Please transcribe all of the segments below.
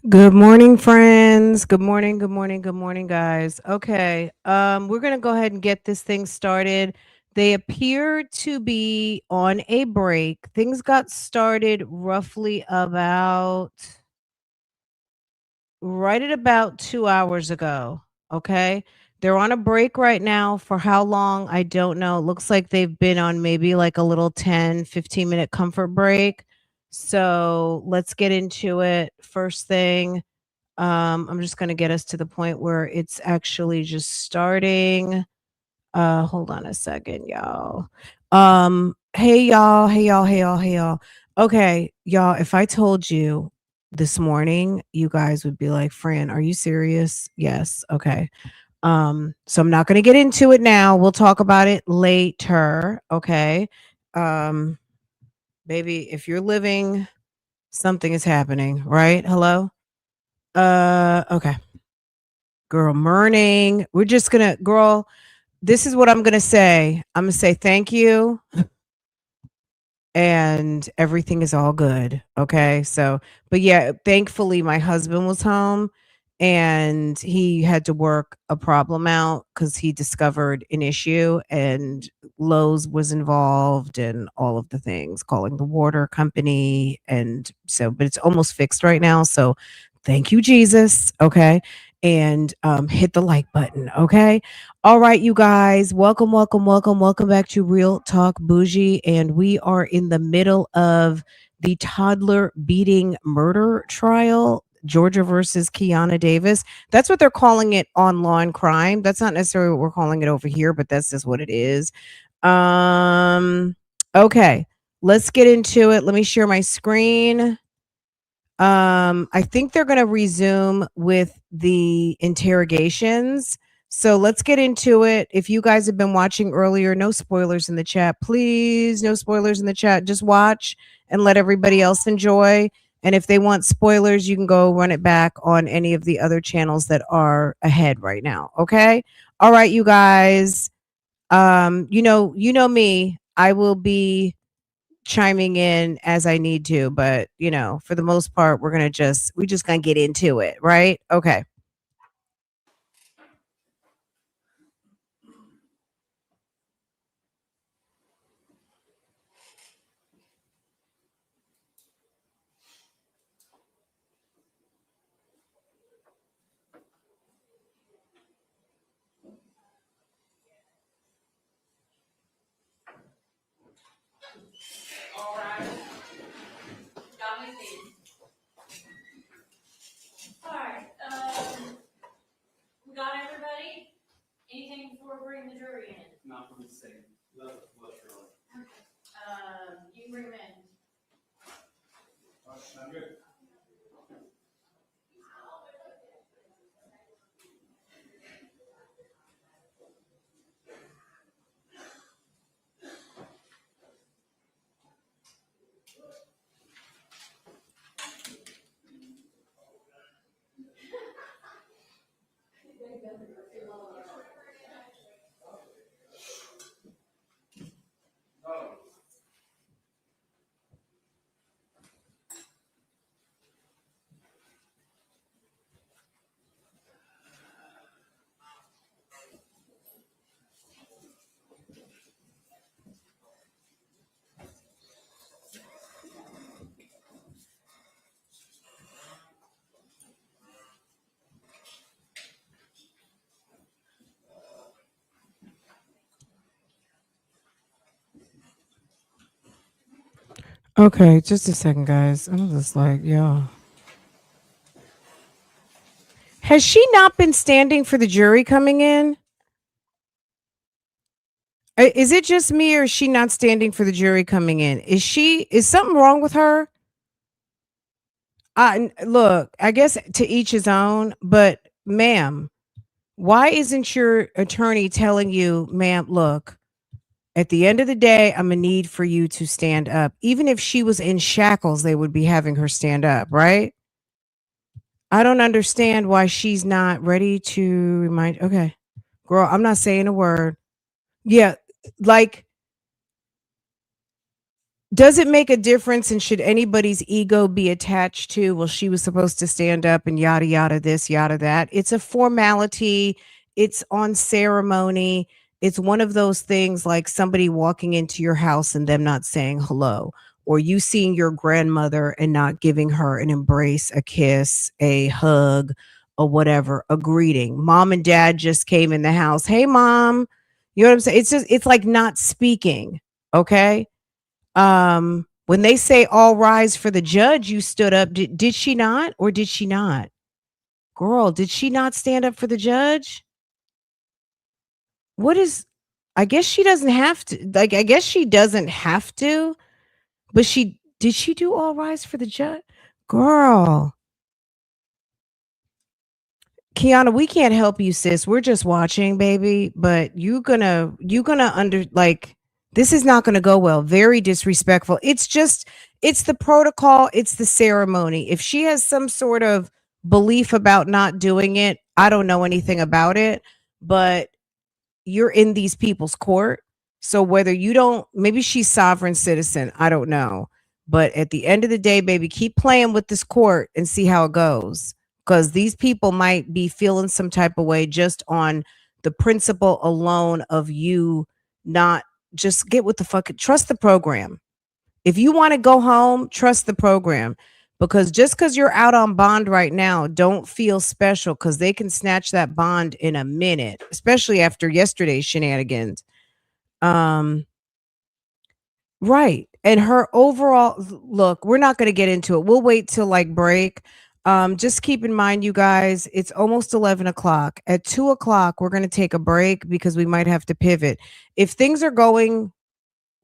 Good morning, friends. Good morning, good morning, good morning, guys. Okay. We're gonna go ahead and get this thing started. They appear to be on a break. Things got started roughly about right at about 2 hours ago. Okay. They're on a break right now. For how long? I don't know. It looks like they've been on maybe like a little 10, 15 minute comfort break. So let's get into it. First thing. I'm just gonna get us to the point where it's actually just starting. Hold on a second, y'all. Hey y'all, hey y'all, hey y'all, hey y'all. Okay, y'all, if I told you this morning, you guys would be like, Fran, are you serious? Yes. Okay. So I'm not gonna get into it now. We'll talk about it later. Okay. Um, Baby, if you're living, something is happening, right? Hello? Okay. Girl, morning. We're just gonna, girl, this is what I'm gonna say. I'm gonna say thank you and everything is all good. Okay. So, but yeah, thankfully my husband was home and he had to work a problem out because he discovered an issue and Lowe's was involved and all of the things, calling the water company. And so, but it's almost fixed right now. So thank you, Jesus. Okay. And hit the like button. Okay. All right, you guys, welcome, welcome, welcome, welcome back to Real Talk Bougie. And we are in the middle of the toddler beating murder trial, Georgia versus Kianna Davis. That's what they're calling it, online crime. That's not necessarily what we're calling it over here, but that's just what it is. Um, okay, let's get into it. Let me share my screen. I think they're going to resume with the interrogations. So let's get into it. If you guys have been watching earlier, no spoilers in the chat, please. No spoilers in the chat. Just watch and let everybody else enjoy. And if they want spoilers, you can go run it back on any of the other channels that are ahead right now. Okay. All right, you guys. You know me. I will be chiming in as I need to, but for the most part, we just gonna get into it, right? Okay. All right, got my thing. All right, we got everybody. Anything before we bring the jury in? Not from the same. You can bring them in. I'm good. Okay, just a second, guys. I'm just like, yo. Has she not been standing for the jury coming in? Is it just me or is she not standing for the jury coming in? Is something wrong with her? Look, I guess to each his own, but ma'am, why isn't your attorney telling you, ma'am, look, at the end of the day, I'm gonna need for you to stand up. Even if she was in shackles, they would be having her stand up, right? I don't understand why she's not ready to remind. Okay, girl, I'm not saying a word. Yeah, like Does it make a difference, and should anybody's ego be attached to, well, she was supposed to stand up and yada yada this, yada that? It's a formality, it's on ceremony. It's one of those things like somebody walking into your house and them not saying hello, or you seeing your grandmother and not giving her an embrace, a kiss, a hug, or whatever, a greeting. Mom and dad just came in the house. Hey mom. You know what I'm saying? It's like not speaking. Okay, when they say all rise for the judge, you stood up. Did she not, or did she not? Girl, did she not stand up for the judge? What is, I guess she doesn't have to, like, I guess she doesn't have to, but she did she do all rise for the judge? Girl, Kiana, we can't help you, sis. We're just watching, baby. But you gonna under like this is not gonna go well. Very disrespectful. It's the protocol, it's the ceremony. If she has some sort of belief about not doing it, I don't know anything about it, but you're in these people's court. So whether you don't, maybe she's sovereign citizen, I don't know. But at the end of the day, baby, keep playing with this court and see how it goes. Because these people might be feeling some type of way just on the principle alone of you not just get with the fucking trust the program. If you want to go home, trust the program. Because just because you're out on bond right now, don't feel special because they can snatch that bond in a minute, especially after yesterday's shenanigans. Um, right. And her overall look, we're not going to get into it. We'll wait till like break. Just keep in mind, you guys, it's almost 11 o'clock. At 2 o'clock, we're going to take a break because we might have to pivot. If things are going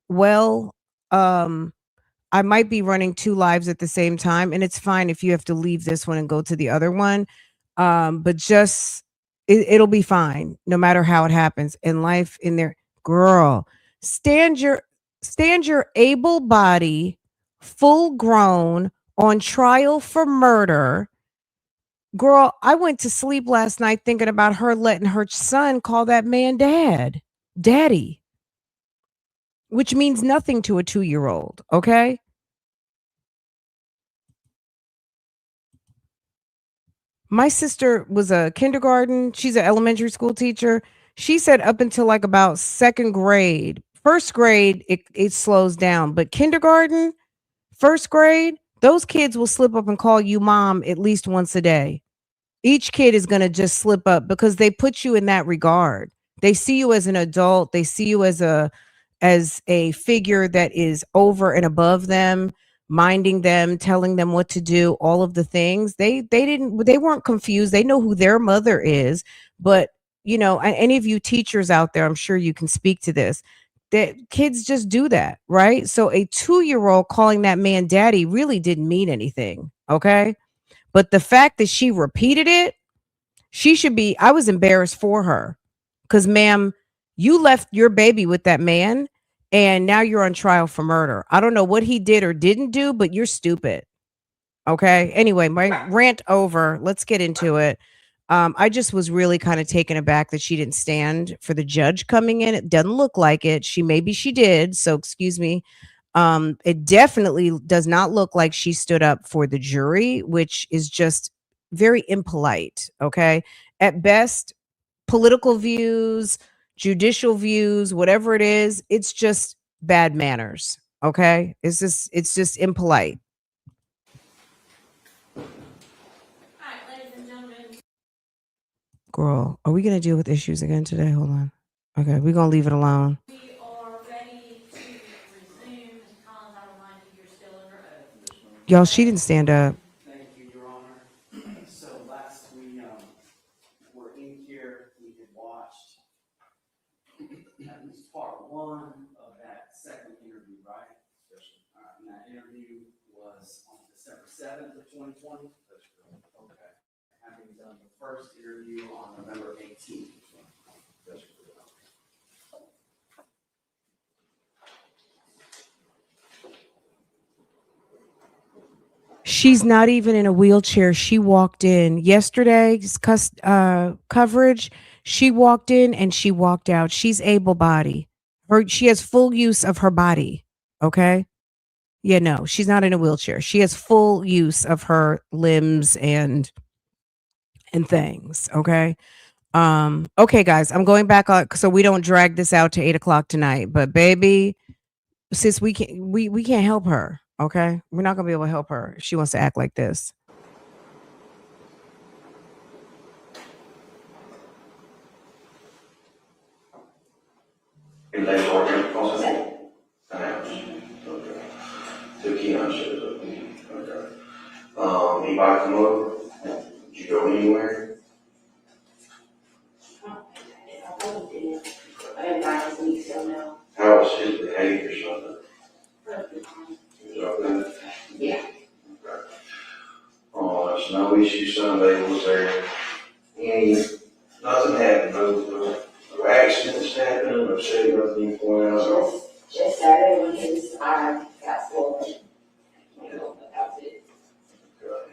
well, um, I might be running 2 lives at the same time, and it's fine if you have to leave this one and go to the other one. But just it'll be fine no matter how it happens in life in there. Girl, stand your stand your able body, full grown, on trial for murder. Girl, I went to sleep last night thinking about her letting her son call that man daddy, which means nothing to a 2-year-old, okay? My sister was a kindergarten, she's an elementary school teacher. She said up until like about second grade, first grade, it slows down, but kindergarten, first grade, those kids will slip up and call you mom at least once a day. Each kid is going to just slip up because they put you in that regard. They see you as an adult, they see you as a figure that is over and above them, minding them, telling them what to do, all of the things. They weren't confused. They know who their mother is, but any of you teachers out there, I'm sure you can speak to this. That kids just do that, right? So a 2-year-old calling that man daddy really didn't mean anything, okay? But the fact that she repeated it, she should be, I was embarrassed for her. Because, ma'am, you left your baby with that man and now you're on trial for murder. I don't know what he did or didn't do, but you're stupid. Okay. Anyway, my rant over. Let's get into it. I just was really kind of taken aback that she didn't stand for the judge coming in. It doesn't look like it. Maybe she did. So excuse me. It definitely does not look like she stood up for the jury, which is just very impolite. Okay. At best, political views, judicial views, whatever it is, it's just bad manners. Okay. It's just impolite. All right, ladies and gentlemen, Girl, are we gonna deal with issues again today? Hold on. Okay, we're gonna leave it alone. we are ready to resume. Ms. Collins, I remind you, you're still under oath. Y'all, she didn't stand up. Thank you, Your Honor. So last we were in here, we had watched at least part one of that second interview, right? And that interview was on December 7th of 2020. Okay. Having done the first interview on November 18th. She's not even in a wheelchair. She walked in yesterday's coverage. She walked in and she walked out. She's able body. She has full use of her body. Okay. Yeah, no, she's not in a wheelchair. She has full use of her limbs and things. Okay. Okay, guys, I'm going back on so we don't drag this out to 8 o'clock tonight. But baby, sis, we can't help her. Okay. We're not gonna be able to help her if she wants to act like this. Your legs are going to cross an house. Okay. Till Kianna shows up. Okay. Anybody come over? Did you go anywhere? How was his behavior Sunday? He was okay? Yeah. Okay. There's no issue Sunday, was there any, nothing happened, no accidents happened, no city, nothing point out? Just Saturday when his arm got swollen. But that was it.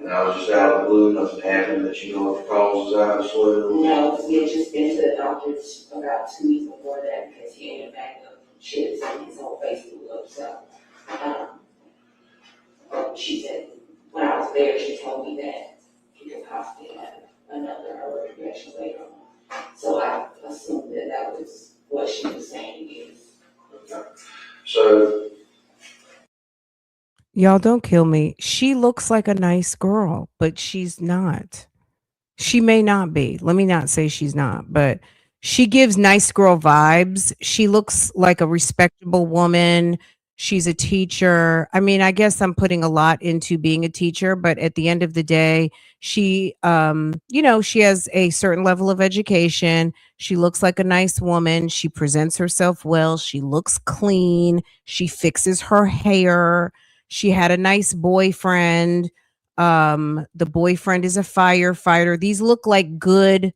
And I was just out of the blue, nothing happened that you know of causes out of swelling? No, because we had just been to the doctor's about 2 weeks before that because he had a bag of chips and his whole face blew up. So, she said, when I was there, she told me that he could possibly have another allergic reaction later on. So I assumed that that was what she was saying is. Okay. So, Y'all don't kill me. She looks like a nice girl, but she's not. She may not be. Let me not say she's not, but she gives nice girl vibes. She looks like a respectable woman. She's a teacher. I mean, I guess I'm putting a lot into being a teacher, but at the end of the day, she she has a certain level of education. She looks like a nice woman. She presents herself well. She looks clean. She fixes her hair. She had a nice boyfriend. The boyfriend is a firefighter. These look like good,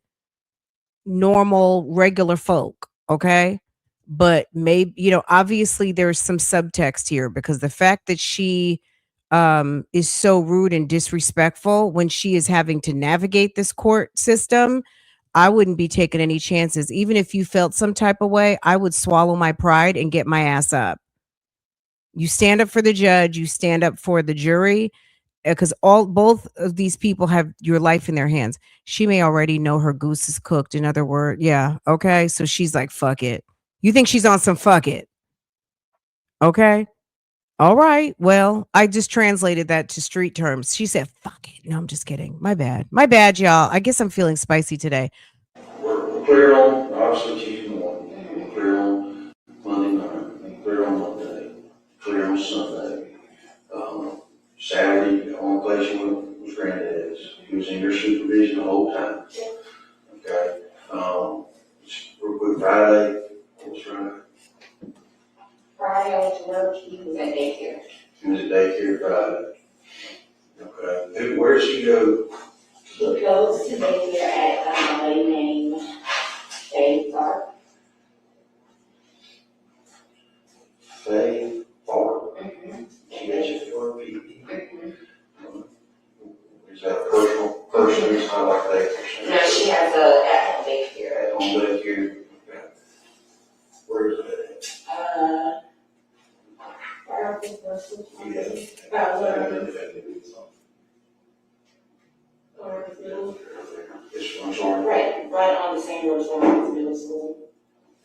normal, regular folk. Okay. But maybe, obviously there's some subtext here because the fact that she is so rude and disrespectful when she is having to navigate this court system, I wouldn't be taking any chances. Even if you felt some type of way, I would swallow my pride and get my ass up. You stand up for the judge, you stand up for the jury, because all both of these people have your life in their hands. She may already know her goose is cooked. In other words, yeah, okay. So she's like, fuck it. You think she's on some fuck it? Okay. All right. Well, I just translated that to street terms. She said, fuck it. No, I'm just kidding. My bad. My bad, y'all. I guess I'm feeling spicy today. we're clear on, obviously Tuesday morning, we're clear on Monday night, we're clear on Monday, clear on Sunday. Saturday, the only place you went was Granddad's. He was in your supervision the whole time. Okay. Real quick, Friday, what was Friday? Friday, I went to work, he was at daycare. He was at daycare Friday. Okay. Where does he go? He goes to daycare at a lady named Faye Park. Faye Park. Mm-hmm. She got you for a PP. Is that a personal person? It's not like that. No, she has a at-home daycare. At home daycare. Okay. Where is it Right off the first one. at? About where? I'm sorry. Right on the same road as Lawrence Middle School.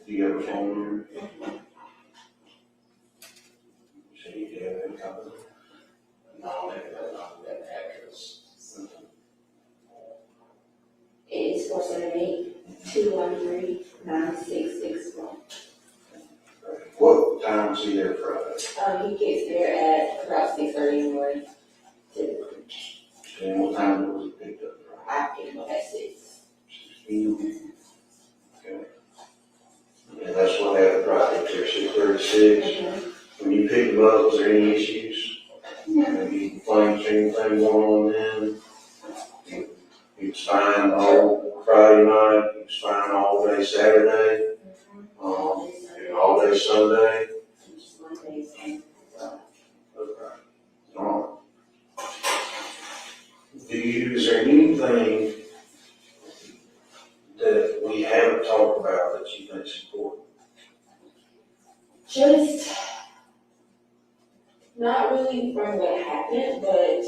Do you have a phone number? So you do have any copy? No, that address. It is 478-213-9661. What time is he there Friday? He gets there at about 6:30 in the morning. Typically, And what time was it picked up Friday? I pick him up at 6. Okay. And that's what happened right there, 6:36. When you picked him up, was there any issues? Maybe complaints or anything going on then? He was fine all Friday night, he was fine all day Saturday, and all day Sunday. Just Mondays and Okay. All right. Is there anything that we haven't talked about that you think is important? just Not really from what happened, but,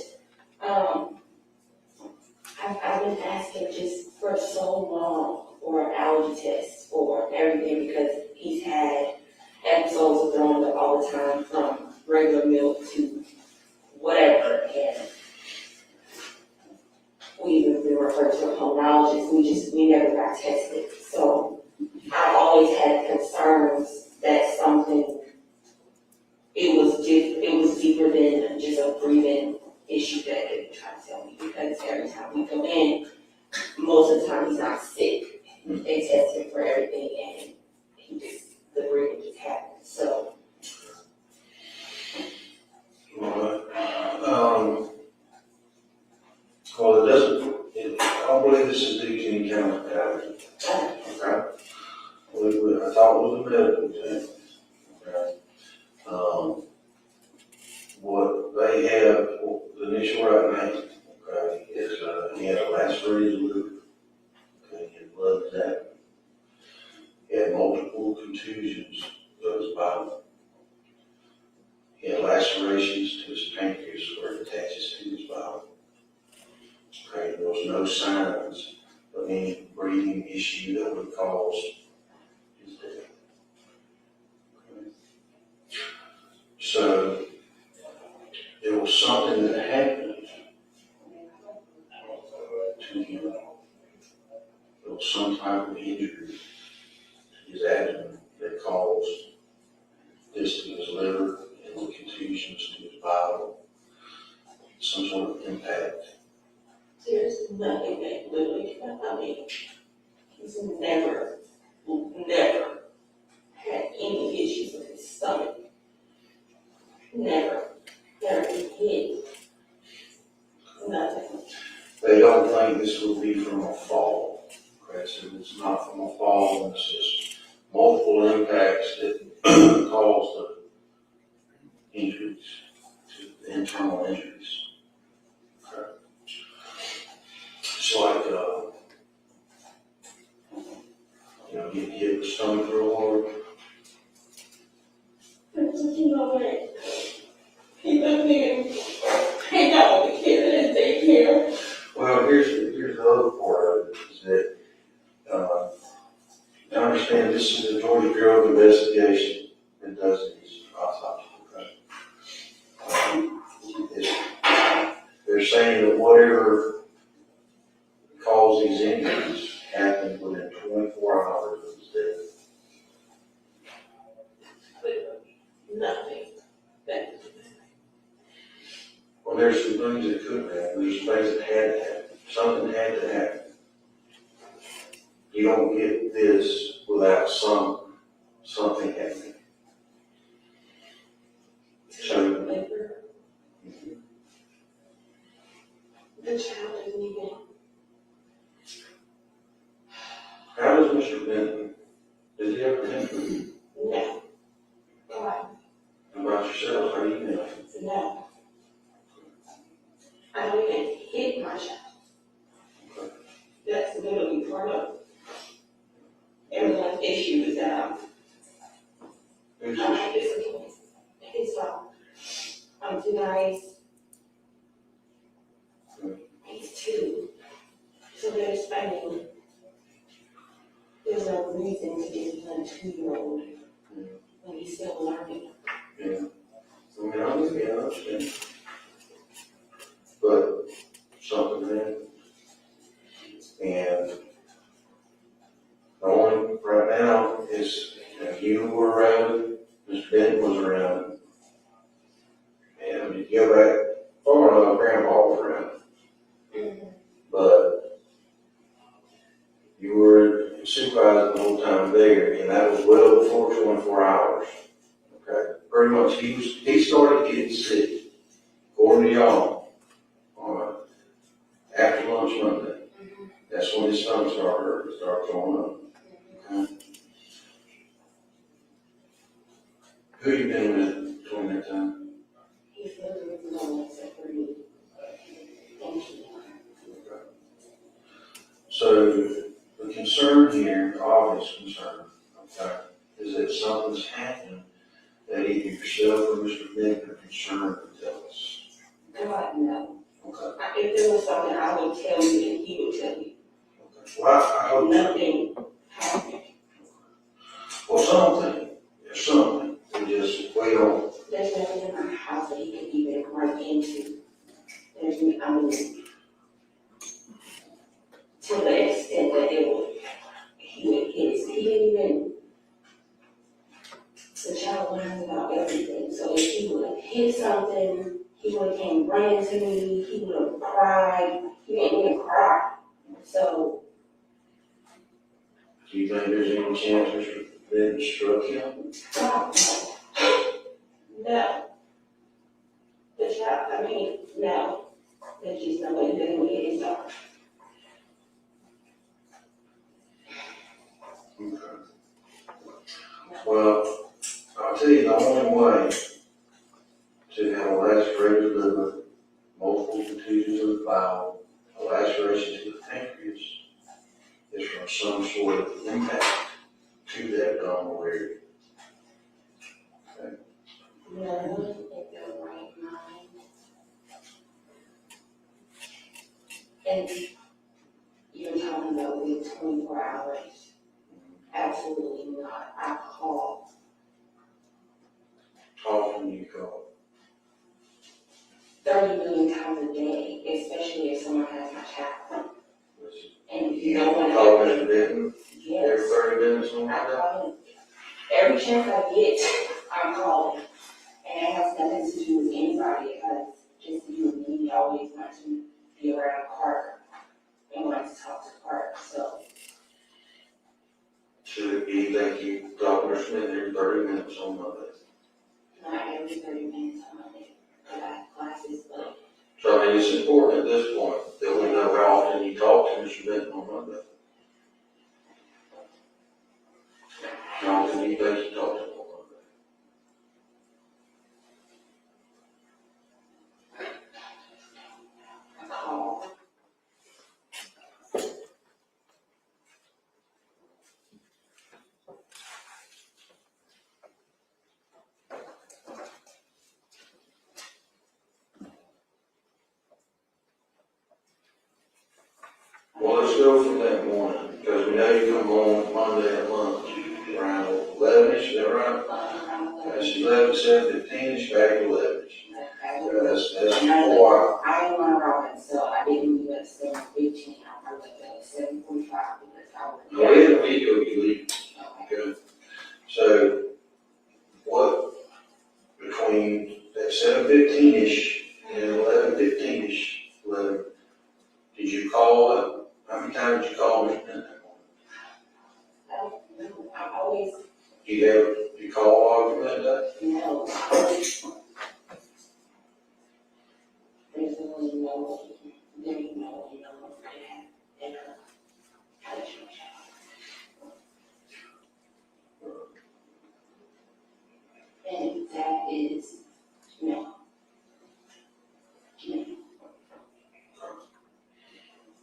I've been asking just for so long for allergy tests for everything because he's had episodes of throwing up all the time from regular milk to whatever, and we even been referred to a pulmonologist, we never got tested. So I've always had concerns that something, it was deeper than just a breathing issue that they were trying to tell me, because every time we go in, most of the time he's not sick. They test him for everything and the breathing just happens, so. Well, I don't believe this is due to any kind of allergy. Okay? I thought it was a medical exam. Okay? What they have, the initial right now, okay, is, he had a lacerated liver. Okay, he had blood that. He had multiple contusions of his body. He had lacerations to his pancreas where it attaches to his body. Okay, there was no signs of any breathing issue that would cause his death. Okay. So, there was something that happened to him. There was some type of injury to his abdomen that caused this to his liver and the contusions to his bowel, some sort of impact. There's nothing that literally, I mean, he's never had any issues with his stomach. Never been hit. Nothing. They don't think this would be from a fall. Okay, so it's not from a fall, and it's just multiple impacts that cause the injuries, to the internal injuries. Okay. It's like, getting hit with stomach real hard. But you know what? He doesn't even hang out with the kids and take care. Well, here's the other part of it, is that, I understand this is the Georgia Bureau of Investigation that does these autopsies, okay? They're saying that whatever caused these injuries happened within 24 hours of his death. Nothing. Well, there's some things that could happen, there's things that had to happen, something had to happen. You don't get this without something happening. So, The child isn't even. how does Mr. Benton, did he ever think No. God, about yourself? How do you know? no. I don't even hit my child. That's literally part of everyone's issue is that Who's I'm this? not disciplined. His fault. I'm too nice. He's 2. So there's no reason to discipline a 2-year-old when he's still learning. Yeah. I mean, I understand. But something happened. And the only right now is, you were around, Mr. Benton was around. And if you go back far enough, Grandpa was around. But you were supervising the whole time there, and that was well before 24 hours. Okay, pretty much he started getting sick, according to y'all, after lunch Monday. That's when his stomach started hurting, started throwing up. Okay. Who you been with during that time? He's literally the one except for me. Thank you. Okay. So the concern here, the obvious concern, okay, is that something's happened that either yourself or Mr. Bennett are concerned to tell us? God, no. Okay. If there was something I would tell you and he would tell you. Okay. Well, I hope so. Nothing happened. Well, something, there's something, we don't, There's nothing in my house that he could even break into. I mean, to the extent that he would hit, he didn't even, the child learns about everything. So if he would have hit something, he would have came running to me, he would have cried, he didn't even cry. So, do you think there's any chance Mr. Bennett struck him? no. The child, I mean, no. There's just no way that he would hit his daughter. Okay. Well, I'll tell you, the only way to have a lacerated liver, multiple contusions of the bowel, a laceration to the pancreas, is from some sort of impact to that abdominal area. No, in their right mind. And you're talking about within 24 hours. Absolutely not. I call How often do you call? 30 million times a day, especially if someone has my child. And You no one call has. Mr. Bennett every Yes. 30 minutes on I that? call him. Every chance I get, I'm calling. And it has nothing to do with anybody. It has just to do with me. I always want to be around Carter and want to talk to Carter. So, Should it be that you call Mr. Bennett every 30 minutes on Monday? not every 30 minutes on Monday. I got classes, but So I mean, it's important at this point that we know how often you talk to Mr. Benton on Monday. How often do you think you talk to him on Monday? I call. Well, let's go from that morning, because we know you come on Monday at lunch, around 11ish, is that right? That's 11, 7:15ish, back to 11ish. That's a while. I am on Robin, so I didn't leave at 7:15. I was at 7:45 because I was. No, we had a video you leave, Okay. okay? So, what, between that 7:15ish and 11:15ish, 11, did you call it? How many times did you call me in that morning? I always You call log from that day? know. There's really no, there's no, and that is, no.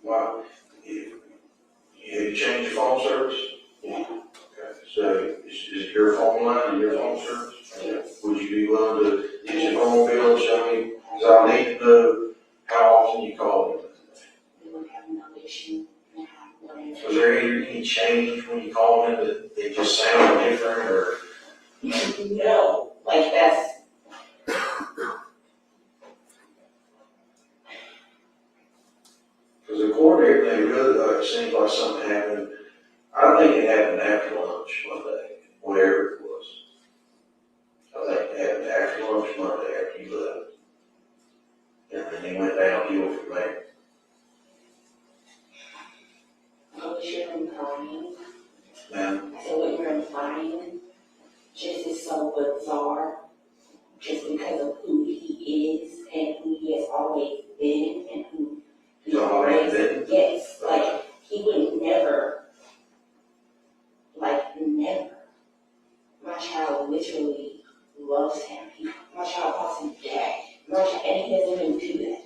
Wow. You changed your phone service? Yeah. Okay, so is your phone line and your phone service? Yes. Would you be willing to get your phone bill and show me, because I need to know how often you call them? We would have no issue. Was there any change when you called them that it just sounded different, or? No, like that's. Because according to everything, really, it seems like something happened. I think it happened after lunch one day, whatever it was. I think it happened after lunch Monday after you left. And then he went downhill from there. What you're implying, Now, I said what you're implying just is so bizarre, just because of who he is and who he has always been and who he's always been? Yes, like he would never, never. My child literally loves him. My child calls him dad. And he doesn't even do that.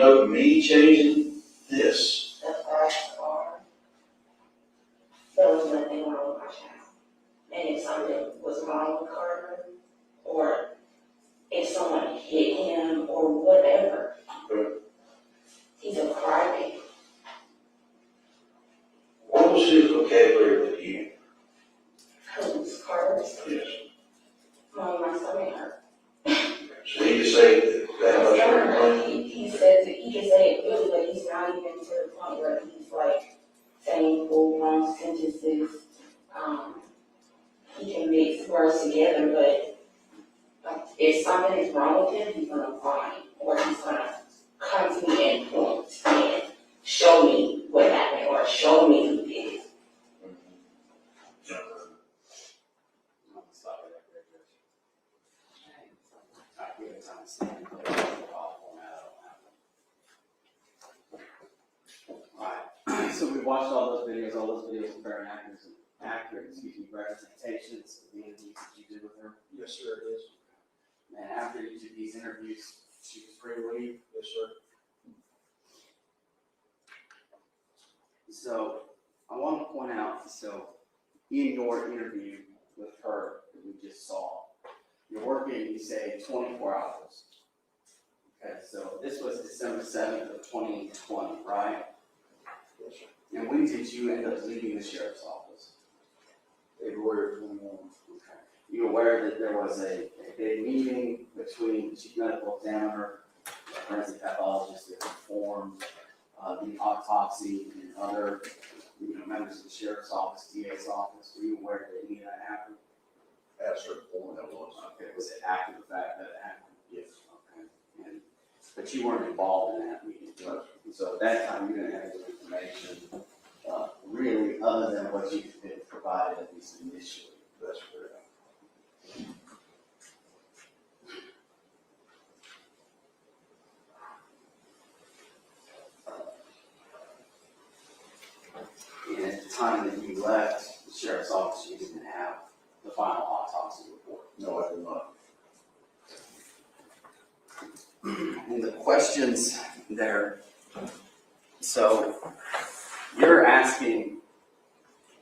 note me changing this. The facts are, there was nothing wrong with my child. And if something was wrong with Carter, or if someone hit him or whatever, he's a crybaby. What was his vocabulary with you? Who's Carter's? Yes. Mom, my stomach hurt. So he just say that much for He says it, he can say it really, but he's not even to the point where he's like saying full long sentences. He can mix words together, but if something is wrong with him, he's gonna find, or he's gonna come to me and point and show me what happened, or show me who did it. Alright, so we watched all those videos are very accurate, representations of the interviews that you did with her. Yes, sir, it is. And after each of these interviews, she was free to leave. Yes, sir. So I want to point out, so in your interview with her that we just saw, you're working, you say 24 hours. Okay, so this was December 7th of 2020, right? Yes, sir. And when did you end up leaving the sheriff's office? February 21. Okay. You aware that there was a big meeting between the chief medical examiner, the forensic pathologist that performed the autopsy and other members of the sheriff's office, DA's office? Were you aware that any of that happened? At a certain point, that was. Okay, was it after the fact that it happened? Yes. Okay. But you weren't involved in that meeting. No. So at that time, you didn't have any information, really, other than what you've been provided at least initially. That's correct. And at the time that you left the sheriff's office, you didn't have the final autopsy report. No, I did not. And the questions there, so you're asking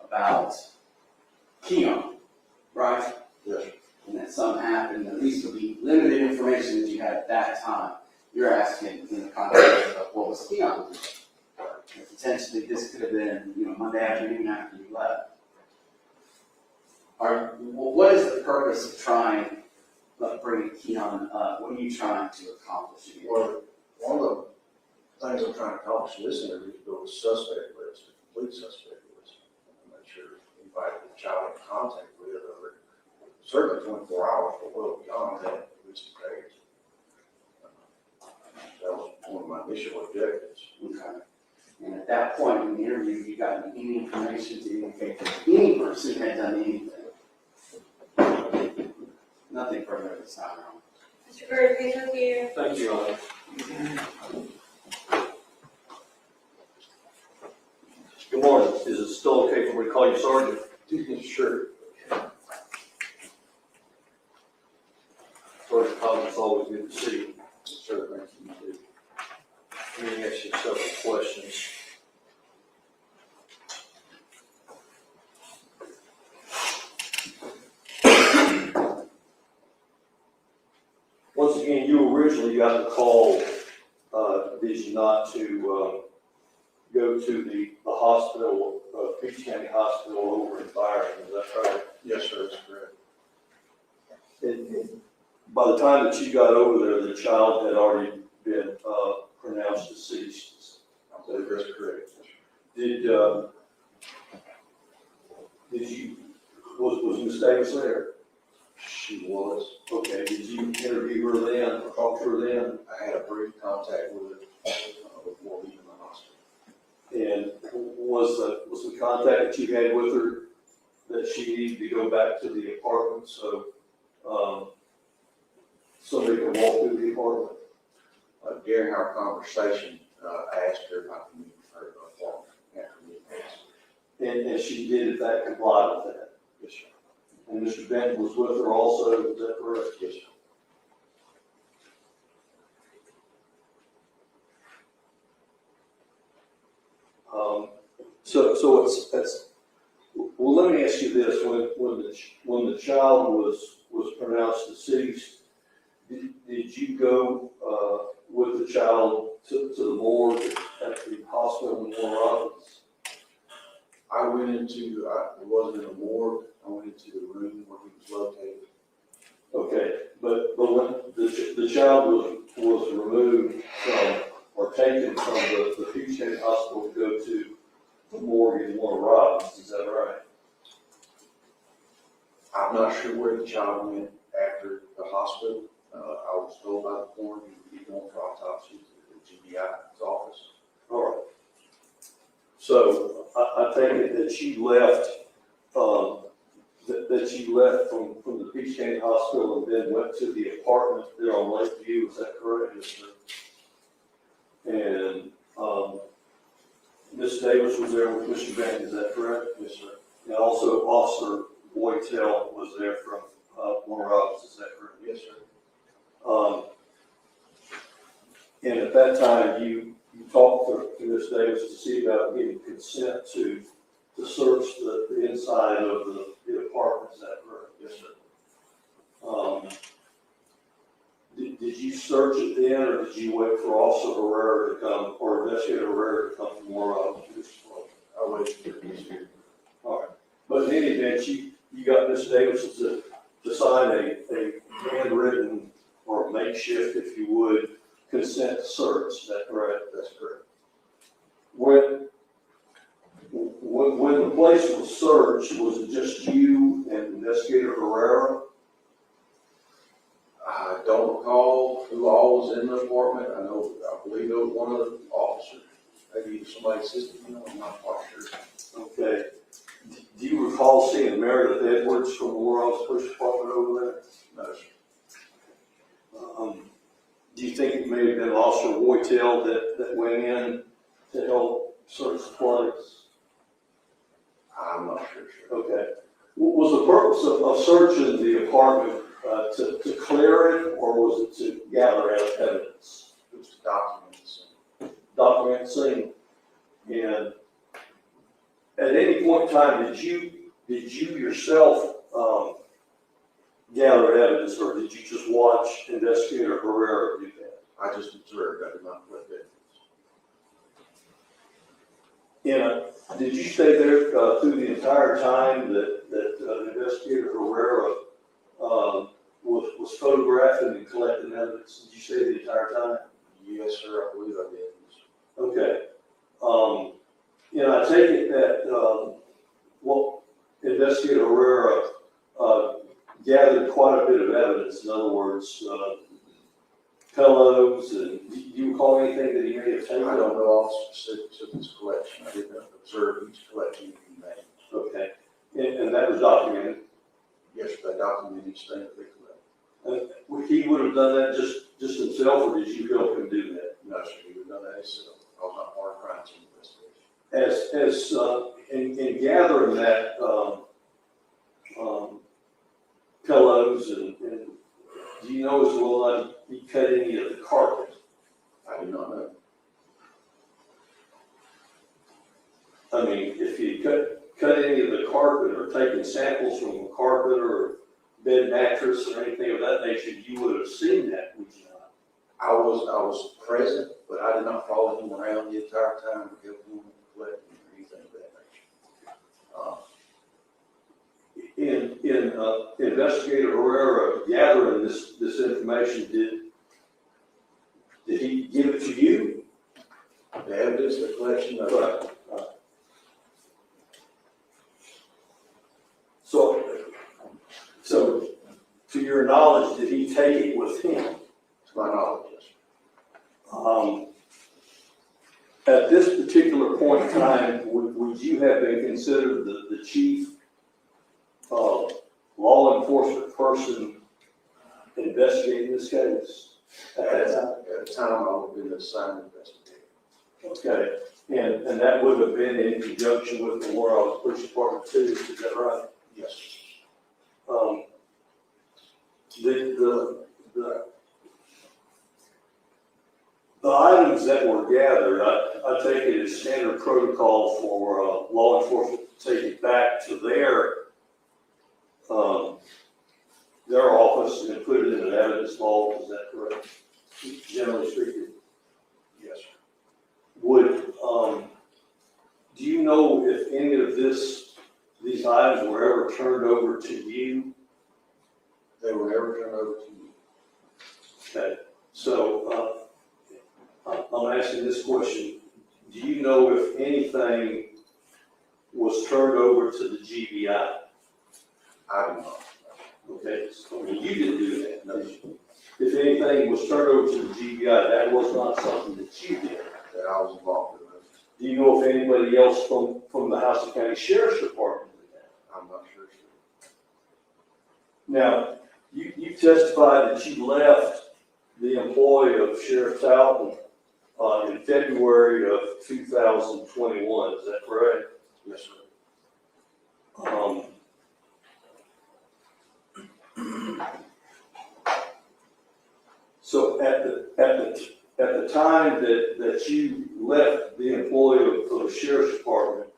about Kianna, right? Yes. And that something happened, at least with the limited information that you had at that time, you're asking in the context of what was Kianna doing? And potentially this could have been, Monday afternoon after you left. What is the purpose of trying, bringing Kianna up? What are you trying to accomplish here? Well, one of the things I'm trying to accomplish in this interview is build a suspect list, a complete suspect list. Make sure anybody the child in contact with, or certainly 24 hours, but well beyond that, at least a day. That was one of my initial objectives. Okay. And at that point in the interview, you got any information to indicate that any person had done anything? Nothing further this time around. Mr. Bird, please review. Thank you, Your Honor. Good morning. Is it still okay for me to call you Sergeant? Sure. Sergeant Collins, it's always good to see you. Sure, thank you. Let me ask you several questions. Once again, you originally got the call, did you not, to go to the hospital, Peach County Hospital over in Byron, is that right? Yes, sir, that's correct. And by the time that you got over there, the child had already been pronounced deceased. I believe that's correct. Did you, was Ms. Davis there? She was. Okay, did you interview her then, or talk to her then? I had a brief contact with her before leaving the hospital. And was the contact that you had with her that she needed to go back to the apartment so somebody can walk through the apartment? During our conversation, I asked her if I could meet her apartment after meeting. And she did, in fact, comply with that. Yes, sir. And Mr. Benton was with her also, is that correct? Yes, sir. So it's, well, let me ask you this, when the child was pronounced deceased, did you go, with the child to the morgue at the hospital in Warner Robins? I went into, it wasn't in a morgue, I went into the room where he was located. Okay, but when the child was removed from, or taken from the Peach County Hospital to go to the morgue in Warner Robins, is that right? I'm not sure where the child went after the hospital. I was told by the coroner he would be going for autopsy to the GBI's office. All right. So I take it that you left, that you left from the Peach County Hospital and then went to the apartment there on Lakeview, is that correct? Yes, sir. And, Ms. Davis was there with Mr. Bank, is that correct? Yes, sir. And also Officer Boytel was there from, Warner Robins, is that correct? Yes, sir. And at that time, you talked to Ms. Davis to see about getting consent to search the inside of the apartment, is that correct? Yes, sir. Did you search it then, or did you wait for Officer Herrera to come, or Investigator Herrera to come from Warner Robins? I waited for him here. All right. But in any event, you got Ms. Davis to sign a handwritten or makeshift, if you would, consent to search, is that correct? That's correct. When the place was searched, was it just you and Investigator Herrera? I don't recall who all was in the apartment. I believe there was one other officer, maybe somebody assisting him, I'm not quite sure. Okay. Do you recall seeing Meredith Edwards from the Warner Robins Police Department over there? No, sir. Do you think it may have been Officer Boytel that went in to help search the place? I'm not sure, sir. Okay. Was the purpose of searching the apartment to clear it, or was it to gather evidence? It was to document the scene. Document the scene. And at any point in time, did you yourself gather evidence, or did you just watch Investigator Herrera do that? I just observed, I did not collect evidence. And did you stay there through the entire time that Investigator Herrera was photographing and collecting evidence? Did you stay the entire time? Yes, sir, I believe I did. Okay. I take it that what Investigator Herrera gathered quite a bit of evidence. In other words, pillows, and do you recall anything that he may have taken? I don't know all specifics of his collection. I did not observe each collection he made. Okay. And that was documented? Yes, sir, I documented each thing that they collected. He would have done that just himself, or did you help him do that? No, sir, he would have done that himself. I was not part of crime scene investigation. In gathering that pillows and do you know as well that he cut any of the carpet? I do not know. I mean, if he cut any of the carpet or taken samples from the carpet or bed mattress or anything of that nature, you would have seen that, would you not? I was present, but I did not follow him around the entire time or help him collect or anything of that nature. In Investigator Herrera gathering this information, did he give it to you? The evidence, the collection of Right. So to your knowledge, did he take it with him? to my knowledge, yes. At this particular point in time, would you have been considered the chief law enforcement person investigating this case at that time? At the time, I would have been the assigned investigator. Okay, and that would have been in conjunction with the Warner Robins Police Department too, is that right? Yes. The items that were gathered, I take it as standard protocol for law enforcement to take it back to their office and put it in an evidence vault, is that correct? Generally speaking. Yes, sir. Would, do you know if any of these items were ever turned over to you? They were never turned over to me. Okay, so, I'm asking this question. Do you know if anything was turned over to the GBI? I do not. Okay, so you didn't do that, no. If anything was turned over to the GBI, that was not something that you did. That I was involved in. Do you know if anybody else from the Houston County Sheriff's Department did that? I'm not sure, sir. Now, you testified that you left the employ of Sheriff Talton in February of 2021, is that correct? Yes, sir. So at the time that you left the employ of the Sheriff's Department,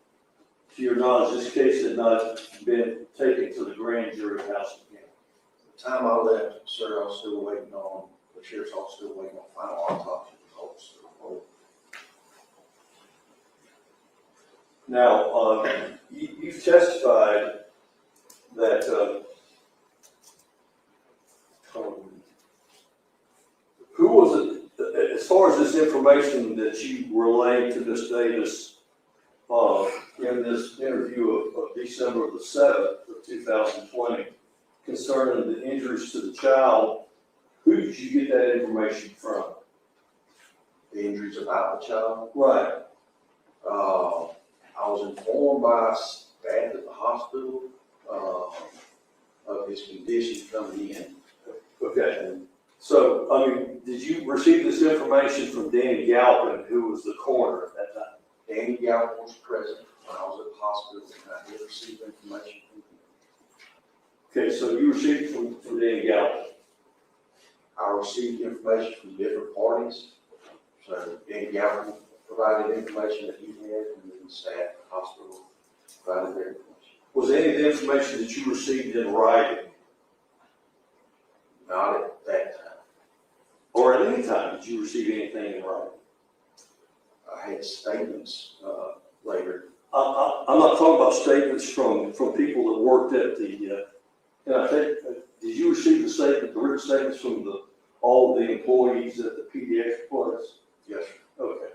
to your knowledge, this case had not been taken to the grand jury in Houston County. The time I left, sir, I was still waiting on, the sheriff's office still waiting on final autopsy results. Now, you've testified that, who was it, as far as this information that you relayed to Ms. Davis, in this interview of December the 7th of 2020, concerning the injuries to the child, who did you get that information from? The injuries about the child. Right. I was informed by staff at the hospital, of his condition coming in. Okay. So, I mean, did you receive this information from Danny Galpin, who was the coroner at that time? Danny Galvin was present when I was at the hospital, and I did receive information from him. Okay, so you received it from Danny Galpin. I received information from different parties, so Danny Galvin provided information that he had, and then the staff at the hospital provided their information. Was any of the information that you received in writing, Not at that time. or at any time did you receive anything in writing? I had statements, later. I'm not talking about statements from people that worked at the, and I think, did you receive the written statements from all of the employees at the pediatric place? Yes, sir. Okay.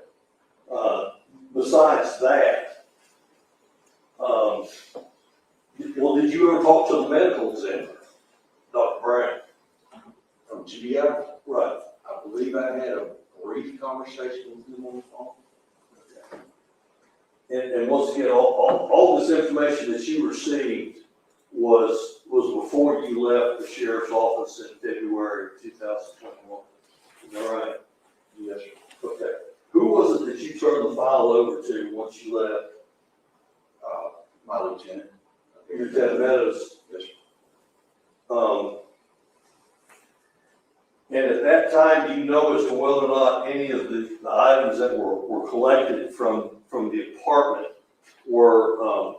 Besides that, well, did you ever talk to the medical examiner, Dr. Brown? From GBI, Right. I believe I had a brief conversation with him on the phone. And once again, all this information that you received was before you left the sheriff's office in February of 2021. Is that right? Yes, sir. Okay. Who was it that you turned the file over to once you left? My lieutenant. Lieutenant Meadows. Yes, sir. And at that time, do you know as to whether or not any of the items that were collected from the apartment were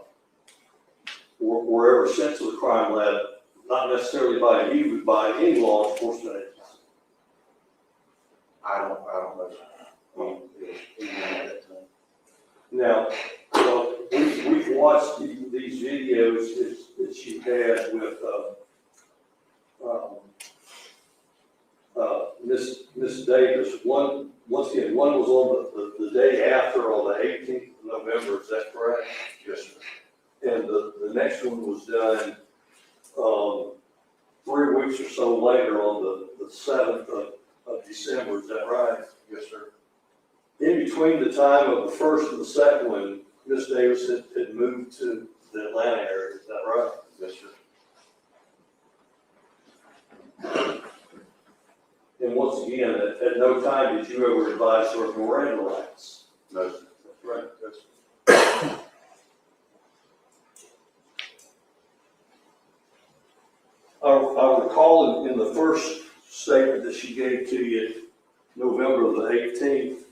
ever sent to the crime lab, not necessarily by you, but by any law enforcement agency? I don't know. It was at that time. Now, we've watched these videos that you had with Miss Davis. Once again, one was on the day after, on the 18th of November, is that correct? Yes, sir. And the next one was done 3 weeks or so later on the 7th of December, is that right? Yes, sir. In between the time of the first and the second one, Miss Davis had moved to the Atlanta area, is that right? Yes, sir. And once again, at no time did you ever advise her of Miranda rights. No, sir. Right. Yes, sir. I recall in the first statement that she gave to you, November the 18th,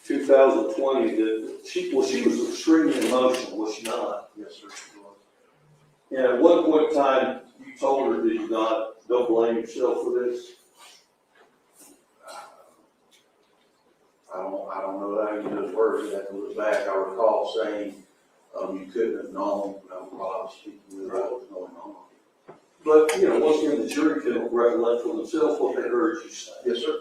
2020, that she was extremely emotional, was she not? Yes, sir, she was. And at one point in time, you told her, did you not, don't blame yourself for this? I don't know that I can use those words, I'd have to look back. I recall saying, you couldn't have known, while I was speaking with her, what was going on. But, you know, once again, the jury can recollect for themselves what they heard you say. Yes, sir.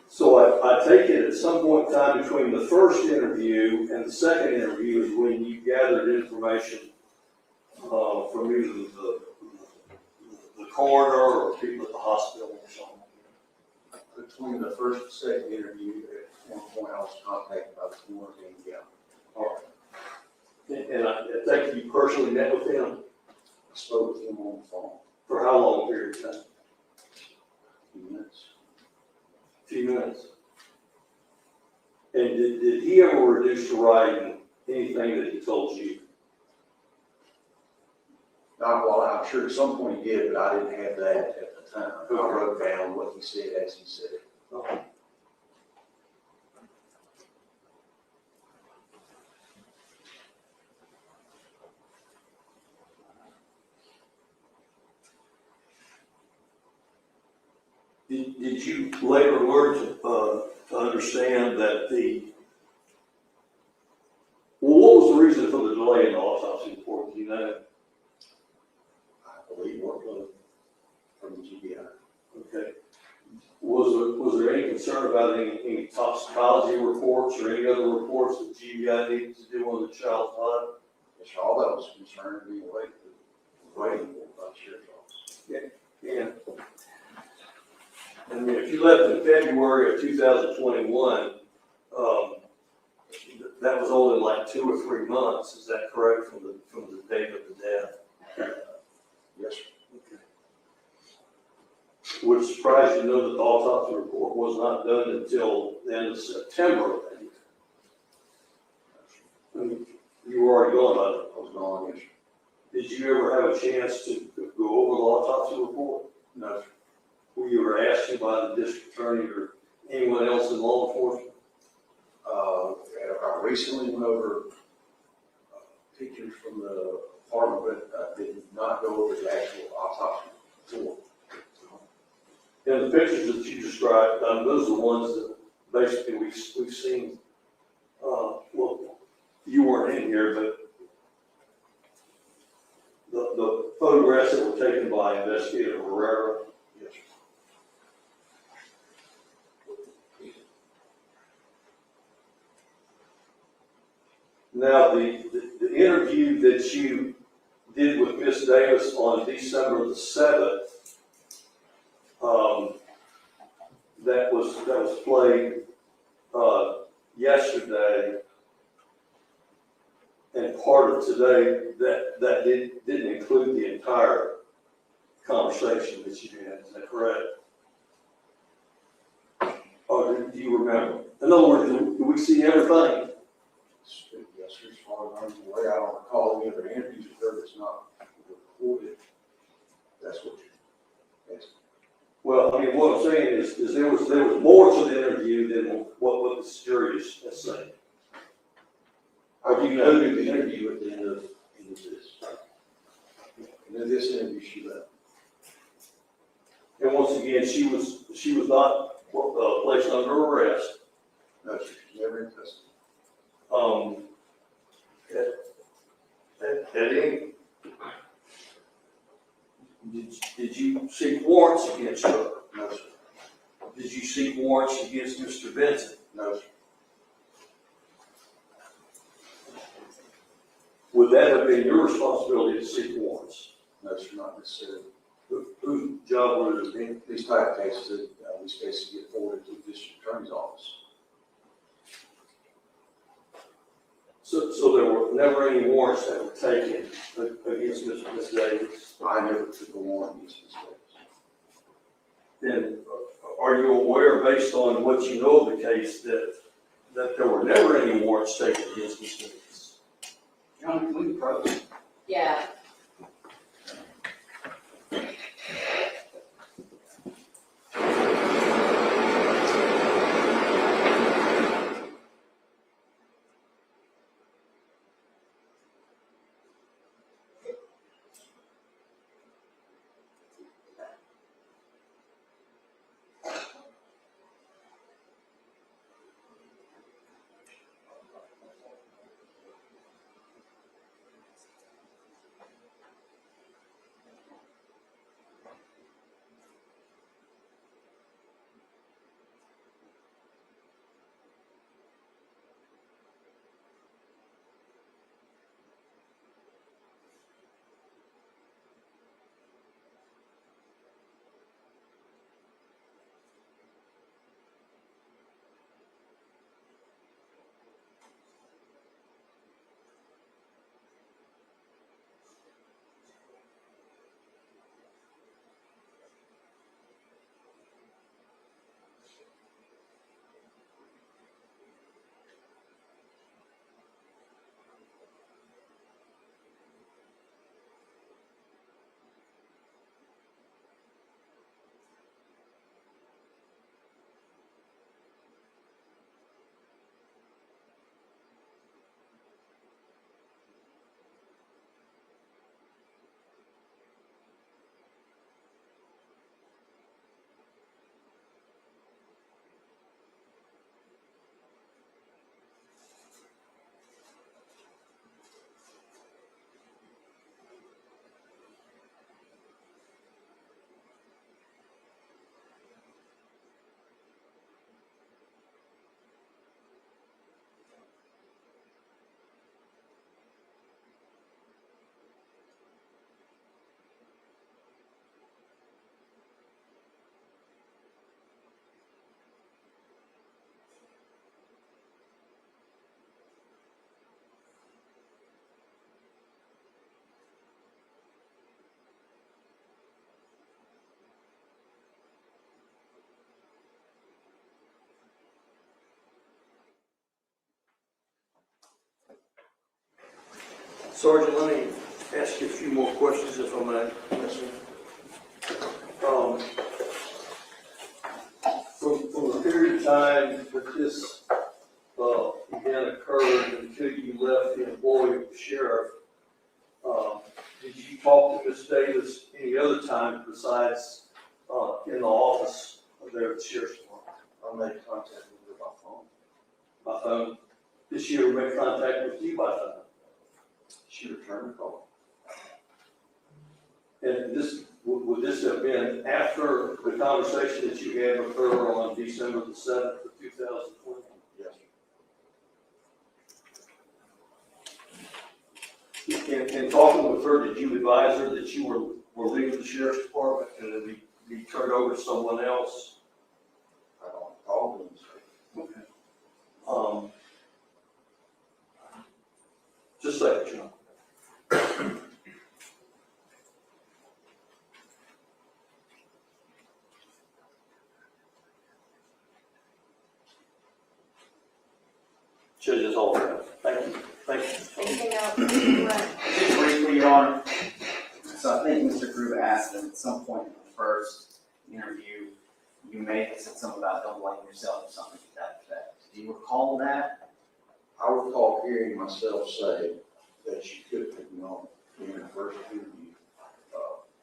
So I take it at some point in time between the first interview and the second interview is when you gathered information from either the coroner or people at the hospital or something. Between the first and second interview, at one point I was contacted by the coroner and yeah, All right. And I think you personally met with him I spoke with him on the phone for how long a period of time? a few minutes. A few minutes. And did he ever reduce to writing anything that he told you? Well, I'm sure at some point he did, but I didn't have that at the time. I wrote down what he said as he said it. Okay. Did you later learn to understand that what was the reason for the delay in the autopsy report? Do you know? I believe workload from the GBI. Okay. Was there any concern about any toxicology reports or any other reports that GBI needed to do on the child's body? Yes, all that was concerned being waiting for by the sheriff's office. Yeah. I mean, if you left in February of 2021, that was only like 2 or 3 months. Is that correct from the date of the death? Yes, sir. Would it surprise you to know that the autopsy report was not done until the end of September of that year? I mean, you were already gone by then. I was gone, yes, sir. Did you ever have a chance to go over the autopsy report? No, sir. Were you ever asked to by the district attorney or anyone else in law enforcement? I recently went over pictures from the apartment, but I did not go over the actual autopsy report. And the pictures that you described, those are the ones that basically we've seen. Well, you weren't in here, but the photographs that were taken by Investigator Herrera. Yes, sir. Now, the interview that you did with Miss Davis on December the 7th, that was played yesterday and part of today, that didn't include the entire conversation that you had. Is that correct? Or do you remember? In other words, do we see everything? Yes, sir. As far as I'm aware, I don't recall any other interviews with her that's not recorded. That's what you're asking. Well, I mean, what I'm saying is there was more to the interview than what the jury is saying. I concluded the interview at the end of this. And in this interview, she left. And once again, she was not placed under arrest. No, sir. She's never in custody. At any, did you seek warrants against her? No, sir. Did you seek warrants against Mr. Benson? No, sir. Would that have been your responsibility to seek warrants? No, sir, not necessarily. Whose job would it have been? These type of cases, these cases get forwarded to the district attorney's office. So there were never any warrants that were taken against Ms. Davis? I never took a warrant against this case. Then are you aware, based on what you know of the case, that there were never any warrants taken against Ms. Davis? John, can we approach? Yeah. Sergeant, let me ask you a few more questions if I may. Yes, sir. From the period of time that this event occurred until you left the employ of the sheriff, did you talk to Ms. Davis any other time besides in the office there at the sheriff's department? I made contact with her by phone. By phone? Did she ever make contact with you by phone? She returned the call. And this, would this have been after the conversation that you had with her on December the 7th of 2020? Yes, sir. In talking with her, did you advise her that you were leaving the sheriff's department and that be turned over to someone else? I don't recall doing so. Okay. Just a second, John. Should just hold it. Thank you. Thank you. Anything else, Mr. West? Just briefly, Your Honor. So I think Mr. Groove asked that at some point in the first interview, you may have said something about don't blame yourself or something to that effect. Do you recall that? I recall hearing myself say that she could have known in the first interview,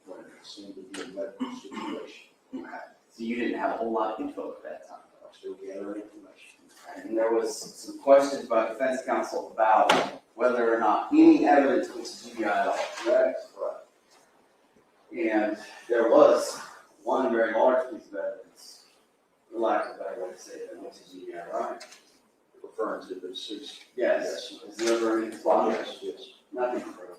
when it seemed to be a medical situation. Okay. So you didn't have a whole lot of info at that time. I'm still gathering information. And there was some questions by defense counsel about whether or not any evidence was GBI at all, correct? Right. And there was one very large piece of evidence, for lack of a better way to say it, that went to GBI, right? Referring to the deceased. Yes, his liver and his body, Yes, yes. nothing further.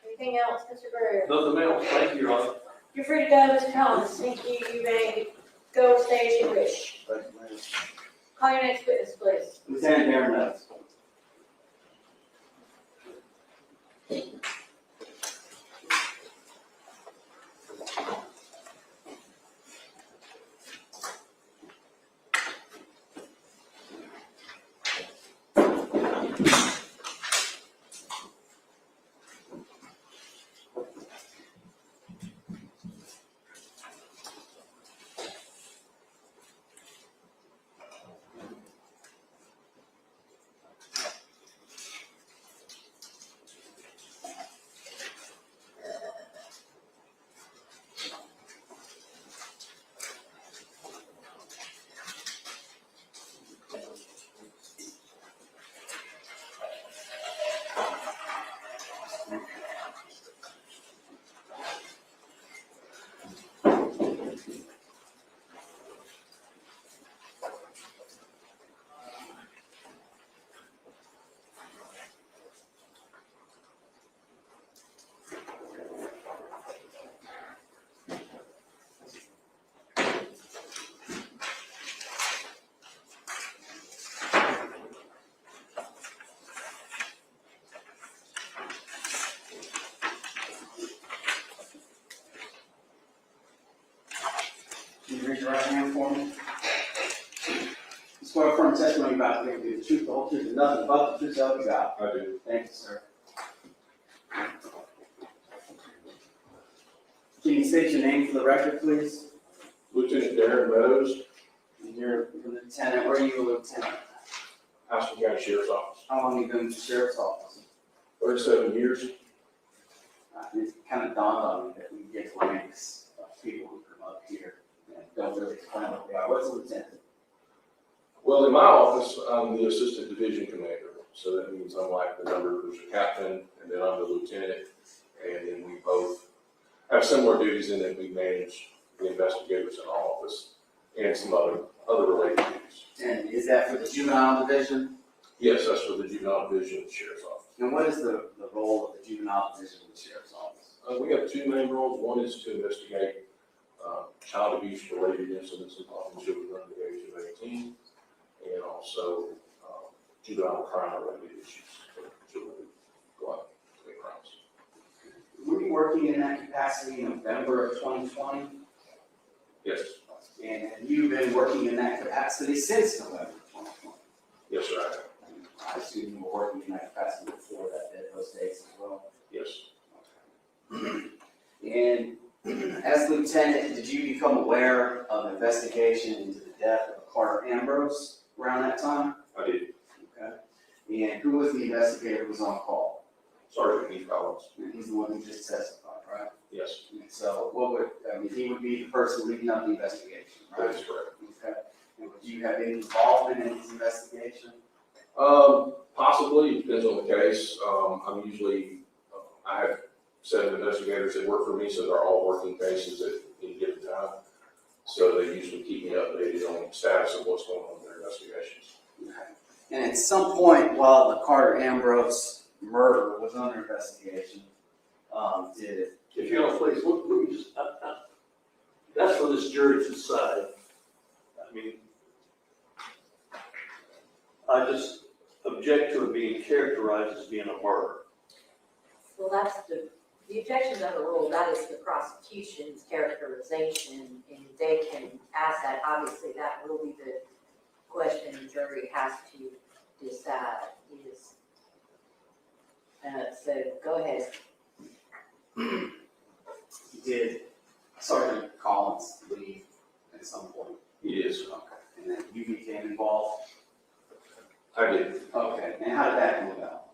Anything else, Mr. Brewer? Nothing else. Thank you, Your Honor. You're free to go, Mr. Collins. Thank you. You may go or stay as you wish. Thank you, ma'am. Call your next witness, please. Lieutenant Darren Meadows. Can you raise your right hand for me? You swear firm testimony about to give you the truth, the whole truth, and nothing but the truth, so help you God. I do. Thank you, sir. Can you state your name for the record, please? Lieutenant Darren Meadows, And you're a lieutenant, where are you a lieutenant? Houston County Sheriff's Office. How long have you been in the sheriff's office? 37 years. It kind of dawned on me that we get ranks of people who come up here and don't really explain what they are. What's a lieutenant? Well, in my office, I'm the assistant division commander. So that means I'm like the number, there's a captain, and then I'm the lieutenant. And then we both have similar duties in that we manage the investigators in our office and some other related duties. And is that for the juvenile division? Yes, that's for the juvenile division of the sheriff's office. And what is the role of the juvenile division of the sheriff's office? We have two main roles. One is to investigate child abuse related incidents involving children under the age of 18, and also juvenile crime related issues for children who go out and commit crimes. Were you working in that capacity in November of 2020? Yes, And have you been working in that capacity since November of 2020? yes, sir. I have. I assume you were working in that capacity before that deadline. at those dates as well? Yes. And as lieutenant, did you become aware of an investigation into the death of Carter Ambrose around that time? I did. Okay. And who was the investigator who was on call? Sergeant Keith Collins. And he's the one who just testified, right? Yes, And so what would, he would be the person leading up the investigation, that right? is correct. Okay. And would you have any involvement in his investigation? Possibly, it depends on the case. I'm usually, I have 7 investigators that work for me, so they're all working cases at any given time. So they usually keep me updated on the status of what's going on in their investigations. Okay. And at some point while the Carter Ambrose murder was under investigation, did If you don't, please, let me just, that's for this jury to decide. I mean, I just object to it being characterized as being a murder. Well, that's the objections overruled, that is the prosecution's characterization, and they can ask that, obviously, that will be the question the jury has to decide is, so go ahead. did Sergeant Collins leave at some point? He is. Okay. And then you became involved? I did. Okay. And how did that come about?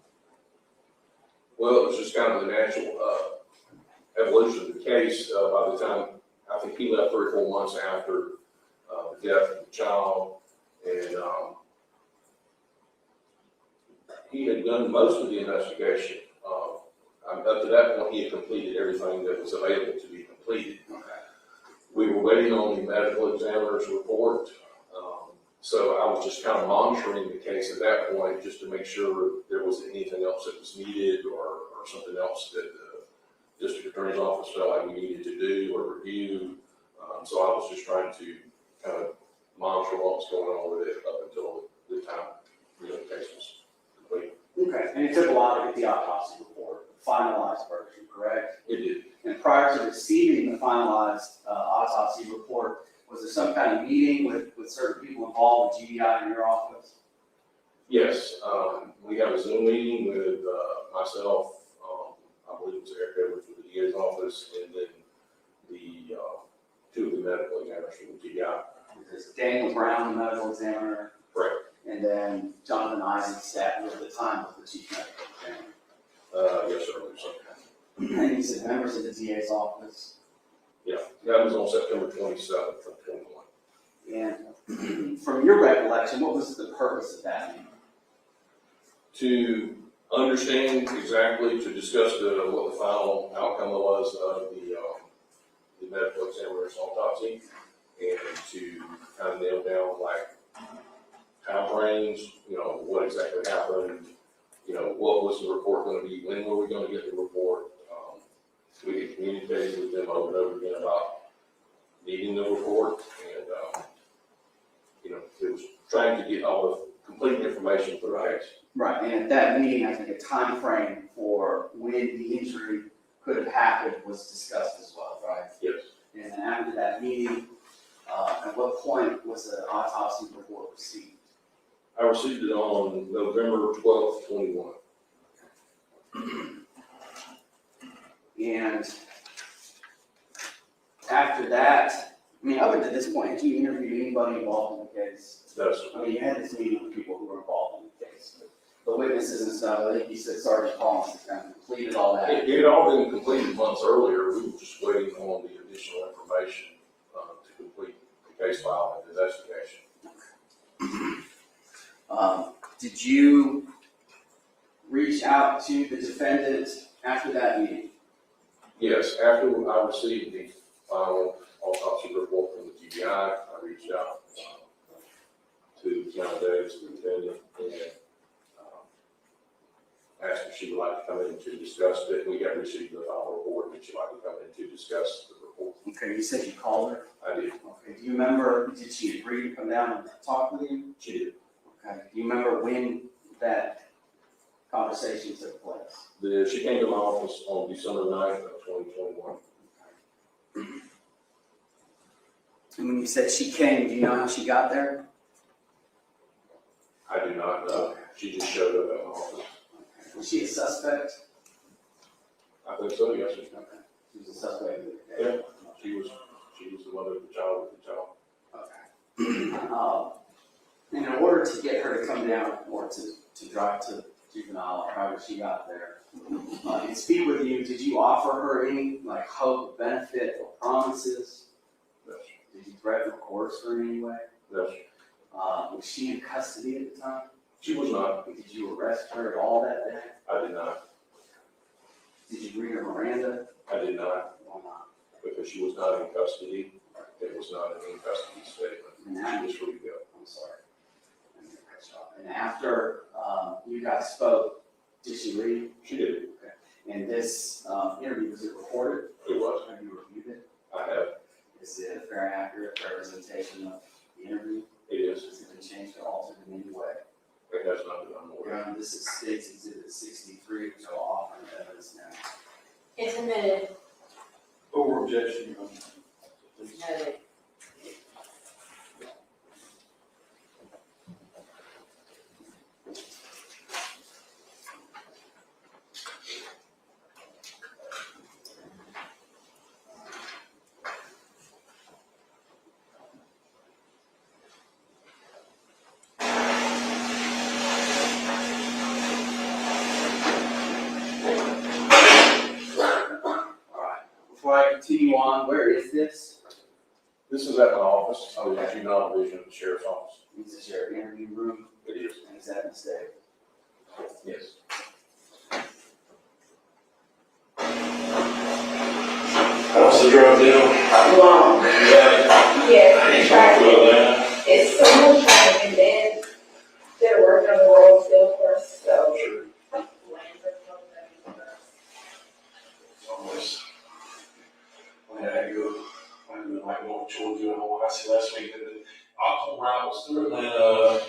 Well, it was just kind of the natural evolution of the case. By the time, I think he left 3 or 4 months after the death of the child, and he had done most of the investigation. Up to that point, he had completed everything that was available to be completed. Okay. We were waiting on the medical examiner's report, so I was just kind of monitoring the case at that point, just to make sure there wasn't anything else that was needed or something else that the district attorney's office felt like we needed to do or review. So I was just trying to kind of monitor what was going on with it up until the time the case was complete. Okay. And it took a while to get the autopsy report, the finalized version, correct? It did. And prior to receiving the finalized autopsy report, was there some kind of meeting with certain people involved with GBI in your office? Yes, we had a Zoom meeting with myself, I believe it was Eric Edwards with the DA's office, and then the 2 of the medical examiners from the GBI. There's Daniel Brown, the medical examiner, Correct. and then Jonathan Isaac sat at the time with the chief medical examiner. Yes, sir. And you said members of the DA's office. Yeah, that was on September 27th of 21. And from your recollection, what was the purpose of that meeting? To understand exactly, to discuss what the final outcome was of the medical examiner's autopsy, and to kind of nail down like time frames, what exactly happened, what was the report going to be, when were we going to get the report. We had communicated with them over and over again about needing the report, and it was trying to get all the complete information for the case. Right, and at that meeting, I think a time frame for when the injury could have happened was discussed as well, right? Yes. And then after that meeting, at what point was the autopsy report received? I received it on November 12th, 21. And after that, up until this point, did you interview anybody involved in the case? That's, You had this meeting with people who were involved in the case, the witnesses and stuff. I think you said Sergeant Collins has kind of completed all that. it had all been completed months earlier. We were just waiting on the additional information to complete the case file and investigation. Did you reach out to the defendant after that meeting? Yes, after I received the final autopsy report from the GBI, I reached out to Kianna Davis, the defendant, and asked if she would like to come in to discuss it. We had received the final report, and she'd like to come in to discuss the report. Okay, you said you called her. I did. Okay, do you remember, did she agree to come down and talk with you? She did. Okay, do you remember when that conversation took place? She came to my office on December 9th of 2021. And when you said she came, do you know how she got there? I do not know. She just showed up at my office. Was she a suspect suspect? I think so, yes. Okay. She was a suspect. Yeah. She was the mother of the child with the child. Okay. And in order to get her to come down or to drive to juvenile, or however she got there, and speak with you, did you offer her any like hope, benefit, or promises? Yes. Did you threaten or coerce her in any way? Yes. Was she in custody at the time? She was not. Did you arrest her at all that day? I did not. Did you read her Miranda? I did not, Why not? because she was not in custody. It was not an in-custody statement. She was free to go. I'm sorry. And after you guys spoke, did she leave? She did. Okay. And this interview, was it recorded? It was. Have you reviewed it? I have. Is it a fair and accurate representation of the interview? It is. Has it been changed or altered in any way? It has not been aware. This is State's Exhibit 63, which I'll offer in evidence now. It's admitted, Over objection, Your Honor. noted. Before I continue on, where is this? This is at my office. I was in juvenile division of the sheriff's office. This is your interview room, It is. and is that in state? Yes. How's the drive down? Long. Yeah. Yes, traffic. It's so much traffic, and then they're working on the road still, of course, so. Sure. Lanes are closed. It's always, I had to go like North Georgia, I see last week, and the October route was through Atlanta,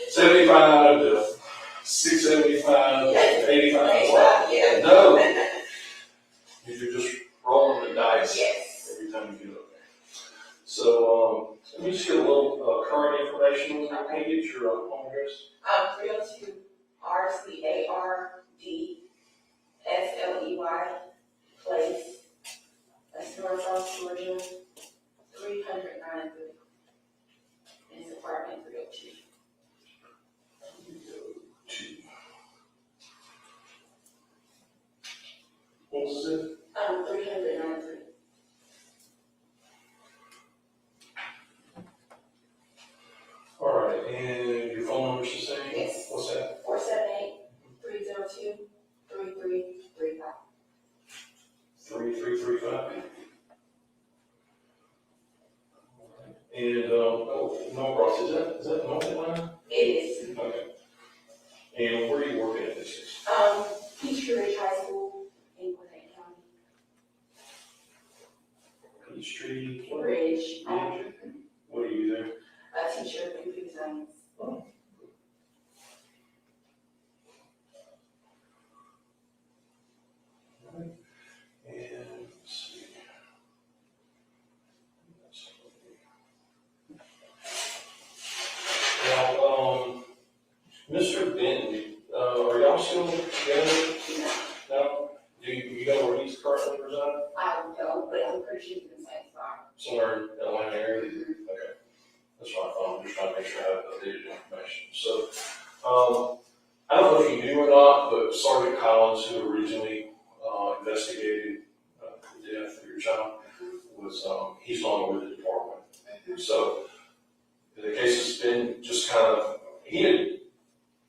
75 to 675, 85. What? Yeah. No. You're just rolling the dice Yes. every time you get up there. So, let me just get a little current information. Can you get your home address? 302 RCARD SLEY Place. That's Northwest Georgia, 309. And it's apartment 302. What was it? 393. All right, and your phone number's the same? Yes. What's that? 478-302-3335. 3335? And, no, Ross, is that North Atlanta? It is. Okay. And where are you working at this is? Peachtree Ridge High School in Gwinnett County. Peachtree? Ridge. What do you do there? A teacher of computer science. Oh. And, let's see. Now, Mr. Benton, are y'all still together? No? Do you know where he's currently residing? I don't know, but I'm pretty sure it's in the same spot. Somewhere in the Atlanta area? Okay. That's what I thought. I'm just trying to make sure I have updated information. So, I don't know if you knew or not, but Sergeant Collins, who originally investigated the death of your child, was he's no longer with the department. So the case has been just kind of, he had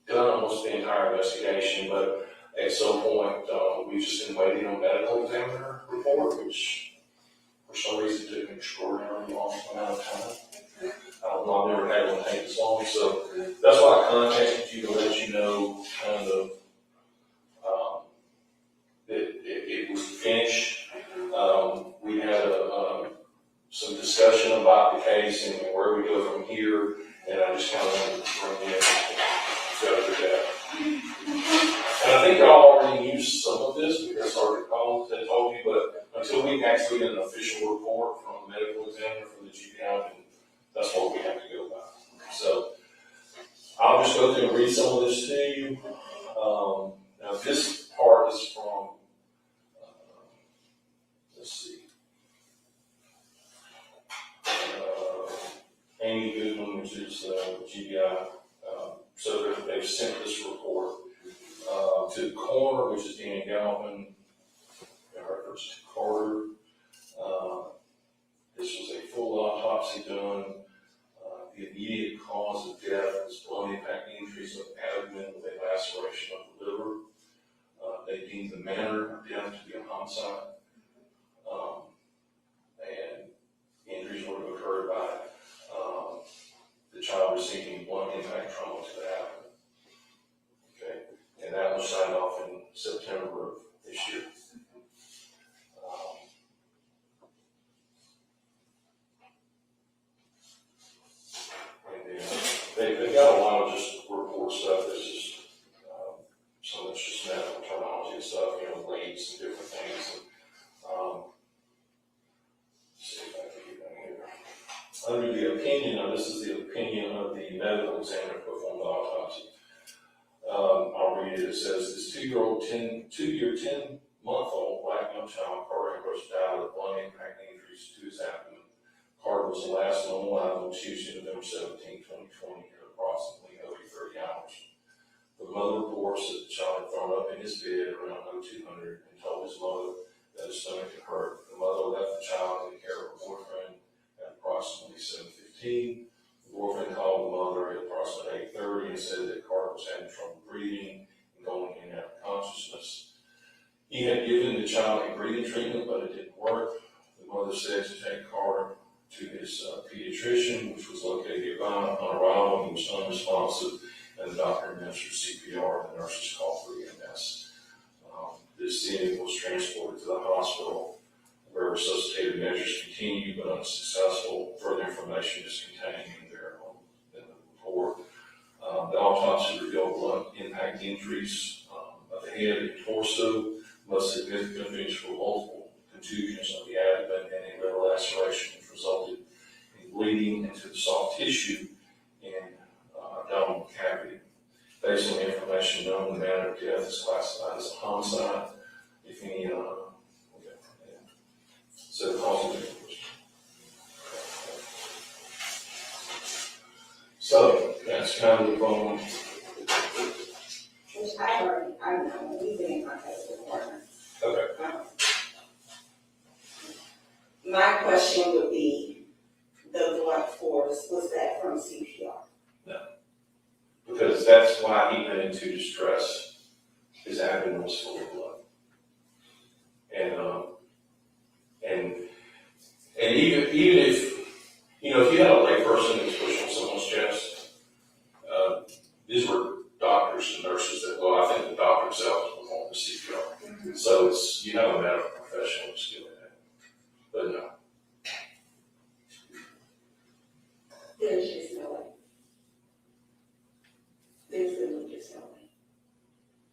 done almost the entire investigation, but at some point we've just been waiting on medical examiner report, which for some reason took an extraordinarily long amount of time. I don't know, I've never had one take this long, so that's why I contacted you to let you know kind of that it was finished. We had some discussion about the case and where we go from here, and I just kind of wanted to bring in go through that. And I think I already used some of this because Sergeant Collins had told me, but until we actually get an official report from a medical examiner from the GPI, that's what we have to go by. So I'll just go through and read some of this to you. Now this part is from, let's see. Amy Goodwin, which is GBI. So they've sent this report to the coroner, which is Dan Galvin, in reference to Carter. This was a full autopsy done. The immediate cause of death was blood impact injuries of the abdomen with a laceration of the liver. They deemed the manner of death to be a homicide. And injuries would have occurred by the child receiving blood impact trauma to the abdomen. Okay, and that was signed off in September of this year. And then they got a lot of just report stuff that's just some that's just medical terminology and stuff, rates and different things. And, let's see if I can get that here. Under the opinion, this is the opinion of the medical examiner who performed the autopsy. I'll read it. It says, this 2-year, 10-month-old black young child, Carter Ambrose, died of blood impact injuries to his abdomen. Carter was the last known alive on Tuesday, November 17, 2020, at approximately 30 hours. The mother reports that the child had thrown up in his bed around 0200 and told his mother that his stomach had hurt. The mother left the child in the care of her boyfriend at approximately 7:15. The boyfriend called the mother at approximately 8:30 and said that Carter was having trouble breathing and going in and out of consciousness. He had given the child a breathing treatment, but it didn't work. The mother said to take Carter to his pediatrician, which was located nearby. Upon arrival, he was unresponsive, and the doctor administered CPR, and the nurses called for EMS. This then was transported to the hospital, where resuscitative measures continued but unsuccessful. Further information is contained in the report. The autopsy revealed blood impact injuries of the head and torso, most significant injuries were multiple contusions of the abdomen and a liver laceration, which resulted in bleeding into the soft tissue in abdominal cavity. Based on the information known, the manner of death is classified as a homicide. If any, so the cause of death. So that's kind of Which I know, we've been in contact with the coroner. okay. My question would be, the blunt force, was that from CPR? Because that's why he went into distress. His abdomen was full of blood. And even if, if you had a layperson who's pushing someone's chest, these were doctors and nurses that, I think the doctor himself was performing the CPR. Mm-hmm. So you have a medical professional who's doing that. But no. There's just no way. There's really just no way.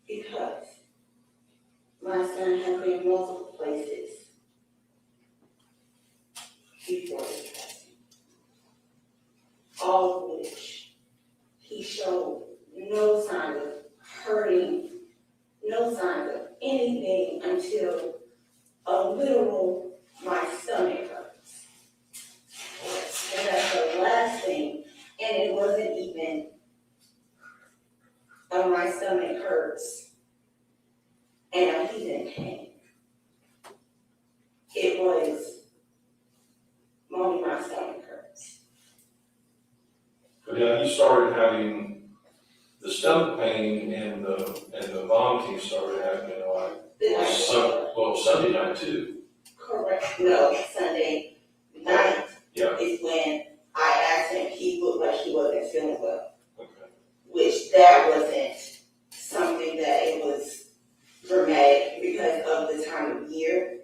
Because my son has been multiple places before this passing, all of which he showed no sign of hurting, no sign of anything until a literal, my stomach hurts. And that's the last thing, and it wasn't even, my stomach hurts, and he's in pain. It was, Mommy, my stomach hurts. But then he started having the stomach pain and the vomiting started happening Sunday night too. Correct. No, Sunday night Yeah. is when I asked him, he looked like he wasn't feeling well. Okay. Which that wasn't something that it was dramatic because of the time of year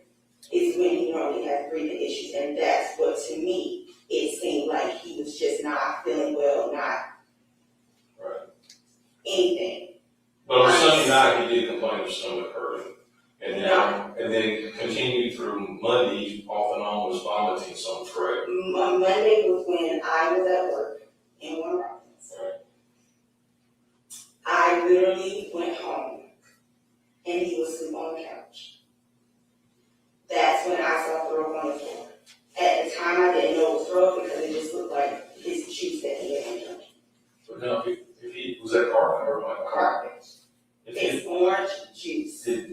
is when he normally has breathing issues, and that's what to me it seemed like he was just not feeling well, not Right. anything. But on Sunday night, he did complain of stomach hurting. And then continued through Monday, off and on, was vomiting, so I'm correct. Monday was when I was at work in Warren Robins. Right. I literally went home and he was asleep on the couch. That's when I saw throw up on the floor. At the time, I didn't know it was throw up because it just looked like his juice that he had been drinking. So now, if he, was that carpet or like? Garbage. If he, It's orange juice. did,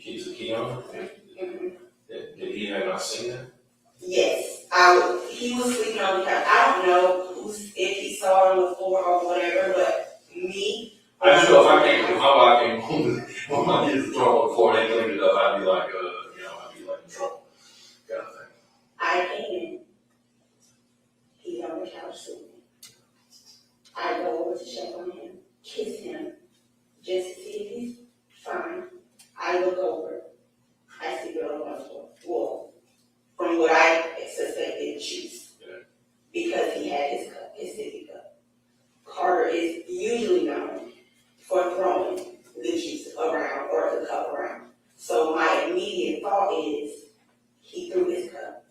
he's a Kianna? Mhm. Did he have not seen that? Yes, he was sleeping on the couch. I don't know if he saw it on the floor or whatever, but me. I just know if my wife came home, when my kids were throwing on the floor and they cleaned it up, I'd be like, I'd be like in trouble, kind of thing. I came in. He's on the couch sleeping. I go over to check on him, kiss him, just to see if he's fine. I look over. I see blood on the floor. Well, from what I suspected, juice. Yeah. Because he had his sippy cup. Carter is usually known for throwing the juice around or the cup around. So my immediate thought is he threw his cup.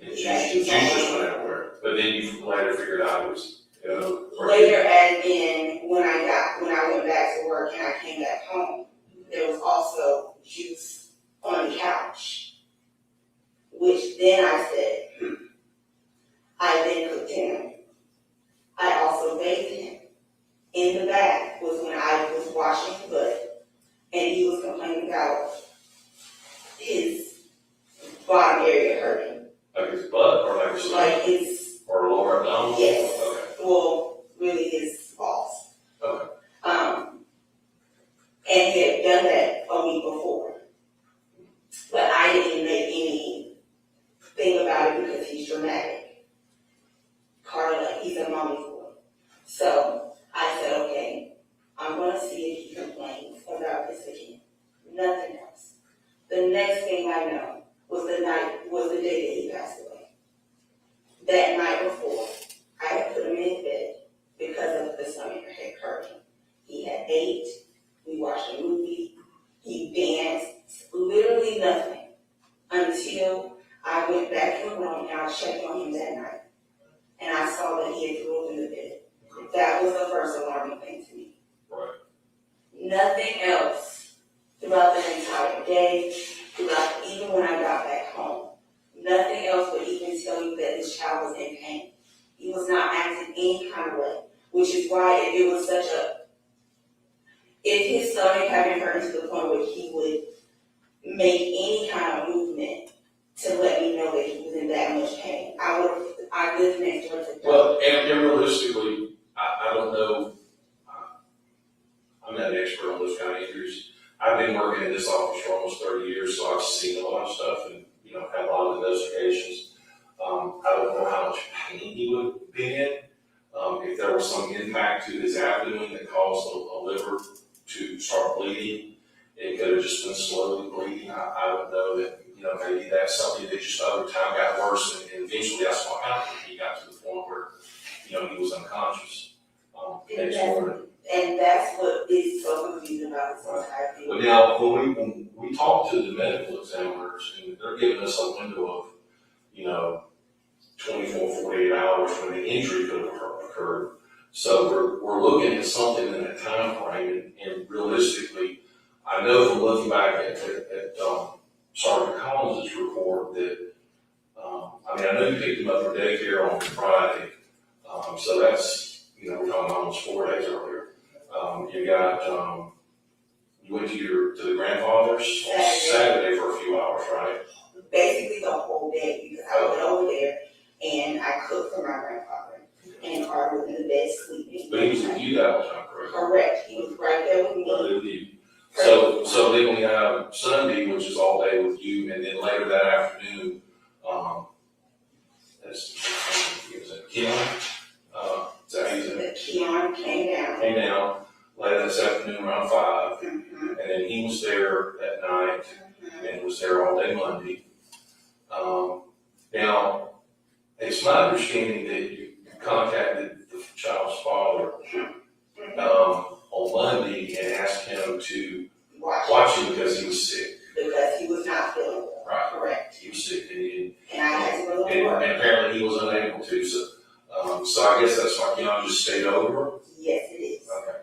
And juice just went everywhere, but then you later figured out it was, Later, as in when I went back to work and I came back home, there was also juice on the couch, which then I said, I then cooked him. I also bathed him. In the bath was when I was washing his butt, and he was complaining about his bottom area hurting. like his butt or like his Like his, or lower abdominal? yes, Okay. well, really his balls. Okay. And he had done that a week before. But I didn't make anything about it because he's dramatic. Carter, like, he's a mommy's boy. So I said, okay, I'm gonna see if he complains about this again. Nothing else. The next thing I know was the day that he passed away. That night before, I had put him in his bed because of the stomach hurting. He had ate, we watched a movie, he danced, literally nothing, until I went back in the room and I checked on him that night. And I saw that he had threw up in the bed. That was the first alarming thing to me. Right. Nothing else throughout the entire day, even when I got back home. Nothing else would even tell you that this child was in pain. He was not acting any kind of way, which is why it was such a, if his stomach hadn't hurt to the point where he would make any kind of movement to let me know that he was in that much pain, I lived next door to him. Well, and realistically, I don't know, I'm not an expert on those kind of injuries. I've been working in this office for almost 30 years, so I've seen a lot of stuff and, had a lot of investigations. I don't know how much pain he would have been in. If there was some impact to his abdomen that caused a liver to start bleeding, it could have just been slowly bleeding. I don't know that, maybe that's something that just over time got worse and eventually that's what happened. He got to the point where, he was unconscious. And that's what is so confusing about this entire thing. But now, when we talk to the medical examiners, and they're giving us a window of, 24, 48 hours when the injury could have occurred. So we're looking at something in that time frame, and realistically, I know from looking back at Sergeant Collins' report that, I know you picked him up from daycare on Friday, so that's, we're talking almost 4 days earlier. You went to the grandfather's Saturday for a few hours, right? Basically the whole day, because I went over there and I cooked for my grandfather, and Carter was in the bed sleeping. But he was with you that whole time, correct? Correct, he was right there with me. Right with you. So then we have Sunday, which is all day with you, and then later that afternoon, Kianna, is that how you said it? Kianna came down. Came down later this afternoon around 5, Mm-hmm. and then he was there at night and was there all day Monday. Now, it's my understanding that you contacted the child's father on Monday and asked him to watch him because he was sick. Because he was not feeling well. Right. Correct. He was sick, and And I had to go to and work. apparently he was unable to. So I guess that's why Kianna just stayed over. Yes, it is. Okay.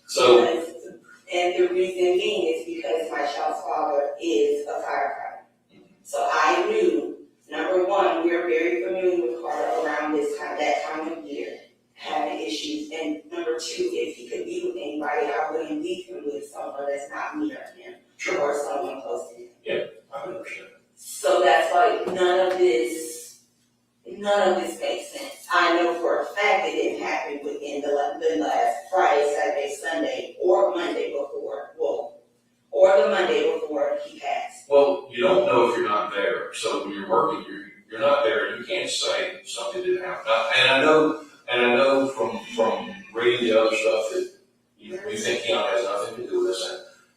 So Because none of this makes sense. I know for a fact it didn't happen within the last Friday, Saturday, Sunday, or Monday before, or the Monday before he passed. Well, you don't know if you're not there, so when you're working, you're not there, you can't say something didn't happen. And I know from reading the other stuff that you think Kianna has nothing to do with this,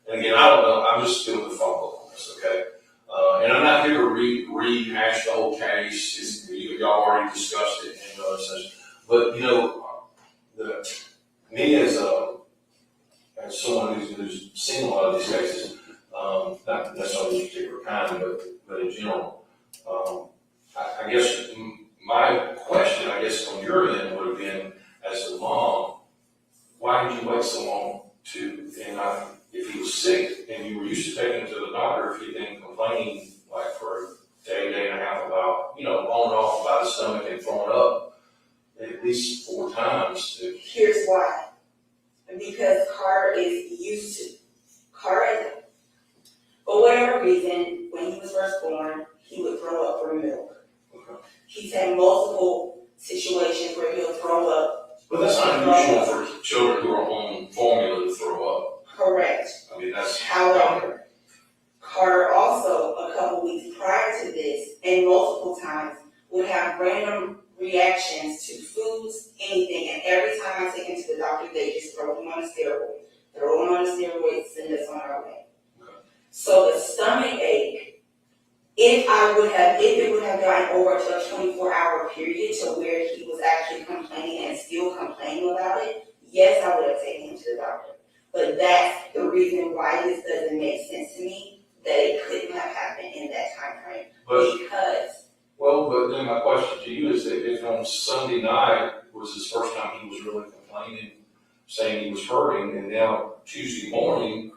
and again, I don't know, I'm just doing the phone book on this, okay? And I'm not here to rehash the whole case, y'all already discussed it and other such, but me as someone who's seen a lot of these cases, not necessarily this particular kind, but in general, I guess my question, I guess, on your end would have been, as a mom, why did you wait so long if he was sick and you were used to taking him to the doctor, if he'd been complaining like for a day and a half about, on and off about his stomach and throwing up at least 4 times? Here's why. Because Carter is used to, for whatever reason, when he was first born, he would throw up for milk. Okay. He's had multiple situations where he'll throw up. But that's not unusual for children who are on formula to throw up. Correct. I mean, that's. However, Carter also, a couple weeks prior to this, and multiple times, would have random reactions to foods, anything, and every time I take him to the doctor, they just throw him on a steroid, send us on our way. Okay. So the stomach ache, if it would have gotten over to a 24-hour period to where he was actually complaining and still complaining about it, yes, I would have taken him to the doctor. But that's the reason why this doesn't make sense to me, that it couldn't have happened in that time frame. But then my question to you is that if on Sunday night was his first time he was really complaining, saying he was hurting, and now Tuesday morning,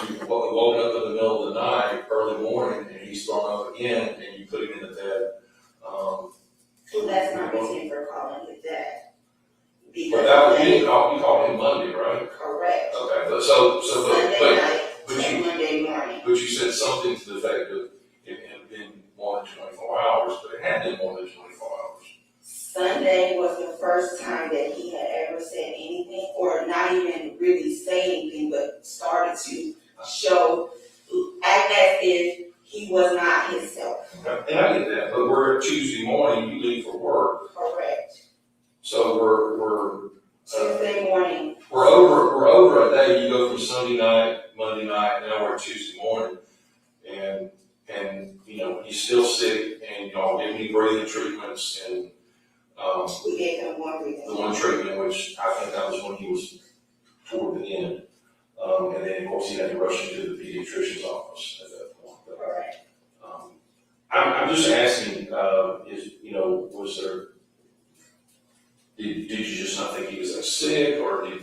you woke up in the middle of the night, early morning, and he's thrown up again, and you put him in the bed. So that's not reason for calling his dad. But that was, you called him Monday, right? Correct. Okay, but Sunday night and Monday morning. But you said something to the effect of it had been more than 24 hours, but it had been more than 24 hours. Sunday was the first time that he had ever said anything, or not even really say anything, but started to act as if he was not himself. Okay. And I get that, but we're Tuesday morning, you leave for work. Correct. So we're Tuesday morning. We're over a day. You go from Sunday night, Monday night, now we're Tuesday morning, and he's still sick, and y'all give me breathing treatments, and we gave him one breathing. the one treatment, which I think that was when he was toward the end, and then of course he had to rush into the pediatrician's office at that point. But, Correct. I'm just asking, was there? Did you just not think he was that sick, or A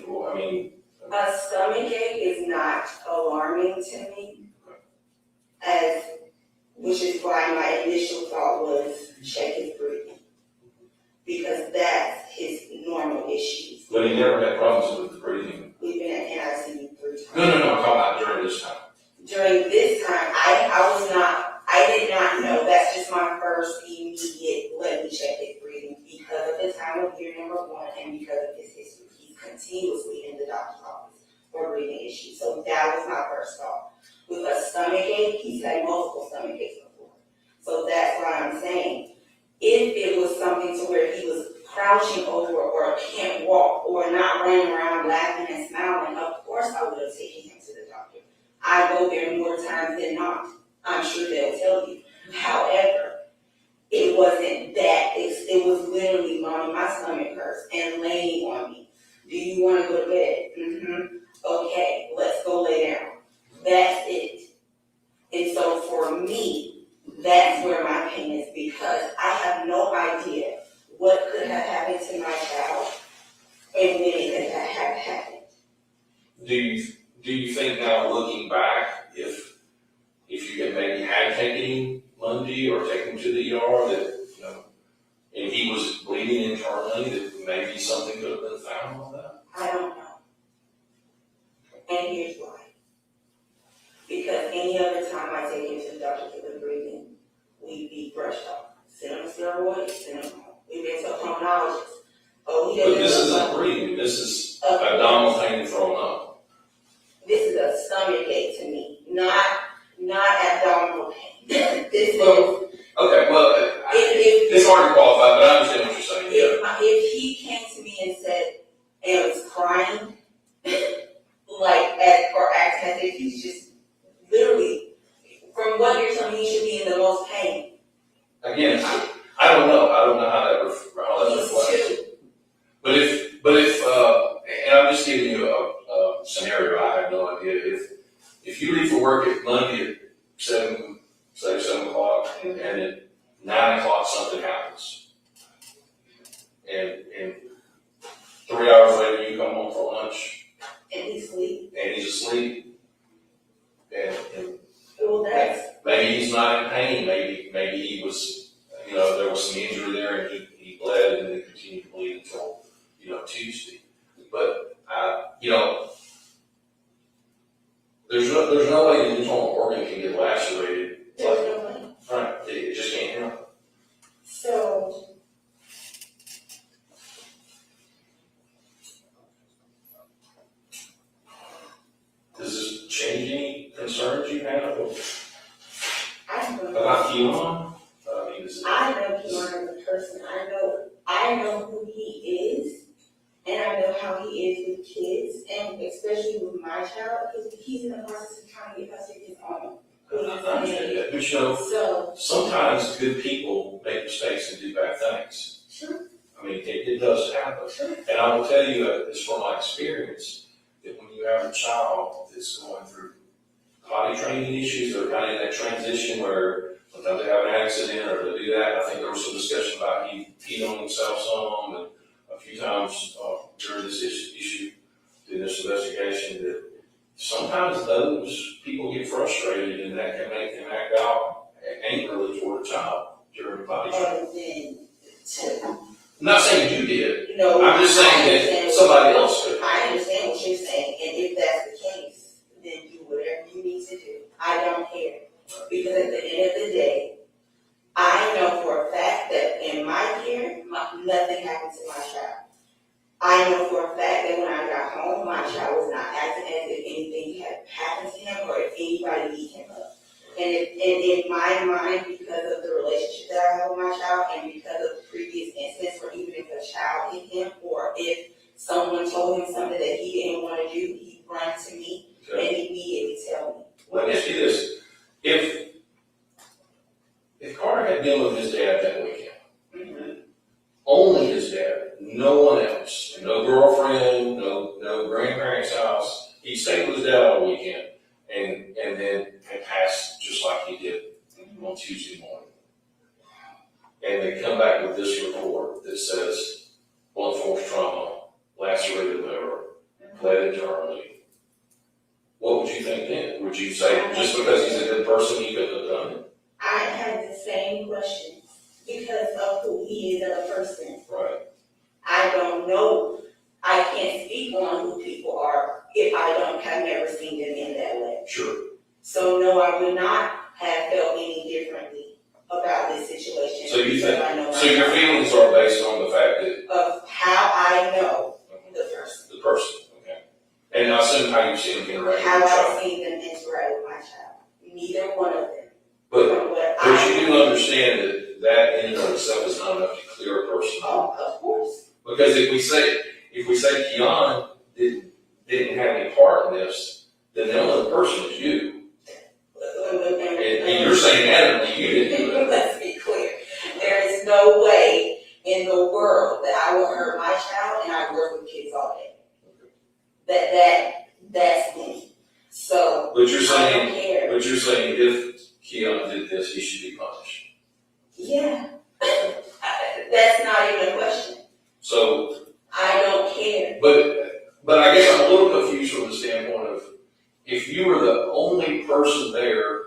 stomach ache is not alarming to me, which is why my initial thought was check his breathing, because that's his normal issues. But he never had problems with the breathing. We've been at NICU 3 times. No, I'm talking about during this time. During this time, I did not know. That's just my first immediate, let me check his breathing, because of the time of year number 1 and because of his history. He's continuously in the doctor's office for breathing issues. So that was my first thought. With a stomach ache, he's had multiple stomach aches before. So that's why I'm saying, if it was something to where he was crouching over or can't walk or not running around laughing and smiling, of course I would have taken him to the doctor. I go there more times than not. I'm sure they'll tell you. However, it wasn't that. It was literally, Mommy, my stomach hurts, and laying on me. Do you want to go to bed? Mm-hmm. Okay, let's go lay down. That's it. And so for me, that's where my pain is, because I have no idea what could have happened to my child and when it could have happened. Do you think now, looking back, if you had maybe had taken him Monday or taken him to the ER, that and he was bleeding internally, that maybe something could have been found on that? I don't know. And here's why. Because any other time I take him to the doctor for the breathing, we'd be brushed off. Send him to steroids, send him home. We've been to a pulmonologist. Oh, he But doesn't. this look isn't like- breathing, this is abdominal pain and throwing up. This is a stomach ache to me, not abdominal pain. This is, Well, okay, well, if, it's hard to qualify, but I understand what you're saying, yeah. if he came to me and said, and was crying, or acting as if he's just literally, from what you're telling me, he should be in the most pain. Again, I don't know how that reflects. He's two. But if, and I'm just giving you a scenario, I have no idea, if you leave for work at Monday at 7 o'clock, and at 9 o'clock something happens, and 3 hours later you come home for lunch, And he's asleep. and he's asleep, and Well, that's, maybe he's not in pain, maybe he was, there was some injury there, and he bled, and then continued to bleed until, Tuesday. But, there's no way the internal organ can get lacerated. there's no way. Right, it just can't happen. So, Does this change any concerns you have I know. about Kianna? I mean, is it? I know Kianna as a person. I know who he is, and I know how he is with kids, and especially with my child, because he's in the process of trying to get us to his own. I understand that, but So, sometimes good people make mistakes and do bad things. sure, I mean, it does happen. And I will tell you, it's from my experience, that when you have a child that's going through potty training issues, or kind of in that transition where sometimes they have an accident or they do that. I think there was some discussion about he peed on himself some, and a few times during this issue, in this investigation, that sometimes those people get frustrated, and that can make them act out angrily toward a child during potty training. and then to, I'm not saying you did. I I'm just saying that somebody else could. I understand what you're saying, and if that's the case, then do whatever you need to do. I don't care, because at the end of the day, I know for a fact that in my care, nothing happened to my child. I know for a fact that when I got home, my child was not acting as if anything had happened to him or if anybody beat him up. And in my mind, because of the relationship that I have with my child, and because of previous incidents where even if a child hit him, or if someone told him something that he didn't want to do, he'd run to me and immediately tell me. Let me ask you this, if Carter had been with his dad that weekend, only his dad, no one else, no girlfriend, no grandparents' house, he stayed with his dad all weekend, and then had passed just like he did on Tuesday morning. And they come back with this report that says blunt force trauma, lacerated liver, bled internally. What would you think then? Would you say just because he's a good person, he couldn't have done it? I had the same question because of who he is as a person. Right. I don't know. I can't speak on who people are if I have never seen them in that way. Sure. So no, I would not have felt any differently about this situation. So you because think, I know so your feelings are based on the fact that of how I know the person, the person, okay? And I assume how you've seen them interact with how your I've child. seen them interact with my child. Neither one of them. But, From what but I you do understand that in and of itself is not enough to clear a person. Oh, of course. Because if we say Kianna didn't have any part in this, then the only person is you. And you're saying adamantly you didn't do it. Let's be clear. There is no way in the world that I will hurt my child, and I work with kids all day. That's me. So But you're I saying, don't care. if Kianna did this, he should be punished. Yeah. That's not even a question. So, I don't care. but I guess I'm a little confused from the standpoint of, if you were the only person there,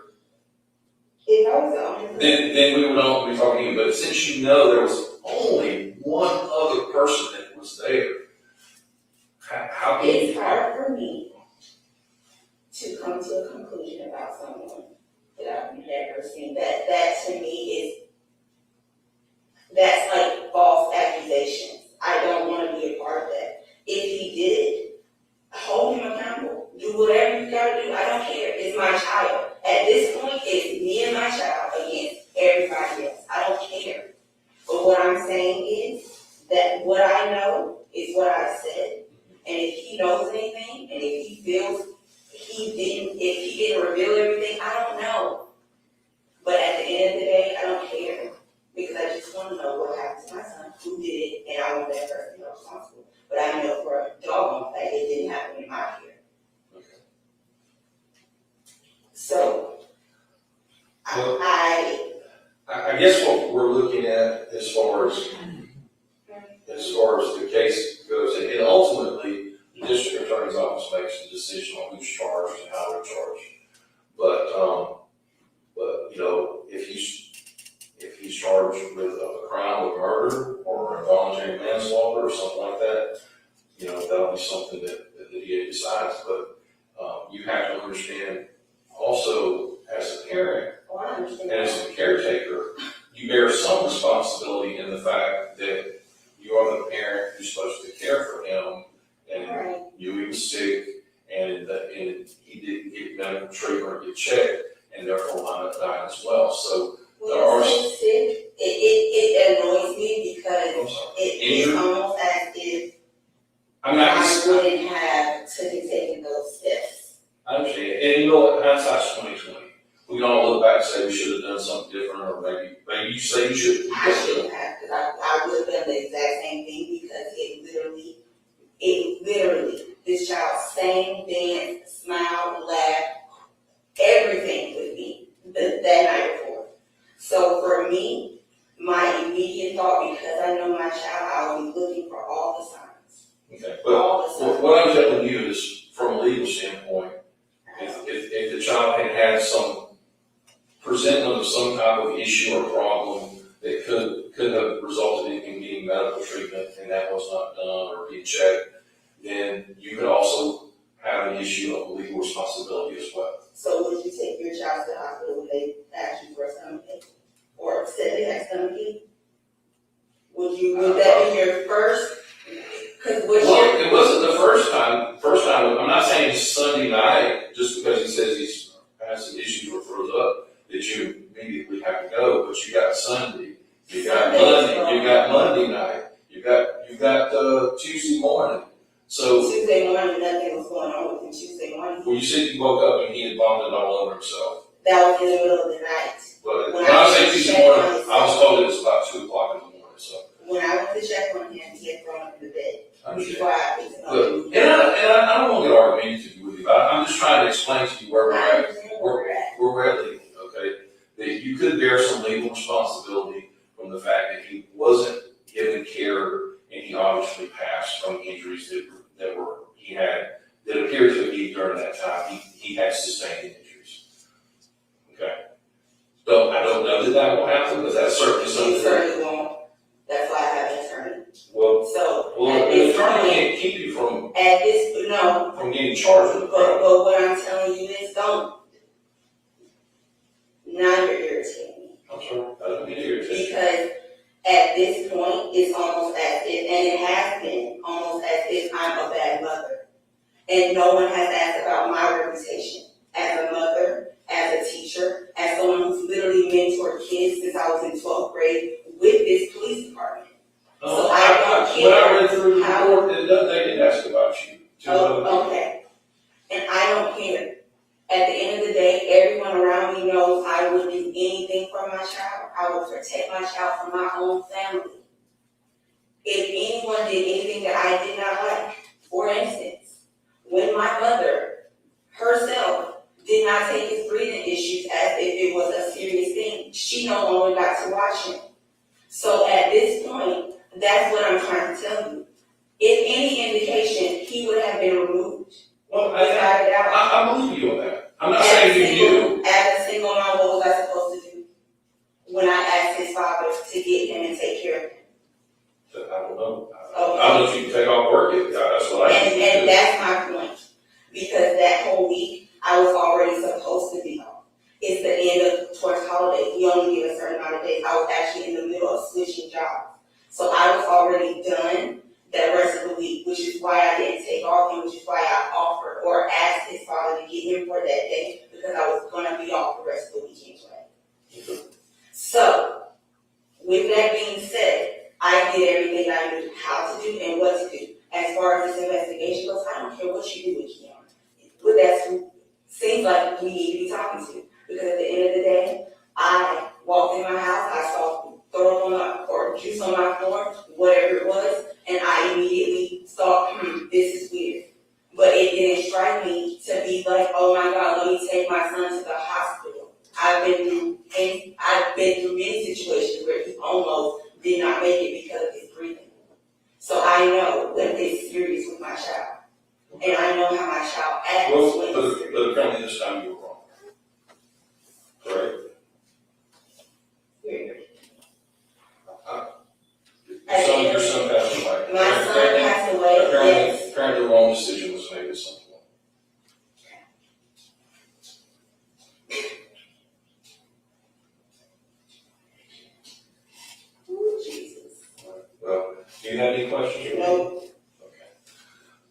If I was the only person. then we would only be talking to you, but since you know there was only one other person that was there, how can It's you? hard for me to come to a conclusion about someone that I've never seen. That to me is guess what we're looking at as far as the case goes, and ultimately, the district attorney's office makes the decision on who's charged and how they're charged. But, you know, if he's charged with a crime of murder or involuntary manslaughter or something like that, you know, that'll be something that the DA decides. But, you have to understand also as a parent, Oh, I understand. and as a caretaker, you bear some responsibility in the fact that you are the parent who's supposed to care for him, and Right. he was sick, and he didn't get medical treatment or get checked, and therefore wound up dying as well. So When there are. you say sick, it annoys me because I'm sorry. it's Injured? almost as if I mean, I wouldn't have taken those steps. I understand, and you know what? Hindsight's 20/20. We can all look back and say we should have done something different, or maybe you say you should. I shouldn't have, because I would have done the exact same thing because it literally, this child sang, danced, smiled, laughed, everything with me that night before. So for me, my immediate thought, because I know my child, I will be looking for all the signs. Okay, but All the signs. what I'm telling you is, from a legal standpoint, if the child had some presentment of some type of issue or problem that could have resulted in getting medical treatment and that was not done or being checked, then you could also have an issue of legal responsibility as well. So would you take your child to the hospital when they ask you for a stomach ache? Or said they had stomach ache? Would that be your first? Well, it wasn't the first time, I'm not saying it's Sunday night, just because he says he's had some issues or throws up, that you immediately have to go, but you got Sunday, you got Monday night, you got Tuesday morning. So, Tuesday morning, nothing was going on with him Tuesday morning. when you said you woke up and he had vomited all over himself, That was in the middle of the night. but When when I I say went to Tuesday check morning, on his I was told it was about 2 o'clock in the morning, so. When I went to check on him, he had thrown up in the bed. I Which is understand. why I picked him up. But, and I don't want to get argumentative with you, but I'm just trying to explain to you where we're I at. understand where we're at. We're at legal, okay? That you could bear some legal responsibility from the fact that he wasn't given care and he obviously passed from injuries that he had, that appeared to be during that time, he had sustained injuries. Okay? So I don't know that will happen, but that's certainly You something. certainly won't. That's why I have an attorney. Well, So, an at this attorney point, can't keep you from no, getting charged with a crime. but what I'm telling you is don't. Now you're irritating me. I'm sorry, I don't mean to irritate you. Because at this point, it's almost as if, and it has been almost as if I'm a bad mother. And no one has asked about my reputation as a mother, as a teacher, as someone who's literally mentored kids since I was in 12th grade with this police department. So When I read through the report, they didn't ask about you. Oh, okay. And I don't care. At the end of the day, everyone around me knows I would do anything for my child. I would protect my child from my own family. If anyone did anything that I did not like, for instance, when my mother herself did not take his breathing issues as if it was a serious thing, she no longer got to watch him. So at this point, that's what I'm trying to tell you. If any indication, he would have been removed. Well, Without a doubt. I believe you on that. I'm not saying you do. As a single mom, what was I supposed to do when I asked his father to get him and take care of him? I don't know. I Okay. don't know if you can take off work. That's what I think you And do. that's my point, because that whole week, I was already supposed to be home. It's the end of towards holiday, we only get a certain amount of days. I was actually in the middle of switching jobs. So I was already done that rest of the week, which is why I didn't take off and which is why I offered or asked his father to get him for that day, because I was gonna be off the rest of the week anyway. So, with that being said, I did everything I knew how to do and what to do. As far as this investigation goes, I don't care what you do with Kianna. But that seems like we need to be talking to. Because at the end of the day, I walked in my house, I saw throw on my, or juice on my floor, whatever it was, and I immediately thought, this is weird. But it didn't strike me to be like, oh my God, let me take my son to the hospital. I've been through many situation where he almost did not make it because of his breathing. So I know that it's serious with my child. And I know how my child acts Well, when but it's serious. but apparently this time you were wrong. Right? Your son passed away. My son passed away, yes. Apparently the wrong decision was made at some point. Ooh, Jesus. Well, do you have any questions? No, Okay.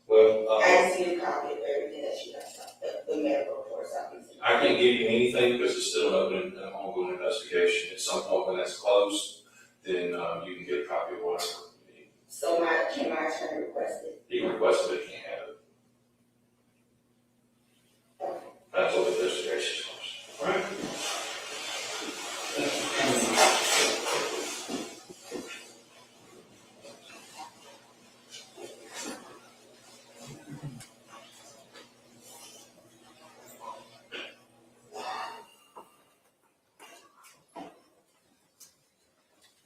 Well, I just need a copy of everything that you guys saw, the medical reports, obviously. I can't give you anything because it's still an open, ongoing investigation. At some point when that's closed, then, you can get a copy of whatever you need. So can my attorney request it? You can request it, you can't have it. That's what the investigation is closed. All right?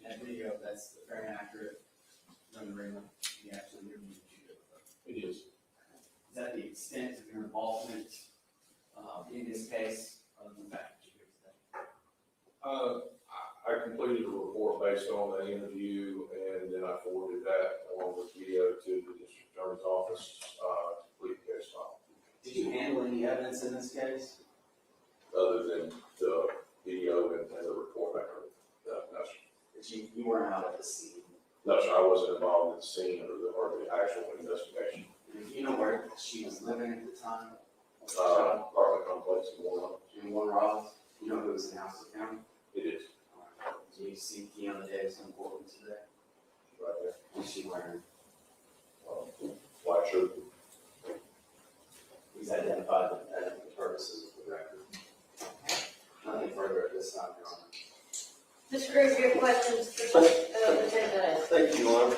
That video, that's very accurate, rendering of the actual interview that you did with her. It is. Is that the extent of your involvement, in this case, other than the fact that you're here today? I completed a report based on the interview, and then I forwarded that along with video to the district attorney's office, to complete the case file, Did you handle any evidence in this case? other than the video and the report I heard. No, sir. That you weren't out at the scene? No, sir, I wasn't involved in the scene or the actual investigation. And do you know where she was living at the time? Apartment complex in Warren. In Warner Robins? You know who was in House County? It is, Do you see Kianna Davis in court today? right there. What's she wearing? White shirt. He's identified the purposes of the record. Nothing further at this time, Your Honor. Mr. Cruz, your questions for Lieutenant Davis? Thank you, Your Honor.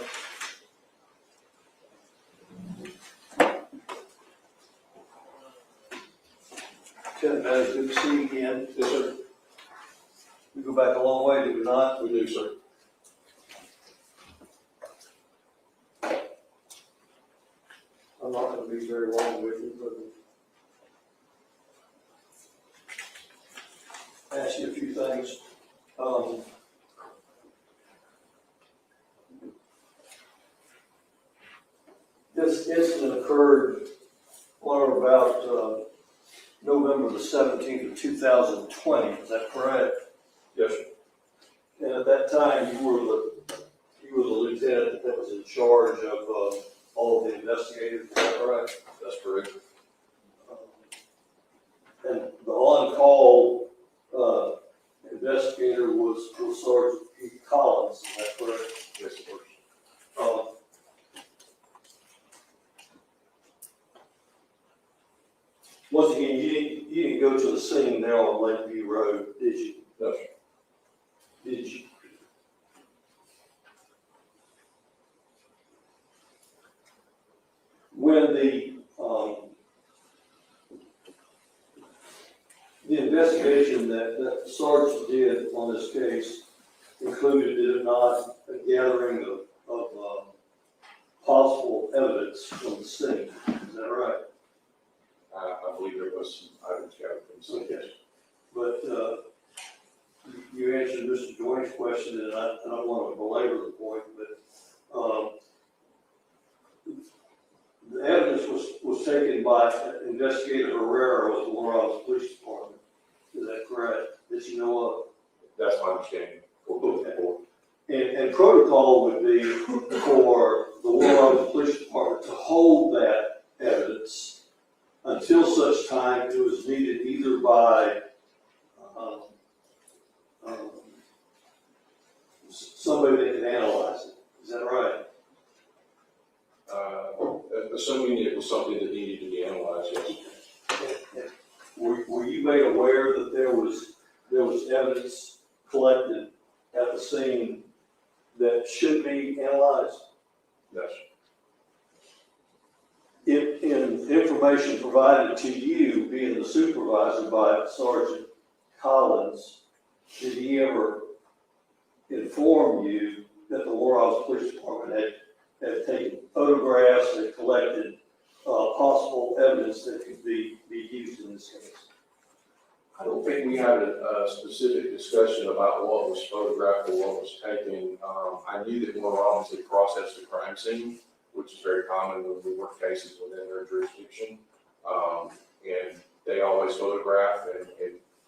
Lieutenant Davis, good to see you again. Yes, sir. We go back a long way, do we not? We do, sir. I'm not gonna be very long with you, but ask you a few things. This incident occurred on or about, November the 17th of 2020, is that correct? Yes, sir. And at that time, you were the lieutenant that was in charge of, all of the investigators, is that correct? That's correct. And the on-call, investigator was Sergeant Pete Collins, is that correct? Yes, sir. Once again, you didn't go to the scene there on Lakeview Road, did you? No, sir. Did you? When the investigation that the sergeant did on this case included, did it not, a gathering of possible evidence from the scene, is that right? I believe there was some items gathered from the scene. Okay. But, you answered Mr. Joyne's question, and I don't want to belabor the point, but, the evidence was taken by Investigator Herrera with the Warren Police Department. Is that correct? That you know of? That's my understanding. And protocol would be for the Warren Police Department to hold that evidence until such time it was needed either by somebody that can analyze it. Is that right? Assuming it was something that needed to be analyzed, yes. Were you made aware that there was evidence collected at the scene that should be analyzed? Yes. If in information provided to you, being the supervisor by Sergeant Collins, did he ever inform you that the Laurel Police Department had taken photographs and collected possible evidence that could be used in this case? I don't think we had a specific discussion about what was photographed or what was taken. I knew that more officers had processed the crime scene, which is very common when we work cases within their jurisdiction. And they always photograph and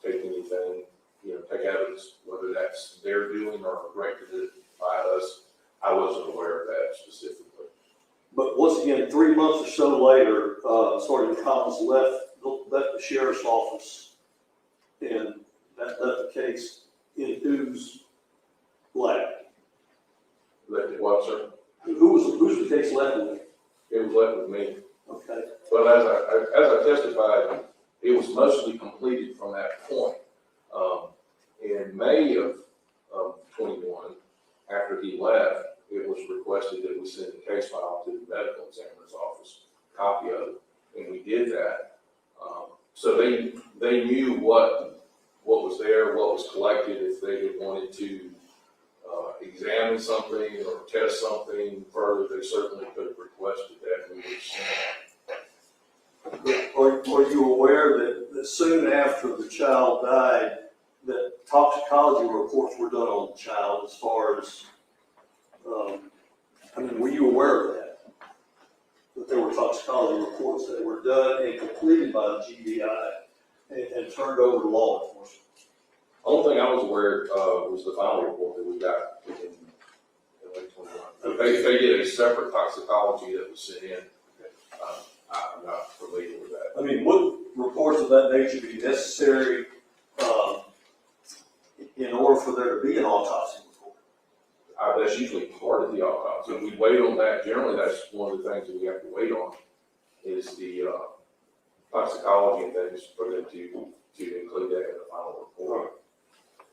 take anything, take evidence, whether that's their doing or directed it by us. I wasn't aware of that specifically. But once again, 3 months or so later, Sergeant Collins left the sheriff's office, and that left the case in whose lap? Left what, sir? Who's the case left with? It was left with me. Okay. But as I testified, it was mostly completed from that point. In May of 21, after he left, it was requested that we send the case file to the medical examiner's office, copy of it, and we did that. So they knew what was there, what was collected. If they had wanted to examine something or test something further, they certainly could have requested that. We would send it. Are you aware that soon after the child died, that toxicology reports were done on the child as far as, were you aware of that? That there were toxicology reports that were done and completed by the GBI and turned over to law enforcement? The only thing I was aware of was the final report that we got in late 21. They did a separate toxicology that was sent in. I'm not familiar with that. Would reports of that nature be necessary in order for there to be an autopsy report? That's usually part of the autopsy. We wait on that. Generally, that's one of the things that we have to wait on is the toxicology and things for them to include that in the final report.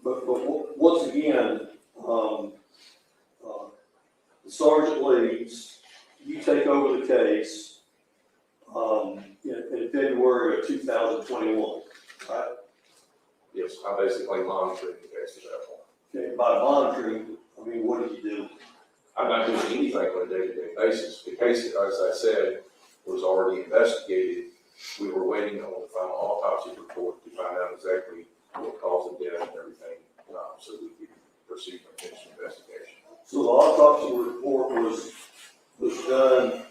But once again, the sergeant leaves, you take over the case in February of 2021, right? Yes, I'm basically monitoring the case at that point. Okay, by monitoring, what do you do? I'm not doing anything on a day-to-day basis. The case, as I said, was already investigated. We were waiting on the final autopsy report to find out exactly what caused the death and everything, so we could proceed with the investigation. So the autopsy report was done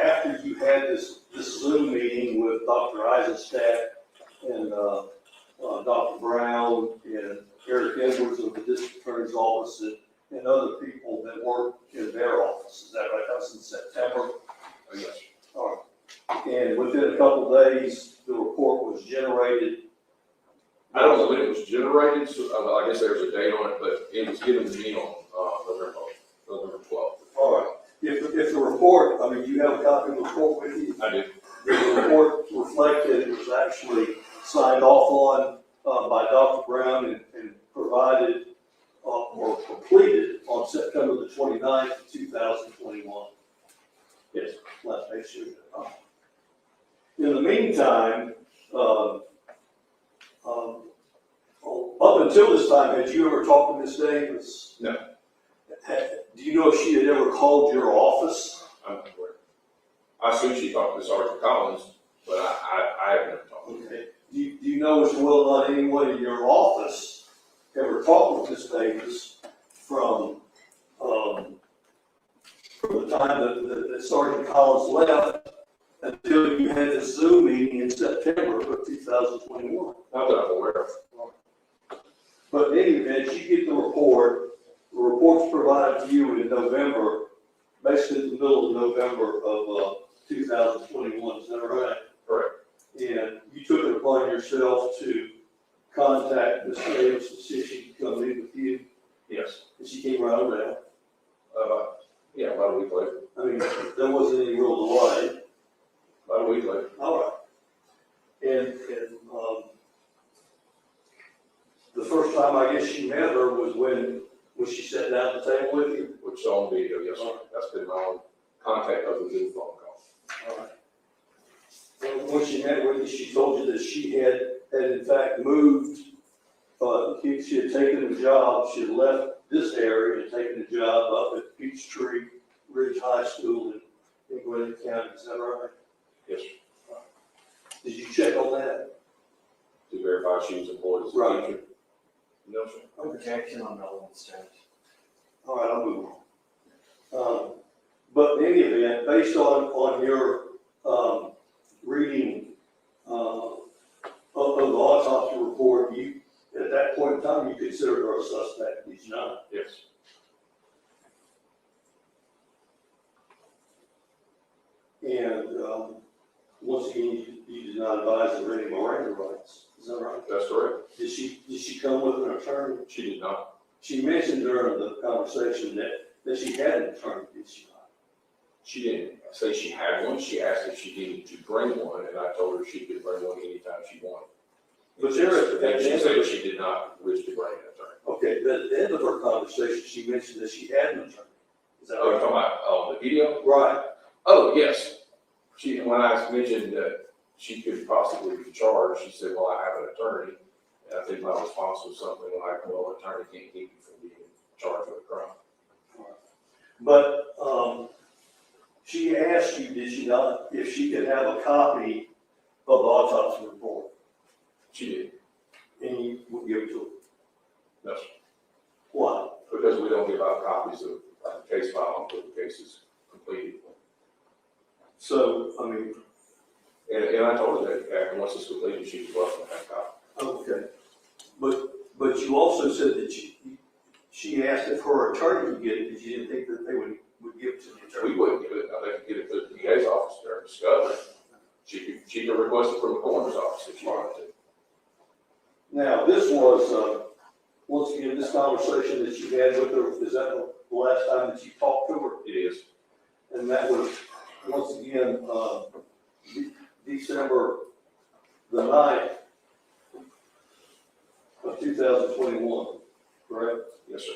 after you had this Zoom meeting with Dr. Eisenstadt and Dr. Brown and Eric Edwards of the district attorney's office and other people that work in their office. Is that right? That was in September? Yes. All right. And within a couple of days, the report was generated. I don't know when it was generated, so I guess there's a date on it, but it was given to me on November 12th. All right. If the report, you have a copy of the report with you? I do. The report reflected it was actually signed off on by Dr. Brown and provided or completed on September the 29th, 2021. Yes, let's make sure. In the meantime, up until this time, had you ever talked to Ms. Davis? No. Do you know if she had ever called your office? I'm not aware. I assume she talked to Sergeant Collins, but I haven't ever talked to her. Okay. Do you know as well not anyone in your office ever talked with Ms. Davis from the time that Sergeant Collins left until you had this Zoom meeting in September of 2021? Not that I'm aware of. But in any event, you get the report. The report's provided to you in November, basically in the middle of November of 2021. Is that right? Correct. And you took it upon yourself to contact Ms. Davis and see if she could come meet with you. Yes. And she came right over there. Yeah, about a week later. There wasn't any real delay. About a week later. All right. And the first time I guess you met her was when she sat down at the table with you? Which is on video, yes, sir. That's been my own contact other than phone call. All right. And when she met with you, she told you that she had in fact moved she had taken a job, she had left this area and taken a job up at Peachtree Ridge High School in Gwinnett County, is that right? Yes, sir. Did you check on that? To verify she was employed as a Right. teacher. No, sir. Objection on relevant stage. All right, I'll move on. But in any event, based on your, reading, of the autopsy report, you, at that point in time, you considered her a suspect, did you not? Yes. And, once again, you did not advise of any Miranda rights, is that right? That's correct. Did she come with an attorney? She did not. She mentioned during the conversation that she had an attorney, did she not? She didn't say she had one. She asked if she needed to bring one, and I told her she could bring one anytime she wanted. But there, And she said she did not wish to bring an attorney. okay, but at the end of her conversation, she mentioned that she had an attorney. Is that Oh, you're talking right? about, the video? Right. Oh, yes. When I mentioned that she could possibly be charged, she said, well, I have an attorney. And I think my response was something like, well, an attorney can't keep you from being charged with a crime. But, she asked you, did she not, if she could have a copy of the autopsy report, She did. and you would give it to her? No, sir. Why? Because we don't give out copies of the case file until the case is completed. So, I mean, And I told her that after once it's completed, she was welcome to have a copy. okay. But you also said that she asked if her attorney could get it, because you didn't think that they would give it to the attorney. We wouldn't give it, now they could get it to the DA's office during discovery. She could request it from the coroner's office if she wanted to. Now, this was, once again, this conversation that you had with her, is that the last time that you talked to her? It is. And that was, once again, December the 9th of 2021, correct? Yes, sir.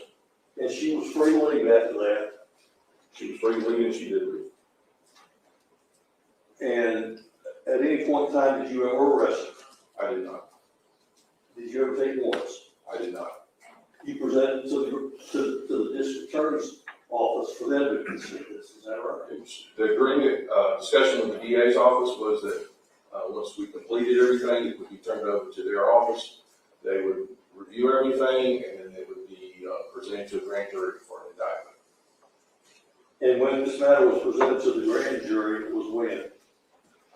And she was free to leave after that. She was free to leave and she did leave. And at any point in time, did you ever arrest her? I did not. Did you ever take warrants? I did not. You presented to the district attorney's office for them to consider this, is that right? It was, the agreement, discussion with the DA's office was that, once we completed everything, it would be turned over to their office. They would review everything and then it would be, presented to a grand jury for an indictment. And when this matter was presented to the grand jury, it was when?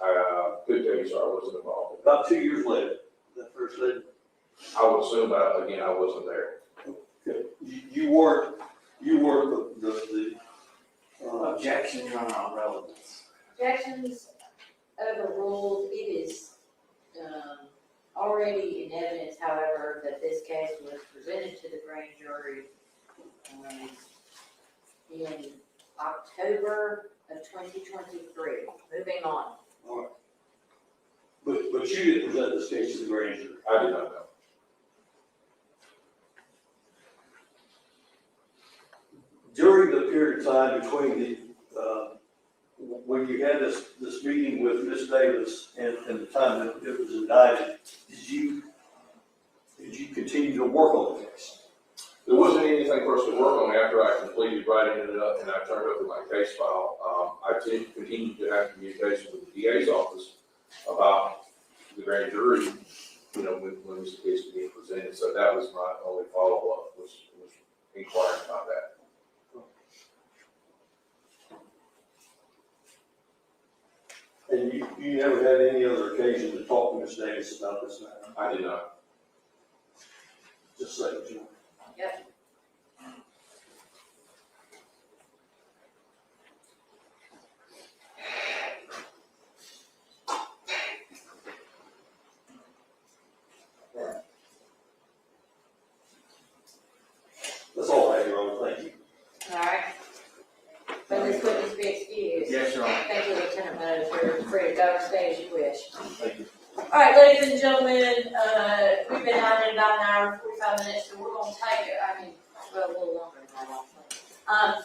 I couldn't tell you, so I wasn't involved. About 2 years later, is that first statement? I would assume, but again, I wasn't there. Okay. You weren't the Objection, Your Honor, on relevance. Objections overruled. It is, already in evidence, however, that this case was presented to the grand jury, in October of 2023. Moving on. all right. But you didn't present this case to the grand jury. I did not know. During the period of time between the, when you had this meeting with Ms. Davis and the time that it was indicted, did you continue to work on the case? There wasn't anything for us to work on after I completed writing it up and I turned over my case file. I continued to have communication with the DA's office about the grand jury, when this case was being presented. So that was my only follow-up, was inquiring about that. And you never had any other occasion to talk to Ms. Davis about this matter? I did not. Just say it, Jim. Yep. That's all I have, Your Honor, thank you. All right. Will this witness be excused? Yes, Your Honor. Thank you, Lieutenant Meadows. You're free to go or stay as you wish. Thank you. All right, ladies and gentlemen, we've been on in about an hour and 45 minutes, so we're gonna take it, a little longer than that,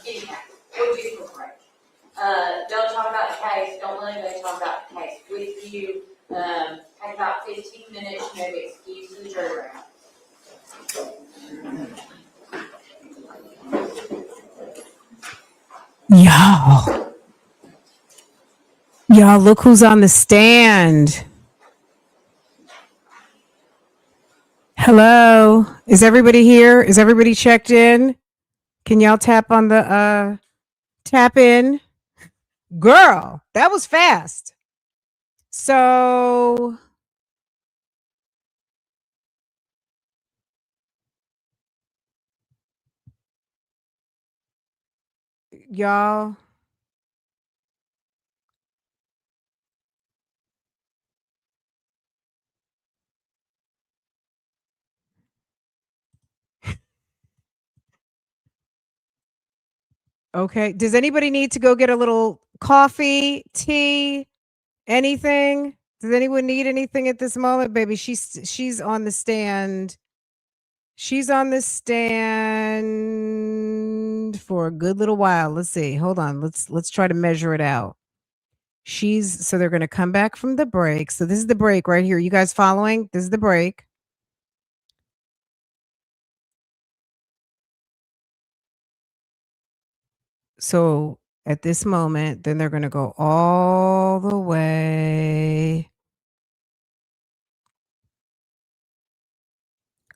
actually. Anyhow, what do you prefer? Don't talk about the case, don't let anybody talk about the case with you. Take about 15 minutes, maybe excuse the jury room. Y'all. Y'all, look who's on the stand. Hello. Is everybody here? Is everybody checked in? Can y'all tap on the tap in? Girl, that was fast. So y'all, okay. Does anybody need to go get a little coffee, tea, anything? Does anyone need anything at this moment, baby? She's on the stand. She's on the stand for a good little while. Let's see. Hold on. Let's try to measure it out. So they're going to come back from the break. So this is the break right here. You guys following? This is the break. So at this moment, then they're going to go all the way.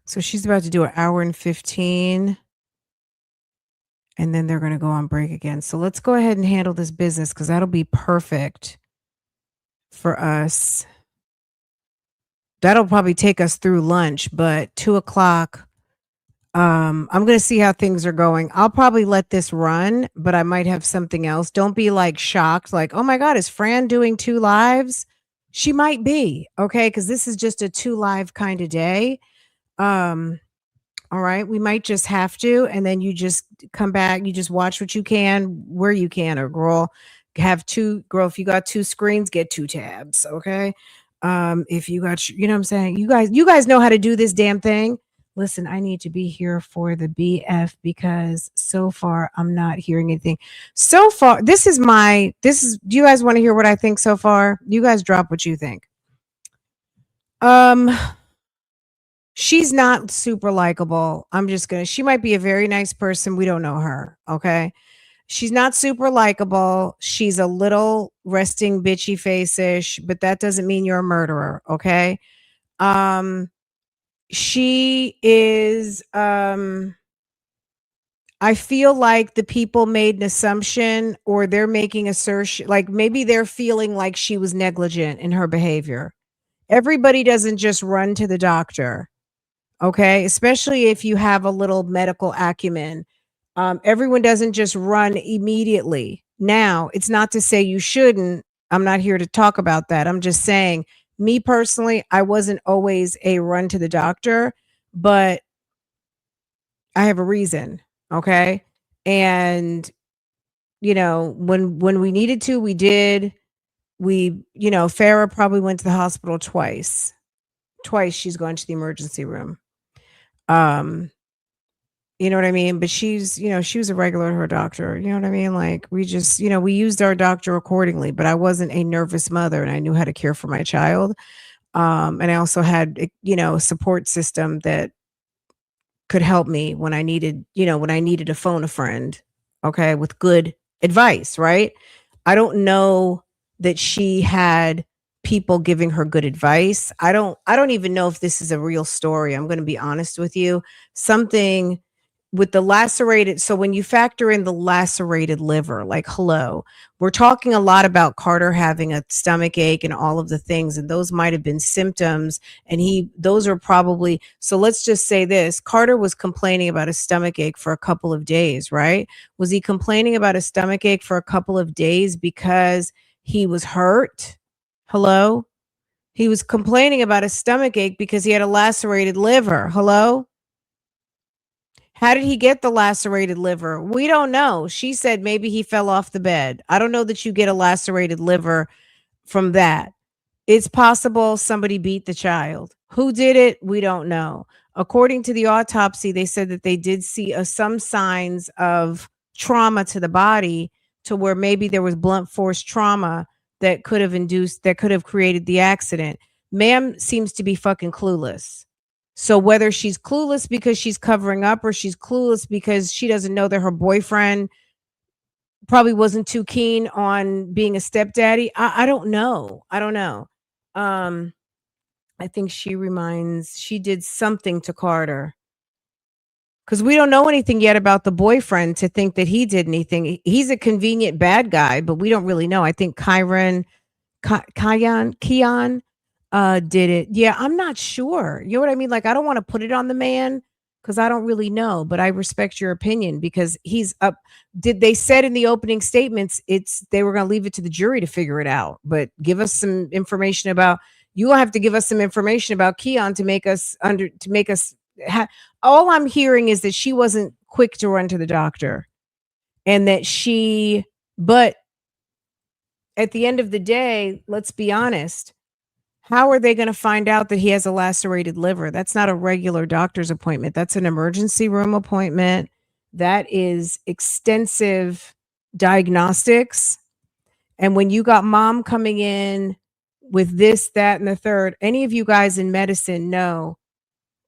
So she's about to do an hour and 15. And then they're going to go on break again. So let's go ahead and handle this business because that'll be perfect for us. That'll probably take us through lunch, but 2:00. I'm gonna see how things are going. I'll probably let this run, but I might have something else. Don't be like shocked, like, oh my God, is Fran doing 2 lives? She might be, okay, because this is just a 2 live kind of day. All right, we might just have to, and then you just come back, you just watch what you can, where you can, or girl, if you got 2 screens, get 2 tabs, okay? If you got, you know what I'm saying? You guys know how to do this damn thing. Listen, I need to be here for the BF because so far I'm not hearing anything. So far, do you guys want to hear what I think so far? You guys drop what you think. She's not super likable. She might be a very nice person. We don't know her. Okay. She's not super likable. She's a little resting bitchy face-ish, but that doesn't mean you're a murderer. Okay. She is, I feel like the people made an assumption or they're making assertion, like maybe they're feeling like she was negligent in her behavior. Everybody doesn't just run to the doctor. Okay, especially if you have a little medical acumen. Everyone doesn't just run immediately. Now, it's not to say you shouldn't. I'm not here to talk about that. I'm just saying, me personally, I wasn't always a run to the doctor, but I have a reason. Okay. And, when we needed to, we did. Farrah probably went to the hospital twice. Twice she's gone to the emergency room. You know what I mean? But she was a regular at her doctor. You know what I mean? Like we just, we used our doctor accordingly, but I wasn't a nervous mother and I knew how to care for my child. And I also had, a support system that could help me when I needed, to phone a friend, okay, with good advice, right? I don't know that she had people giving her good advice. I don't even know if this is a real story. I'm going to be honest with you. Something with the lacerated, so when you factor in the lacerated liver, like hello, we're talking a lot about Carter having a stomach ache and all of the things, and those might have been symptoms, and those are probably, so let's just say this, Carter was complaining about a stomach ache for a couple of days, right? Was he complaining about a stomach ache for a couple of days because he was hurt? Hello? He was complaining about a stomach ache because he had a lacerated liver. Hello? How did he get the lacerated liver? We don't know. She said maybe he fell off the bed. I don't know that you get a lacerated liver from that. It's possible somebody beat the child. Who did it? We don't know. According to the autopsy, they said that they did see some signs of trauma to the body to where maybe there was blunt force trauma that could have created the accident. Ma'am seems to be fucking clueless. So whether she's clueless because she's covering up or she's clueless because she doesn't know that her boyfriend probably wasn't too keen on being a stepdaddy. I don't know. I don't know. Um, I think she did something to Carter because we don't know anything yet about the boyfriend to think that he did anything. He's a convenient bad guy, but we don't really know. I think Kian did it. Yeah, I'm not sure. You know what I mean? Like, I don't want to put it on the man because I don't really know, but I respect your opinion because he's up. Did they said in the opening statements they were going to leave it to the jury to figure it out, but give us some information about. You will have to give us some information about Keon to make us Ha- all I'm hearing is that she wasn't quick to run to the doctor, and that but at the end of the day, let's be honest. How are they going to find out that he has a lacerated liver? That's not a regular doctor's appointment. That's an emergency room appointment. That is extensive diagnostics. And when you got mom coming in with this, that, and the third, any of you guys in medicine know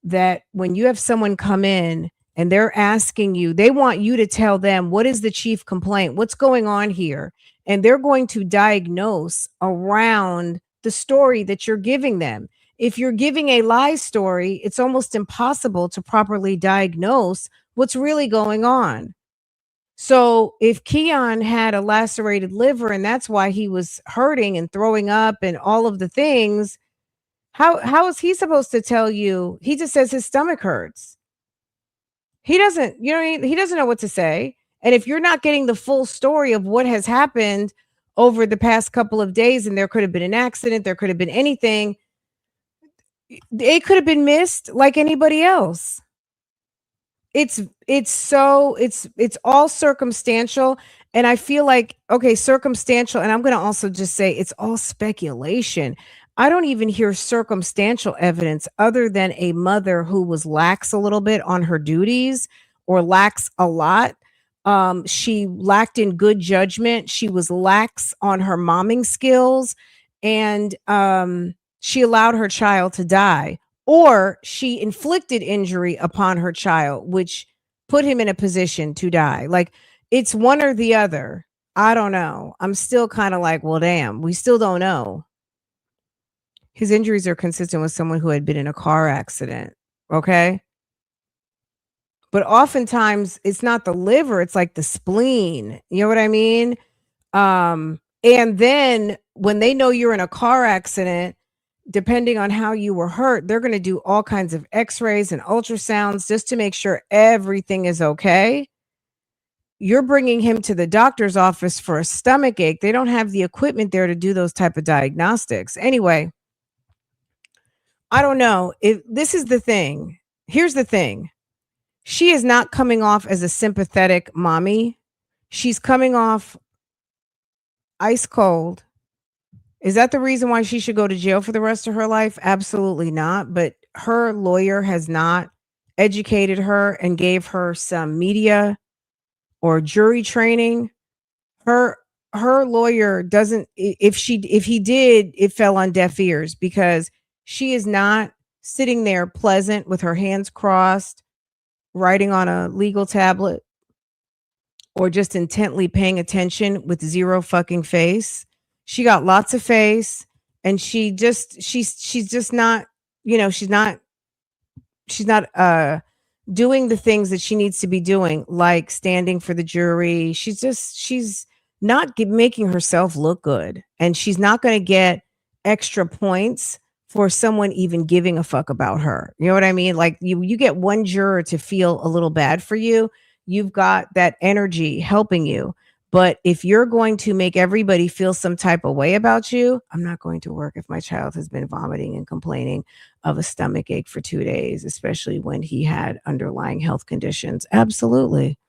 that when you have someone come in and they're asking you, they want you to tell them what is the chief complaint, what's going on here, and they're going to diagnose around the story that you're giving them. If you're giving a lie story, it's almost impossible to properly diagnose what's really going on. So if Keon had a lacerated liver and that's why he was hurting and throwing up and all of the things, how is he supposed to tell you? He just says his stomach hurts. He doesn't, you know what I mean? He doesn't know what to say. And if you're not getting the full story of what has happened over the past couple of days, and there could have been an accident, there could have been anything, it could have been missed like anybody else. It's all circumstantial, and I feel like, okay, circumstantial, and I'm going to also just say it's all speculation. I don't even hear circumstantial evidence other than a mother who was lax a little bit on her duties, or lax a lot. She lacked in good judgment, she was lax on her momming skills, and she allowed her child to die, or she inflicted injury upon her child, which put him in a position to die. Like, it's one or the other. I don't know. I'm still kind of like, well, damn, we still don't know. His injuries are consistent with someone who had been in a car accident. Okay. But oftentimes it's not the liver, it's like the spleen. You know what I mean? And then when they know you're in a car accident, depending on how you were hurt, they're going to do all kinds of x-rays and ultrasounds just to make sure everything is okay. You're bringing him to the doctor's office for a stomach ache. They don't have the equipment there to do those type of diagnostics. Anyway, I don't know. If this is the thing. Here's the thing. She is not coming off as a sympathetic mommy. She's coming off ice cold. Is that the reason why she should go to jail for the rest of her life? Absolutely not. But her lawyer has not educated her and gave her some media or jury training. Her lawyer doesn't, if he did, it fell on deaf ears, because she is not sitting there pleasant with her hands crossed, writing on a legal tablet, or just intently paying attention with zero fucking face. She got lots of face, and she's just not, she's not doing the things that she needs to be doing, like standing for the jury. She's not making herself look good, and she's not going to get extra points for someone even giving a fuck about her. You know what I mean? Like, you get one juror to feel a little bad for you. You've got that energy helping you. But if you're going to make everybody feel some type of way about you, I'm not going to work if my child has been vomiting and complaining of a stomach ache for 2 days, especially when he had underlying health conditions. Absolutely.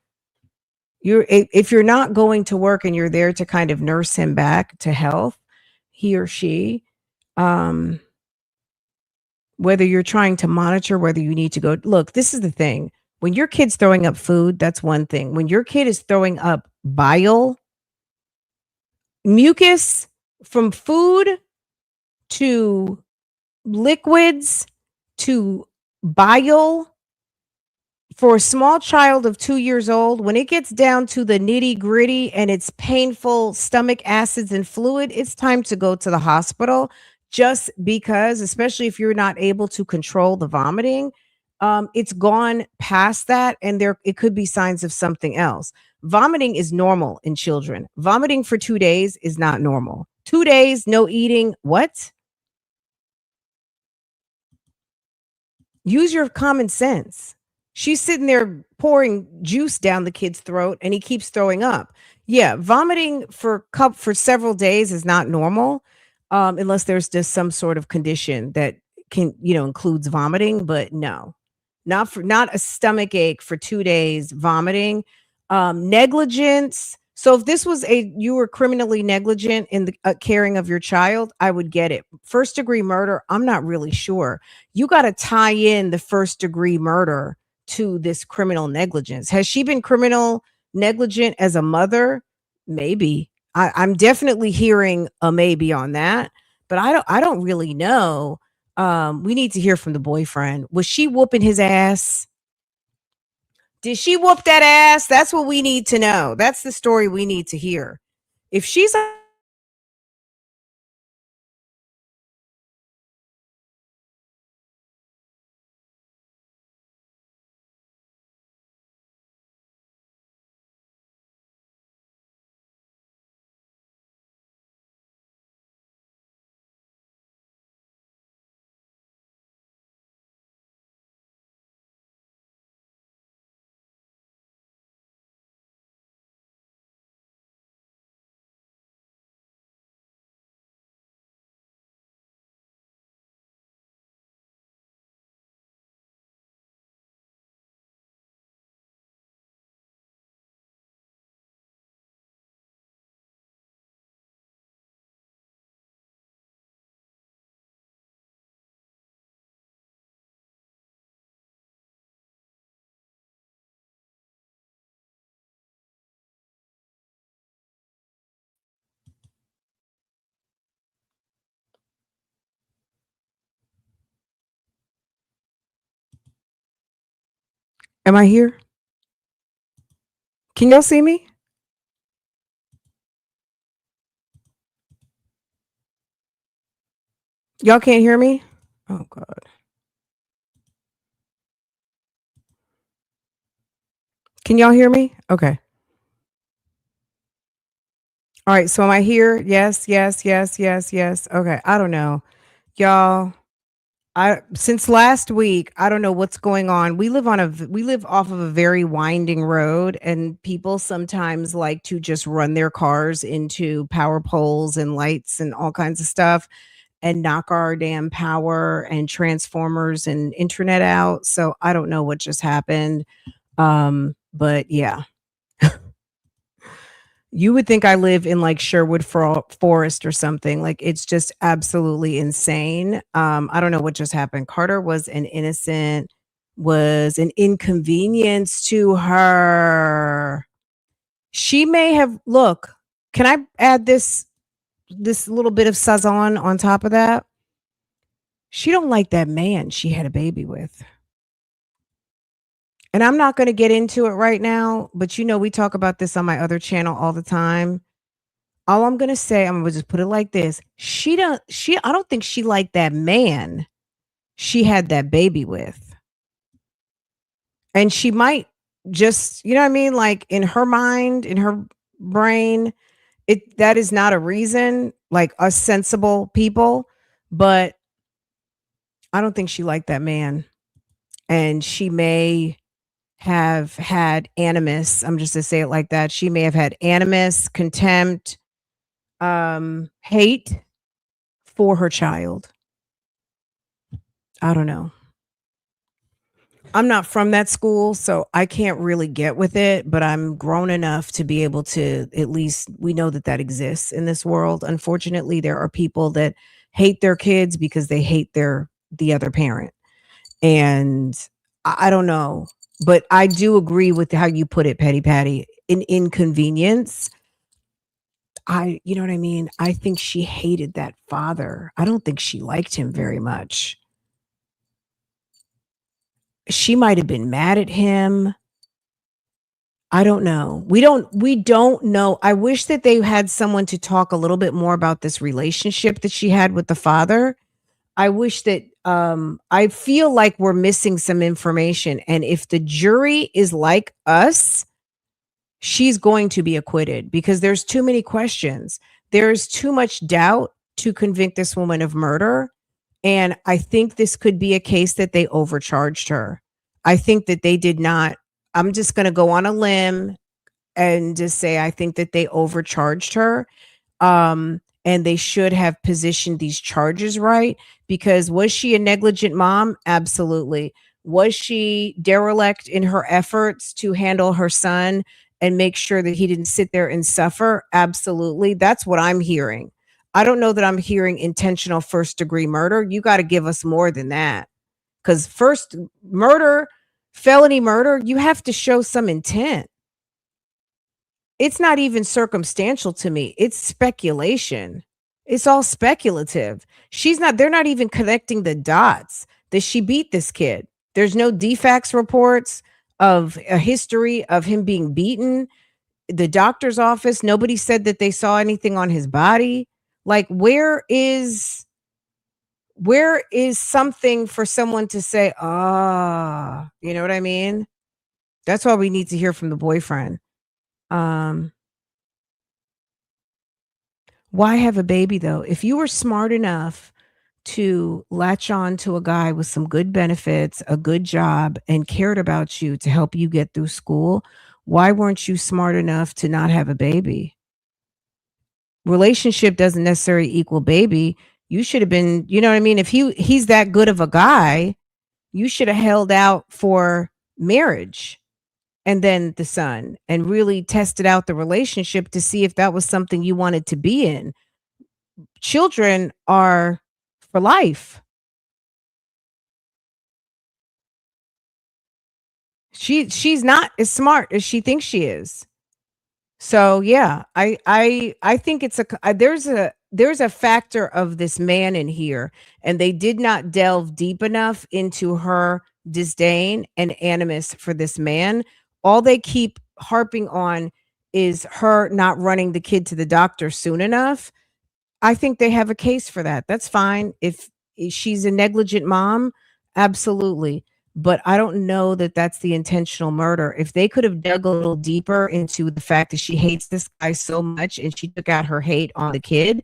If you're not going to work and you're there to kind of nurse him back to health, he or she, um, whether you're trying to monitor, whether you need to go, look, this is the thing. When your kid's throwing up food, that's one thing. When your kid is throwing up bile, mucus from food to liquids to bile For a small child of 2 years old, when it gets down to the nitty gritty and it's painful stomach acids and fluid, it's time to go to the hospital just because, especially if you're not able to control the vomiting. It's gone past that, and there it could be signs of something else. Vomiting is normal in children. Vomiting for 2 days is not normal. 2 days, no eating. What? Use your common sense. She's sitting there pouring juice down the kid's throat and he keeps throwing up. Yeah, vomiting for several days is not normal, unless there's just some sort of condition that can, includes vomiting, but no. Not a stomach ache for 2 days, vomiting, negligence. So if this was a you were criminally negligent in the caring of your child, I would get it. First degree murder, I'm not really sure. You got to tie in the first degree murder to this criminal negligence. Has she been criminal negligent as a mother? Maybe. I'm definitely hearing a maybe on that, but I don't really know. We need to hear from the boyfriend. Was she whooping his ass? Did she whoop that ass? That's what we need to know. That's the story we need to hear. If she's Am I here? Can y'all see me? Y'all can't hear me? Oh god. Can y'all hear me? Okay. All right. So am I here? Yes, yes, yes, yes, yes. Okay. I don't know. Y'all, I since last week, I don't know what's going on. We live off of a very winding road, and people sometimes like to just run their cars into power poles and lights and all kinds of stuff and knock our damn power and transformers and internet out. So I don't know what just happened. But yeah. You would think I live in like Sherwood Forest or something. Like it's just absolutely insane. I don't know what just happened. Carter was an inconvenience to her. She may have look, can I add this little bit of sazon on top of that? She don't like that man she had a baby with. And I'm not going to get into it right now, but we talk about this on my other channel all the time. All I'm gonna say, I'm gonna just put it like this. I don't think she liked that man she had that baby with. And she might just, you know what I mean? Like in her mind, in her brain, that is not a reason, like us sensible people, but I don't think she liked that man. And she may have had animus. I'm just to say it like that. She may have had animus, contempt, hate for her child. I don't know. I'm not from that school, so I can't really get with it, but I'm grown enough to be able to at least we know that that exists in this world. Unfortunately, there are people that hate their kids because they hate the other parent. And I don't know, but I do agree with how you put it, Petty Patty. An inconvenience. You know what I mean? I think she hated that father. I don't think she liked him very much. she might have been mad at him. I don't know. We don't know. I wish that they had someone to talk a little bit more about this relationship that she had with the father. I wish that I feel like we're missing some information, and if the jury is like us, she's going to be acquitted because there's too many questions. There's too much doubt to convict this woman of murder, and I think this could be a case that they overcharged her. I think that they did not. I'm just going to go on a limb and just say I think that they overcharged her. And they should have positioned these charges right, because was she a negligent mom? Absolutely. Was she derelict in her efforts to handle her son and make sure that he didn't sit there and suffer? Absolutely. That's what I'm hearing. I don't know that I'm hearing intentional first degree murder. You got to give us more than that. Because first murder, felony murder, you have to show some intent. It's not even circumstantial to me. It's speculation. It's all speculative. They're not even connecting the dots that she beat this kid. There's no defects reports of a history of him being beaten. The doctor's office, nobody said that they saw anything on his body. Like, where is something for someone to say, you know what I mean? That's why we need to hear from the boyfriend. Um, Why have a baby though? If you were smart enough to latch on to a guy with some good benefits, a good job, and cared about you to help you get through school, why weren't you smart enough to not have a baby? Relationship doesn't necessarily equal baby. You should have been, you know what I mean? If he's that good of a guy, you should have held out for marriage and then the son and really tested out the relationship to see if that was something you wanted to be in. Children are for life. She's not as smart as she thinks she is. So yeah, I think there's a factor of this man in here, and they did not delve deep enough into her disdain and animus for this man. All they keep harping on is her not running the kid to the doctor soon enough. I think they have a case for that. That's fine. If she's a negligent mom, absolutely. But I don't know that that's the intentional murder. If they could have dug a little deeper into the fact that she hates this guy so much and she took out her hate on the kid,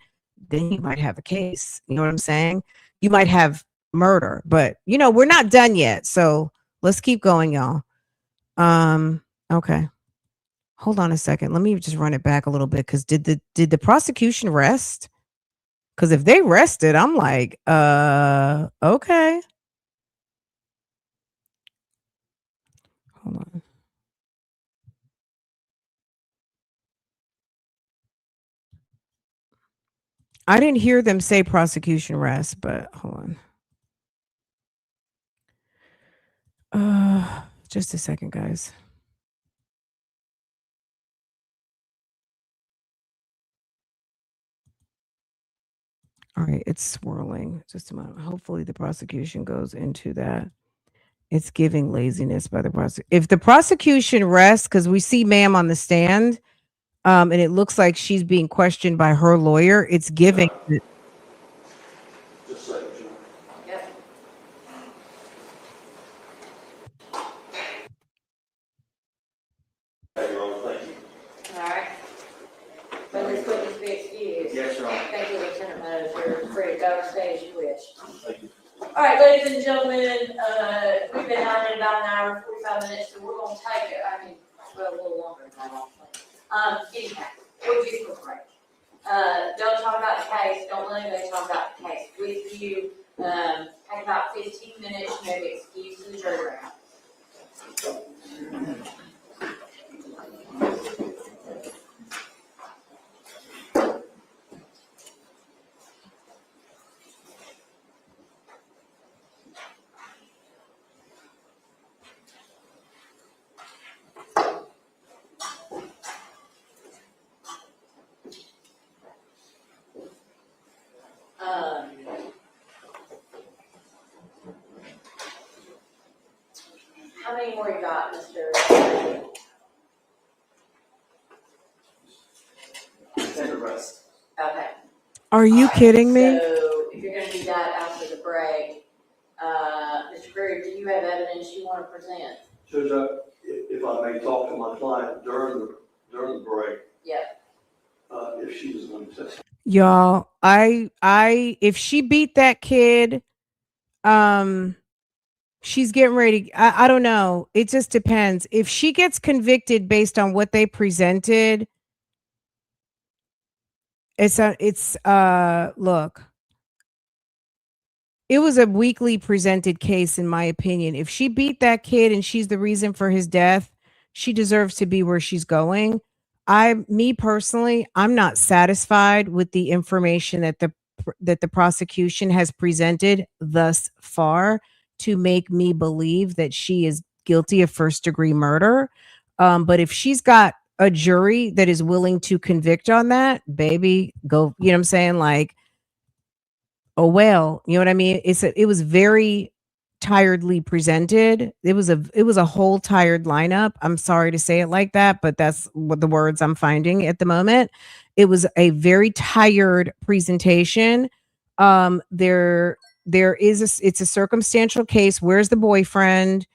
then you might have a case. You know what I'm saying? You might have murder, but we're not done yet. So let's keep going, y'all. Okay. Hold on a second. Let me just run it back a little bit because did the prosecution rest? Because if they rested, I'm like, okay. Hold on. I didn't hear them say prosecution rest, but hold on. Just a second, guys. All right, it's swirling. Just a moment. Hopefully the prosecution goes into that. It's giving laziness by the prosecution. If the prosecution rests, because we see ma'am on the stand, and it looks like she's being questioned by her lawyer, it's giving. Just say, Jim. Yep. Hey, Ron, thank you. All right. But this witness be excused. Yes, Your Honor. Thank you, Lieutenant Manager. You're free to go or stay as you wish. Thank you. All right, ladies and gentlemen, we've been on in about an hour and 45 minutes, so we're gonna take it, well, a little longer than that, actually. Anyhow, we'll just go break. Don't talk about the case, don't let anybody talk about the case with you. Take about 15 minutes, maybe excuse the jury round. many more you got, Mr.? Take a rest. Okay. Are you All right, kidding me? So if you're gonna do that after the break, Mr. Greer, do you have evidence you want to present? Judge, if I may talk to my client during the break. Yep. If she was going to testify. Y'all, if she beat that kid, she's getting ready. I don't know. It just depends. If she gets convicted based on what they presented, look, it was a weakly presented case, in my opinion. If she beat that kid and she's the reason for his death, she deserves to be where she's going. Me personally, I'm not satisfied with the information that the prosecution has presented thus far to make me believe that she is guilty of first degree murder. But if she's got a jury that is willing to convict on that, baby, go, you know what I'm saying? Like, oh well, you know what I mean? It was very tiredly presented. It was a whole tired lineup. I'm sorry to say it like that, but that's what the words I'm finding at the moment. It was a very tired presentation. It's a circumstantial case. Where's the boyfriend?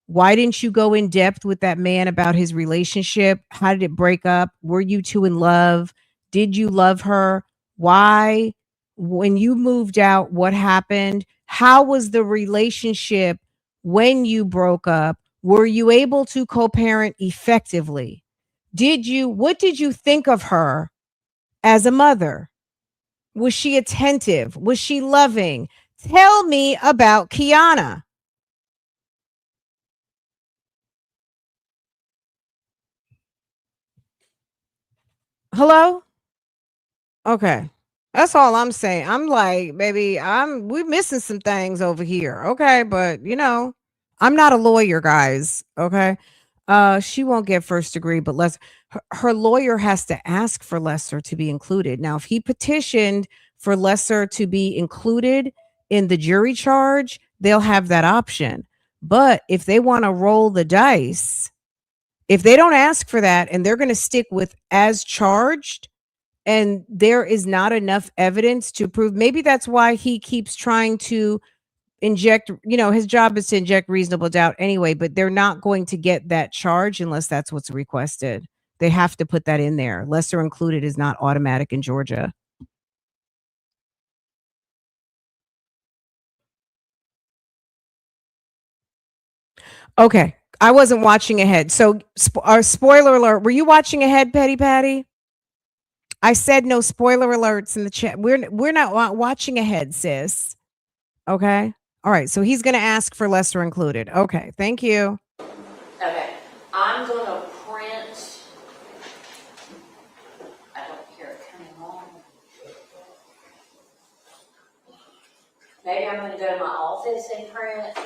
Why didn't you go in depth with that man about his relationship? How did it break up? Were you two in love? Did you love her? Why? When you moved out, what happened? How was the relationship when you broke up? Were you able to co-parent effectively? What did you think of her as a mother? Was she attentive? Was she loving? Tell me about Kianna. Hello? Okay. That's all I'm saying. I'm like, baby, we're missing some things over here. Okay, but I'm not a lawyer, guys. Okay. She won't get first degree, but her lawyer has to ask for lesser to be included. Now, if he petitioned for lesser to be included in the jury charge, they'll have that option. But if they want to roll the dice, if they don't ask for that and they're going to stick with as charged, and there is not enough evidence to prove, maybe that's why he keeps trying to inject, his job is to inject reasonable doubt anyway, but they're not going to get that charge unless that's what's requested. They have to put that in there. Lesser included is not automatic in Georgia. Okay. I wasn't watching ahead. So, spoiler alert. Were you watching ahead, Petty Patty? I said no spoiler alerts in the chat. We're not watching ahead, sis. Okay. All right. So he's going to ask for lesser included. Okay. Thank you. Okay, I'm gonna print, I don't hear it coming on. Maybe I'm gonna go to my office and print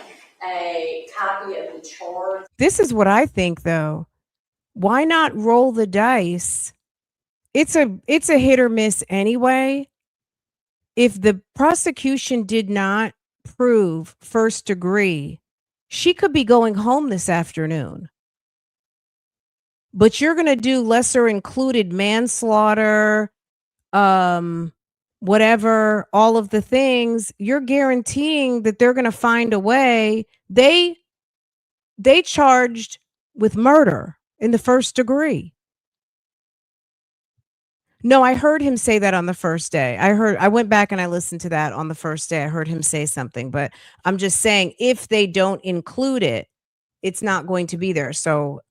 a copy of the charge. This is what I think, though. Why not roll the dice? It's a hit or miss anyway. If the prosecution did not prove first degree, she could be going home this afternoon. But you're going to do lesser included manslaughter, whatever, all of the things. You're guaranteeing that they're going to find a way. They charged with murder in the first degree. No, I heard him say that on the first day. I went back and I listened to that on the first day. I heard him say something, but I'm just saying if they don't include it, it's not going to be there. So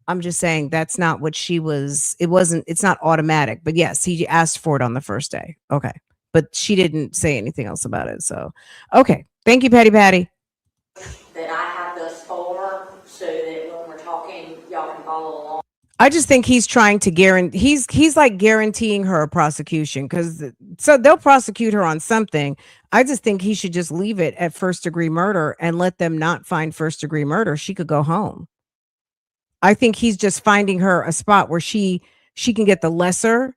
I'm just saying that's not what it's not automatic, but yes, he asked for it on the first day. Okay. But she didn't say anything else about it. So, okay. Thank you, Patty Patty. That I have thus far, so that when we're talking, y'all can follow along. I just think he's trying to guarantee, he's like guaranteeing her a prosecution so they'll prosecute her on something. I just think he should just leave it at first degree murder and let them not find first degree murder. She could go home. I think he's just finding her a spot where she can get the lesser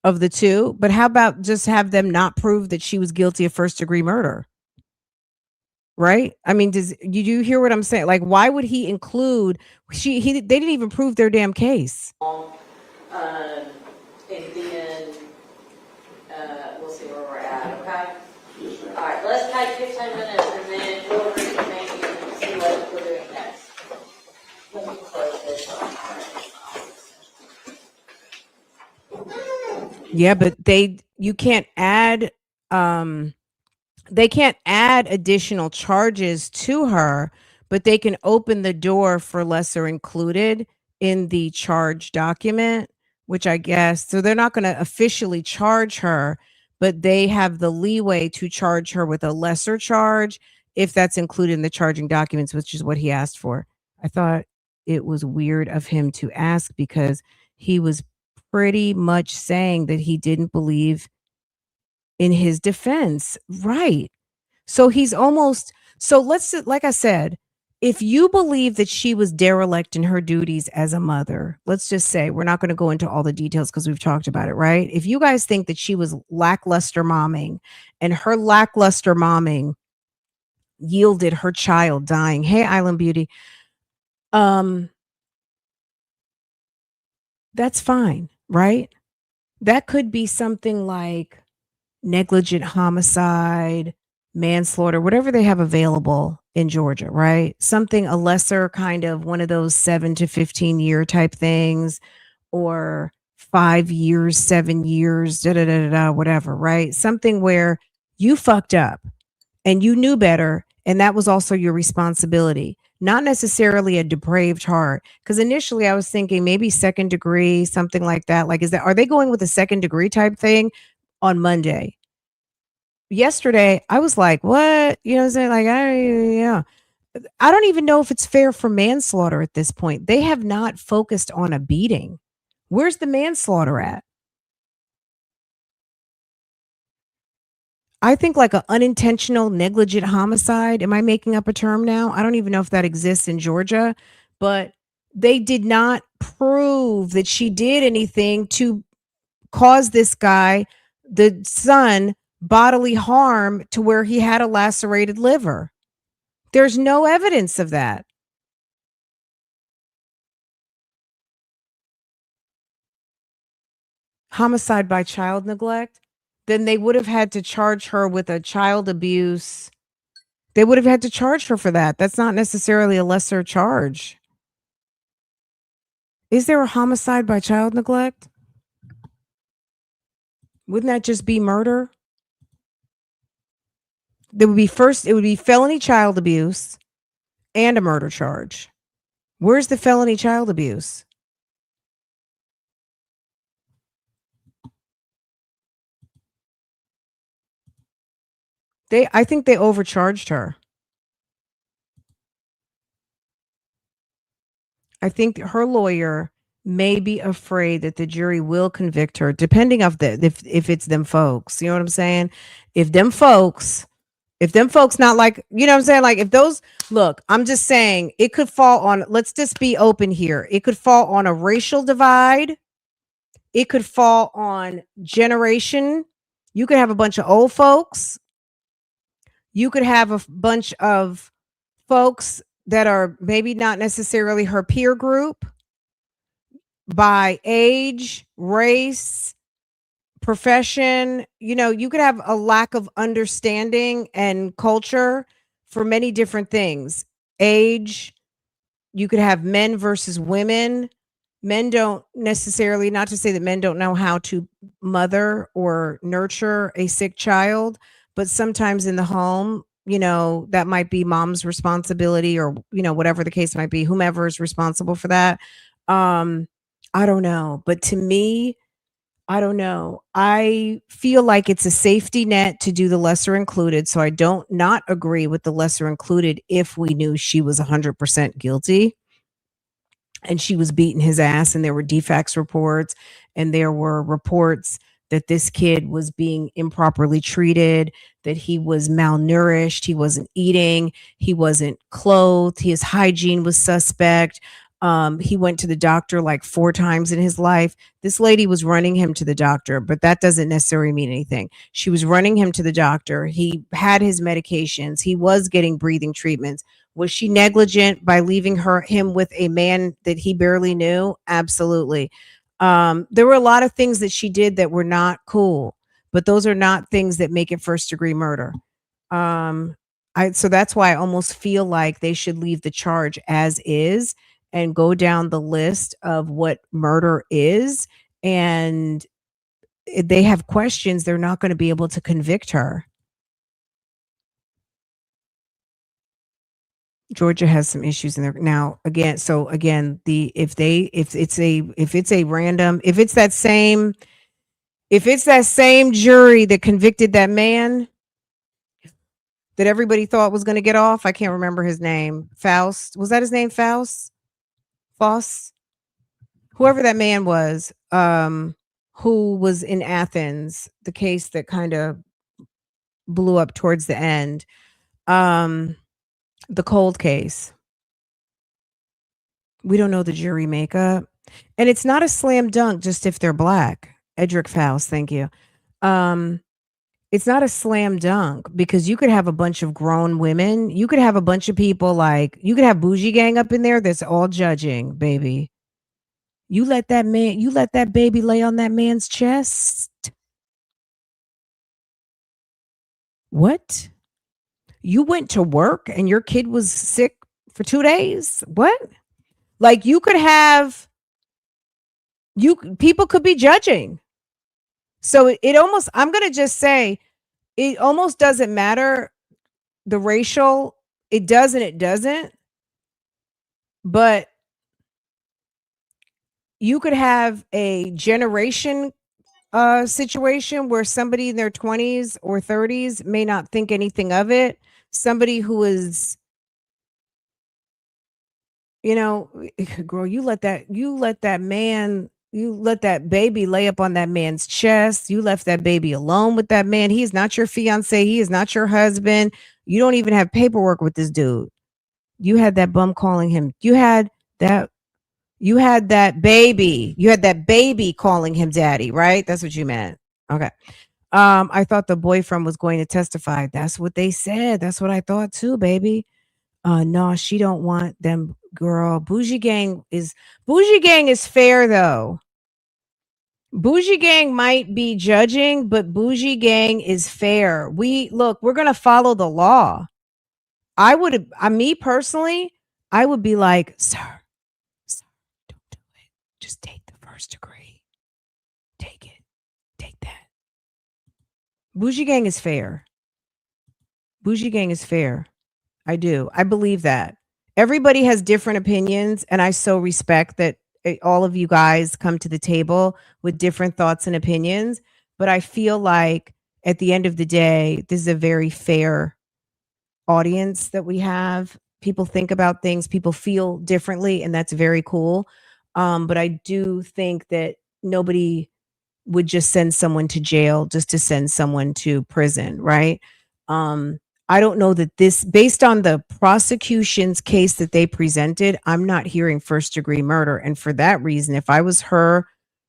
of the two. But how about just have them not prove that she was guilty of first degree murder? right? I mean, do you hear what I'm saying? Like, why would he include they didn't even prove their damn case. And then, we'll see where we're at, okay? Yes, ma'am. All right, let's take 15 minutes and then we'll reconvene and see what we're doing next. Let me close this. Yeah, but you can't add they can't add additional charges to her, but they can open the door for lesser included in the charge document, which I guess so they're not going to officially charge her, but they have the leeway to charge her with a lesser charge if that's included in the charging documents, which is what he asked for. I thought it was weird of him to ask because he was pretty much saying that he didn't believe in his defense. Right. So he's almost so like I said, if you believe that she was derelict in her duties as a mother, let's just say we're not going to go into all the details because we've talked about it, right? If you guys think that she was lackluster momming and her lackluster momming yielded her child dying, hey Island Beauty, um that's fine, right? That could be something like negligent homicide, manslaughter, whatever they have available in Georgia, right? Something a lesser kind of one of those 7 to 15 year type things, or 5 years, 7 years, da da da da, da whatever, right? Something where you fucked up and you knew better, and that was also your responsibility. Not necessarily a depraved heart. Because initially I was thinking maybe second degree, something like that. Like, are they going with a second degree type thing on Monday? Yesterday, I was like, what? You know what I'm saying? Like, yeah. I don't even know if it's fair for manslaughter at this point. They have not focused on a beating. Where's the manslaughter at? I think like an unintentional negligent homicide. Am I making up a term now? I don't even know if that exists in Georgia, but they did not prove that she did anything to cause this guy, the son, bodily harm to where he had a lacerated liver. There's no evidence of that. Homicide by child neglect, then they would have had to charge her with a child abuse. They would have had to charge her for that. That's not necessarily a lesser charge. Is there a homicide by child neglect? Wouldn't that just be murder? There would be it would be felony child abuse and a murder charge. Where's the felony child abuse? I think they overcharged her. I think her lawyer may be afraid that the jury will convict her, depending of if it's them folks. You know what I'm saying? If them folks not like, you know what I'm saying? Like if those look, I'm just saying it could fall on, let's just be open here. It could fall on a racial divide. It could fall on generation. You could have a bunch of old folks. You could have a bunch of folks that are maybe not necessarily her peer group by age, race, profession. You know, you could have a lack of understanding and culture for many different things. Age, you could have men versus women. Men don't necessarily, not to say that men don't know how to mother or nurture a sick child, but sometimes in the home, you know, that might be mom's responsibility, or, you know, whatever the case might be, whomever is responsible for that. I don't know. But to me, I don't know. I feel like it's a safety net to do the lesser included. So I don't not agree with the lesser included if we knew she was 100% guilty and she was beating his ass and there were defects reports and there were reports that this kid was being improperly treated, that he was malnourished, he wasn't eating, he wasn't clothed, his hygiene was suspect. He went to the doctor like 4 times in his life. This lady was running him to the doctor, but that doesn't necessarily mean anything. She was running him to the doctor. He had his medications. He was getting breathing treatments. Was she negligent by leaving him with a man that he barely knew? Absolutely. There were a lot of things that she did that were not cool, but those are not things that make it first degree murder. So that's why I almost feel like they should leave the charge as is and go down the list of what murder is. And if they have questions, they're not going to be able to convict her. Georgia has some issues in there now. Again, so again, if it's that same jury that convicted that man that everybody thought was going to get off, I can't remember his name. Faust, was that his name? Faust? Whoever that man was, who was in Athens, the case that kind of blew up towards the end, the cold case. We don't know the jury makeup. And it's not a slam dunk just if they're black. Edric Faust, thank you. It's not a slam dunk because you could have a bunch of grown women. You could have a bunch of people you could have Bougie gang up in there that's all judging, baby. You let that baby lay on that man's chest. What? You went to work and your kid was sick for 2 days? What? Like people could be judging. So it almost, I'm going to just say, it almost doesn't matter the racial. It does and it doesn't. But you could have a generation situation where somebody in their 20s or 30s may not think anything of it. Somebody who is, girl, you let that baby lay up on that man's chest. You left that baby alone with that man. He is not your fiance. He is not your husband. You don't even have paperwork with this dude. You had that bum calling him. You had that baby calling him daddy, right? That's what you meant. Okay. I thought the boyfriend was going to testify. That's what they said. That's what I thought too, baby. No, she don't want them, girl. Bougie gang is fair though. Bougie gang might be judging, but Bougie gang is fair. We're going to follow the law. Me personally, I would be like, sir, don't do it. Just take the first degree. Take it. Take that. Bougie gang is fair. Bougie gang is fair. I do. I believe that. Everybody has different opinions, and I so respect that all of you guys come to the table with different thoughts and opinions. But I feel like at the end of the day, this is a very fair audience that we have. People think about things, people feel differently, and that's very cool. But I do think that nobody would just send someone to jail just to send someone to prison, right? I don't know that based on the prosecution's case that they presented, I'm not hearing first degree murder. And for that reason, if I was her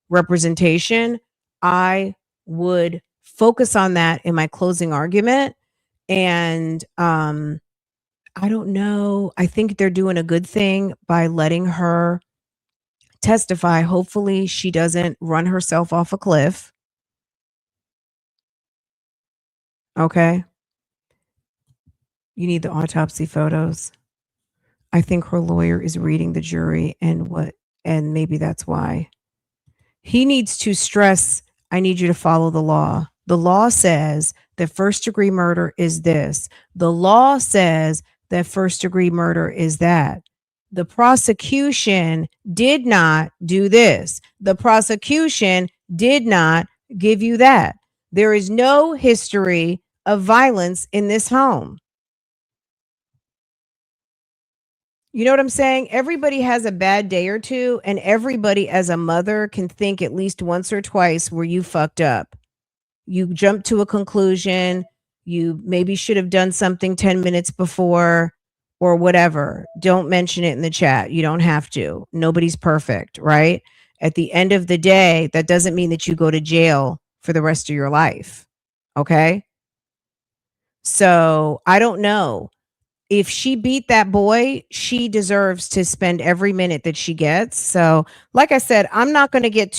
representation, I would focus on that in my closing argument. And I don't know. I think they're doing a good thing by letting her testify. Hopefully she doesn't run herself off a cliff. Okay. You need the autopsy photos. I think her lawyer is reading the jury and maybe that's why. He needs to stress, I need you to follow the law. The law says that first degree murder is this. The law says that first degree murder is that. The prosecution did not do this. The prosecution did not give you that. There is no history of violence in this home. You know what I'm saying? Everybody has a bad day or two, and everybody as a mother can think at least once or twice where you fucked up. You jumped to a conclusion. You maybe should have done something 10 minutes before. or whatever. Don't mention it in the chat. You don't have to. Nobody's perfect, right? At the end of the day, that doesn't mean that you go to jail for the rest of your life. Okay? So, I don't know. If she beat that boy, she deserves to spend every minute that she gets. So, like I said, I'm not going to get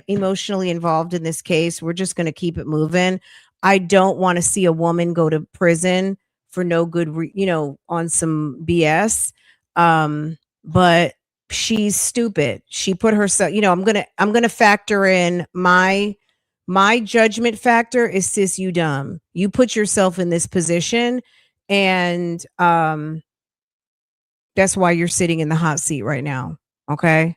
emotionally involved in this case. We're just going to keep it moving. I don't want to see a woman go to prison for no good, on some BS. But she's stupid. She put herself, I'm going to factor in my judgment factor is, sis, you dumb. You put yourself in this position, and that's why you're sitting in the hot seat right now. Okay?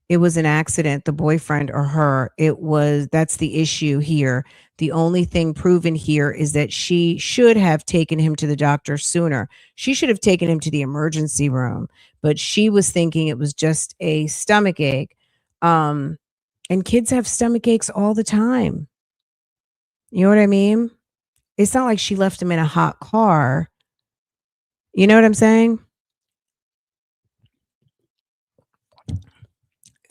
It was an accident, the boyfriend or her. That's the issue here. The only thing proven here is that she should have taken him to the doctor sooner. She should have taken him to the emergency room, but she was thinking it was just a stomach ache. And kids have stomach aches all the time. You know what I mean? It's not like she left him in a hot car. You know what I'm saying?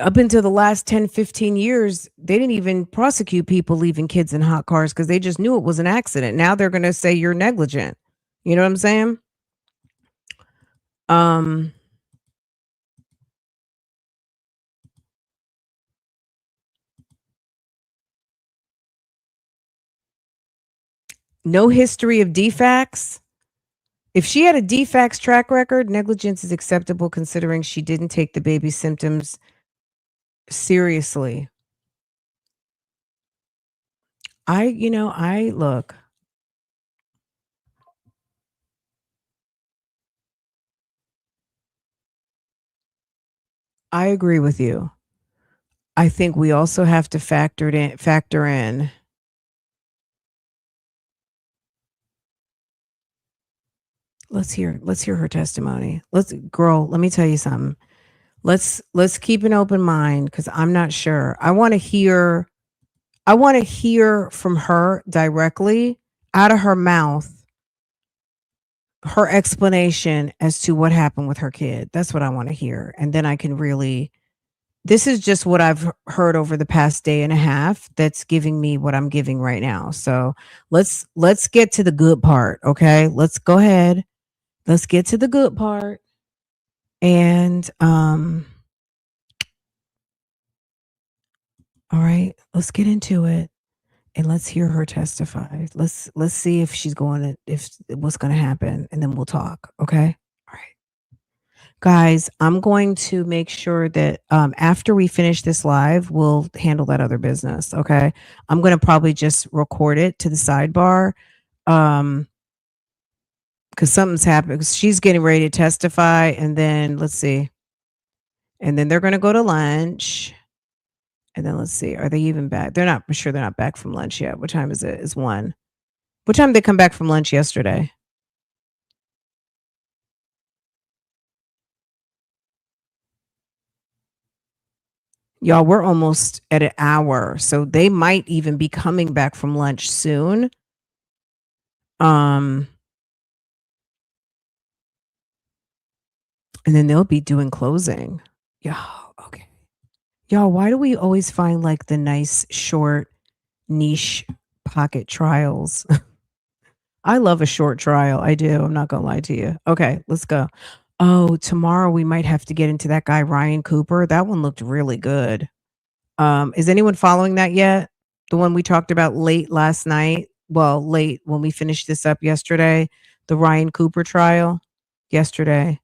Up until the last 10, 15 years, they didn't even prosecute people leaving kids in hot cars because they just knew it was an accident. Now they're going to say you're negligent. You know what I'm saying? Um, no history of defects. If she had a defects track record, negligence is acceptable considering she didn't take the baby's symptoms seriously. I look. I agree with you. I think we also have to factor in. Let's hear her testimony. Let me tell you something. Let's keep an open mind cuz I'm not sure. I want to hear from her directly out of her mouth her explanation as to what happened with her kid. That's what I want to hear. And then I can really this is just what I've heard over the past day and a half that's giving me what I'm giving right now. So let's get to the good part, okay? Let's go ahead. Let's get to the good part. And all right, let's get into it and let's hear her testify. Let's see if she's going to if what's going to happen and then we'll talk, okay? All right. Guys, I'm going to make sure that after we finish this live, we'll handle that other business. Okay. I'm going to probably just record it to the sidebar. Because something's happened. 'Cause she's getting ready to testify. And then let's see. And then they're going to go to lunch. And then let's see. Are they even back? I'm sure they're not back from lunch yet. What time is it? It's 1. What time did they come back from lunch yesterday? Y'all, we're almost at an hour, so they might even be coming back from lunch soon. And then they'll be doing closing. Y'all, okay. Y'all, why do we always find like the nice, short, niche pocket trials? I love a short trial. I do. I'm not gonna lie to you. Okay, let's go. Oh, tomorrow we might have to get into that guy Ryan Cooper. That one looked really good. Is anyone following that yet? The one we talked about late last night. Well, late when we finished this up yesterday. The Ryan Cooper trial yesterday.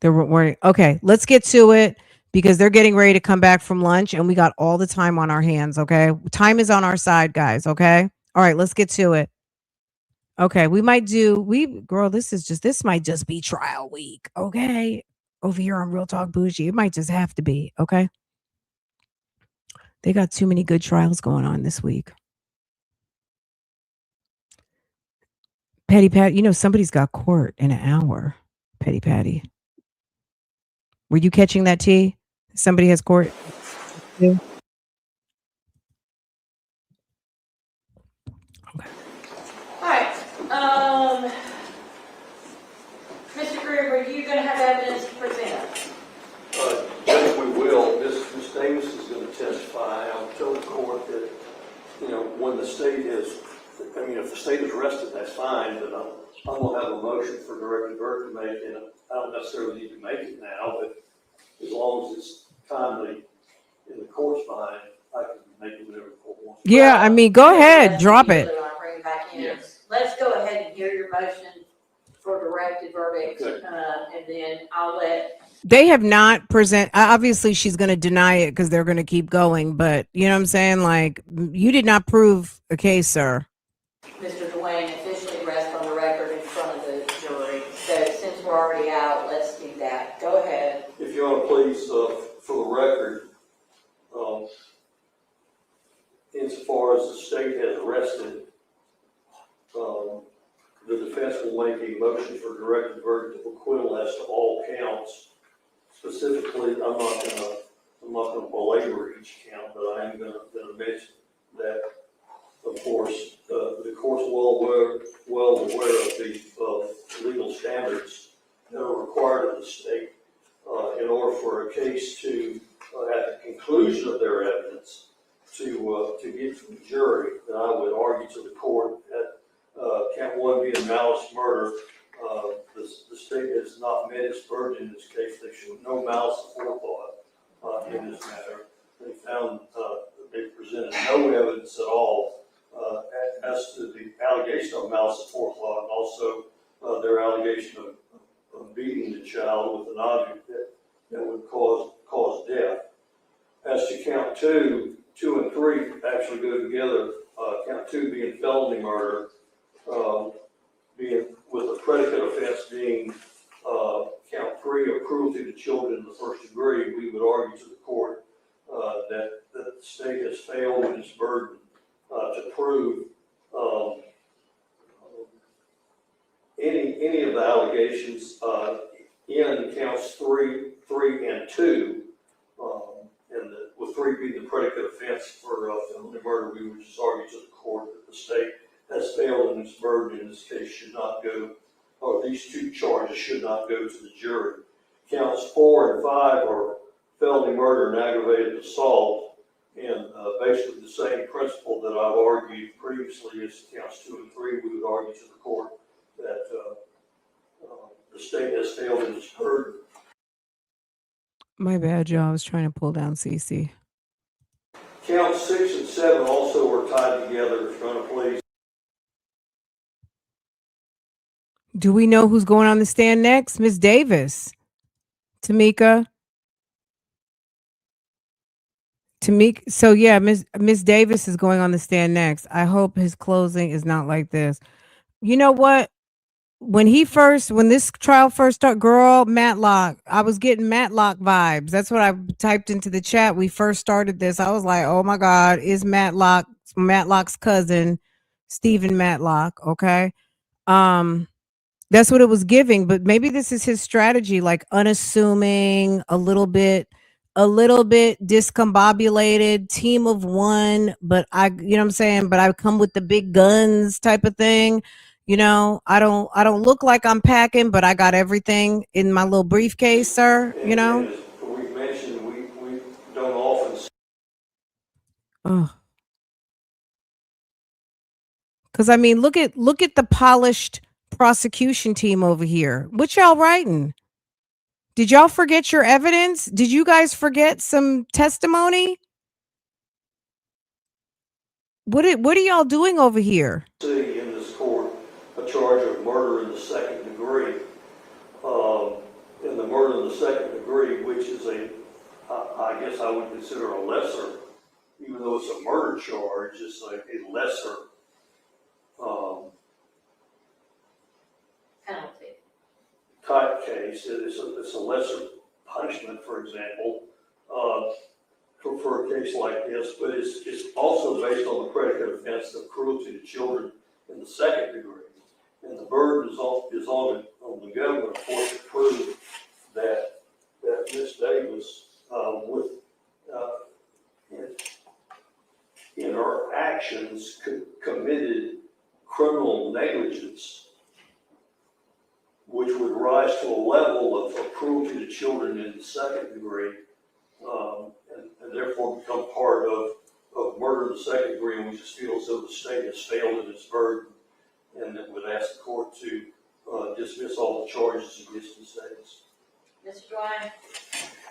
There weren't okay. Let's get to it because they're getting ready to come back from lunch, and we got all the time on our hands. Okay, time is on our side, guys. Okay, all right, let's get to it. Okay, girl. This might just be trial week. Okay, over here on Real Talk Bougie, it might just have to be. Okay. They got too many good trials going on this week. Petty Pat, somebody's got court in an hour. Petty Patty. Were you catching that tea? Somebody has court. too? Alright, state is arrested, that's fine, but I'm gonna have a motion for directed verdict to make, and I don't necessarily need to make it now, but as long as it's timely in the court's mind, I can make it whatever the court wants. Yeah, I mean, go ahead, drop it. Really want to bring back in. Yes. Let's go ahead and hear your motion for directed verdict, Okay. and then I'll let They have not obviously she's going to deny it because they're going to keep going, but you know what I'm saying? Like, you did not prove a case, sir. Mr. Dwayne officially rest on the record in front of the jury. So since we're already out, let's do that. Go ahead. If you want to please, for the record, insofar as the state has arrested, the defense will make a motion for directed verdict of acquittal as to all counts. Specifically, I'm not gonna belabor each count, but I am gonna mention that, of course, the court's well aware of the legal standards that are required of the state in order for a case to, at the conclusion of their evidence, to get to the jury. That I would argue to the court that count one being malice murder, the state has not met its burden in this case. They showed no malice aforethought in this matter. They found they presented no evidence at all as to the allegation of malice aforethought, and also their allegation of beating the child with an object that would cause death. As to count two and three actually go together. Count two being felony murder, being with the predicate offense being count three of cruelty to children in the first degree. We would argue to the court that the state has failed in its burden to prove any of the allegations in counts three and two, and with three being the predicate offense for felony murder. We would just argue to the court that the state has failed in its burden in this case, should not go, or these two charges should not go to the jury. Counts 4 and 5 are felony murder and aggravated assault, and basically the same principle that I've argued previously as counts 2 and 3. We would argue to the court that the state has failed in its burden. My bad, y'all. I was trying to pull down CC. Counts 6 and 7 also are tied together. If you're going to please. Do we know who's going on the stand next? Miss Davis. Tamika. So yeah, Miss Davis is going on the stand next. I hope his closing is not like this. You know what? When this trial first started, girl, Matlock, I was getting Matlock vibes. That's what I typed into the chat. We first started this. I was like, oh my God, is Matlock's cousin, Stephen Matlock. Okay. That's what it was giving, but maybe this is his strategy, like unassuming, a little bit discombobulated, team of one, but you know what I'm saying? But I come with the big guns type of thing. You know, I don't look like I'm packing, but I got everything in my little briefcase, sir, you know? And as we mentioned, we don't often. Because I mean, look at the polished prosecution team over here. What y'all writing? Did y'all forget your evidence? Did you guys forget some testimony? What are y'all doing over here? See in this court a charge of murder in the second degree. In the murder in the second degree, which is I guess I would consider a lesser, even though it's a murder charge, it's like a lesser penalty. type case. It's a lesser punishment, for example, for a case like this, but it's also based on the predicate offense of cruelty to children in the second degree. And the burden is on the government, of course, to prove that Ms. Davis, in her actions, committed criminal negligence, which would rise to a level of cruelty to children in the second degree, and therefore become part of murder in the second degree. And we just feel as though the state has failed in its burden and that would ask the court to dismiss all the charges against these days. Mr. Dwyer?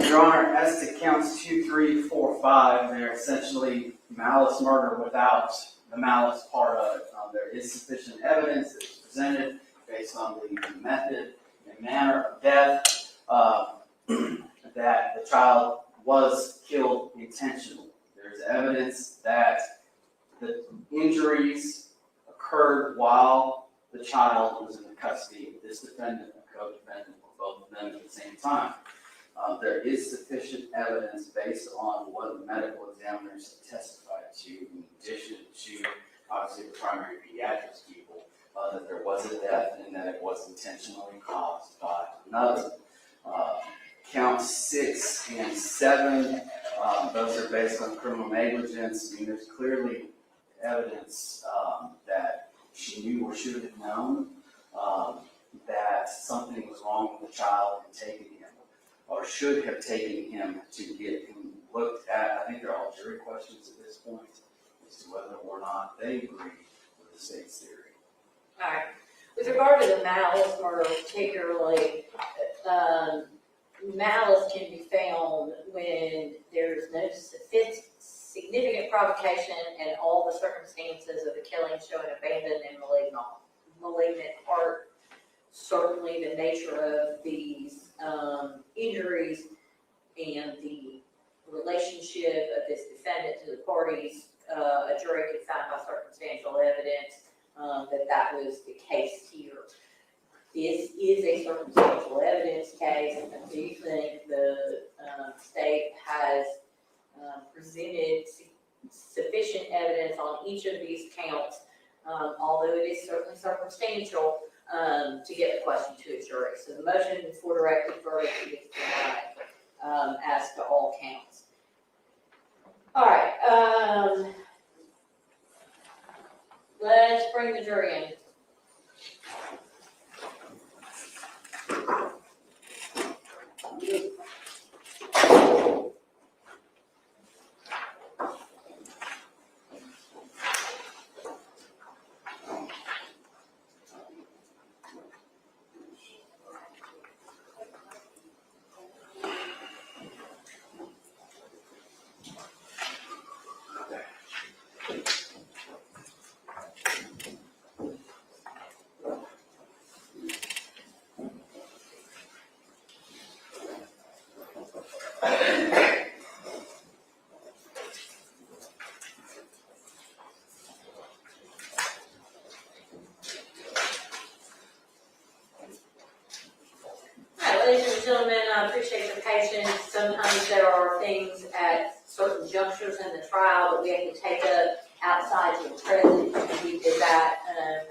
Your Honor, as to counts 2, 3, 4, 5, they're essentially malice murder without the malice part of it. There is sufficient evidence that was presented based on the method and manner of death that the child was killed intentionally. There's evidence that the injuries occurred while the child was in the custody of this defendant and co-defendant, or both of them at the same time. There is sufficient evidence based on what the medical examiners have testified to, in addition to obviously the primary pediatrics people, that there was a death and that it was intentionally caused by another. Counts 6 and 7, those are based on criminal negligence. I mean, there's clearly evidence that she knew or should have known that something was wrong with the child and taken him, or should have taken him to get him looked at. I think they're all jury questions at this point as to whether or not they agree with the state's theory. All right. With regard to the malice murder particularly, malice can be found when there's no significant provocation and all the circumstances of the killing show an abandoned and malignant heart. Certainly the nature of these injuries and the relationship of this defendant to the parties, a jury could find by circumstantial evidence that was the case here. This is a circumstantial evidence case, and I do think the state has presented sufficient evidence on each of these counts, although it is certainly circumstantial, to get the question to a jury. So the motion for directed verdict is denied as to all counts. All right, let's bring the jury in. Ladies and gentlemen, I appreciate your patience. Sometimes there are things at certain junctures in the trial that we have to take up outside your presence, and we did that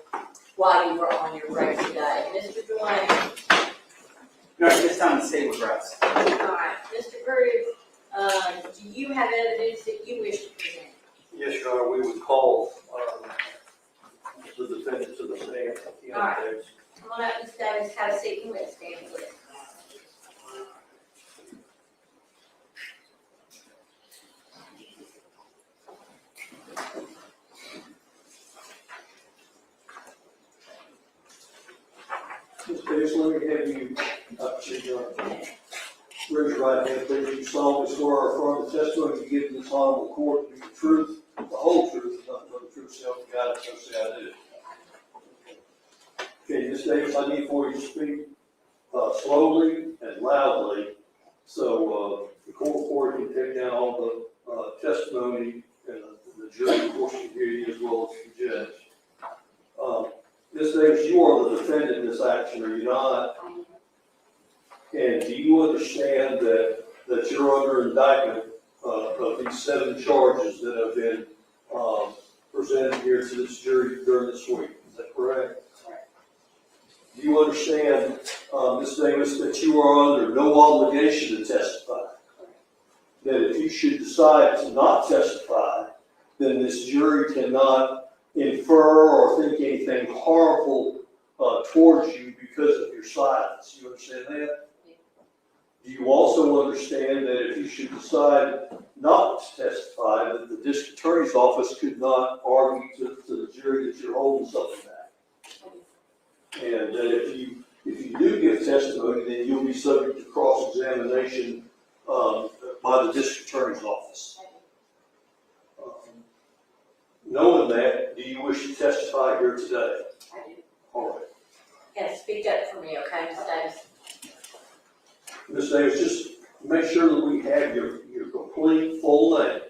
while you were on your break today. Mr. Dwayne? No, this time the state was rest. All right. Mr. Groove, do you have evidence that you wish to present? Yes, Your Honor, we would call the defendant to the stand. All right. Come on up, Ms. Davis, have a seat and let's stand, please. Ms. Davis, let me have you raise your right hand, please. You solemnly swear or affirm the testimony you give in this honorable court to be the truth, the whole truth, and nothing but the truth, so help you God, and so say I do. Okay, Ms. Davis, I need for you to speak slowly and loudly, so the court reporter can take down all the testimony, and the jury, of course, can hear you as well as the judge. Ms. Davis, you are the defendant in this action, are you not? And do you understand that you're under indictment of these 7 charges that have been presented here to this jury during this week? Is that correct? Correct. Do you understand, Ms. Davis, that you are under no obligation to testify? That if you should decide to not testify, then this jury cannot infer or think anything harmful towards you because of your silence. You understand that? Yeah. Do you also understand that if you should decide not to testify, that the district attorney's office could not argue to the jury that you're holding something back? And that if you do give testimony, then you'll be subject to cross-examination, by the district attorney's office. Knowing that, do you wish to testify here today? I do. All right. Yeah, speak up for me, okay, Ms. Davis? Ms. Davis, just make sure that we have your complete, full name.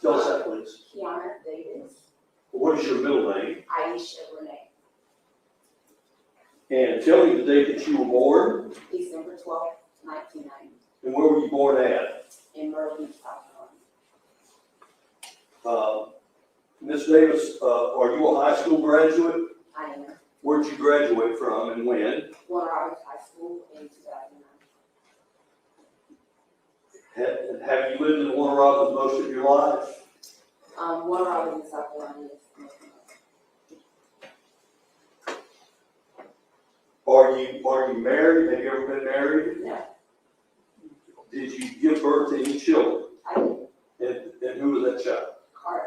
Tell us that, please. Kianna Davis, What is your middle name? Aisha Renee, And tell me the date that you were born, December 12th, 1990, and where were you born at? in Myrtle Beach, South Carolina. Ms. Davis, are you a high school graduate? I am. Where'd you graduate from and when? Warner Robins High School in 2009. Have you lived in Warner Robins most of your life? Warner Robins in South Carolina is. Are you married? Have you ever been married? No, Did you give birth to any children? I did. And who was that child? Carter.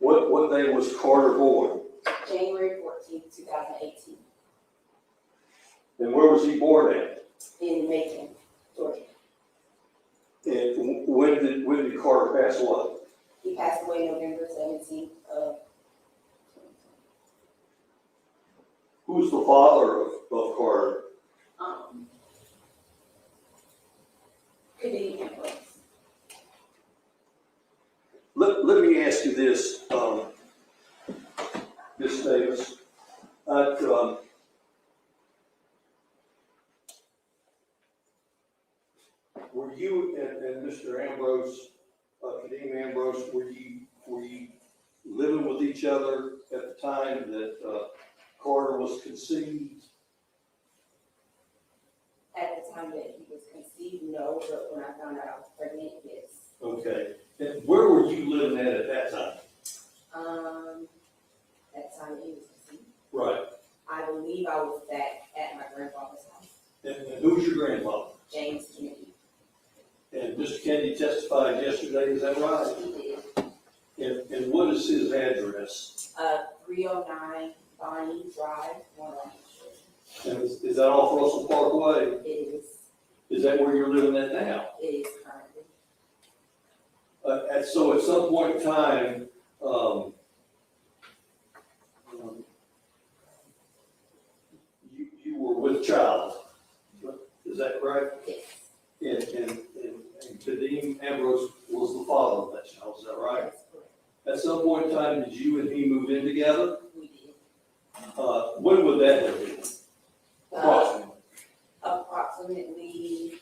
What day was Carter born? January 14th, 2018, And where was he born at? in Macon, Georgia. And when did Carter pass away? He passed away November 17th of. Who's the father of Carter? Kadeem Ambrose. Let me ask you this, Ms. Davis. Were you and Mr. Ambrose, Kadeem Ambrose, were you living with each other at the time that Carter was conceived? At the time that he was conceived, no, but when I found out I was pregnant, yes. Okay. And where were you living at that time? At the time that he was conceived, Right. I believe I was back at my grandfather's house, And who's your grandfather? James Kennedy. And Mr. Kennedy testified yesterday, is that right? He did. And what is his address? 309 Bonnie Drive, Warner Robins. And is that off Russell Parkway? It is. Is that where you're living at now? It is currently. So at some point in time, you were with child, is that correct? Yes. And Kadeem Ambrose was the father of that child, is that right? That's correct. At some point in time, did you and he move in together? We did. When would that have been? Approximately. Approximately,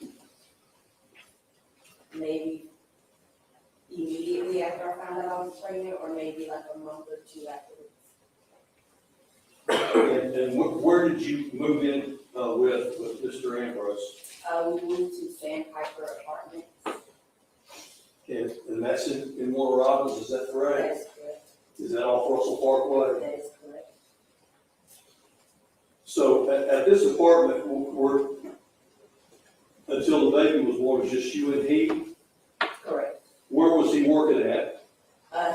maybe immediately after I found out I was pregnant, or maybe like a month or two afterwards. And where did you move in with Mr. Ambrose? We moved to Sandpiper Apartments. And that's in Warner Robins, is that That correct? is correct. Is that off Russell Parkway? That is correct. So at this apartment, until the baby was born, it was just you and he? Correct. Where was he working at?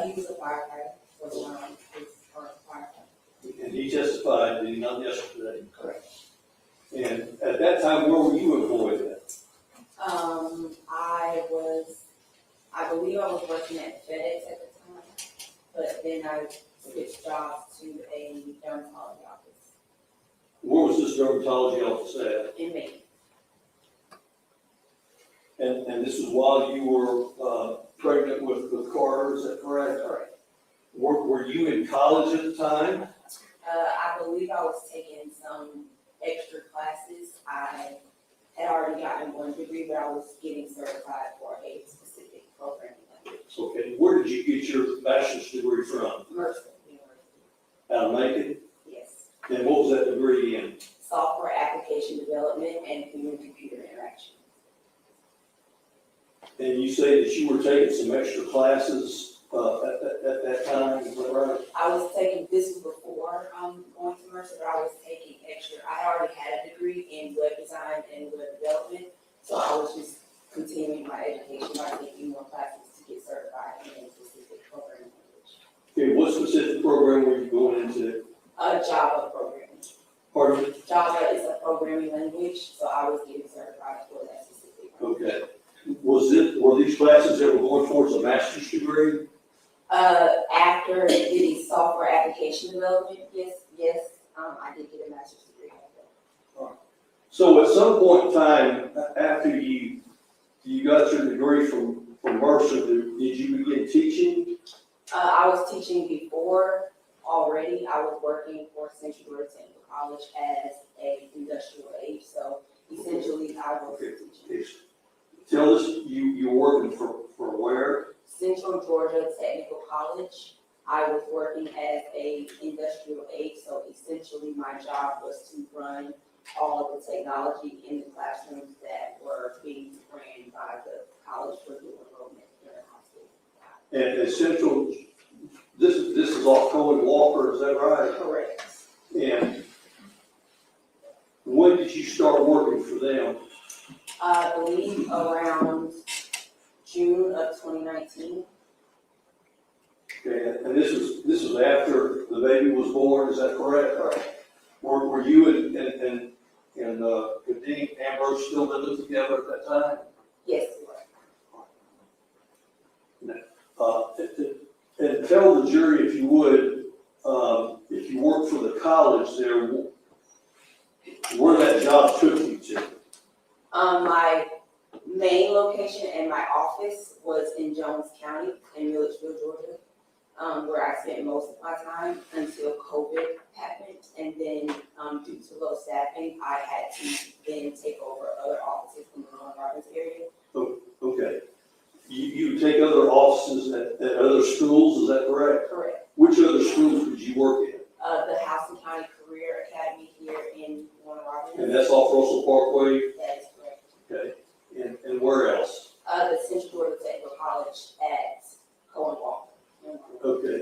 He was a firefighter, was his current firefighter. And he testified, did he not, yesterday? Correct. And at that time, where were you employed at? I believe I was working at FedEx at the time, but then I switched jobs to a dermatology office Where was this dermatology office at? in Maine. And this was while you were pregnant with Carter, is that correct? Correct. Were you in college at the time? I believe I was taking some extra classes. I had already gotten one degree, but I was getting certified for a specific programming language. Okay, where did you get your bachelor's degree from? Mercer University. Out of Macon? Yes. And what was that degree in? Software application development and human-computer interaction. And you say that you were taking some extra classes at that time, is that right? I was taking, this was before going to Mercer, but I was taking extra. I already had a degree in web design and web development, so I was just continuing my education by taking more classes to get certified in a specific programming language. Okay, what specific program were you going into? Java programming. ever going towards a master's degree? After the software application development, yes, I did get a master's degree after. So at some point in time, after you got your degree from Mercer, did you begin teaching? I was teaching before already. I was working for Central Georgia Technical College as a industrial aide, so essentially I was teaching. Tell us, you were working for where? Central Georgia Technical College. I was working as a industrial aide, so essentially my job was to run all of the technology in the classrooms that were being ran by the college for new enrollment in the high school. And Central, this is off Cohen Walker, is that right? Correct. And when did you start working for them? I believe around June of 2019. Okay, and this was after the baby was born, is that correct? Correct. Were you and Dean Ambrose still living together at that time? Yes, we were. And tell the jury, if you would, if you worked for the college there, where that job took you to. My main location and my office was in Jones County in Milledgeville, Georgia, where I spent most of my time until COVID happened. And then due to low staffing, I had to then take over other offices in the Warren Robins area. Okay. You take other offices at other schools, is that correct? Correct. Which other schools did you work in? The Houston County Career Academy here in Warren Robins. And that's off Russell Parkway? That is correct. Okay. And where else? The Central Georgia Technical College at Cohen Walker. Okay.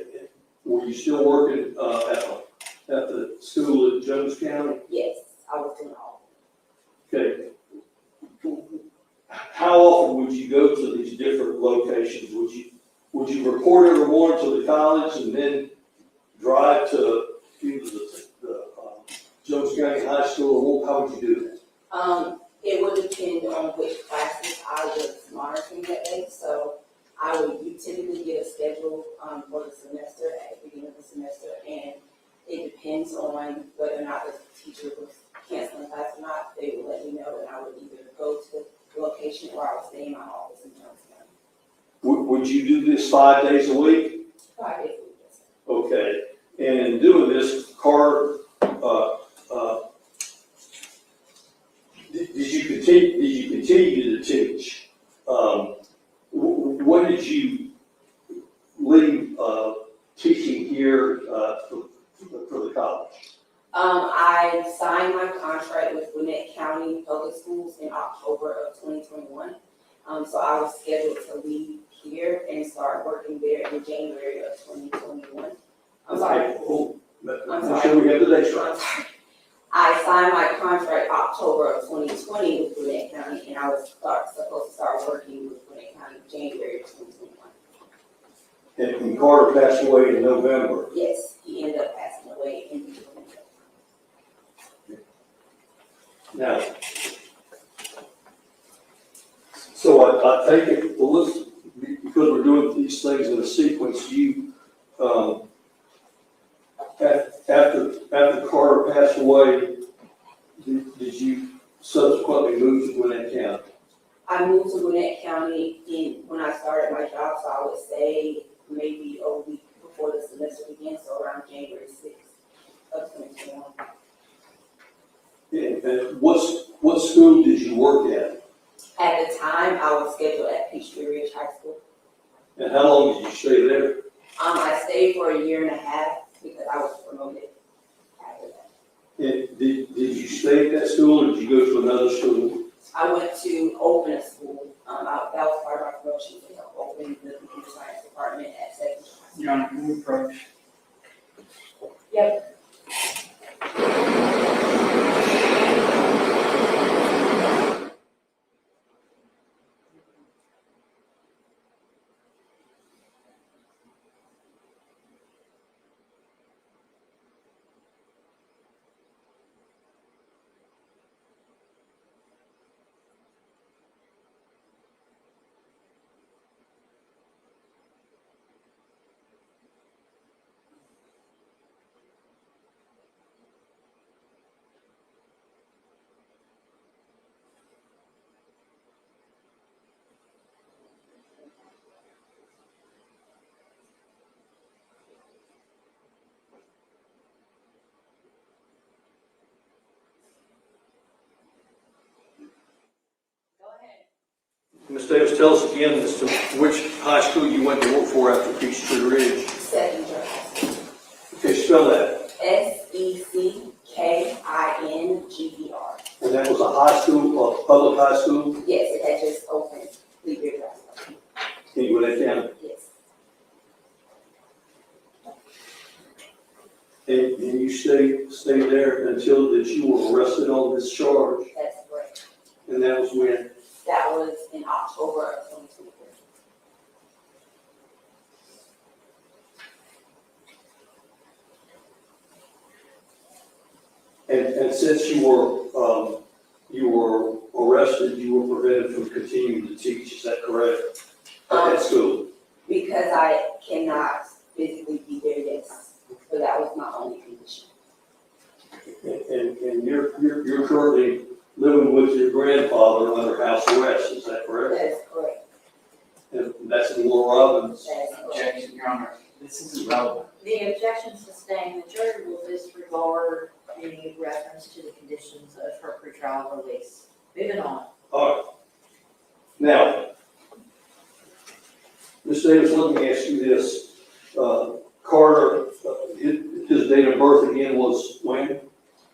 Were you still working at the school in Jones County? Yes, I was doing all Okay. How often would you go to these different locations? Would you report every morning to the college and then drive to either the Jones County High School, or how would you do that? It would depend on which classes I was monitoring that day. So you typically get a schedule for the semester at the beginning of the semester, and it depends on whether or not the teacher was canceling class or not. They would let me know, and I would either go to the location or I would stay in my office in Jones County. Would you do this 5 days a week? 5 days a week, yes. Okay. And in doing this, did you continue to teach? When did you leave teaching here for the college? I signed my contract with Gwinnett County Public Schools in October of 2021. So I was scheduled to leave here and start working there in January of 2021. I'm sorry. I'm sure we have the dates right. I'm sorry. I signed my contract October of 2020 with Gwinnett County, and I was supposed to start working with Gwinnett County January of 2021. And Carter passed away in November. Yes, he ended up passing away in November. Now, so I take it, well, because we're doing these things in a sequence, you, after Carter passed away, did you subsequently move to Gwinnett County? I moved to Gwinnett County when I started my job, so I would say maybe a week before the semester began, so around January 6th of 2021. And what school did you work at? At the time, I was scheduled at Peachtree Ridge High School. And how long did you stay there? I stayed for a year and a half because I was promoted after that. And did you stay at that school, or did you go to another school? I went to open a school. That was part of my promotion to help open the computer science department at Second High School. Your Honor, can we approach? Yep. Davis, tell us again as to which high school you went to work for after Peachtree Ridge. Secondary. Okay, spell that. SECKINGER. And that was a high school, a public high school, Yes, it had just opened 3 years ago. in Gwinnett County. Yes. And you stayed there until that you were arrested on this charge, That's correct. and that was when? That was in October of 2023. And since you were arrested, you were prevented from continuing to teach, is that correct? At school? Because I cannot physically be there, yes. So that was my only condition. And you're currently living with your grandfather under house arrest, is that correct? That is correct. And that's in Little Robbins. That is correct. Objection, Your Honor, this is irrelevant. The objection sustained, the jury will disregard any reference to the conditions of her pretrial release. Moving on. All right. Now, Ms. Davis, let me ask you this. Carter, his date of birth again was when?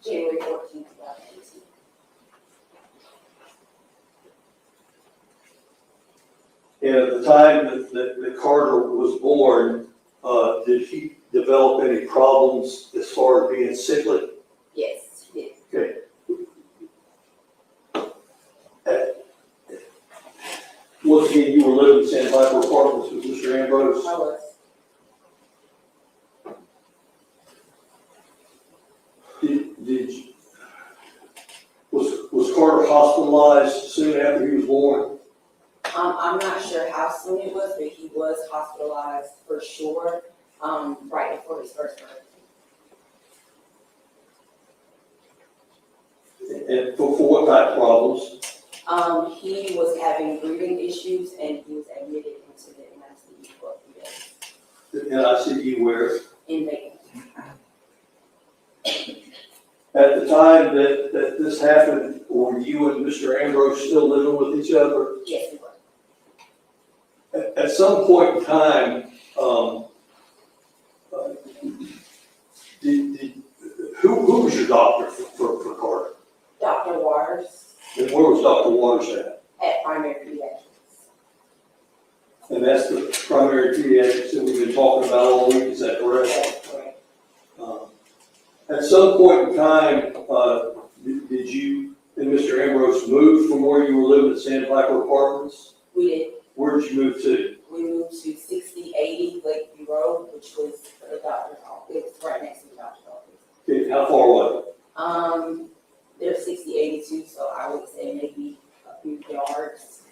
January 14th, 2018. And at the time that Carter was born, did he develop any problems as far as being sickly? Yes, yes. Okay. Once again, you were living in San Viper Apartments with Mr. Ambrose? I was. Did you, was Carter hospitalized soon after he was born? I'm not sure how soon it was, but he was hospitalized for sure, right before his first birthday. And for what type of problems? He was having breathing issues and he was admitted into the NICU for a few days And I see you where, in Macon. at the time that this happened, were you and Mr. Ambrose still living with each other? Yes, we were. At some point in time, who was your doctor for Carter? Dr. Waters And where was Dr. Waters at Primary Pediatrics. And that's the primary pediatrics that we've been talking about all week, is that correct? That's correct. At some point in time, did you and Mr. Ambrose move from where you were living at Santa Viper Apartments? We did. Where did you move to? We moved to 6080 Lakeview Road, which was the doctor's office. It was right next to the doctor's office. Okay, how far away? They're 6082, so I would say maybe a few yards,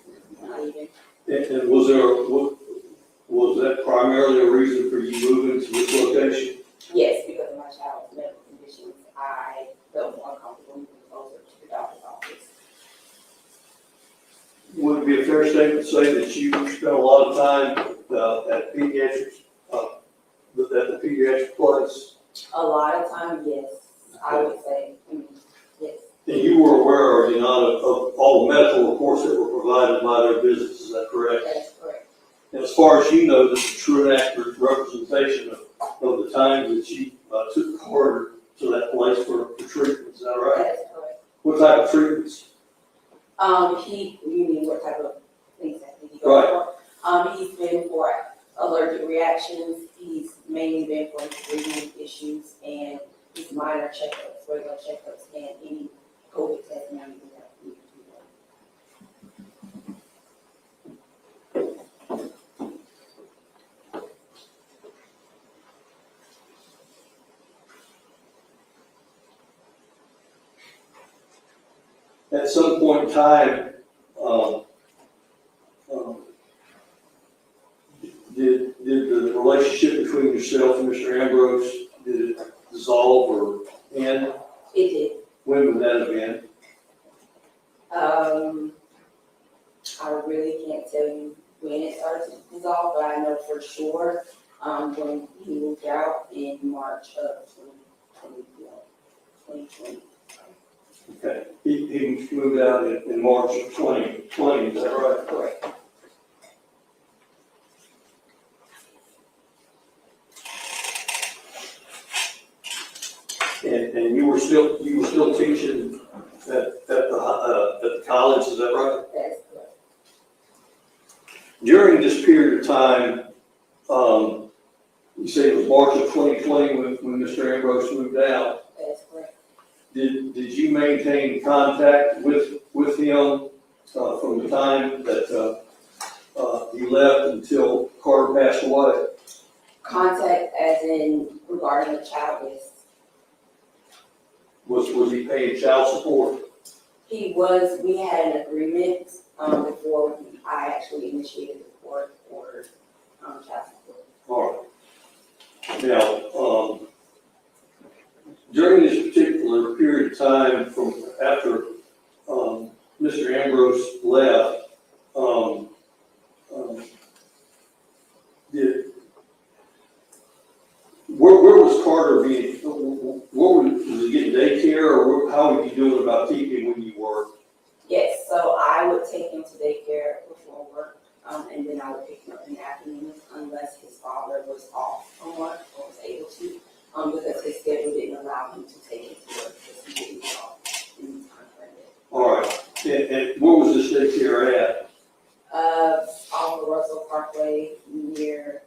not even. And was that primarily a reason for you moving to this location? Yes, because of my child's medical conditions, I felt more comfortable moving closer to the doctor's office. Would it be a fair statement to say that you spent a lot of time at pediatrics, at the pediatric place? A lot of time, yes, I would say, yes. And you were aware, are you not, of all the medical reports that were provided by their business, is that correct? That is correct. And as far as you know, this is a true and accurate representation of the time that you took Carter to that place for treatment, is that right? That is correct. What type of treatments? You mean what type of things that he go Right. for? He's been for allergic reactions, he's mainly been for breathing issues and his minor checkups, regular checkups, and any COVID testing or anything that we need to do. At some point in time, did the relationship between yourself and Mr. Ambrose, did it dissolve or end? It did. When would that have been? I really can't tell you when it started to dissolve, but I know for sure, when he moved out in March of 2020. Okay, he moved out in March of 2020, is that right? Correct. And you were still teaching at the college, is that right? That's correct. During this period of time, you say it was March of 2020 when Mr. Ambrose moved out. That's correct. Did you maintain contact with him from the time that he left until Carter passed away? Contact as in regarding the child, yes. Was he paying child support? He was, we had an agreement, before I actually initiated the court order, child support. All right. Now, during this particular period of time from after Mr. Ambrose left, where was Carter being, was he getting daycare, or how were you doing about keeping when you worked? Yes, so I would take him to daycare before work, and then I would pick him up in the afternoons unless his father was off from work or was able to, because his schedule didn't allow him to take him to work because he didn't get off in the time frame. All right, and where was this daycare at? Off the Russell Parkway near,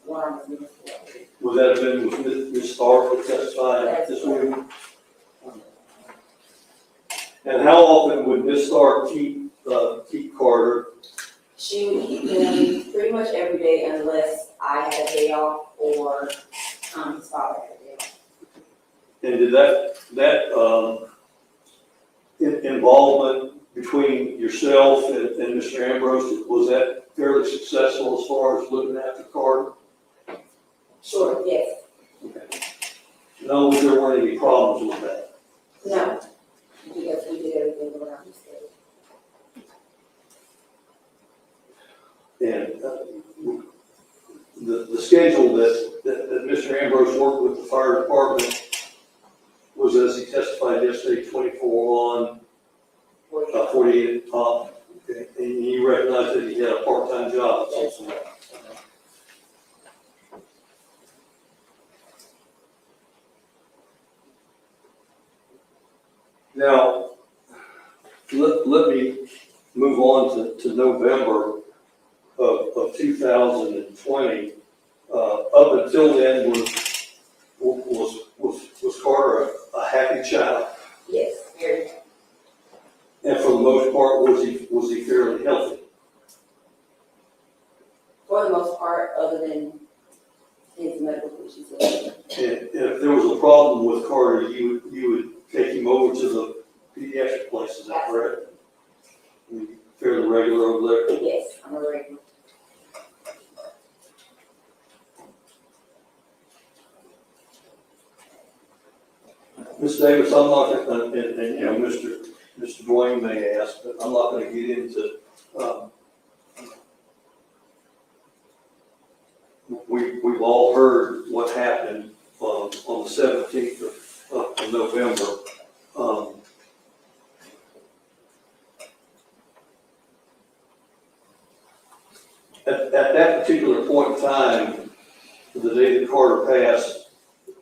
Warren Middle School. Was that been with Ms. Stark that testified this morning? And how often would Ms. Stark keep Carter? She would keep him pretty much every day unless I had a day off or, his father had a day off. And did that involvement between yourself and Mr. Ambrose, was that fairly successful as far as looking after Carter? Sure, yes. Okay. No, there weren't any problems with that? No, because we did everything around his schedule. And the schedule that Mr. Ambrose worked with the fire department was, as he testified yesterday, 24 on, 48 off. Okay. And you recognize that he had a part-time job. That's right. Now, let me move on to November of 2020. Up until then, was Carter a happy child? Yes, very much. And for the most part, was he fairly healthy? For the most part, other than his medical issues. And if there was a problem with Carter, you would take him over to the pediatric place, is that correct? Fairly regular over there? Yes, I'm a regular. Ms. Davis, I'm not gonna, and you know, Mr. Dwayne may ask, but I'm not gonna get into, we've all heard what happened, on the 17th of November. At that particular point in time, the day that Carter passed,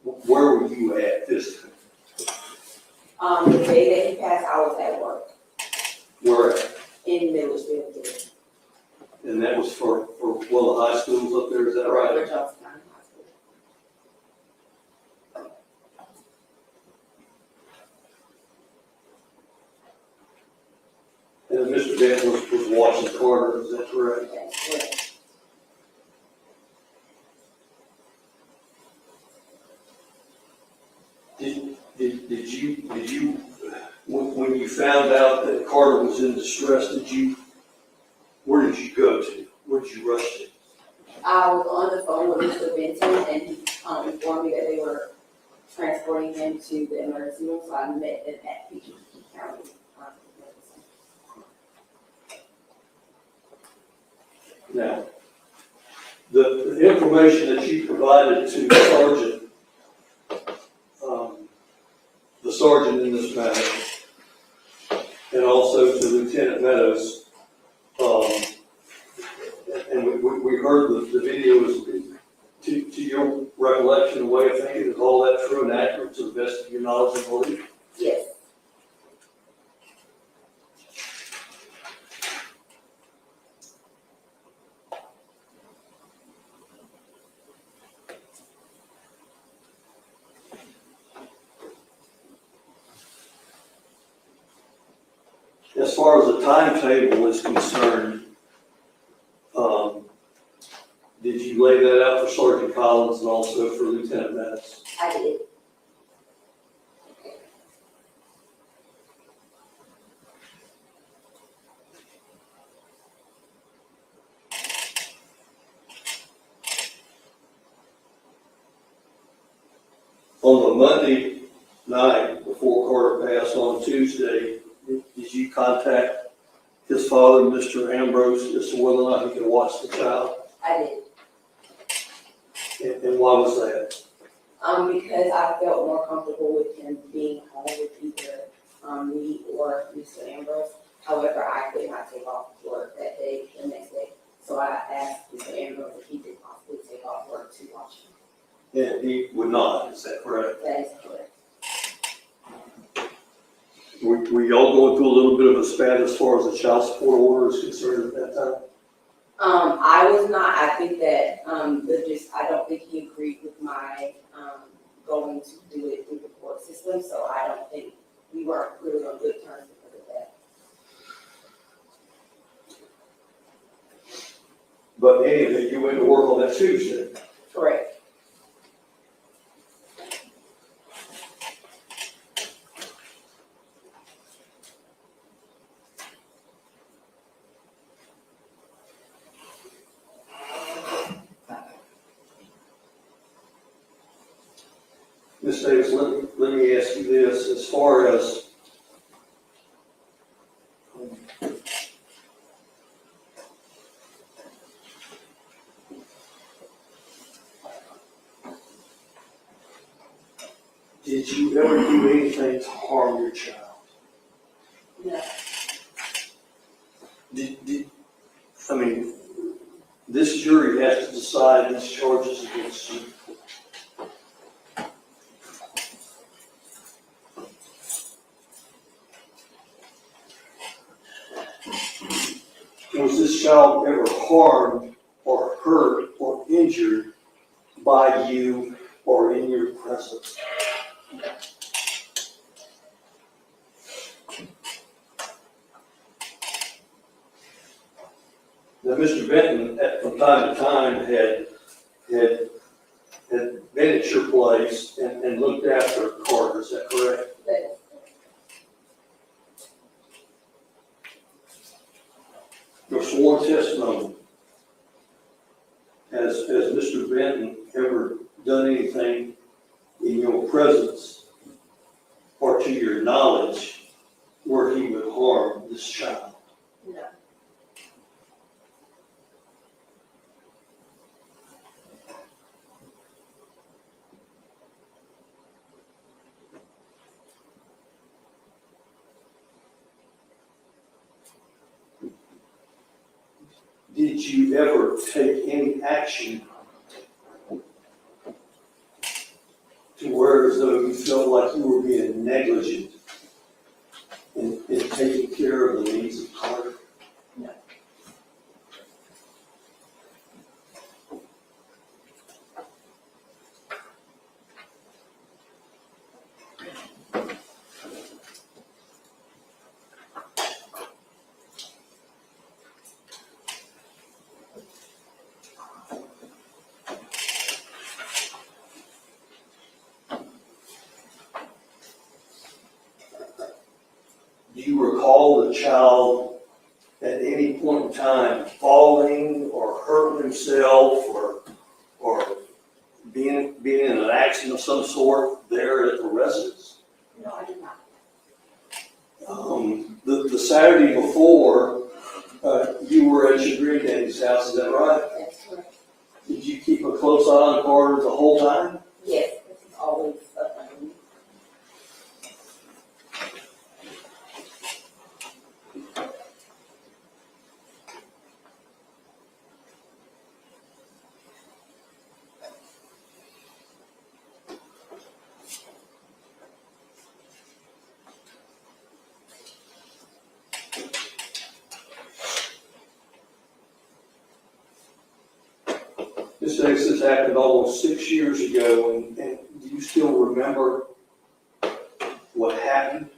where were you at physically? The day that he passed, I was at work Where at? in Millersville. And that was for one of the high schools up there, is that right? For Johnson County High School. And Mr. Dent was watching Carter, is that correct? That's correct. Did you, when you found out that Carter was in distress, where did you go to? Where did you rush to? I was on the phone with Mr. Benson, and he informed me that they were transporting him to the emergency room, so I met them at Bougie County. Now, the information that you provided to the sergeant in this Ms. Maddox, and also to Lieutenant Meadows. And we heard the video is, to your recollection, the way of thinking, is all that true and accurate to the best of your knowledge and belief? Yes. As far as the timetable is concerned, did you lay that out for Sergeant Collins and also for Lieutenant Maddox? I did. On the Monday night before Carter passed on Tuesday, did you contact his father, Mr. Ambrose, as to whether or not he could watch the child? I did. And why was that? Because I felt more comfortable with him being home with either, me or Mr. Ambrose. However, I could not take off work that day, the next day. So I asked Mr. Ambrose if he could possibly take off work to watch him. And he would not, is that correct? That is correct. Were y'all going through a little bit of a spat as far as the child support order is concerned at that time? I was not, I think that, I don't think he agreed with my, going to do it through the court system, so I don't think we weren't really on good terms because of that. But anyway, you went to work on that Tuesday. Correct. Ms. Davis, let me ask you this, as far as did you ever do anything to harm your child? No. I mean, this jury has to decide these charges against you. Was this child ever harmed or hurt or injured by you or in your presence? Now, Mr. Benton, from time to time, had been at your place and looked after Carter, is that correct? But Your sworn testimony, has Mr. Benton ever done anything in your presence or to your knowledge where he would harm this child? no. Did you ever take any action to where as though you felt like you were being negligent in taking care of the needs of Carter? No. Do you recall the child at any point in time falling or hurting himself or being in an accident of some sort there at the residence? No, I did not. The Saturday before, you were at your granddaddy's house, is that right? That's correct. Did you keep a close eye on Carter the whole time? Yes, this is always up under me. Ms. Davis, this happened almost 6 years ago, and do you still remember what happened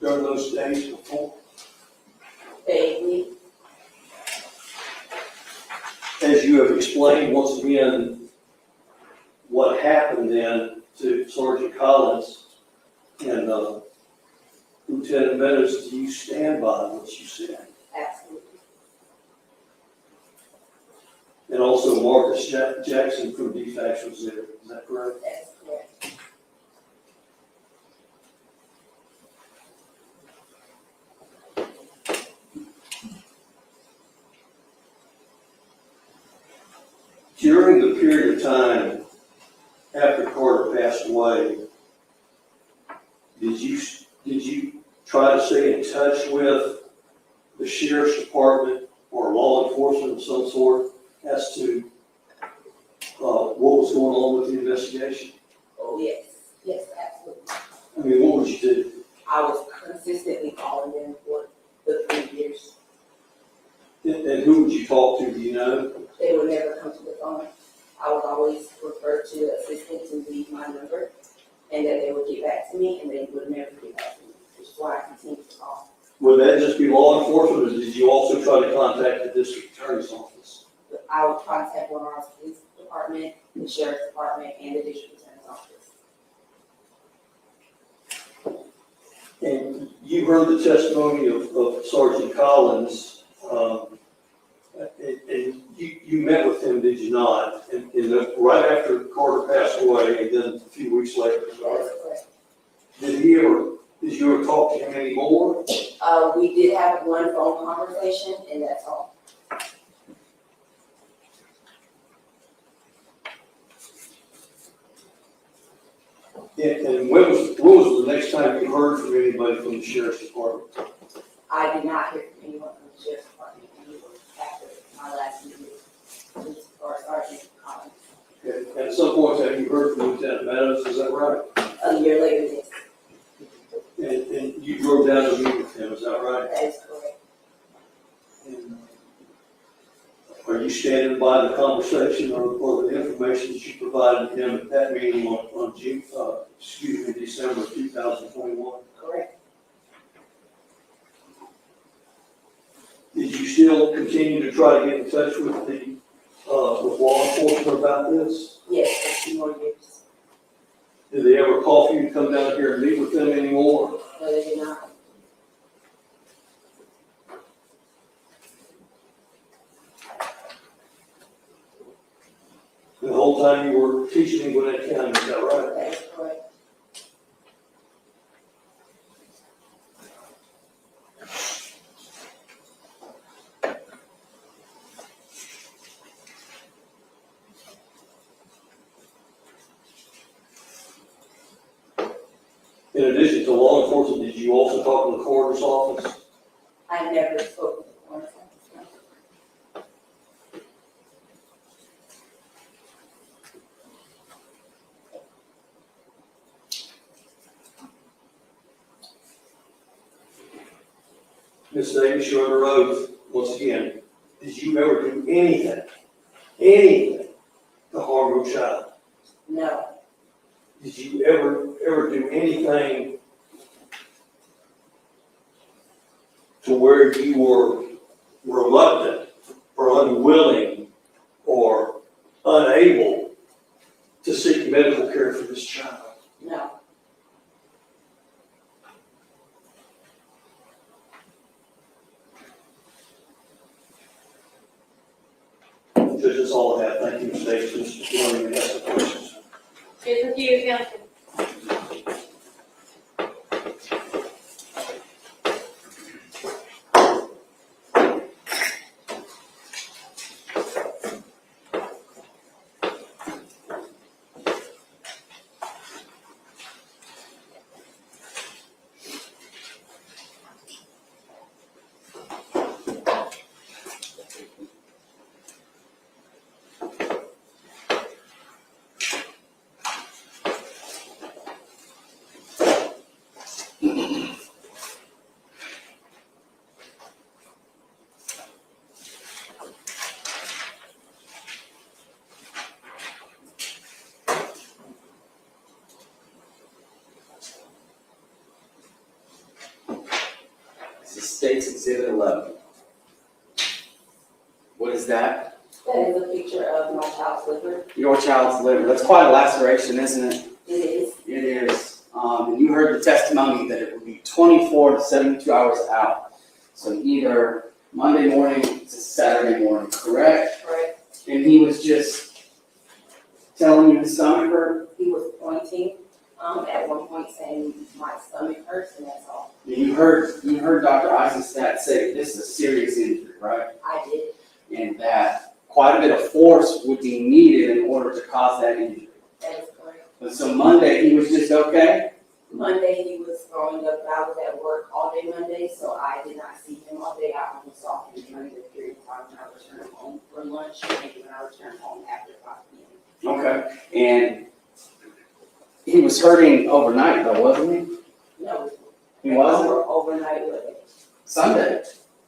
during those days before? Vaguely, As you have explained once again, what happened then to Sergeant Collins and Lieutenant Meadows, do you stand by what you said? absolutely. And also Marcus Jackson from DFAX was there, is that correct? That's correct. During the period of time after Carter passed away, did you try to stay in touch with the sheriff's department or law enforcement of some sort as to what was going on with the investigation? Oh, yes, yes, absolutely. I mean, what would you do? I was consistently calling them for the 3 years. And who would you talk to, do you know? They would never come to the phone. I was always referred to assistants and leave my number, and then they would get back to me, and they would never get back to me, which is why I continued to call. Would that just be law enforcement, or did you also try to contact the district attorney's office? But I would contact one of our police department, the sheriff's department, and the district attorney's office. And you heard the testimony of Sergeant Collins, and you met with him, did you not? And right after Carter passed away, and then a few weeks later, That's correct. did you ever talk to him anymore? We did have one phone conversation, and that's all. And when was the next time you heard from anybody from the sheriff's department? I did not hear from anyone from the sheriff's department, and it was after my last meeting with Sergeant Collins. Okay. And at some point, have you heard from Lieutenant Meadows, is that right? A year later, yes, And you drove down to meet with him, is that right? that is correct. And, are you standing by the conversation or the information that you provided him at that meeting on December 2021? Correct. Did you still continue to try to get in touch with with law enforcement about this? Yes, for 2 more years. Did they ever call for you to come down here and meet with them anymore? No, they did not. The whole time you were teaching in Gwinnett County, is that right? That is correct. In addition to law enforcement, did you also talk to the coroner's office? I never spoke with the coroner's office. No. Ms. Davis, you're under oath, once again. Did you ever do anything to harm your child? No, Did you ever do anything to where you were reluctant or unwilling or unable to seek medical care for this child? no. That's all I have. Thank you, Ms. Davis. Mr. Chairman, you have some questions? Good with you, Council. States Exhibit 11. What is that? That is a picture of my child's liver. Your child's liver. That's quite a laceration, isn't it? It is. It is. And you heard the testimony that it would be 24 to 72 hours out. So either Monday morning to Saturday morning, correct? Correct. And he was just telling you his stomach hurt? He was pointing, at one point saying, my stomach hurts, and that's all. And you heard Dr. Eisenstadt say this is a serious injury, right? I did. And that quite a bit of force would be needed in order to cause that injury. That is correct. But so Monday, he was just okay? Monday, he was throwing up. I was at work all day Monday, so I did not see him all day. I only saw him during the period of time when I returned home for lunch and when I returned home after 5 p.m. Okay. And he was hurting overnight though, wasn't he? No. He wasn't? Overnight with it. Sunday.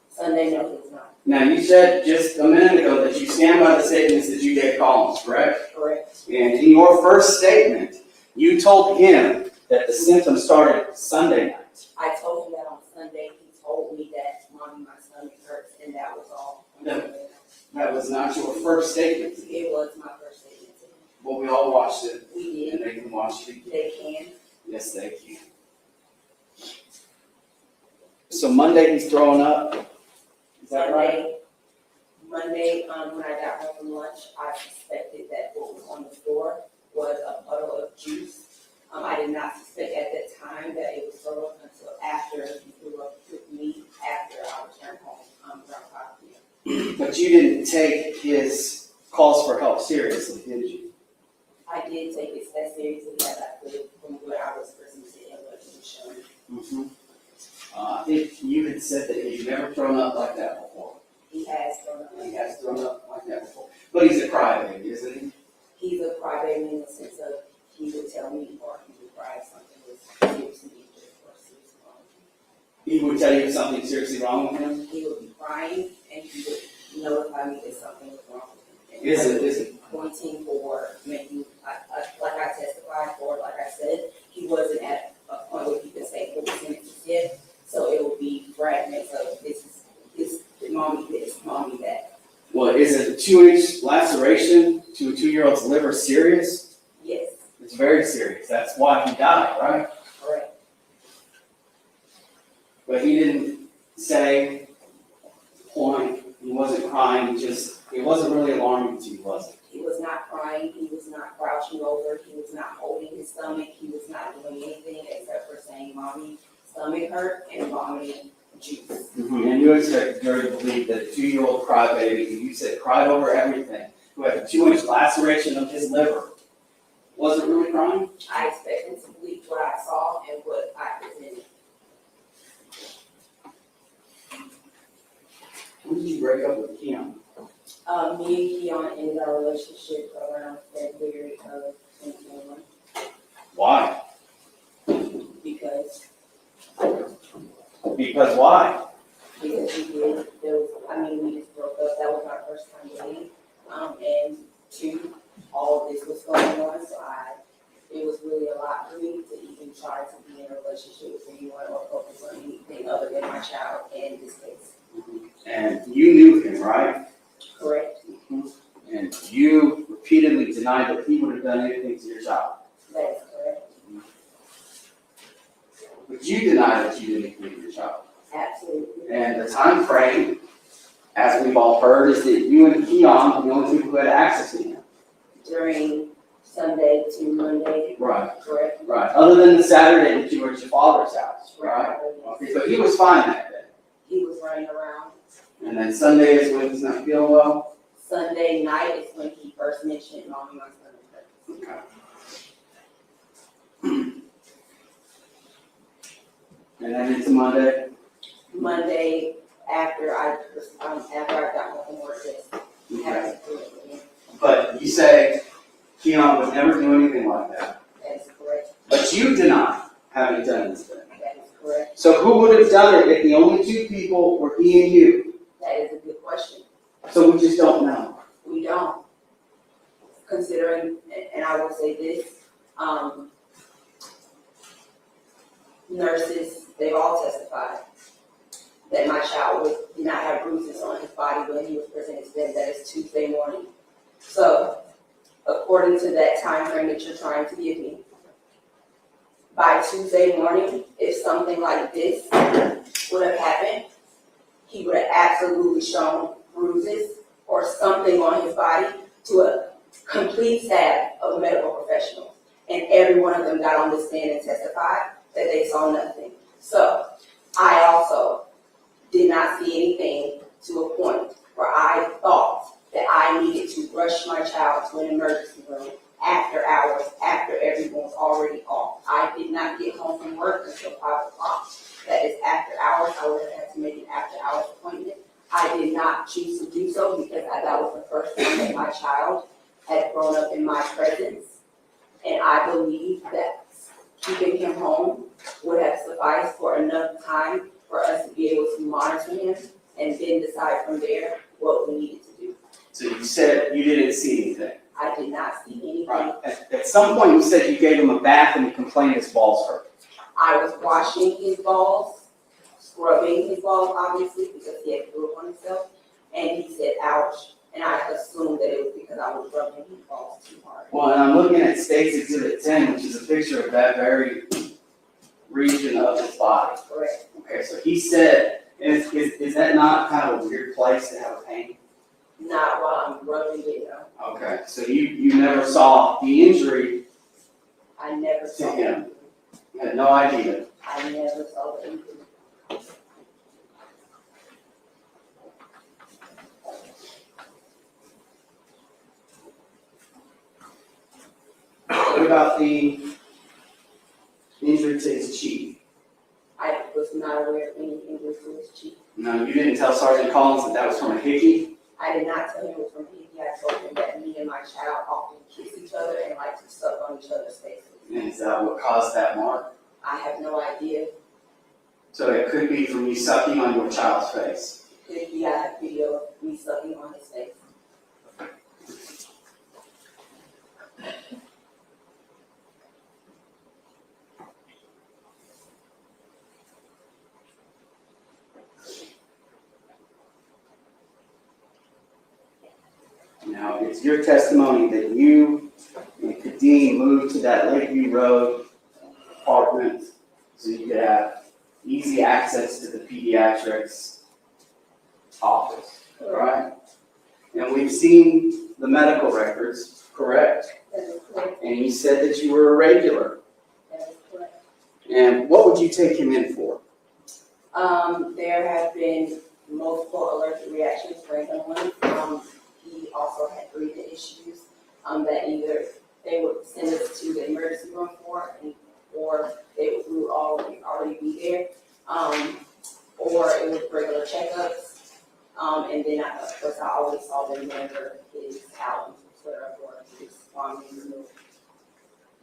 Sunday, no, he was not. Now, you said just a minute ago that you stand by the statements that you gave Collins, correct? Correct. And in your first statement, you told him that the symptoms started Sunday night. I told him that on Sunday. He told me that, Mommy, my stomach hurts, and that was all. No. That was not your first statement to me. It was my first statement to him. Well, we all watched it, We and did. they can watch it again. They can. Yes, they can. So Monday he's throwing up. Is that right? Monday, when I got home from lunch, I suspected that what was on the floor was a puddle of juice. I did not suspect at that time that it was thrown up until after he threw up with me after I returned home, around 5 p.m. But you didn't take his calls for help seriously, did you? I did take it as seriously as I could from what I was presented and what he was showing. Mm-hmm. I think you had said that he's never thrown up like that before. He has thrown up. He has thrown up like that before. But he's a crybaby, isn't he? He's a crybaby in the sense of he would tell me or he would cry if something was seriously injured or seriously wrong. He would tell you if something seriously wrong with him? He would be crying and he would notify me that something was wrong with him. Is it? Pointing or making, like I testified for, like I said, he wasn't at a point where he could say full sentences yet. So it would be fragments of this, mommy this, mommy that. Well, is a 2-inch laceration to a 2-year-old's liver serious? Yes, It's very serious. That's why he died, right? correct. But he didn't say, point, he wasn't crying, it wasn't really alarming to you, was it? He was not crying, he was not crouching over, he was not holding his stomach, he was not doing anything except for saying, Mommy, stomach hurt, and Mommy, juice. And you expect the jury to believe that a 2-year-old crybaby, who you said cried over everything, who had a 2-inch laceration of his liver, wasn't really crying? I expect him to believe what I saw and what I presented. When did you break up with Kianna? Me and Kianna ended our relationship around February of 2021 Why? because Because why? we did, we just broke up, that was our first time dating. And 2, all of this was going on, so it was really a lot for me to even try to be in a relationship with anyone or focus on anything other than my child in this case. And you knew him, right? Correct? And you repeatedly denied that he would have done anything to your child. That is correct. But you deny that you did anything to your child. Absolutely. And the time frame, as we've all heard, is that you and Kianna are the only people who had access to him. During Sunday to Monday, Right. correct? Right. Other than the Saturday that you were at your father's house, right? Okay, so he was fine that day. He was running around. And then Sunday is when he's not feeling well. Sunday night is when he first mentioned Mommy, my stomach hurts. Okay. And then into Monday. Monday, after I got home from work, yes, had Okay. to do it again. But you say Kianna would never do anything like that. That is correct. But you deny having done this thing. That is correct. So who would have done it if the only 2 people were he and you? That is a good question. So we just don't know. We don't. Considering, and I will say this, nurses, they've all testified that my child did not have bruises on his body when he was presented to them. That is Tuesday morning. So, according to that time frame that you're trying to give me, by Tuesday morning, if something like this would have happened, he would have absolutely shown bruises or something on his body to a complete staff of medical professionals. And every one of them got on the stand and testified that they saw nothing. So I also did not see anything to a point where I thought that I needed to rush my child to an emergency room after hours, after everyone was already off. I did not get home from work until 5 o'clock. That is after hours. I would have had to make an after hours appointment. I did not choose to do so because that was the first time that my child had grown up in my presence. And I believe that keeping him home would have sufficed for enough time for us to be able to monitor him and then decide from there what we needed to do. So you said you didn't see anything. I did not see anything. Right. At some point you said you gave him a bath and you complained his balls hurt. I was washing his balls, scrubbing his balls, obviously, because he had fluid on himself, and he said, ouch, and I assumed that it was because I was rubbing his balls too hard. Well, and I'm looking at State's Exhibit 10, which is a picture of that very region of his body. Correct. Okay, so he said, is that not kind of a weird place to have a pain? Not while I'm rubbing it, no. Okay, so you never saw the injury, I never saw him. it. you had no idea. I never saw the injury. What about the injury to his cheek? I was not aware of any injury to his cheek. No, you didn't tell Sergeant Collins that was from a hickey? I did not tell him it was from hickey. I told him that me and my child often kiss each other and like to suck on each other's faces. And is that what caused that mark? I have no idea. So it could be from you sucking on your child's face. Could be I have video of me sucking on his face. Now, it's your testimony that you and Kadeem moved to that Lakeview Road apartment so you could have easy access to the pediatrics office, right? And we've seen the medical records, correct? That is correct. And you said that you were a regular. That is correct. And what would you take him in for? There have been multiple allergic reactions, random ones. He also had breathing issues, that either they would send us to the emergency room for, or we would already be there, or it was regular checkups. And then of course I always saw them whenever his allergies flare up or his farming removed.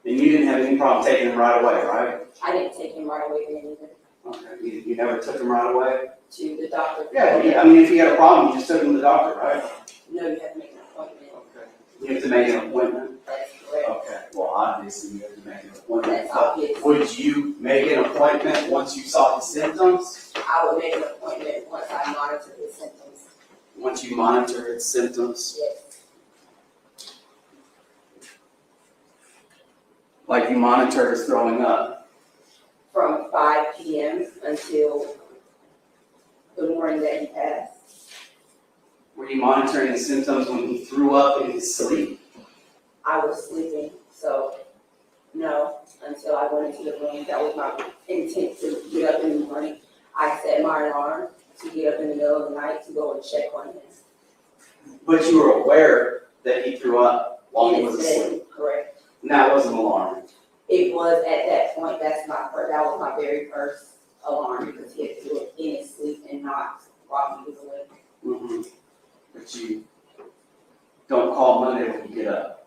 And you didn't have any problem taking him right away, right? I didn't take him right away then either, Okay, you never took him right away? to the doctor. Yeah, I mean, if you had a problem, you just took him to the doctor, right? No, you have to make an appointment. Okay. You have to make an appointment? That's correct. Okay, well, obviously you have to make an appointment. That's obvious. Would you make an appointment once you saw his symptoms? I would make an appointment once I monitor his symptoms. Once you monitor his symptoms? Yes. Like you monitor his throwing up? From 5 p.m. until the morning that he passed. Were you monitoring his symptoms when he threw up in his sleep? I was sleeping, so no, until I went into the room. That was my intent to get up in the morning. I set my alarm to get up in the middle of the night to go and check on him. But you were aware that he threw up while he was asleep? Correct. And that wasn't alarming? It was at that point, that was my very first alarm because he had to do it in his sleep and not while he was awake. Mm-hmm. But you don't call Monday when you get up,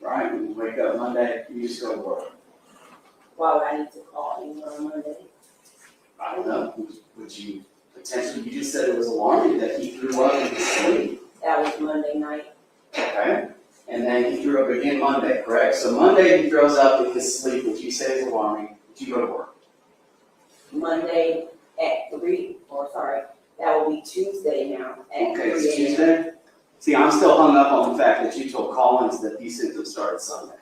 right? When you wake up Monday, you just go to work. Why would I need to call anyone on Monday? I don't know, would you potentially, you just said it was alarming that he threw up in his sleep, That was Monday night. okay? And then he threw up again Monday, correct? So Monday he throws up in his sleep, which you say is alarming, but you go to work. Monday at 3, that will be Tuesday now at 3 Okay, it's a.m. Tuesday? See, I'm still hung up on the fact that you told Collins that these symptoms started Sunday.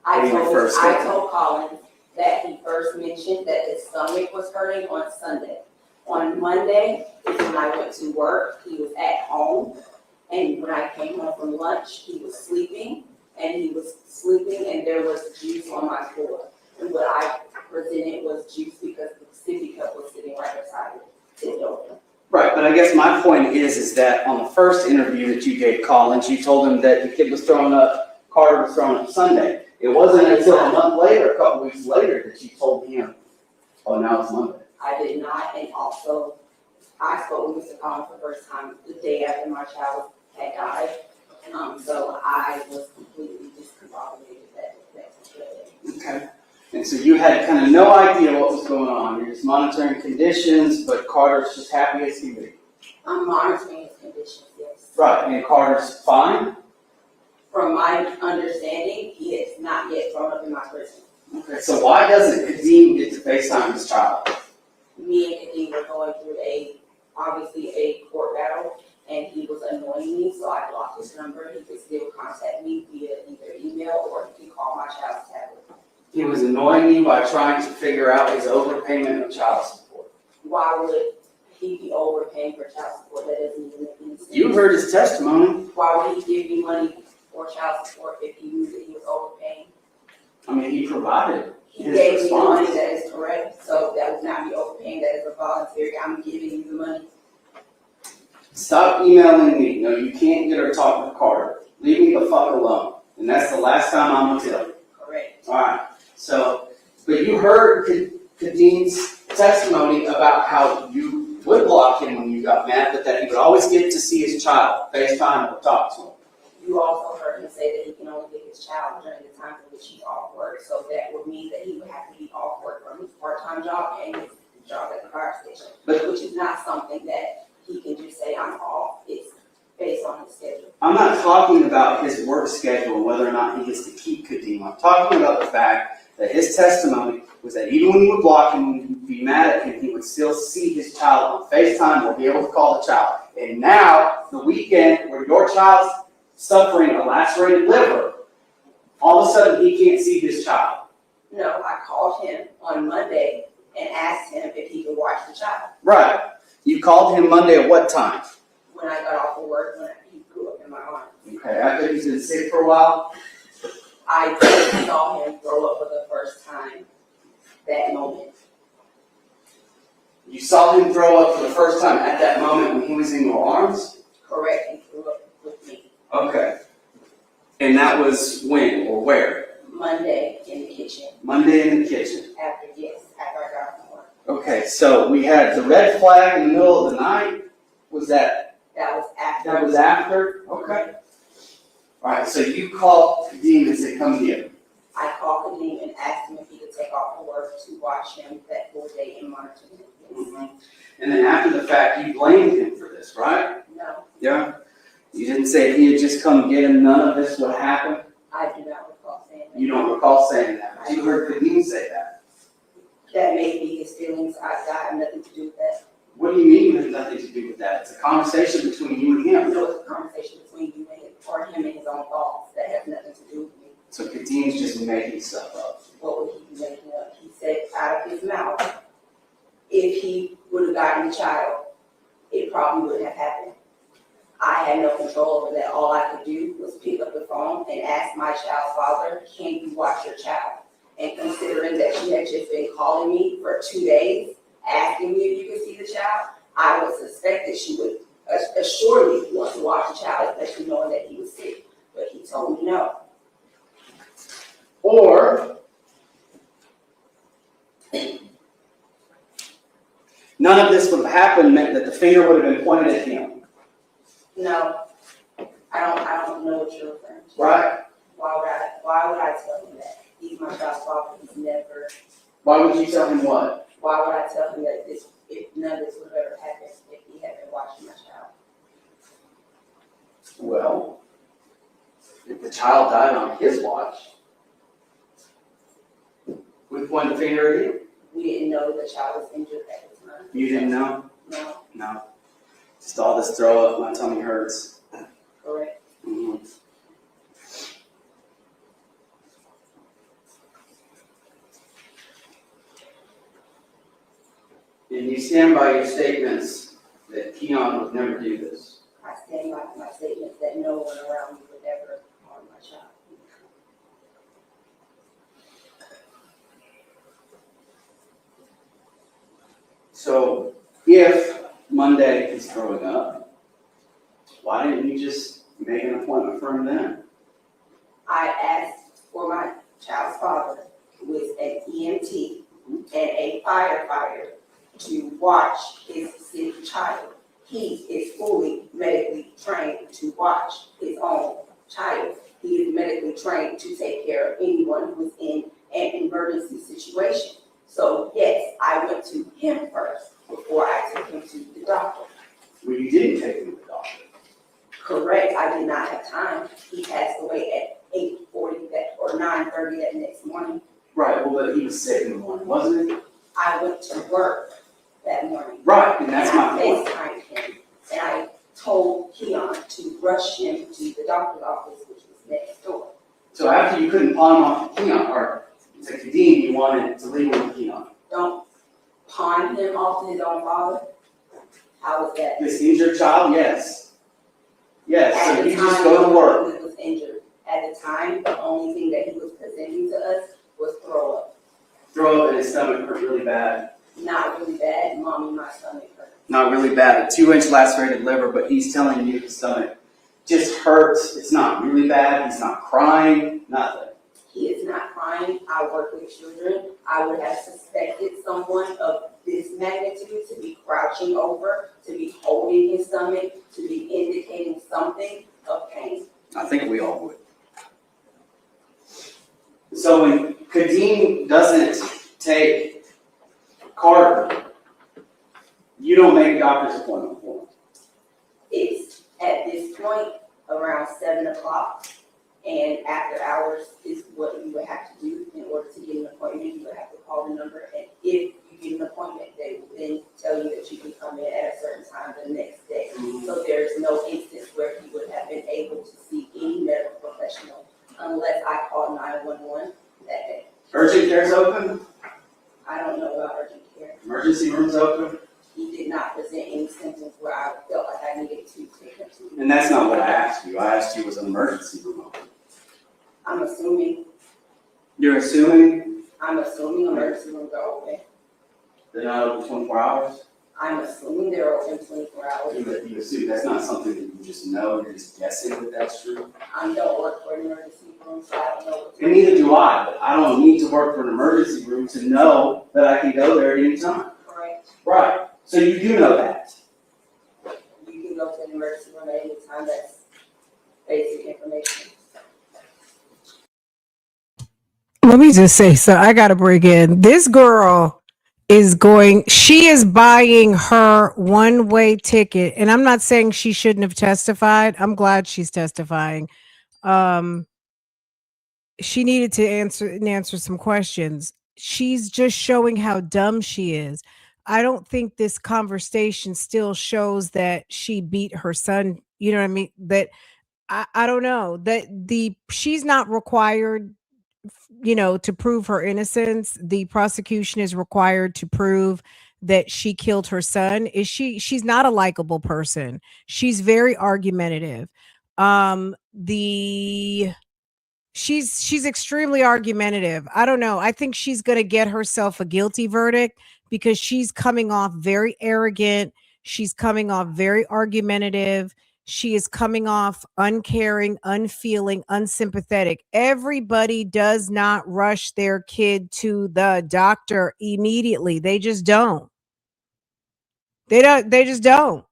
When you first I got them. told Collins that he first mentioned that his stomach was hurting on Sunday. On Monday is when I went to work, he was at home, and when I came home from lunch, he was sleeping, and there was juice on my floor. And what I presented was juice because the sippy cup was sitting right beside it. Right, but I guess my point is that on the first interview that you gave Collins, you told him that the kid was throwing up, Carter was throwing up Sunday. It wasn't until a month later, a couple weeks later, that you told him, oh, now it's Monday. I did not, and also, I spoke with Mr. Collins for the first time the day after my child had died. So I was completely discombobulated that day. Okay. And so you had kind of no idea what was going on. You're just monitoring conditions, but Carter's just happy as can be. I'm monitoring his conditions, yes. Right, and Carter's fine? From my understanding, he has not yet thrown up in my prison. Okay, so why doesn't Kadeem get to FaceTime his child? Me and Kadeem were going through obviously a court battle, and he was annoying me, so I blocked his number. He could still contact me via either email or he could call my child's tablet. He was annoying you by trying to figure out his overpayment of child support. Why would he be overpaying for child support? That doesn't even make any sense. You heard his testimony. Why would he give me money for child support if he knew that he was overpaying? I mean, he provided He his gave me the money, response. that is correct, so that would not be overpaying, that is a voluntary, I'm giving you the money. Stop emailing me. No, you can't get her talking to Carter. Leave me the fuck alone. And that's the last time I'm gonna tell you. Correct. Alright, so, but you heard Kadeem's testimony about how you would block him when you got mad, but that he would always get to see his child, FaceTime or talk to him. You also heard him say that he can only get his child during the time in which he's off work, so that would mean that he would have to be off work from his part-time job and his job at the fire station, which is not something that he can just say, I'm off. It's based on his schedule. I'm not talking about his work schedule, whether or not he gets to keep Kadeem. I'm talking about the fact that his testimony was that even when you would block him, when you would be mad at him, he would still see his child on FaceTime or be able to call the child. And now, the weekend where your child's suffering a lacerated liver, all of a sudden he can't see his child. No, I called him on Monday and asked him if he could watch the child. Right. You called him Monday at what time? When I got off of work, when he grew up in my arms. Okay, after he's been sick for a while? I just saw him throw up for the first time that moment. You saw him throw up for the first time at that moment when he was in your arms? Correct, he threw up with me. Okay. And that was when or where? Monday in the kitchen, Monday in the kitchen. after I got from work. Okay, so we had the red flag in the middle of the night. Was that, That was after. that was after? Okay. Alright, so you called Kadeem and said, come get him. I called Kadeem and asked him if he could take off from work to watch him that full day and monitor him. Yes. And then after the fact, you blamed him for this, right? No, Yeah. You didn't say if he had just come get him, none of this would happen? I do not recall saying that. You don't recall saying that, but you heard Kadeem say that. That may be his feelings, I have nothing to do with that. What do you mean it has nothing to do with that? It's a conversation between you and him. So it's a conversation between you and him, or him and his own thoughts, that has nothing to do with me. So Kadeem's just making stuff up. What would he be making up? He said out of his mouth, if he would have gotten the child, it probably wouldn't have happened. I had no control over that. All I could do was pick up the phone and ask my child's father, can you watch your child? And considering that she had just been calling me for 2 days, asking me if you could see the child, I would suspect that she would assuredly want to watch the child, especially knowing that he was sick. But he told me no. Or none of this would have happened meant that the finger would have been pointed at him. No, I don't know what you're referring to. Right? Why would I tell him that? He's my child's father, he's never, Why would you tell him what? why would I tell him that if none of this would have ever happened if he had been watching my child? Well, if the child died on his watch, we point the finger at him. We didn't know that the child was injured at the You didn't know? No, No. Just all this throw up, my tummy hurts. correct. Mhm. And you stand by your statements that Keon would never do this. I stand by my statement that no one around me would ever harm my child. So if Monday he's throwing up, why didn't you just make an appointment for him then? I asked for my child's father, who is an EMT and a firefighter, to watch his sick child. He is fully medically trained to watch his own child. He is medically trained to take care of anyone who is in an emergency situation. So yes, I went to him first before I took him to the doctor. Well, you didn't take him to the doctor. Correct, I did not have time. He passed away at 8:40 or 9:30 that next morning. Right, well, but he was sick in the morning, wasn't he? I went to work that morning. Right, and that's And my point. I FaceTimed him, and I told Keon to rush him to the doctor's office, which was next door. So after you couldn't pawn him off to Keon, or to Kadeem, you wanted to leave him with Keon. Don't pawn him off to his own father? How is that? This injured child, yes. Yes, At so the you just time, go to work. he was injured. At the time, the only thing that he was presenting to us was throw up. Throw up and his stomach hurt really bad. Not really bad, mommy, my stomach hurt. Not really bad, a 2-inch lacerated liver, but he's telling you his stomach just hurts. It's not really bad, he's not crying, nothing. He is not crying. I work with children. I would have suspected someone of this magnitude to be crouching over, to be holding his stomach, to be indicating something of pain. I think we all would. So when Kadeem doesn't take Carter, you don't make a doctor's appointment for him. It's at this point around 7 o'clock, and after hours is what you would have to do in order to get an appointment. You would have to call the number, and if you get an appointment, they will then tell you that you can come in at a certain time the next day. So there's no instance where he would have been able to see any medical professional unless I called 911 that day. Urgent care's open, I don't know about urgent care. emergency room's open, He did not present any symptoms where I felt like I needed to take him to. and that's not what I asked you. I asked you was an emergency room open. I'm assuming You're assuming emergency rooms are open. they're not open 24 hours? I'm assuming they're open 24 hours. You assume, that's not something that you just know, you're just guessing that that's true? I don't work for an emergency room, so I don't know what. And neither do I, but I don't need to work for an emergency room to know that I can go there at any time. Correct. Right, so you do know that. You can go to an emergency room at any time. That's basic information. Let me just say, so I got to break in. This girl she is buying her one-way ticket. And I'm not saying she shouldn't have testified. I'm glad she's testifying. She needed to answer some questions. She's just showing how dumb she is. I don't think this conversation still shows that she beat her son. You know what I mean? That I don't know that she's not required, to prove her innocence. The prosecution is required to prove that she killed her son. She's not a likable person. She's very argumentative. She's extremely argumentative. I don't know. I think she's going to get herself a guilty verdict because she's coming off very arrogant. She's coming off very argumentative. She is coming off uncaring, unfeeling, unsympathetic. Everybody does not rush their kid to the doctor immediately. They just don't. They just don't.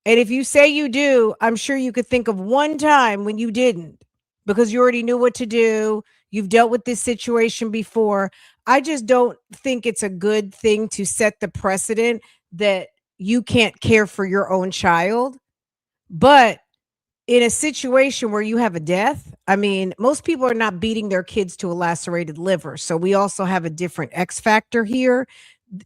And if you say you do, I'm sure you could think of one time when you didn't because you already knew what to do. You've dealt with this situation before. I just don't think it's a good thing to set the precedent that you can't care for your own child. But in a situation where you have a death, I mean, most people are not beating their kids to a lacerated liver. So we also have a different X factor here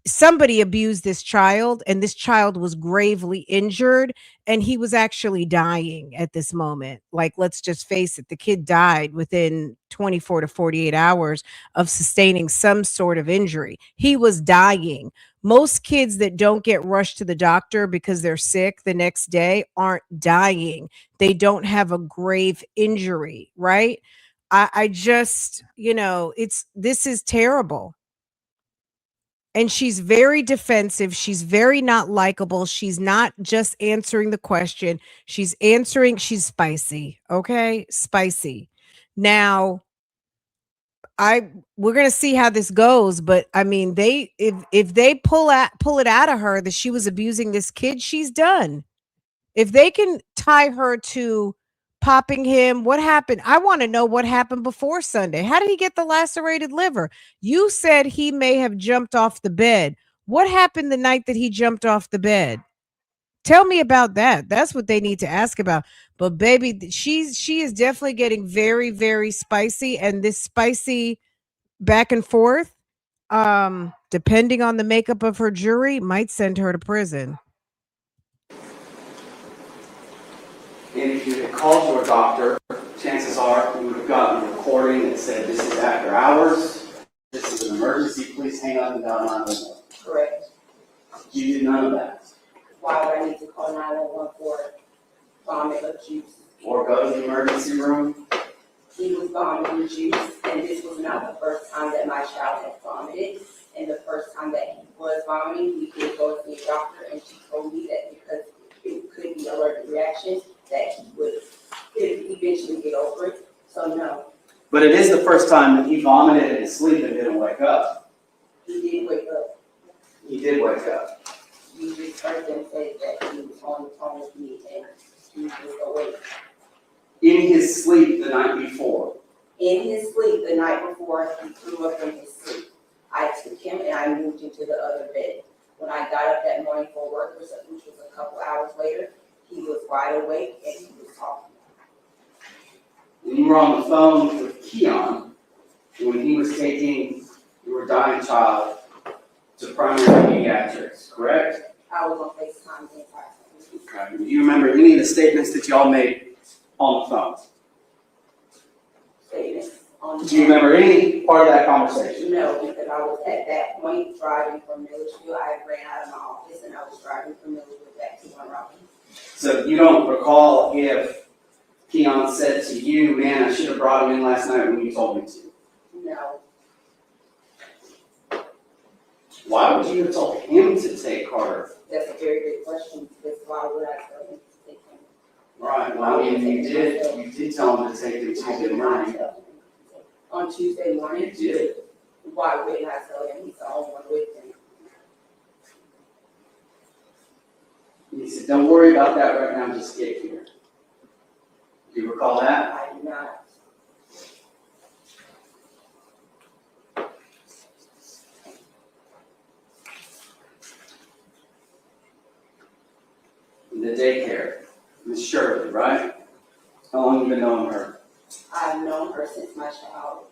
somebody abused this child, and this child was gravely injured, and he was actually dying at this moment. Like, let's just face it, the kid died within 24 to 48 hours of sustaining some sort of injury. He was dying. Most kids that don't get rushed to the doctor because they're sick the next day aren't dying. They don't have a grave injury, right? I just, this is terrible. And she's very defensive. She's very not likable. She's not just answering the question. She's spicy. Okay? Spicy. Now, we're gonna see how this goes, but I mean, if they pull it out of her that she was abusing this kid, she's done. If they can tie her to popping him, what happened? I want to know what happened before Sunday. How did he get the lacerated liver? You said he may have jumped off the bed. What happened the night that he jumped off the bed? Tell me about that. That's what they need to ask about. But baby, she is definitely getting very, very spicy, and this spicy back and forth, depending on the makeup of her jury, might send her to prison. And if you had called your doctor, chances are you would have gotten a recording that said, this is after hours, this is an emergency, please hang up and dial 911. Correct. You did none of that. Why would I need to call 911 for vomit of juice? Or go to the emergency room. He was vomiting juice, and this was not the first time that my child had vomited. And the first time that he was vomiting, we did go to see a doctor, and she told me that because it could be allergic reaction, that he would eventually get over it. So no, But it is the first time that he vomited in his sleep and didn't wake up. he did wake up. He did wake up. You just heard them say that he was on the phone with me and he was awake. In his sleep the night before. In his sleep the night before, he threw up in his sleep. I took him and I moved him to the other bed. When I got up that morning for work, which was a couple hours later, he was wide awake and he was talking. When you were on the phone with Keon, when he was taking your dying child to primary pediatrics, correct? I was on FaceTime the entire time. Okay. Do you remember any of the statements that y'all made on the phone? Statements on. Do you remember any part of that conversation? No, because I was at that point driving from Milledgeville. I ran out of my office and I was driving from Milledgeville back to Monrovia. So you don't recall if Keon said to you, man, I should have brought him in last night when you told me to? No, Why would you have told him to take Carter? that's a very good question, because why would I tell him to take him? Right, well, I mean, you did tell him to take him I Tuesday did not morning. tell him. On Tuesday morning? You did. Why wouldn't I tell him? He's the only one with him. He said, don't worry about that right now, just get here. Do you recall that? I do not. The daycare, Miss Shirley, right? How long have you been knowing her? I've known her since my child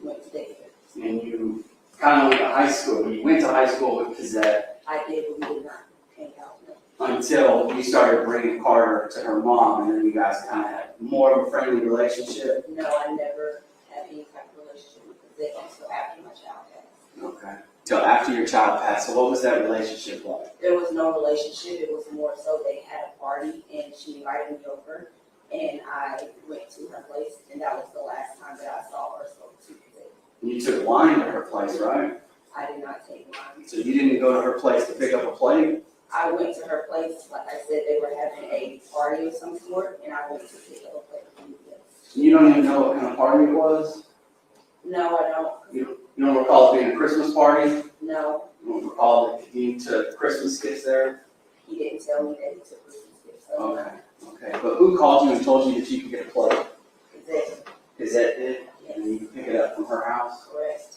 went to daycare. And you kind of went to high school. You went to high school with Kazette I did, but we did not hang out. No. until you started bringing Carter to her mom, and then you guys kind of had more of a friendly relationship. No, I never had any type of relationship with Zach until after my child passed. Okay. Till after your child passed. So what was that relationship like? There was no relationship. It was more so they had a party and she invited me over and I went to her place and that was the last time that I saw her spoke to Zach. You took wine to her place, right? I did not take wine. So you didn't go to her place to pick up a plate? I went to her place, like I said, they were having a party of some sort and I went to pick up a plate from them. You don't even know what kind of party it was? No, I don't. You don't recall it being a Christmas party? No, You don't recall that you took Christmas gifts there? he didn't tell me that he took Christmas gifts. So Okay, okay. But who called you and told you that you could get a plate? Zach, Is that it? yes, And you could pick it up from her house? correct.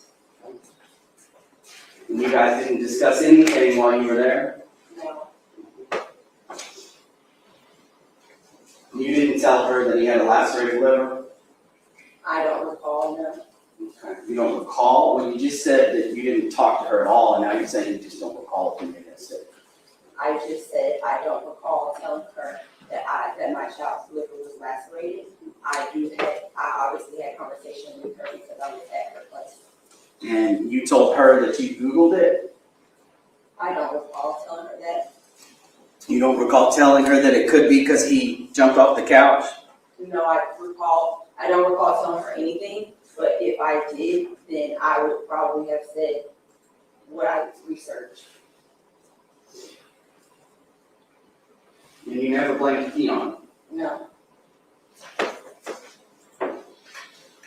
And you guys didn't discuss anything while you were there? No, You didn't tell her that he had a lacerated liver? I don't recall, no. Okay. You don't recall, when you just said that you didn't talk to her at all, and now you're saying you just don't recall if you made that statement. I just said, I don't recall telling her that my child's liver was lacerated. I obviously had a conversation with her because I was at her place. And you told her that you Googled it? I don't recall telling her that. You don't recall telling her that it could be because he jumped off the couch? No, I don't recall telling her anything, but if I did, then I would probably have said what I researched. And you never blamed Keon? No,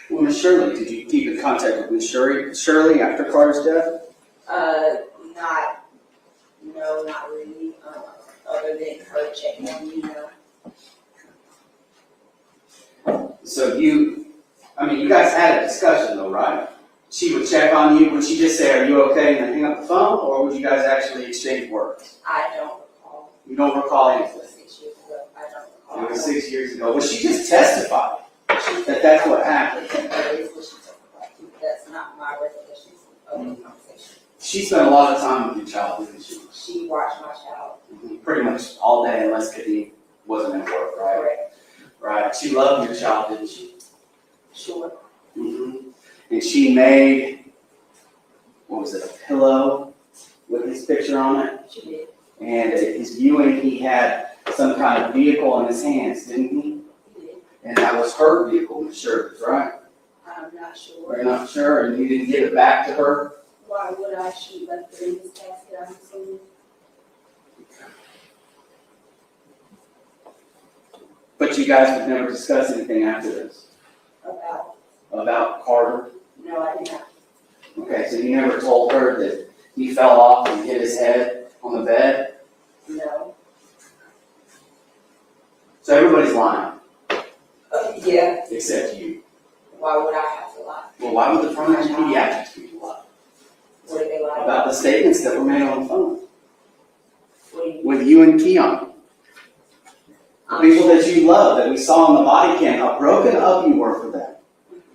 Well, Miss Shirley, did you keep in contact with Miss Shirley after Carter's death? not really, other than her checking on me, So you guys had a discussion though, right? She would check on you, would she just say, are you okay, and then hang up the phone, or would you guys actually exchange words? I don't recall. You don't recall It anything? was 6 years ago, I don't recall. It was 6 years ago. Well, she just testified that that's what happened. That is what she testified to, that's not my recollection of the conversation. She spent a lot of time with your child, didn't she? She watched my child. Pretty much all day unless Kadeem wasn't at work, right? Correct. Right. She loved your child, didn't she? Sure. Mm-hmm. And she made, what was it, a pillow with his picture on it? She did. And at his viewing, he had some kind of vehicle in his hands, didn't he? He did. And that was her vehicle, Miss Shirley's, right? I'm not sure. We're not sure, and you didn't give it back to her? Why would I? She left it in his casket, I'm assuming. But you guys would never discuss anything after this? About Carter? No, I did not. Okay, so you never told her that he fell off and hit his head on the bed? No. So everybody's lying, Yeah. except you. Why would I have to lie? Well, why would the forensic pediatrics people lie? What did they lie About the statements that were made on the phone What do you with you and Keon. The people that you love, that we saw on the body cam, how broken up you were for them.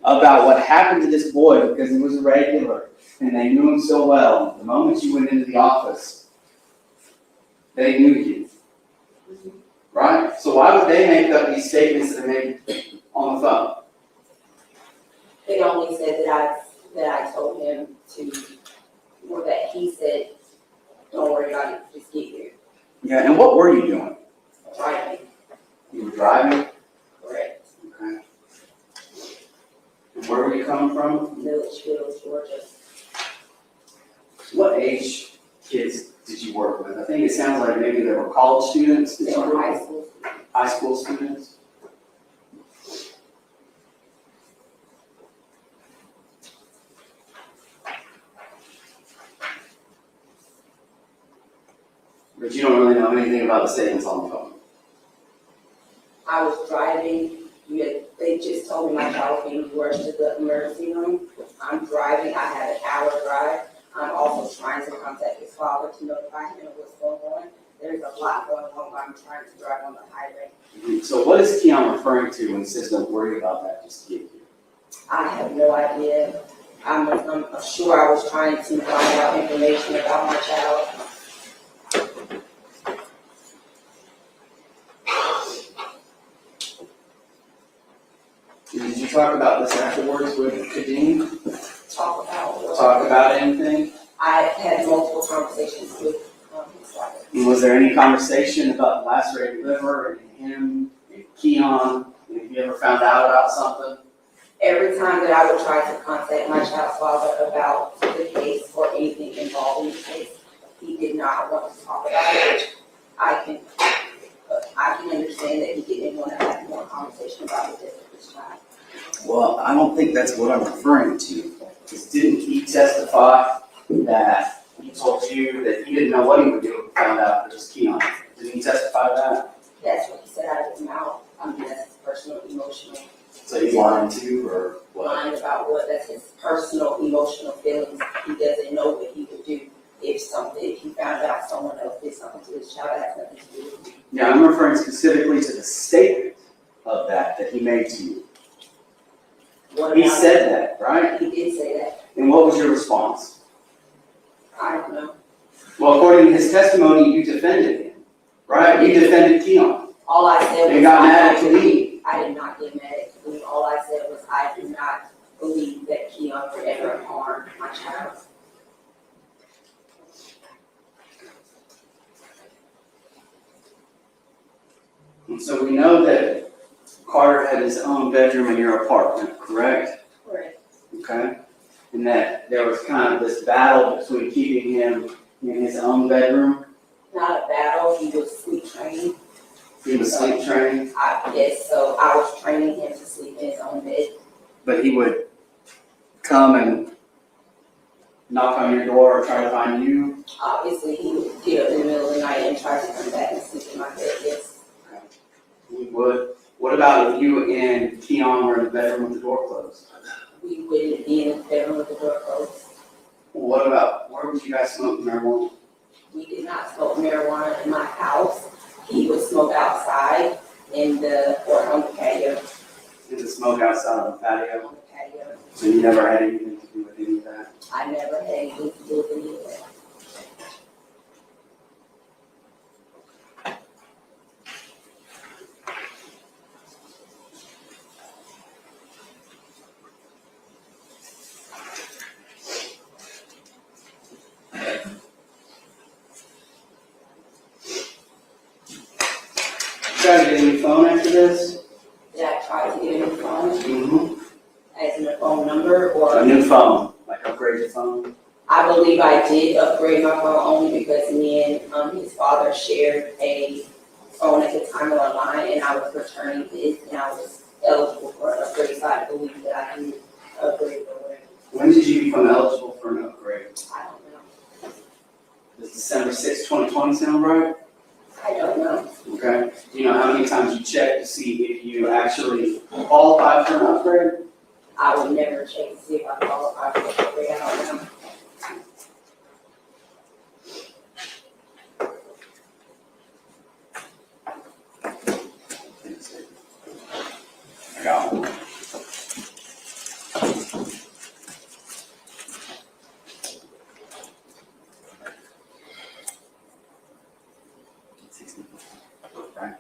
About what happened to this boy because he was a regular and they knew him so well. The moment you went into the office, they knew you. Right? So why would they make up these statements that are made on the phone? They only said that I told him to, or that he said, don't worry about it, just get here. Yeah, and what were you doing? Driving. You were driving? Correct. Okay. And where were you coming from? Milledgeville, Georgia. What age kids did you work with? I think it sounds like maybe they were college students. They were high school. High school students? But you don't really know anything about the statements on the phone. I was driving, they just told me my child was being rushed to the emergency room. I'm driving, I have an hour drive. I'm also trying to contact his father to notify him of what's going on. There's a lot going on while I'm trying to drive on the highway. So what is Keon referring to when he says don't worry about that, just get here? I have no idea. I'm sure I was trying to find out information about my child. Did you talk about this afterwards with Kadeem? Talk about what? Talk about anything? I had multiple conversations with his father. And was there any conversation about lacerated liver and him and Keon? And have you ever found out about something? Every time that I would try to contact my child's father about the case or anything involving the case, he did not want to talk about it, which I can understand that he didn't want to have more conversation about the death of his child. Well, I don't think that's what I'm referring to. Because didn't he testify that he told you that he didn't know what he would do if he found out it was Keon? Didn't he testify to that? That's what he said out of his mouth. I mean, that's his personal, emotional So he's lying too, or what? line about what, that's his personal, emotional feelings. He doesn't know what he would do if he found out someone else did something to his child that has nothing to do with him. Yeah, I'm referring specifically to the statement of that he made to you. What He about- said that, right? He did say that. And what was your response? I don't know. Well, according to his testimony, you defended him, right? You defended Keon. All I said was. You got mad at Khalid. I did not get mad at Khalid. All I said was I do not believe that Keon would ever harm my child. And so we know that Carter had his own bedroom in your apartment, correct? Correct. Okay. And that there was kind of this battle between keeping him in his own bedroom. Not a battle, he was sleep trained. He was sleep trained, Yes, so I was training him to sleep in his own bed. but he would come and knock on your door or try to find you. Obviously, he would get up in the middle of the night and try to come back and sleep in my bed, yes. He would. What about if you and Keon were in the bedroom with the door closed? We wouldn't be in the bedroom with the door closed. What about, where would you guys smoke marijuana? We did not smoke marijuana in my house. He would smoke outside or on the patio. Did the smoke outside on the patio? On the patio. So you never had anything to do with any of that? I never had anything to do with any of that. Try to get a new phone after this? Did I try to get a new phone, Mm-hmm. as in a phone number, A or? new phone, like upgrade your phone? I believe I did upgrade my phone only because me and his father shared a phone at the time of our line, and I was returning his, and I was eligible for an upgrade, so I believe that I can upgrade or whatever. When did you become eligible for an upgrade? I don't know. Does December 6, 2020 sound right? I don't know. Okay. Do you know how many times you checked to see if you actually qualified for an upgrade? I would never check to see if I qualify for an upgrade. I don't know. I got one. Right.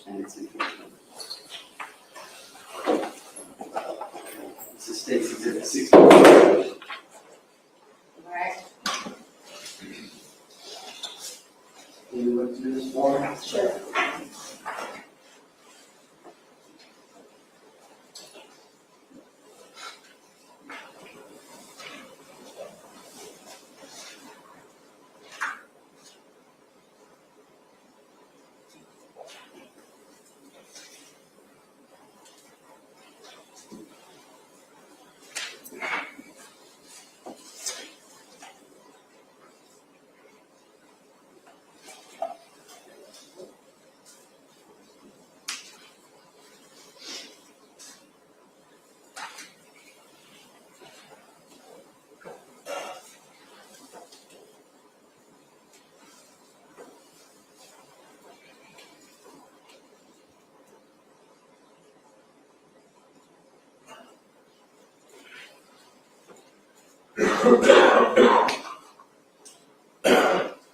And it's in here. This is State's Exhibit 60. Right? Can you look through this form? Sure.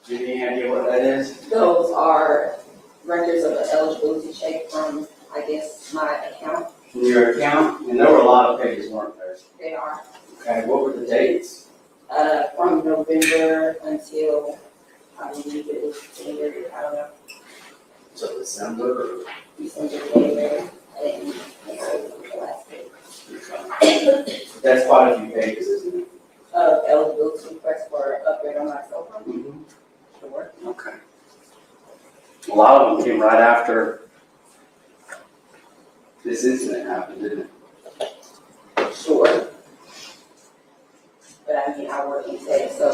Do you have any idea what that is? Those are records of an eligibility check from, I guess, my account. From your account? And there were a lot of pages, weren't there? They are, Okay, what were the dates? from November until, I believe it was January, I don't know, So December? December, January. I didn't know the last day. That's quite a few pages, isn't it? Eligibility request for upgrade on my cell phone. Mm-hmm. Sure. Okay. A lot of them came right after this incident happened, didn't it? Sure. But but I mean, I work in tech, so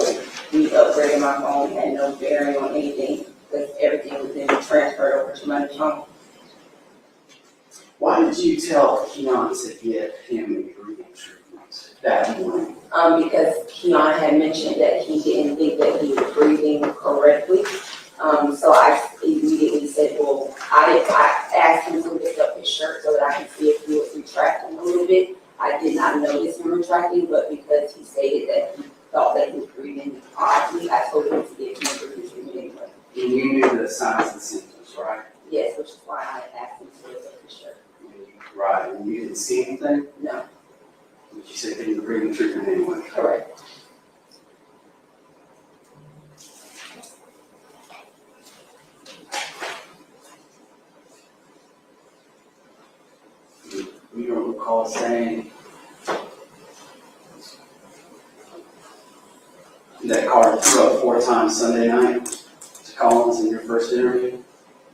we upgraded my phone, had no bearing on anything, because everything was then transferred over to my new phone. Why did you tell Kianna to get him a breathing treatment that morning? Because Kianna had mentioned that he didn't think that he was breathing correctly. So I immediately said, well, I asked him to lift up his shirt so that I could see if he was retracting a little bit. I did not notice him retracting, but because he stated that he thought that he was breathing oddly, I told him to get him a breathing treatment anyway. And you knew the signs and symptoms, right? Yes, which is why I asked him to lift up his shirt. Right, and you didn't see anything, No, but you said getting the breathing treatment anyway. correct. You don't recall saying that Carter threw up 4 times Sunday night to Collins in your first interview?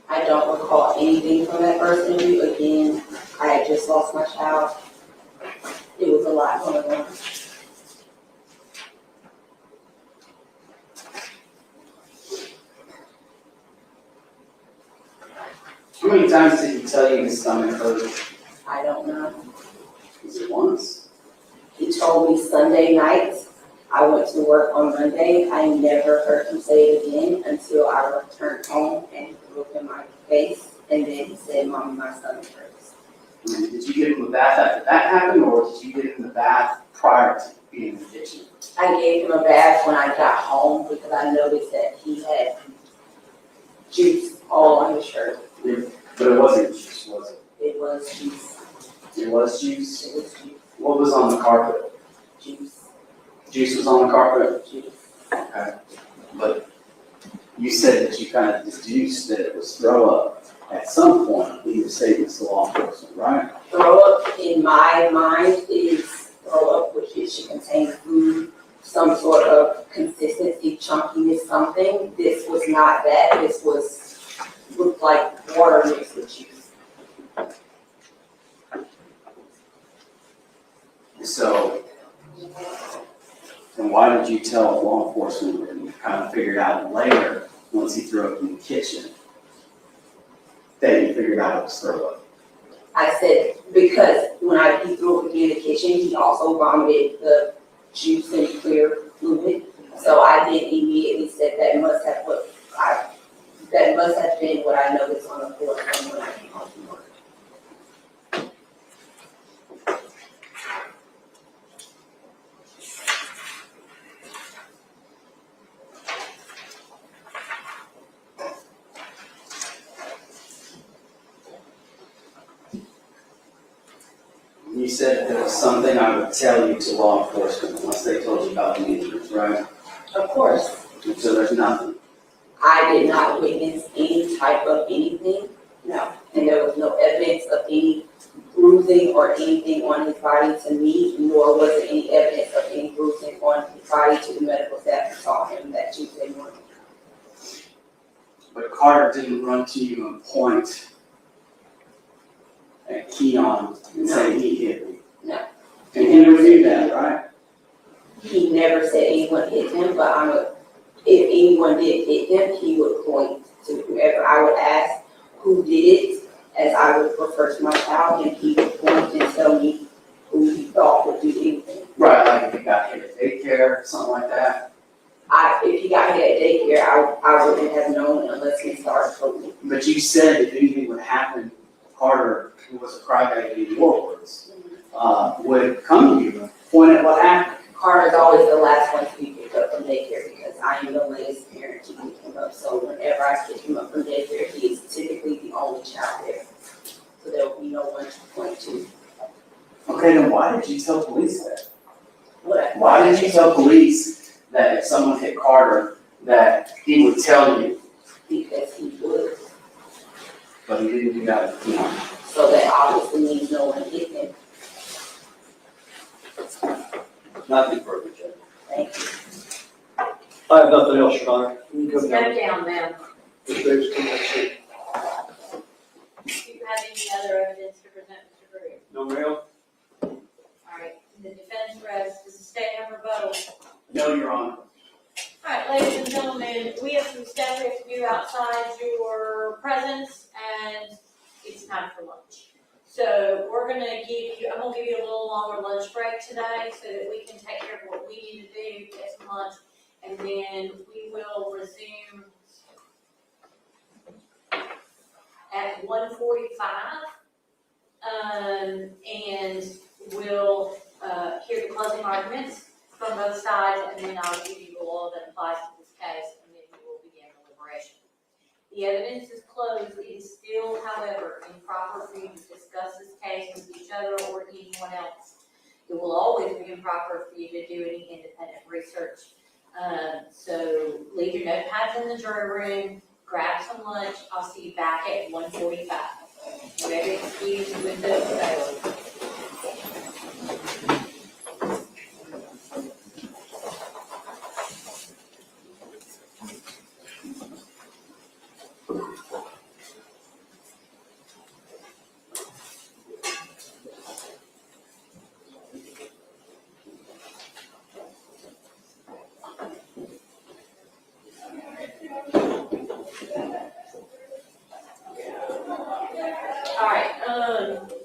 I don't recall anything from that first interview. Again, I had just lost my child. It was a lot going on. How many times did he tell you his stomach hurt? I don't know. Was it once? He told me Sunday night. I went to work on Monday. I never heard him say it again until I returned home and he looked in my face. And then he said, Mommy, my stomach hurts. Did you get him a bath after that happened, or did you get him the bath prior to being in the kitchen? I gave him a bath when I got home because I noticed that he had juice all on his shirt. But it wasn't juice, was it? It was juice. It was juice? It was juice. What was on the carpet? Juice. Juice was on the carpet? Juice. Okay. But you said that you kind of deduced that it was throw up at some point in your statements to law enforcement, right? Throw up in my mind is throw up, which it should contain food, some sort of consistency, chunkiness, something. This was not that. This looked like water mixed with juice. So, then why did you tell law enforcement and you kind of figured out later, once he threw up in the kitchen, that you figured out it was throw up? I said, because when he threw up in the kitchen, he also vomited the juice and clear fluid. So I then immediately said that must have been what I noticed on the floor from when I came home from work. You said there was something I would tell you to law enforcement once they told you about the injuries, right? Of course, So there's nothing. I did not witness any type of anything, no. And there was no evidence of any bruising or anything on his body to me, nor was there any evidence of any bruising on his body to the medical staff who saw him that Tuesday morning. But Carter didn't run to you and point at Keon and say he hit me. No. And he never knew that, right? He never said anyone hit him, but if anyone did hit him, he would point to whoever. I would ask who did it, as I would refer to my child, and he would point and tell me who he thought would do anything. Right, like if he got hit at daycare, something like that. If he got hit at daycare, I wouldn't have known unless he started talking. But you said if anything would happen, Carter, who was a crybaby in your words, would come to you and point at what happened. Carter's always the last one to be picked up from daycare because I am the latest parent to pick him up. So whenever I pick him up from daycare, he is typically the only child there. So there will be no one to point to. Okay, then why did you tell police that? What? Why did you tell police that if someone hit Carter, that he would tell you, Because he would. but he didn't do that with Keon? So that obviously means no one hit him. Nothing further, Judge. Thank you. I have nothing else, Your Honor. You can come Step down. down, ma'am. Ms. Davis, come back, seat. Do you have any other evidence to present, Mr. Greer? No, ma'am. All right, the defense rests, this is State of rebuttal. No, Your Honor. All right, ladies and gentlemen, we have some stuff we have to do outside your presence, and it's time for lunch. So we're gonna give you, I'm gonna give you a little longer lunch break today so that we can take care of what we need to do, get some lunch, and then we will resume at 1:45. And we'll, hear the closing arguments from both sides, and then I'll give you the law that applies to this case, and then we will begin deliberation. The evidence is closed. It is still, however, improper for you to discuss this case with each other or anyone else. It will always be improper for you to do any independent research. So leave your notepads in the jury room, grab some lunch. I'll see you back at 1:45. Maybe excuse with the sale.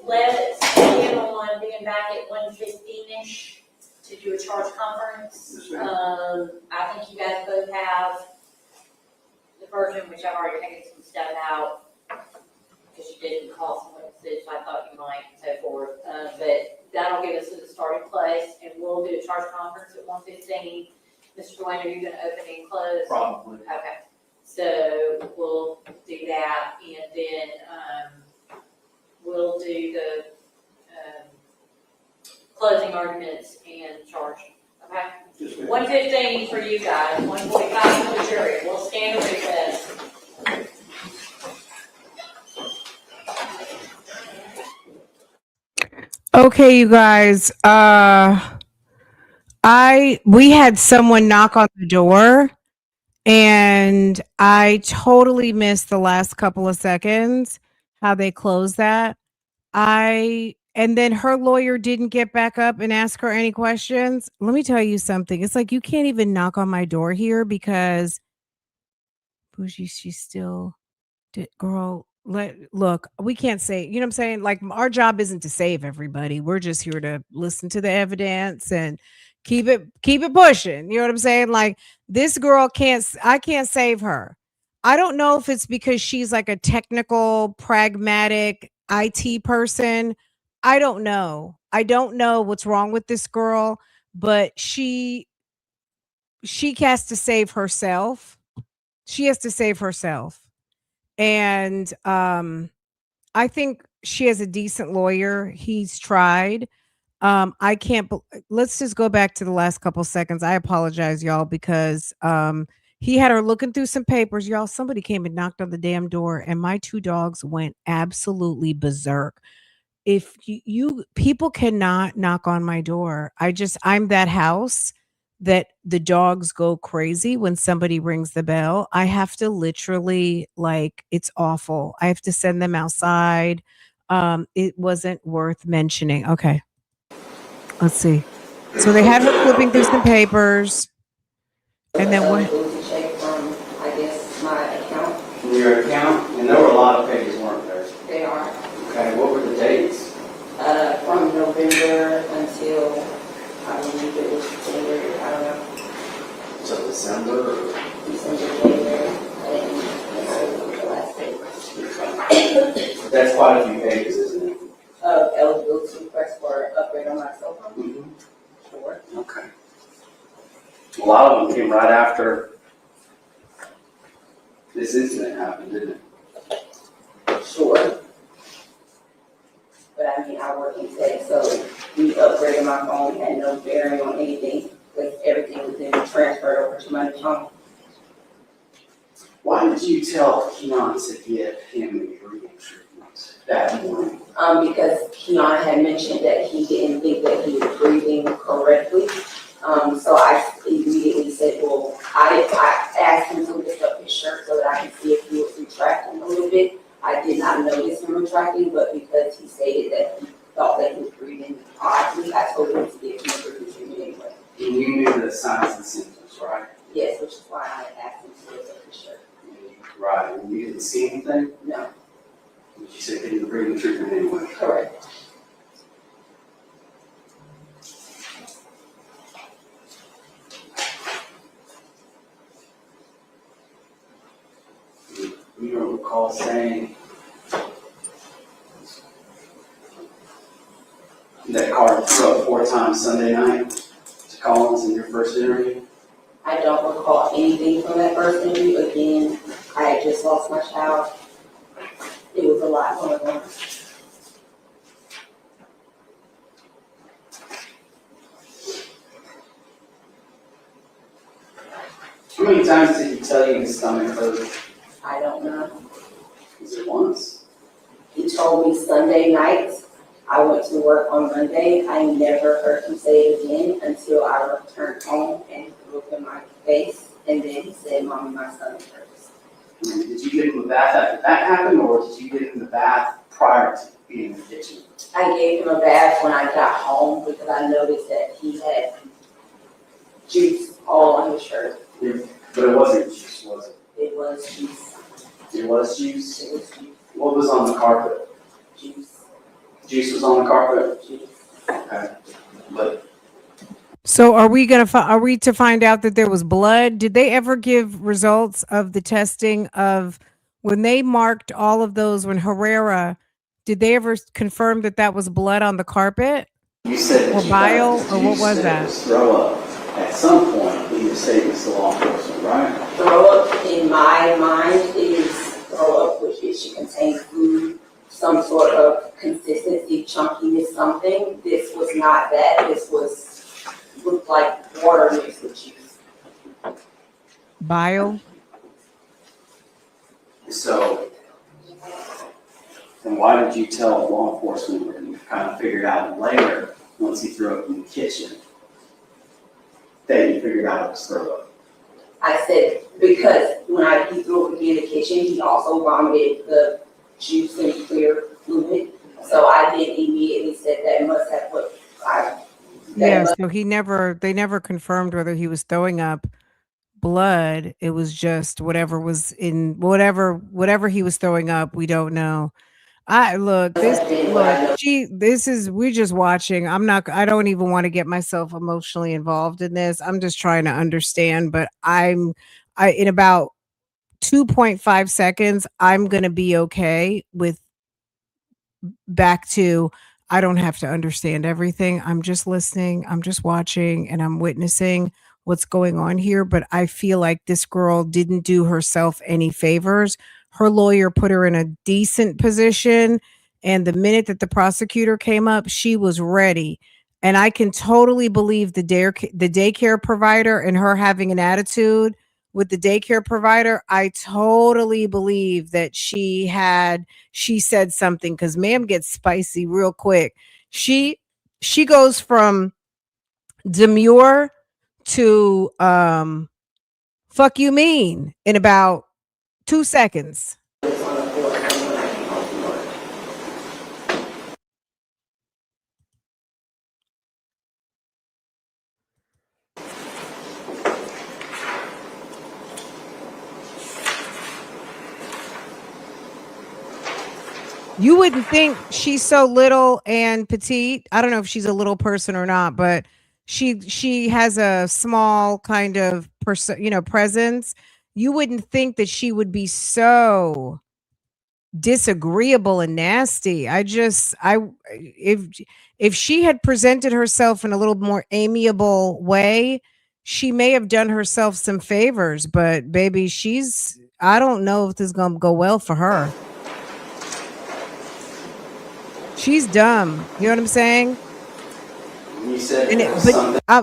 Let's begin on being back at 1:15-ish to do a charge conference. I think you guys both have the version, which I've already taken some stuff out, because you didn't call someone else, so I thought you might, and so forth. But that'll get us to the starting place, and we'll do a charge conference at 1:15. Mr. Dwayne, are you gonna open and close? Probably. Okay, so we'll do that, and then, we'll do the, closing arguments and charge, okay? Yes, ma'am. 1:15 for you guys, 1:45 for the jury, we'll stand and recess. Okay, you guys. We had someone knock on the door, and I totally missed the last couple of seconds how they closed that. And then her lawyer didn't get back up and ask her any questions. Let me tell you something. It's like you can't even knock on my door here because Bougie, she's still girl. Look, we can't say, you know what I'm saying? Like our job isn't to save everybody. We're just here to listen to the evidence and keep it pushing. You know what I'm saying? Like this girl I can't save her. I don't know if it's because she's like a technical, pragmatic IT person. I don't know. I don't know what's wrong with this girl, but she has to save herself. She has to save herself. And I think she has a decent lawyer. He's tried. I can't. Let's just go back to the last couple seconds. I apologize, y'all, because he had her looking through some papers. Y'all, somebody came and knocked on the damn door, and my two dogs went absolutely berserk. If you people cannot knock on my door, I'm that house that the dogs go crazy when somebody rings the bell. I have to literally, like, it's awful. I have to send them outside. It wasn't worth mentioning. Okay. Let's see. So they had her flipping through some papers. And then what? To check from, I guess, my account. From your account, and there were a lot of pages, weren't there? They are, Okay, what were the dates? from November until, I believe it was January, I don't know, So December or? December, January, and the last day. That's quite a few pages, isn't it? Eligibility request for upgrade on my cell phone. Mm-hmm. Sure. Okay. A lot of them came right after this incident happened, didn't it? Sure. But I mean, I work in tech, so me upgrading my phone had no bearing on anything, because everything was then transferred over to my new phone. Why did you tell Kianna to give him a breathing treatment that morning? Because Kianna had mentioned that he didn't think that he was breathing correctly. So I immediately said, well, I asked him to lift up his shirt so that I could see if he was retracting a little bit. I did not notice him retracting, but because he stated that he thought that he was breathing oddly, I told him to give him a breathing treatment anyway. right? Yes, which is why I asked him to look at the shirt. Right, and you didn't see anything? No, But you said they didn't bring the treatment anyway. correct. You don't recall saying that Carter threw up 4 times Sunday night to Collins in your first interview? I don't recall anything from that first interview. Again, I had just lost my child. It was a lot going on. How many times did he tell you his stomach hurt? I don't know. Was it once? He told me Sunday nights. I went to work on Monday. I never heard him say it again until I returned home and threw up in my face. And then he said, "Mommy, my stomach hurts." Did you give him a bath after that happened, or did you give him the bath prior to being in the kitchen? I gave him a bath when I got home because I noticed that he had juice all on his shirt. But it wasn't juice, was it? It was juice. It was juice? It was juice. What was on the carpet? Juice. Juice was on the carpet? Juice. Okay. But So are we are we to find out that there was blood? Did they ever give results of the testing of when they marked all of those when Herrera, did they ever confirm that that was blood on the carpet? you said that Or you bile, got or what was that? throw up at some point in your statements to law enforcement, right? Throw up in my mind is throw up, which it should contain food, some sort of consistency, chunkiness, something. This was not that. This looked like water mixed with juice. Bile? So, then why did you tell law enforcement when you kind of figured out later, once he threw up in the kitchen, that you figured out it was throw up? I said, because when he threw up in the kitchen, he also vomited the juice and clear fluid. So I then immediately said that must have what Yeah, so they never confirmed whether he was throwing up blood. It was just whatever was in whatever he was throwing up, we don't know. We're just watching. I don't even want to get myself emotionally involved in this. I'm just trying to understand, but in about 2.5 seconds, I'm going to be okay with back to I don't have to understand everything. I'm just listening, I'm just watching, and I'm witnessing what's going on here. But I feel like this girl didn't do herself any favors. Her lawyer put her in a decent position. And the minute that the prosecutor came up, she was ready. And I can totally believe the daycare provider and her having an attitude with the daycare provider. I totally believe that she said something because ma'am gets spicy real quick. She goes from demure to fuck you mean in about 2 seconds. You wouldn't think she's so little and petite. I don't know if she's a little person or not, but she has a small kind of presence. You wouldn't think that she would be so disagreeable and nasty. If she had presented herself in a little more amiable way, she may have done herself some favors, but baby, I don't know if this is going to go well for her. She's dumb. You know what I'm saying? You said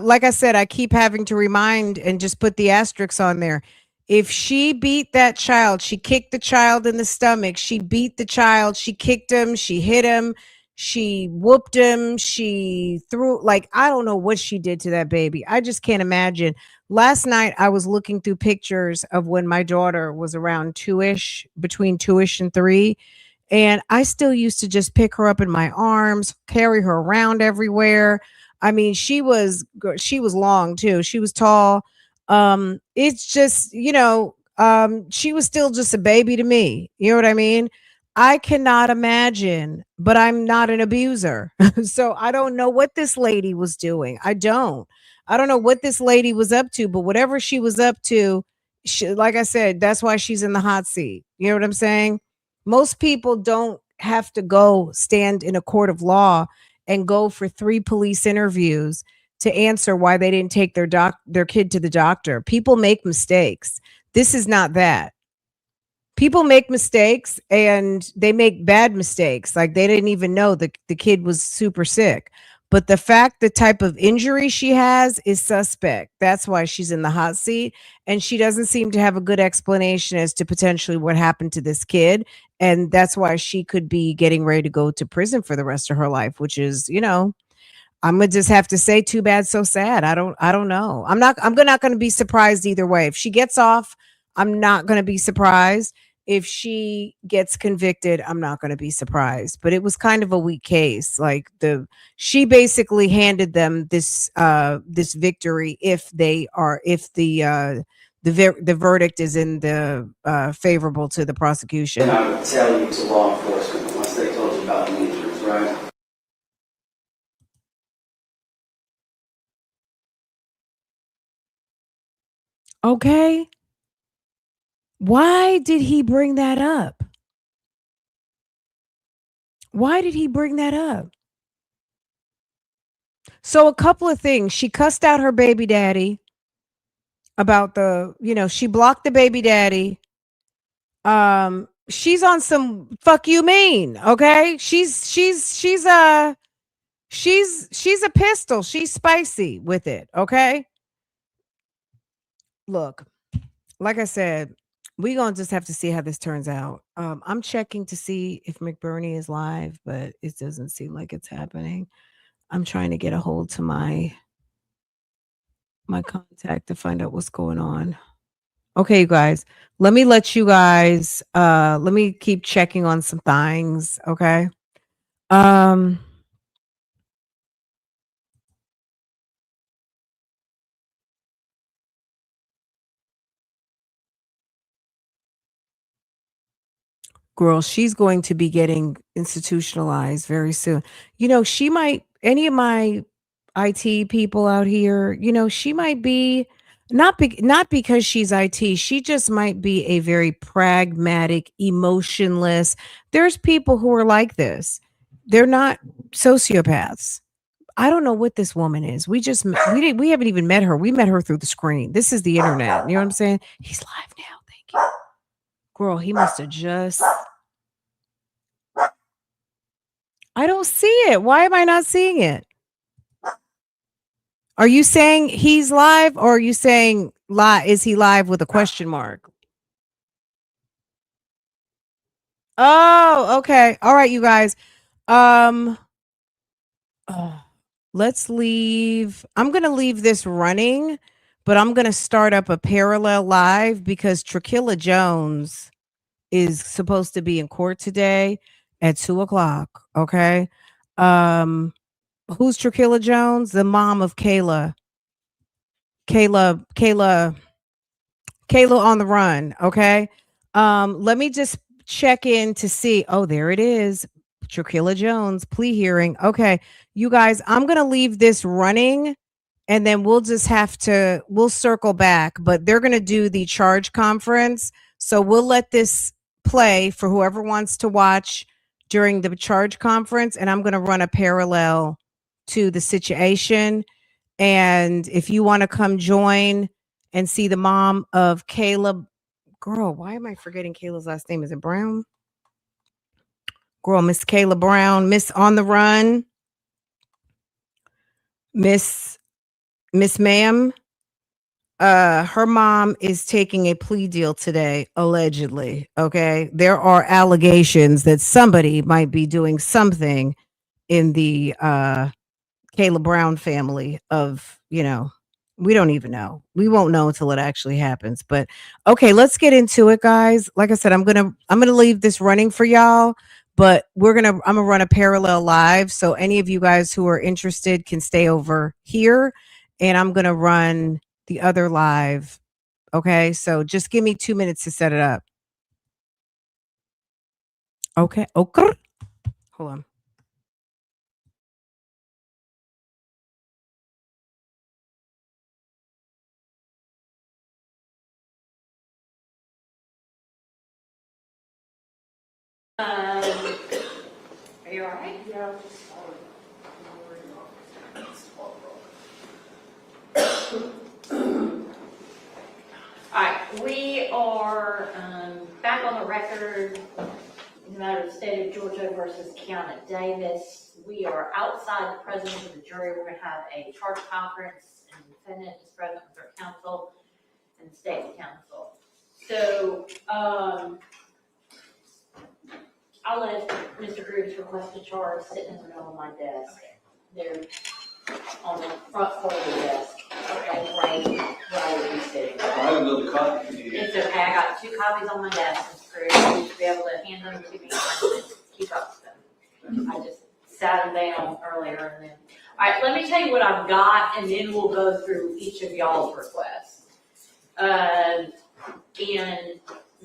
like I said, I keep having to remind and just put the asterisks on there. If she beat that child, she kicked the child in the stomach, she beat the child, she kicked him, she hit him, she whooped him, she threw, I don't know what she did to that baby. I just can't imagine. Last night, I was looking through pictures of when my daughter was around between 2-ish and 3. And I still used to just pick her up in my arms, carry her around everywhere. I mean, she was long too. She was tall. It's just, she was still just a baby to me. You know what I mean? I cannot imagine, but I'm not an abuser. So I don't know what this lady was doing. I don't know what this lady was up to, but whatever she was up to, like I said, that's why she's in the hot seat. You know what I'm saying? Most people don't have to go stand in a court of law and go for 3 police interviews to answer why they didn't take their kid to the doctor. People make mistakes. This is not that. People make mistakes and they make bad mistakes. Like they didn't even know the kid was super sick. But the fact the type of injury she has is suspect. That's why she's in the hot seat. And she doesn't seem to have a good explanation as to potentially what happened to this kid. And that's why she could be getting ready to go to prison for the rest of her life, which is, I'm gonna just have to say too bad, so sad. I don't know. I'm not gonna be surprised either way. If she gets off, I'm not gonna be surprised. If she gets convicted, I'm not gonna be surprised. But it was kind of a weak case. Like she basically handed them this victory if the verdict is in the favorable to the prosecution. And I would tell you to law enforcement once they told you about the injuries, right? Okay. Why did he bring that up? Why did he bring that up? So a couple of things. She cussed out her baby daddy about she blocked the baby daddy. She's on some fuck you mean, okay? She's a pistol. She's spicy with it, okay? Look, like I said, we gonna just have to see how this turns out. I'm checking to see if McBurney is live, but it doesn't seem like it's happening. I'm trying to get a hold to my contact to find out what's going on. Okay, you guys. Let me let me keep checking on some things, okay? Um Girl, she's going to be getting institutionalized very soon. She might any of my IT people out here, she might be not because she's IT, she just might be a very pragmatic, emotionless. There's people who are like this. They're not sociopaths. I don't know what this woman is. We haven't even met her. We met her through the screen. This is the internet. You know what I'm saying? He's live now. Thank you. Girl, he must have just I don't see it. Why am I not seeing it? Are you saying he's live or are you saying live? Is he live with a question mark? Oh, okay. All right, you guys. Um let's leave. I'm going to leave this running, but I'm going to start up a parallel live because Trakilla Jones is supposed to be in court today at 2:00. Okay. Um who's Trakilla Jones? The mom of Kayla, Kayla, Kayla on the run. Okay. Let me just check in to see. Oh, there it is. Trakilla Jones, plea hearing. Okay. You guys, I'm going to leave this running and then we'll circle back, but they're going to do the charge conference. So we'll let this play for whoever wants to watch during the charge conference. And I'm going to run a parallel to the situation. And if you want to come join and see the mom of Caleb, girl, why am I forgetting Kayla's last name? Is it Brown? Girl, Miss Kayla Brown, Miss on the Run, Miss Ma'am. Her mom is taking a plea deal today, allegedly. Okay. There are allegations that somebody might be doing something in the Kayla Brown family of, we don't even know. We won't know until it actually happens. But okay, let's get into it, guys. Like I said, I'm gonna leave this running for y'all, but I'm gonna run a parallel live. So any of you guys who are interested can stay over here, and I'm gonna run the other live. Okay, so just give me 2 minutes to set it up. Okay. Okay. Hold on. Are you all right? Yeah. All right, we are back on the record in the matter of the state of Georgia versus Kianna Davis. We are outside the presence of the jury. We're going to have a charge conference, and the defendant is present with their counsel and the state's counsel. So I'll let Mr. Grooves request a charge sitting in the middle of my desk. They're on the front part of the desk, right where I would be sitting. I have another copy if you need it. It's okay, I got 2 copies on my desk, Mr. Grooves, you should be able to hand them to me and I should keep up with them. I just sat them down earlier and then, all right, let me tell you what I've got and then we'll go through each of y'all's requests. And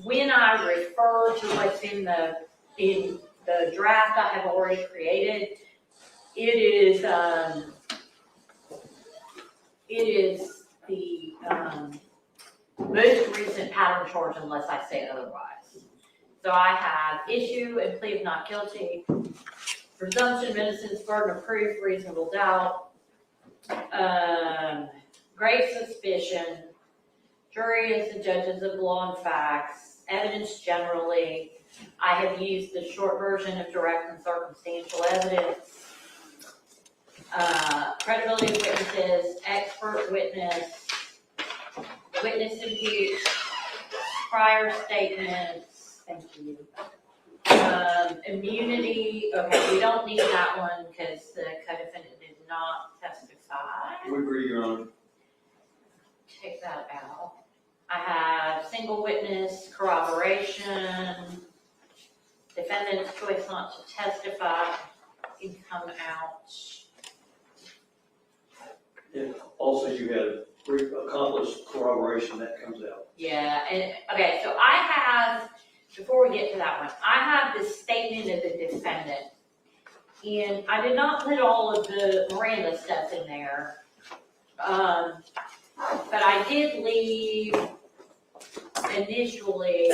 when I refer to what's in the draft I have already created, it is the most recent pattern charge unless I say otherwise. So I have issue and plea of not guilty, presumption of innocence, burden of proof, reasonable doubt, grave suspicion, jury as the judges of law and facts, evidence generally. I have used the short version of direct and circumstantial evidence, credibility of witnesses, expert witness, witness impeached, prior statements, thank you. Immunity, okay, we don't need that one because the co-defendant did not testify. We agree, Your Honor. Take that out. I have single witness corroboration, defendant's choice not to testify can come out. And also you had accomplished corroboration that comes out. Yeah, and, okay, so I have, before we get to that one, I have the statement of the defendant. And I did not put all of the Miranda stuff in there. But I did leave, initially,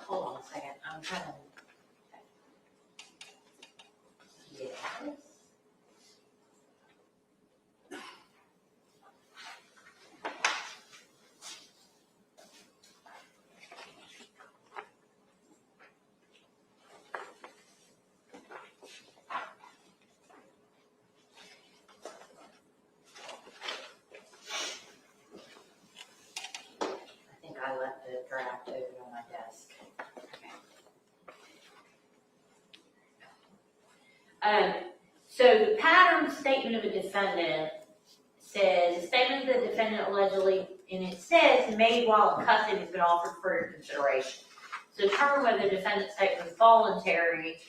hold on a second, I'm trying to. Yes. I think I left the draft open on my desk. So the pattern statement of a defendant says, a statement of the defendant allegedly, and it says, made while in custody has been offered for your consideration. So determine whether the defendant's statement was voluntary,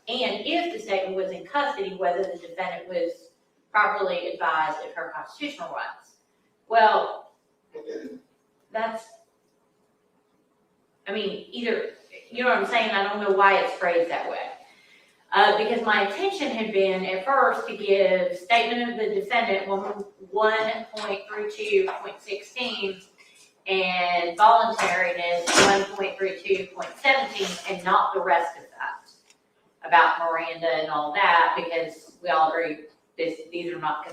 and if the statement was in custody, whether the defendant was properly advised of her constitutional rights. Well, that's, I mean, either, you know what I'm saying? I don't know why it's phrased that way. Because my intention had been at first to give statement of the defendant 1.32.16 and voluntariness 1.32.17 and not the rest of that about Miranda and all that, because we all agree these are not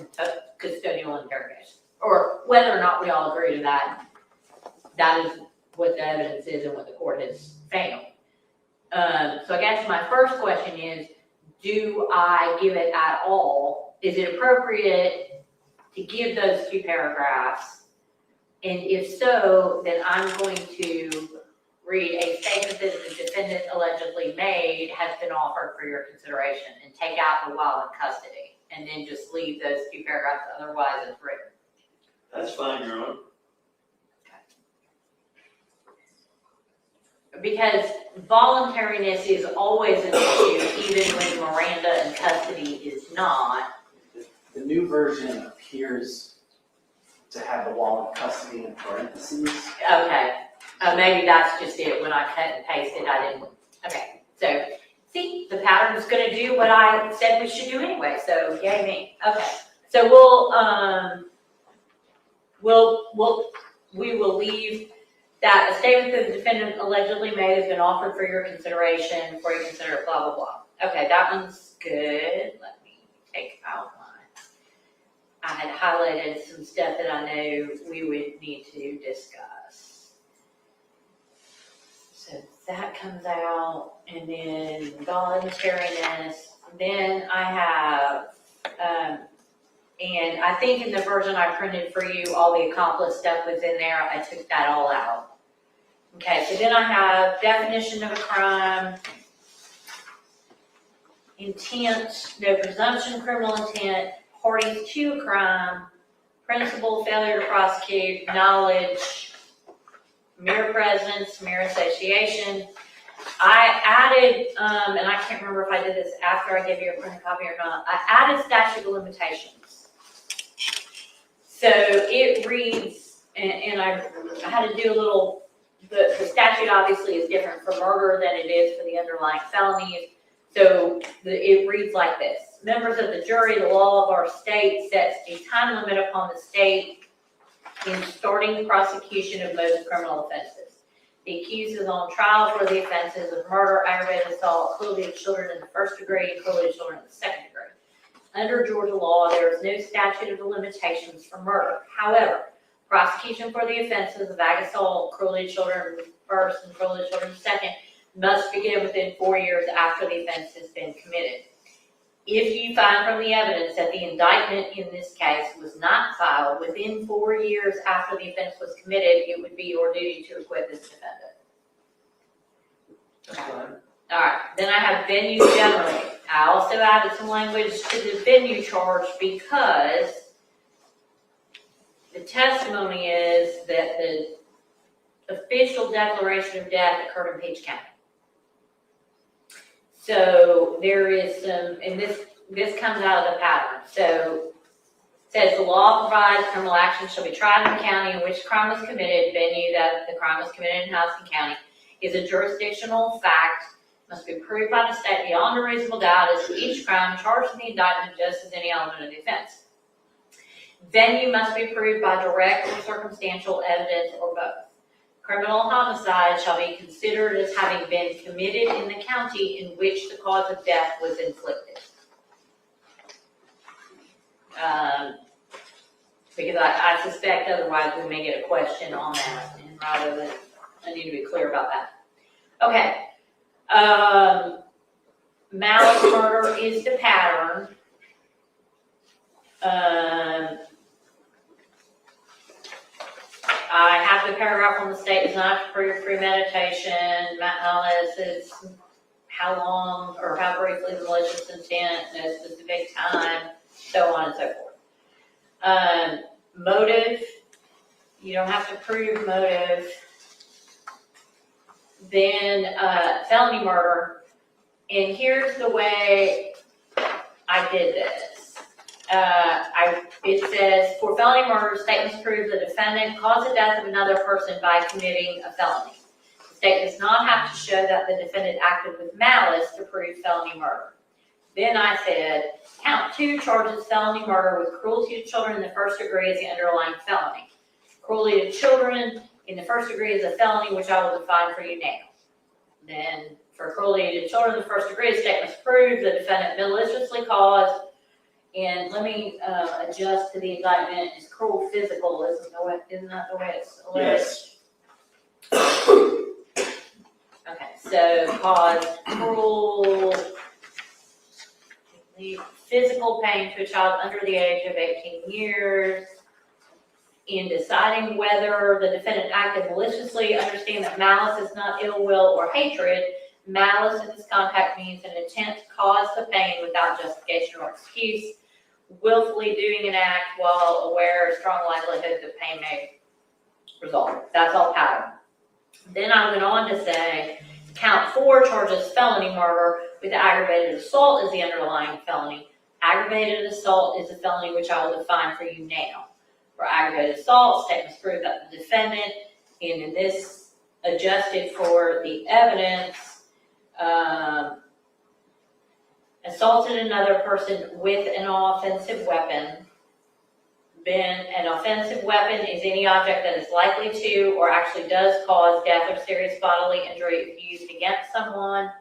custodial interrogations, or whether or not we all agree to that, that is what the evidence is and what the court has found. So I guess my first question is, do I give it at all? Is it appropriate to give those 2 paragraphs? And if so, then I'm going to read a statement that the defendant allegedly made has been offered for your consideration and take out the while in custody, and then just leave those 2 paragraphs otherwise as written. That's fine, Your Honor. because voluntariness is always an issue, even when Miranda and custody is not. The new version appears to have the law of custody in parentheses. Okay, maybe that's just it, when I cut and pasted, I didn't, okay, so, see, the pattern is gonna do what I said we should do anyway, so yay me, okay. So we will leave that a statement that the defendant allegedly made has been offered for your consideration, before you consider it, blah, blah, blah. Okay, that one's good, let me take out mine. I had highlighted some stuff that I know we would need to discuss. So that comes out, and then voluntariness. Then I have, and I think in the version I printed for you, all the accomplice stuff was in there. I took that all out. Okay, so then I have definition of a crime, intent, no presumption of criminal intent, parties to a crime, principal, failure to prosecute, knowledge, mere presence, mere association. I added, and I can't remember if I did this after I gave you a printed copy or not, I added statute of limitations. So it reads, and I had to do a little, the statute obviously is different for murder than it is for the underlying felonies. So it reads like this. Members of the jury, the law of our state sets a time limit upon the state in starting the prosecution of most criminal offenses. The accused is on trial for the offenses of murder, aggravated assault, cruelty to children in the first degree, and cruelty to children in the second degree. Under Georgia law, there is no statute of limitations for murder. However, prosecution for the offenses of ag assault, cruelty to children first, and cruelty to children second must begin within 4 years after the offense has been committed. If you find from the evidence that the indictment in this case was not filed within 4 years after the offense was committed, it would be your duty to acquit this defendant. That's fine. All right, then I have venue generally. I also added some language to the venue charge because the testimony is that the official declaration of death occurred in Peach County. So there is some, and this comes out of the pattern. So it says the law provides criminal action shall be tried in the county in which crime was committed. Venue that the crime was committed in Houston County is a jurisdictional fact, must be proved by the state beyond a reasonable doubt as to each crime charged in the indictment just as any element of the offense. Venue must be proved by direct or circumstantial evidence or both. Criminal homicide shall be considered as having been committed in the county in which the cause of death was inflicted. Because I suspect otherwise we may get a question on that, and rather than, I need to be clear about that. Okay. Malice murder is the pattern. I have the paragraph on the state does not have to prove premeditation. Malice is how long or how briefly the malicious intent, no specific time, so on and so forth. Motive, you don't have to prove motive. Then felony murder, and here's the way I did this. It says, for felony murder, statements prove the defendant caused the death of another person by committing a felony. The state does not have to show that the defendant acted with malice to prove felony murder. Then I said, count 2 charges felony murder with cruelty to children in the first degree as the underlying felony. Cruelty to children in the first degree is a felony, which I will define for you now. Then for cruelty to children in the first degree, the statements prove the defendant maliciously caused. And let me adjust to the indictment. It's cruel physical, isn't that the way it's alleged? Yes. Okay, so caused cruel physical pain to a child under the age of 18 years. In deciding whether the defendant acted maliciously, understand that malice is not ill will or hatred. Malice in this context means an intent to cause the pain without justification or excuse, willfully doing an act while aware of strong likelihood that pain may result. That's all pattern. Then I went on to say, count 4 charges felony murder with aggravated assault as the underlying felony. Aggravated assault is a felony which I will define for you now. For aggravated assault, statements prove that the defendant, and in this adjusted for the evidence, assaulted another person with an offensive weapon. Then an offensive weapon is any object that is likely to or actually does cause death or serious bodily injury if used against someone.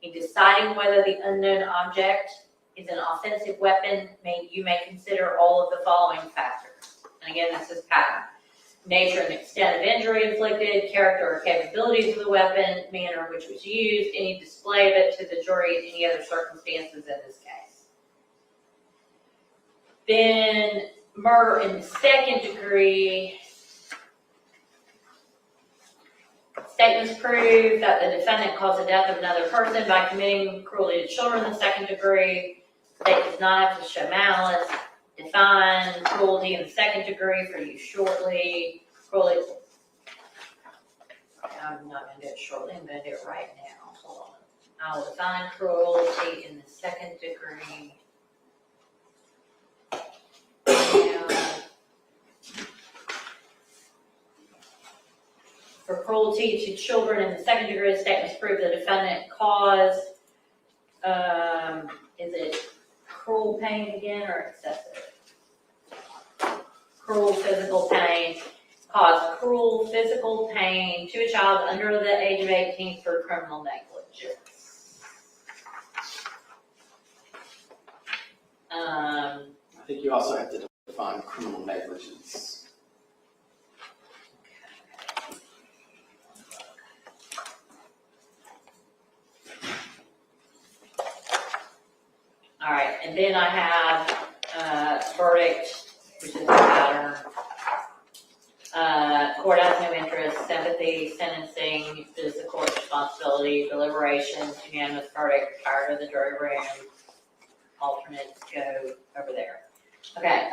In deciding whether the unknown object is an offensive weapon, you may consider all of the following factors. And again, this is pattern. Nature and extent of injury inflicted, character or capabilities of the weapon, manner in which it was used, any display of it to the jury, and any other circumstances in this case. Then murder in the second degree. Statements prove that the defendant caused the death of another person by committing cruelty to children in the second degree. State does not have to show malice. Define cruelty in the second degree for you shortly. Cruelty. I'm not going to do it shortly. I'm going to do it right now. Hold on. I will define cruelty in the second degree. For cruelty to children in the second degree, statements prove the defendant caused, is it cruel pain again or excessive? Cruel physical pain. Caused cruel physical pain to a child under the age of 18 through criminal negligence. I think you also have to define criminal negligence. All right, and then I have verdict, which is the pattern. Court has no interest, sympathy, sentencing is the court's responsibility, deliberations, unanimous verdict, prior to the jury room, alternates go over there. Okay,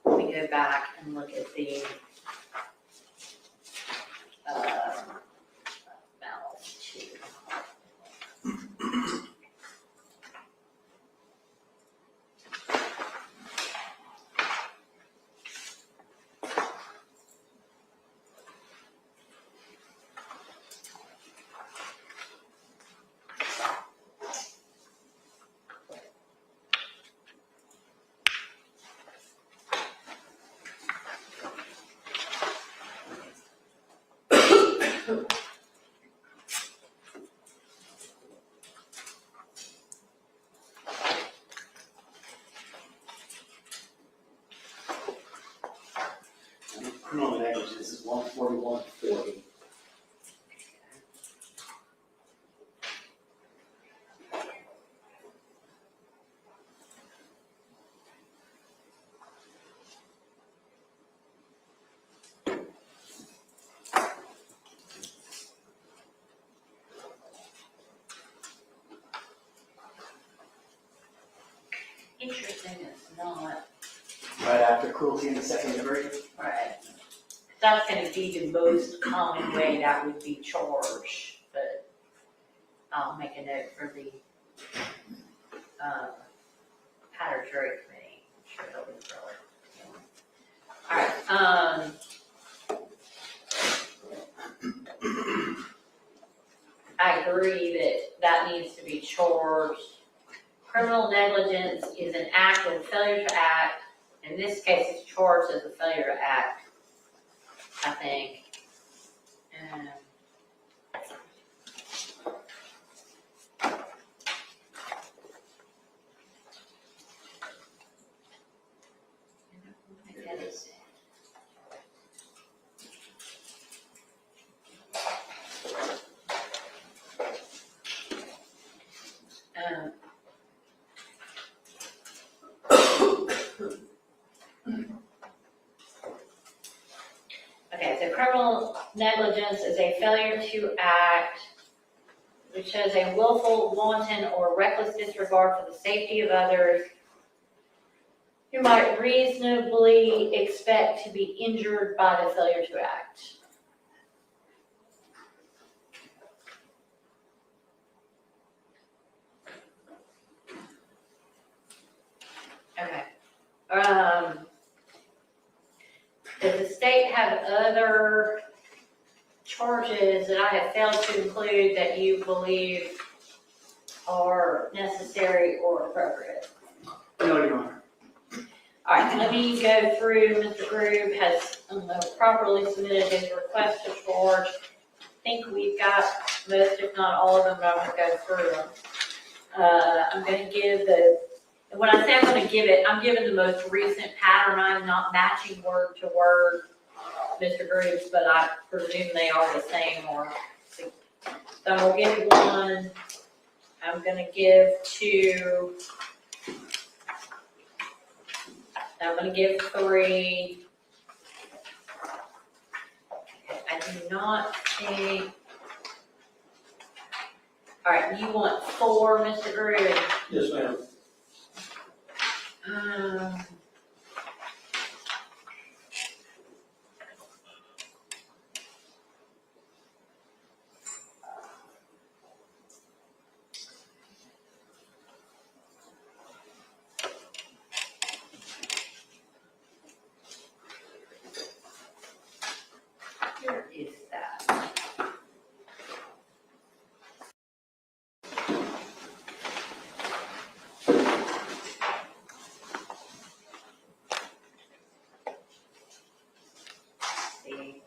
let me go back and look at the malice too. Criminal negligence is 14140. Interesting, it's not. Right after cruelty in the second degree. Right. That's going to be the most common way that would be charged, but I'll make a note for the pattern jury committee. I'm sure they'll be thrilled. All right. I agree that that needs to be charged. Criminal negligence is an act or failure to act. In this case, it's charged as a failure to act, I think. Okay, so criminal negligence is a failure to act which shows a willful, wanton, or reckless disregard for the safety of others who might reasonably expect to be injured by the failure to act. have other charges that I have failed to include that you believe are necessary or appropriate? No, Your Honor. All right, let me go through. Mr. Groove has properly submitted his request to charge. I think we've got most, if not all of them, but I'm gonna go through them. I'm gonna give and when I say I'm gonna give it, I'm giving the most recent pattern. I'm not matching word to word Mr. Groove's, but I presume they are the same or. So I'm gonna give one. I'm gonna give two. I'm gonna give three. I do not think. All right, you want four, Mr. Groove? Yes, ma'am. Um, Where is that? See.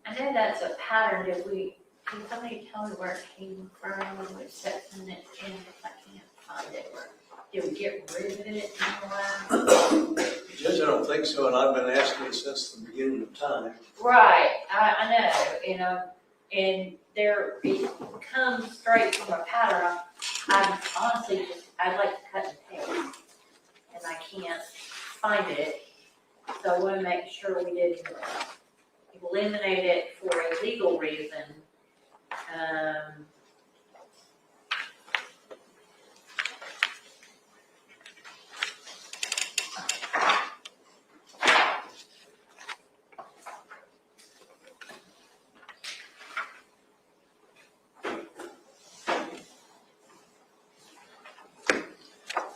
I know that's a pattern. Can somebody tell me where it came from, which section it in, if I can't find it? Did we get rid of it anywhere? Judge, I don't think so, and I've been asking it since the beginning of time. Right, I know, and it comes straight from a pattern. I'm honestly I'd like to cut and paste, and I can't find it. So I wanna make sure we didn't eliminate it for a legal reason. I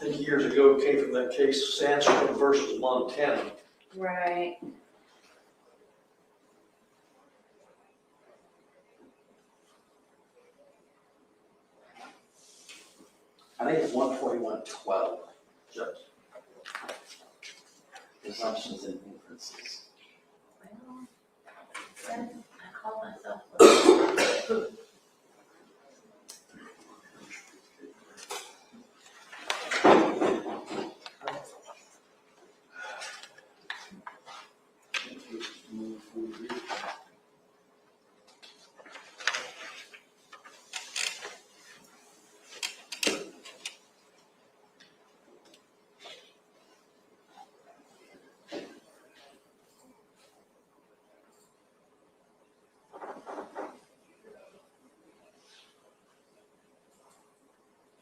think years ago it came from that case, Sandstrom versus Montana. Right. I think it's 141.12, Judge. Assumptions and inferences. Well, I call myself.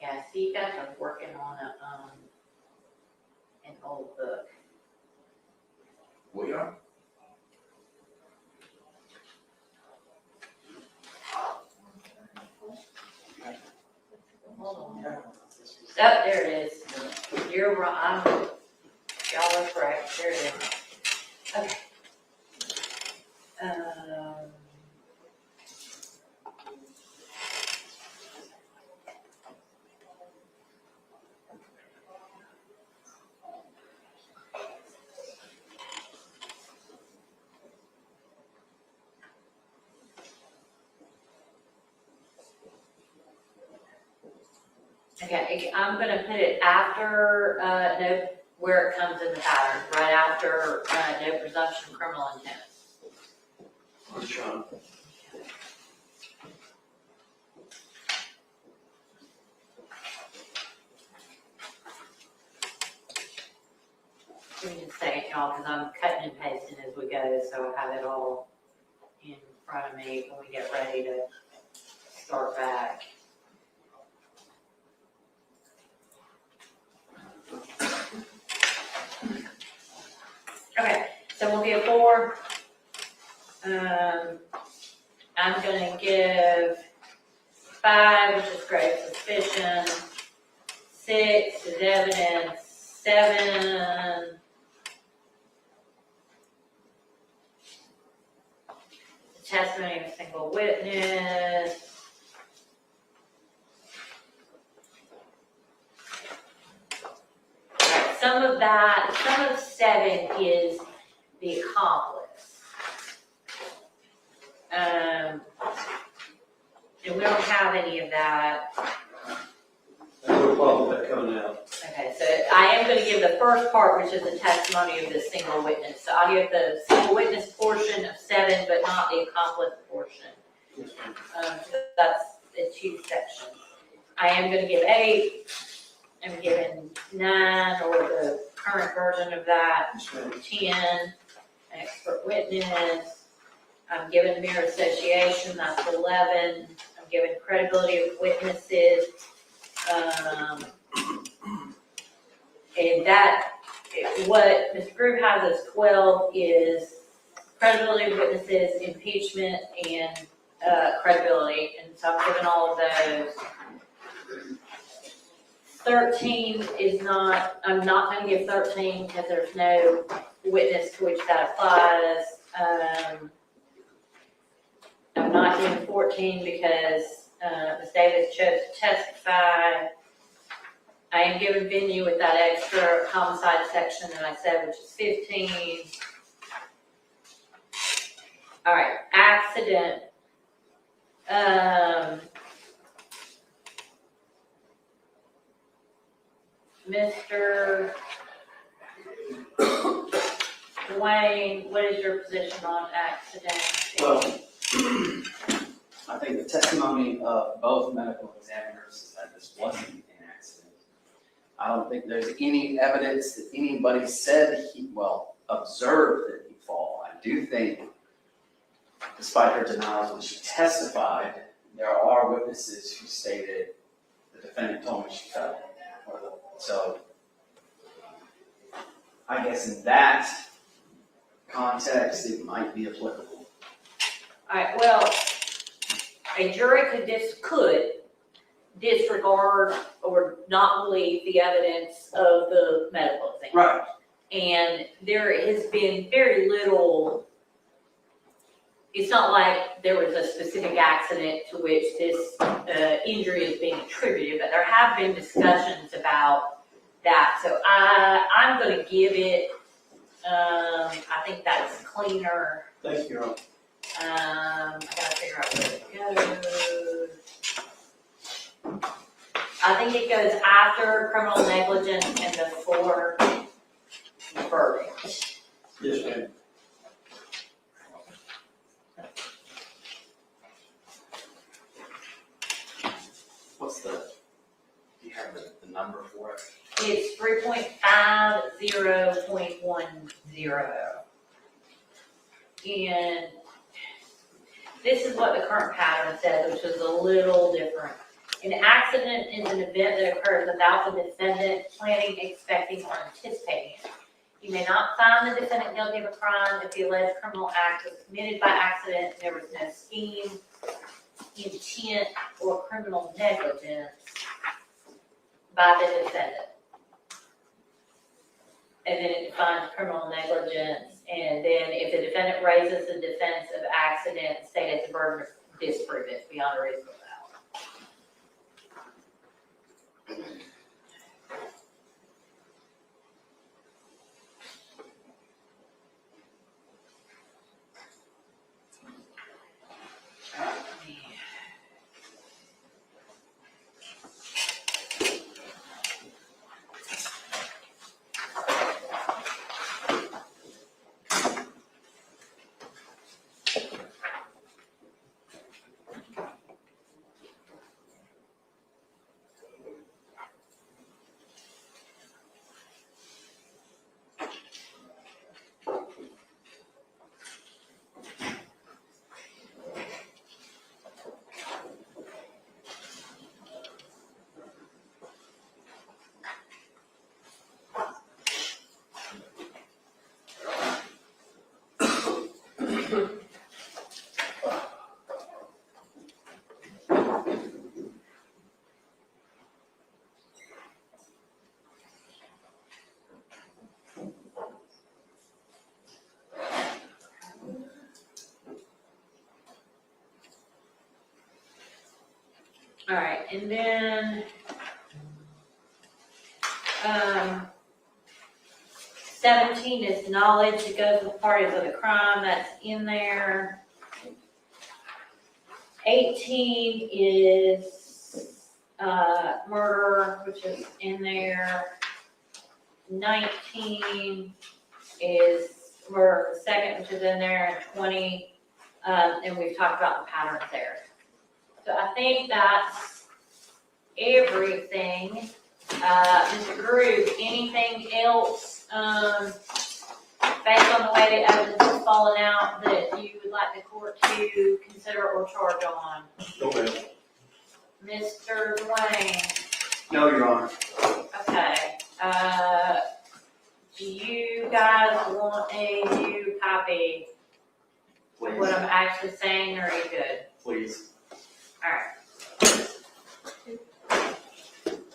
Yeah, see, you guys are working on an old book. We are? Hold on. Oh, there it is. You're right. Y'all are correct. There it is. Okay. Okay, I'm gonna put it after, no where it comes in the pattern, right after, no presumption of criminal intent. I'm trying. Let me just say it, y'all, because I'm cutting and pasting as we go, so I have it all in front of me when we get ready to start back. Okay, so we'll give 4. I'm gonna give 5, which is grave suspicion. 6 is evidence. 7. The testimony of a single witness. Alright, some of 7 is the accomplice. And we don't have any of that. No problem with that coming out. Okay, so I am gonna give the first part, which is the testimony of the single witness. So I'll give the single witness portion of 7, but not the accomplice portion. So that's the 2 sections. I am gonna give 8. I'm giving 9, or the current version of that. 10, expert witness. I'm giving mere association, that's 11. I'm giving credibility of witnesses. And that, what Mr. Groove has as 12 is credibility of witnesses, impeachment, and credibility. And so I'm giving all of those. 13 is not, I'm not going to give 13 because there's no witness to which that applies. I'm not giving 14 because Ms. Davis chose to testify. I am giving venue with that extra homicide section that I said, which is 15. All right, accident. Mr. Dwayne, what is your position on accident? Well, I think the testimony of both medical examiners is that this wasn't an accident. I don't think there's any evidence that anybody said observed that he fall. I do think, despite her denials when she testified, there are witnesses who stated the defendant told me she fell. So, I guess in that context, it might be applicable. All right, well, a jury could disregard or not believe the evidence of the medical exam. Right. And there has been very little, it's not like there was a specific accident to which this injury is being attributed, but there have been discussions about that. So I'm going to give it, I think that's cleaner. Thank you, Your Honor. I gotta figure out where it goes. I think it goes after criminal negligence and before verdict. Yes, ma'am. What's do you have the number for it? It's 3.50.10. And this is what the current pattern says, which is a little different. An accident is an event that occurs without the defendant planning, expecting, or anticipating it. You may not find the defendant guilty of a crime if the alleged criminal act was committed by accident and there was no scheme, intent, or criminal negligence by the defendant. And then it defines criminal negligence, and then if the defendant raises the defense of accident, the state has the burden to disprove it beyond a reasonable doubt. All right, and then, 17 is knowledge that goes with parties of the crime, that's in there. 18 is, murder, which is in there. 19 is murder for the second, which is in there, and 20, and we've talked about the patterns there. So I think that's everything. Mr. Groove, anything else, based on the way the evidence is falling out that you would like the court to consider or charge on? Okay. Mr. Dwayne, No, Your Honor. okay, do you guys want a new copy of what I'm actually saying, or are you good? Please. Alright.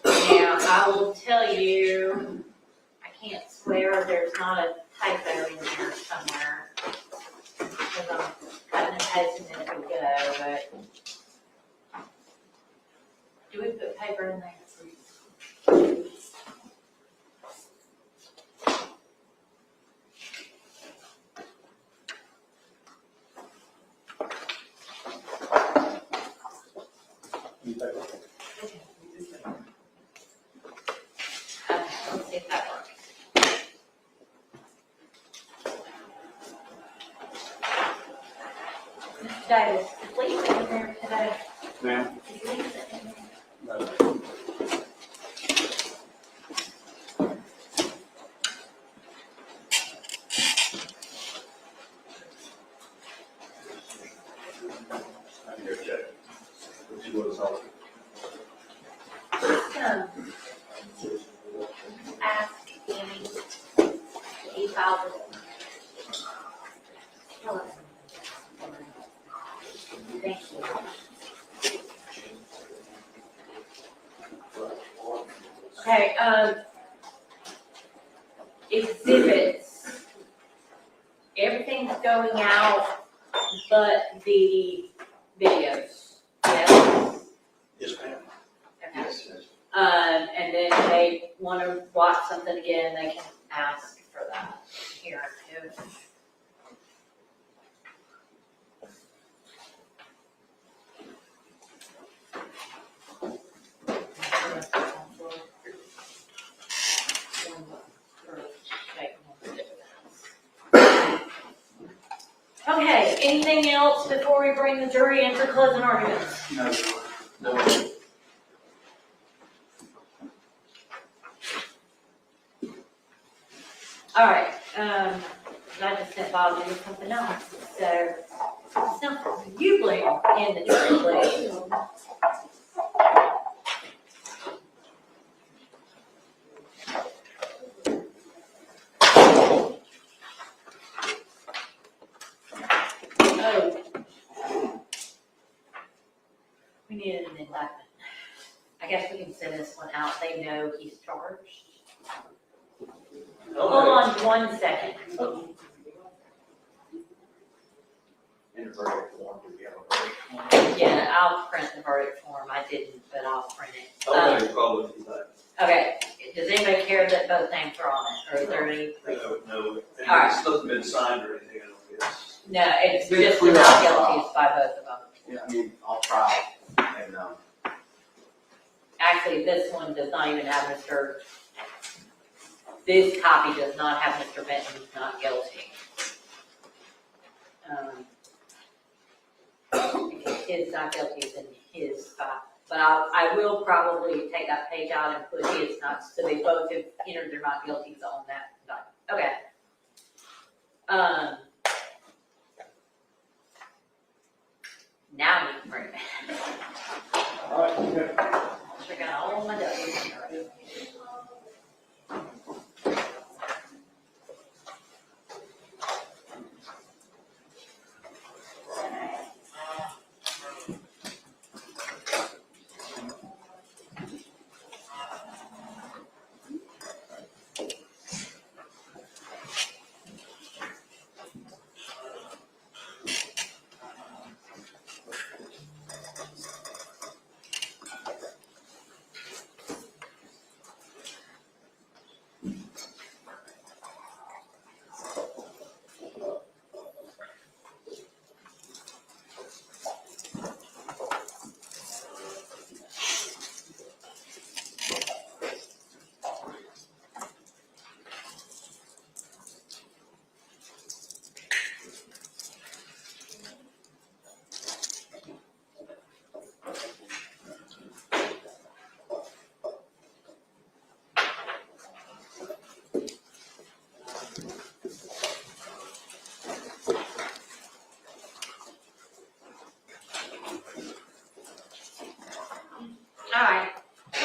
Now, I will tell you, I can't swear there's not a typo in there somewhere. Because I'm cutting and pasting it as we go, but. Do we put paper in there? Okay, let's see if that works. Mr. Davis, is Lisa in there today? Ma'am? Is Lisa in there? No. I can go check. She was also. Just, ask Annie, he filed it. Hello. Thank you. Okay, exhibits. Everything's going out but the videos, yes? Yes, ma'am. Okay. Yes, yes. And then they wanna watch something again, they can ask for that here too. Okay, anything else before we bring the jury in for closing arguments? No, Your Honor. No. All right, I just sent Bob to do something else, so it's not you blame in the jury, please. Oh. We needed an indictment. I guess we can send this one out, they know he's charged. Hold on 1 second. In the verdict form, do we have a verdict form? Yeah, I'll print the verdict form, I didn't, but I'll print it. I'll make a call with you back. Okay, does anybody care that both names are on it, or is there any? No, and All right. it's not been signed or anything, I don't guess. No, it's Been just clear not off. guilty by both of them. Yeah, I mean, I'll try, and, Actually, this one does not even have this copy does not have Mr. Benton's not guilty. Because his not guilty is in his file. But I will probably take that page out and put his not, so they both have entered their not guilties on that document. Okay. Now you can bring it. all right, okay. Check out all my W's. right,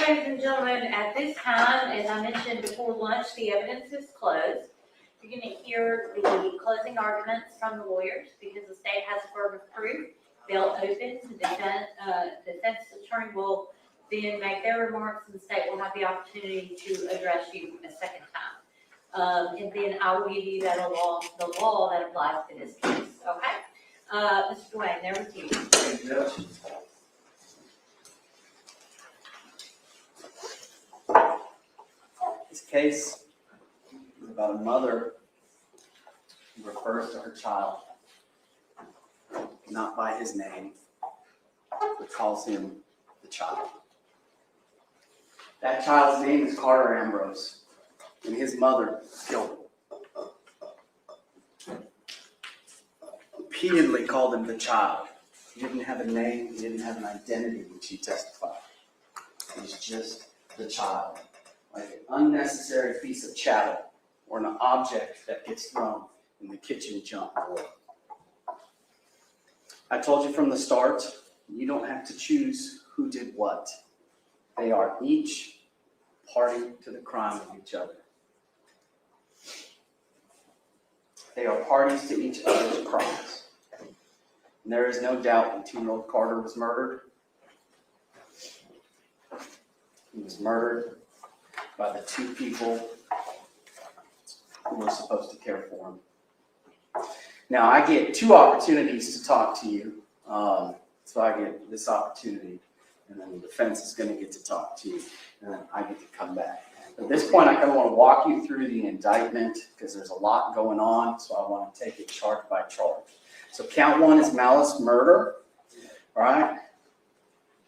ladies and gentlemen, at this time, as I mentioned before lunch, the evidence is closed. You're gonna hear the closing arguments from the lawyers because the state has a burden of proof. They'll open, the defense attorney will then make their remarks and the state will have the opportunity to address you a second time. And then I will give you the law that applies to this case, okay? Mr. Dwayne, there with you. Thank you, Judge. This case is about a mother who refers to her child not by his name, but calls him the child. That child's name is Carter Ambrose, and his mother killed him. Repeatedly called him the child. He didn't have a name, he didn't have an identity when she testified. He was just the child, like an unnecessary piece of chattel or an object that gets thrown in the kitchen junk drawer. I told you from the start, you don't have to choose who did what. They are each party to the crime of each other. They are parties to each other's crimes. And there is no doubt when 2-year-old Carter was murdered, he was murdered by the two people who were supposed to care for him. Now, I get 2 opportunities to talk to you. So I get this opportunity, and then the defense is going to get to talk to you, and then I get to come back. At this point, I kind of want to walk you through the indictment because there's a lot going on, so I want to take it charge by charge. So count 1 is malice murder, all right?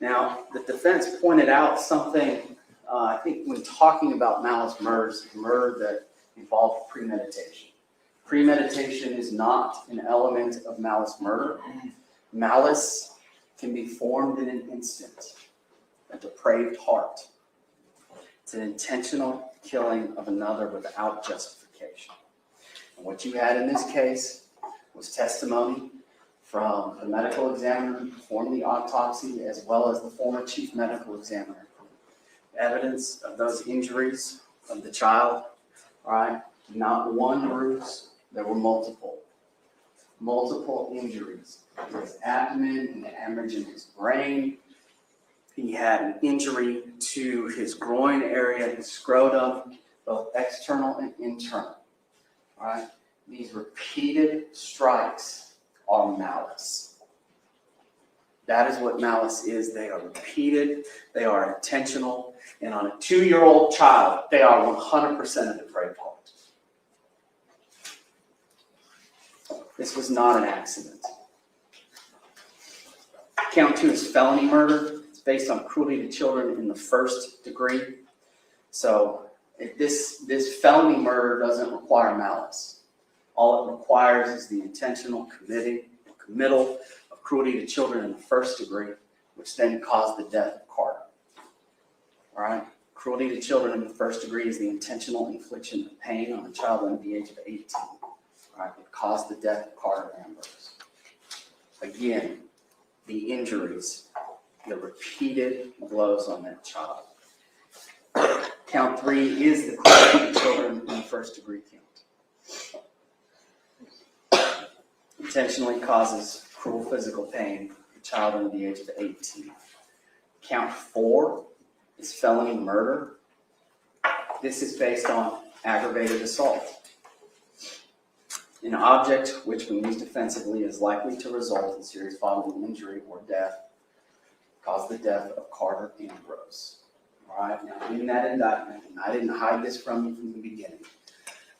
Now, the defense pointed out something, I think when talking about malice murder that involved premeditation. Premeditation is not an element of malice murder. Malice can be formed in an instant, a depraved heart. It's an intentional killing of another without justification. And what you had in this case was testimony from the medical examiner who performed the autopsy as well as the former chief medical examiner. Evidence of those injuries of the child, all right? Not one bruise, there were multiple injuries. His abdomen, and a hemorrhage in his brain. He had an injury to his groin area, his scrotum, both external and internal. All right? These repeated strikes are malice. That is what malice is. They are repeated, they are intentional, and on a 2-year-old child, they are 100% a depraved heart. This was not an accident. Count 2 is felony murder. It's based on cruelty to children in the 1st degree. So this felony murder doesn't require malice. All it requires is the intentional committal of cruelty to children in the 1st degree, which then caused the death of Carter. All right? Cruelty to children in the 1st degree is the intentional infliction of pain on a child under the age of 18. All right? It caused the death of Carter Ambrose. Again, the injuries, the repeated blows on that child. Count 3 is the cruelty to children in the 1st degree count. Intentionally causes cruel physical pain to a child under the age of 18. Count 4 is felony murder. This is based on aggravated assault. An object which, when used offensively, is likely to result in serious bodily injury or death, caused the death of Carter Ambrose. All right, now in that indictment, and I didn't hide this from you from the beginning,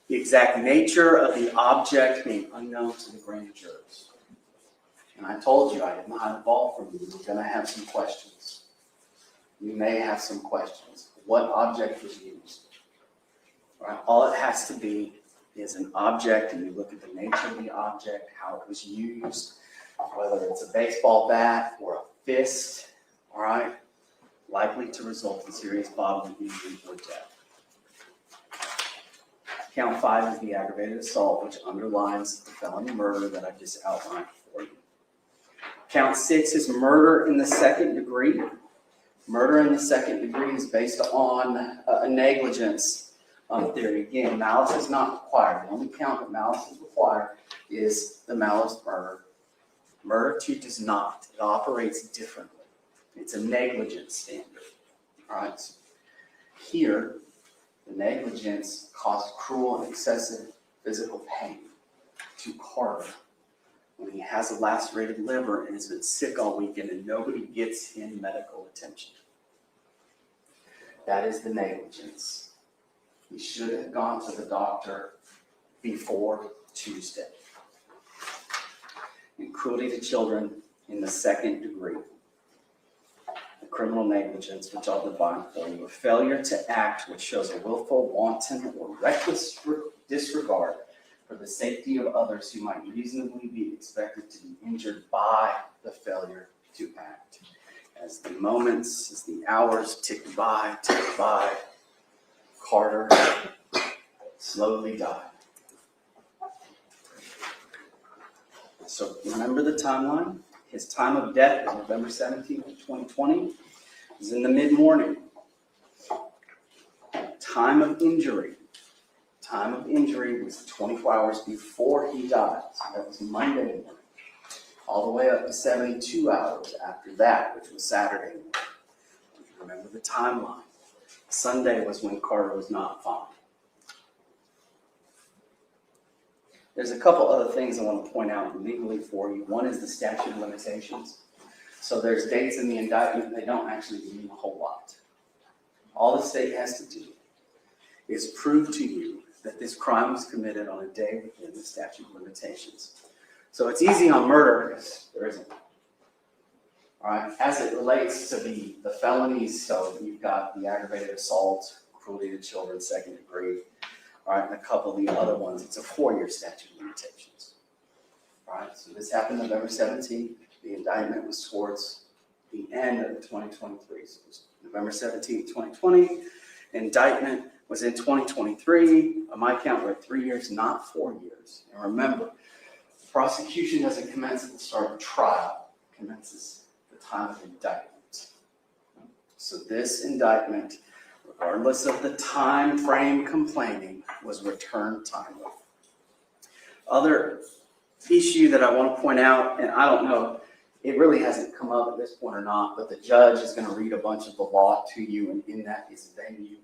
the exact nature of the object being unknown to the grand jurors. And I told you I didn't hide the ball from you. You're going to have some questions. You may have some questions. What object was used? All right, all it has to be is an object, and you look at the nature of the object, how it was used, whether it's a baseball bat or a fist, all right, likely to result in serious bodily injury or death. Count 5 is the aggravated assault, which underlines the felony murder that I just outlined for you. Count 6 is murder in the 2nd degree. Murder in the second degree is based on a negligence theory. Again, malice is not required. The only count that malice is required is the malice murder. Murder 2 does not. It operates differently. It's a negligence standard. All right. So here, the negligence caused cruel and excessive physical pain to Carter when he has a lacerated liver and has been sick all weekend and nobody gets him medical attention. That is the negligence. He should have gone to the doctor before Tuesday. And cruelty to children in the second degree. The criminal negligence, which I'll define for you, a failure to act which shows a willful, wanton, or reckless disregard for the safety of others who might reasonably be expected to be injured by the failure to act. As the moments, as the hours tick by, Carter slowly died. So remember the timeline. His time of death is November 17th, 2020. It was in the mid-morning. Time of injury was 24 hours before he died. So that was Monday morning. All the way up to 72 hours after that, which was Saturday morning. Remember the timeline. Sunday was when Carter was not fine. There's a couple other things I want to point out legally for you. One is the statute of limitations. So there's dates in the indictment, they don't actually mean a whole lot. All the state has to do is prove to you that this crime was committed on a day within the statute of limitations. So it's easy on murder, because there isn't. All right, as it relates to the felonies, so you've got the aggravated assault, cruelty to children, second degree, all right, and a couple of the other ones, it's a 4-year statute of limitations. All right, so this happened November 17th. The indictment was towards the end of 2023. So it was November 17th, 2020. Indictment was in 2023. On my count, we're at 3 years, not 4 years. And remember, prosecution doesn't commence at the start of trial. It commences at the time of indictment. So this indictment, regardless of the time frame complaining, was returned timely. Other issue that I want to point out, and I don't know, it really hasn't come up at this point or not, but the judge is going to read a bunch of the law to you, and in that is venue.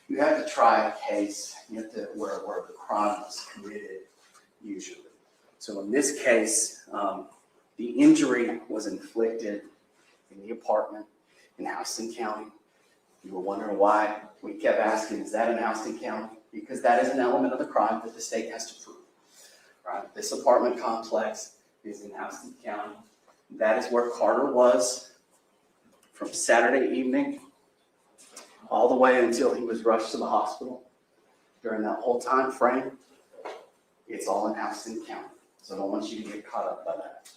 You have to try a case where the crime was committed, usually. So in this case, the injury was inflicted in the apartment in Houston County. You were wondering why we kept asking, is that in Houston County? Because that is an element of the crime that the state has to prove. Right? This apartment complex is in Houston County. That is where Carter was from Saturday evening all the way until he was rushed to the hospital. During that whole time frame, it's all in Houston County. So I don't want you to get caught up by that.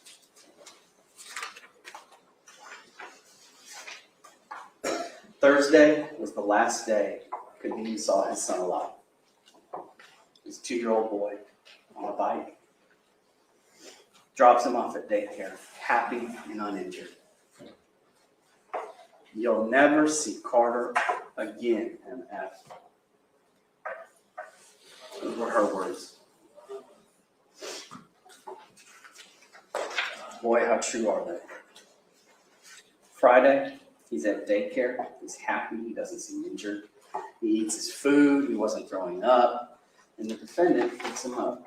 Thursday was the last day Kadeem saw his son alive. His 2-year-old boy on a bike. Drops him off at daycare, happy and uninjured. You'll never see Carter again, MF. Those were her words. Boy, how true are they? Friday, he's at daycare. He's happy. He doesn't seem injured. He eats his food. He wasn't throwing up. And the defendant picks him up.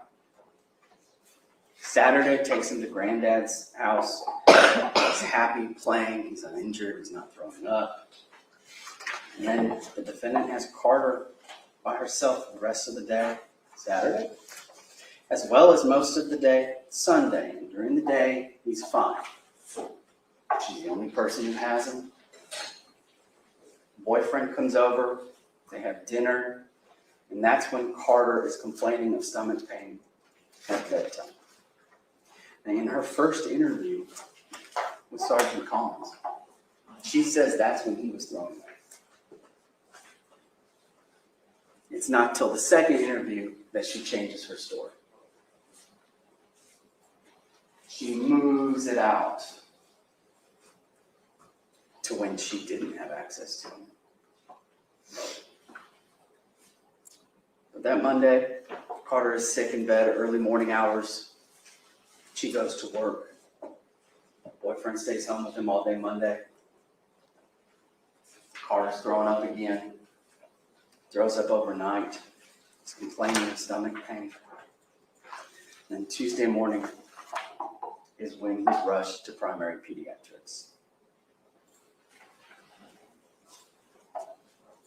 Saturday takes him to granddad's house. He's happy, playing. He's uninjured. He's not throwing up. And then the defendant has Carter by herself the rest of the day, Saturday, as well as most of the day, Sunday. And during the day, he's fine. She's the only person who has him. Boyfriend comes over. They have dinner. And that's when Carter is complaining of stomach pain at bedtime. And in her first interview with Sergeant Collins, she says that's when he was throwing up. It's not till the second interview that she changes her story. She moves it out. to when she didn't have access to him. But that Monday, Carter is sick in bed, early morning hours. She goes to work. Boyfriend stays home with him all day Monday. Carter's throwing up again. Throws up overnight. He's complaining of stomach pain. Then Tuesday morning is when he's rushed to primary pediatrics.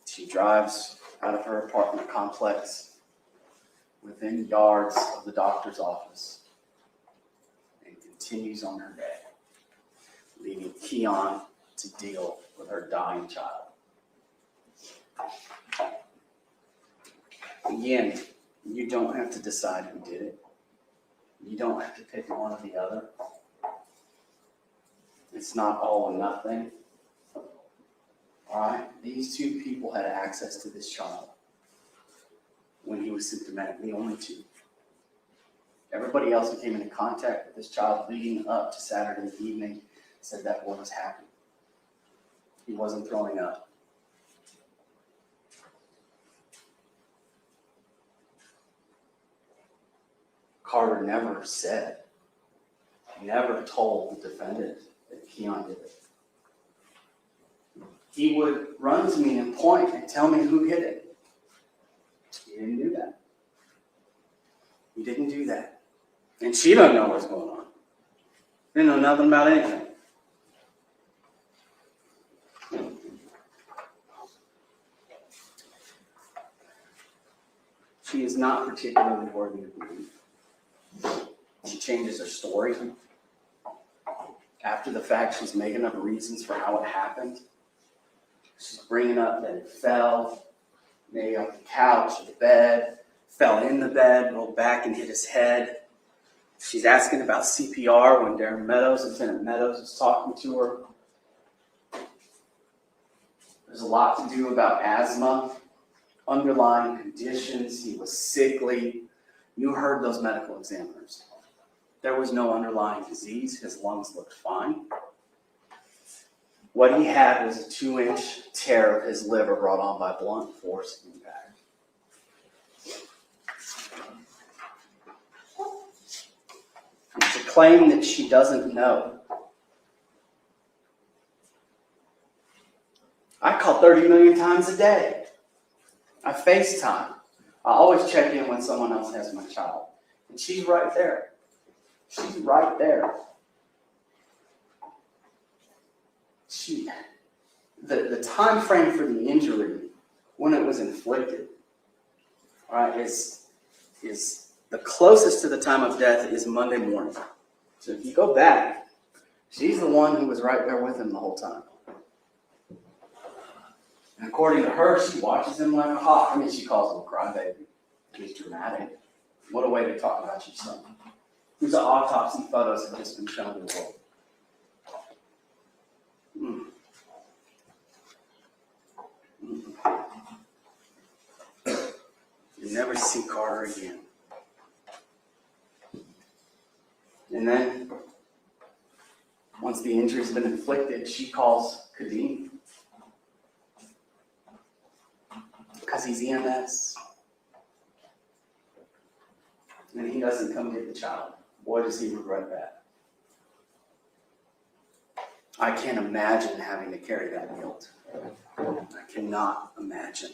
She drives out of her apartment complex within yards of the doctor's office and continues on her day, leaving Kianna to deal with her dying child. Again, you don't have to decide who did it. You don't have to pick one or the other. It's not all or nothing. All right? These two people had access to this child when he was symptomatic, the only two. Everybody else who came into contact with this child leading up to Saturday evening said that boy was happy. He wasn't throwing up. Carter never said, never told the defendant that Kianna did it. He would run to me and point and tell me who hit it. He didn't do that. He didn't do that. And she doesn't know what's going on. They know nothing about anything. She is not particularly worthy of belief. She changes her story. After the fact, she's making up reasons for how it happened. She's bringing up that it fell, maybe off the couch or the bed, fell in the bed, rolled back and hit his head. She's asking about CPR when Lieutenant Meadows is talking to her. There's a lot to do about asthma, underlying conditions. He was sickly. You heard those medical examiners. There was no underlying disease. His lungs looked fine. What he had was a 2-inch tear of his liver brought on by blunt force impact. And to claim that she doesn't know. I call 30 million times a day. I FaceTime. I always check in when someone else has my child. And she's right there. She's right there. The time frame for the injury, when it was inflicted, right, is the closest to the time of death is Monday morning. So if you go back, she's the one who was right there with him the whole time. And according to her, she watches him like a hawk. I mean, she calls him a crybaby. He's dramatic. What a way to talk about your son. Whose autopsy photos have just been shown to the world. You never see Carter again. And then, once the injury's been inflicted, she calls Kadeem. Because he's EMS. And he doesn't come get the child. Boy, does he regret that. I can't imagine having to carry that guilt. I cannot imagine.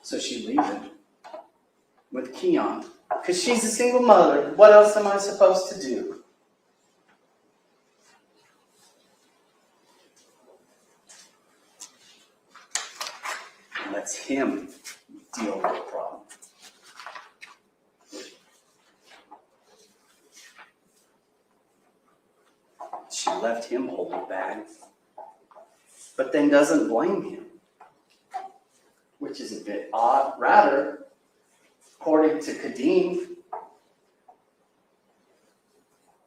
So she leaves him with Kianna. Because she's a single mother. What else am I supposed to do? And lets him deal with the problem. She left him hold the bag, but then doesn't blame him, which is a bit odd. Rather, according to Kadeem,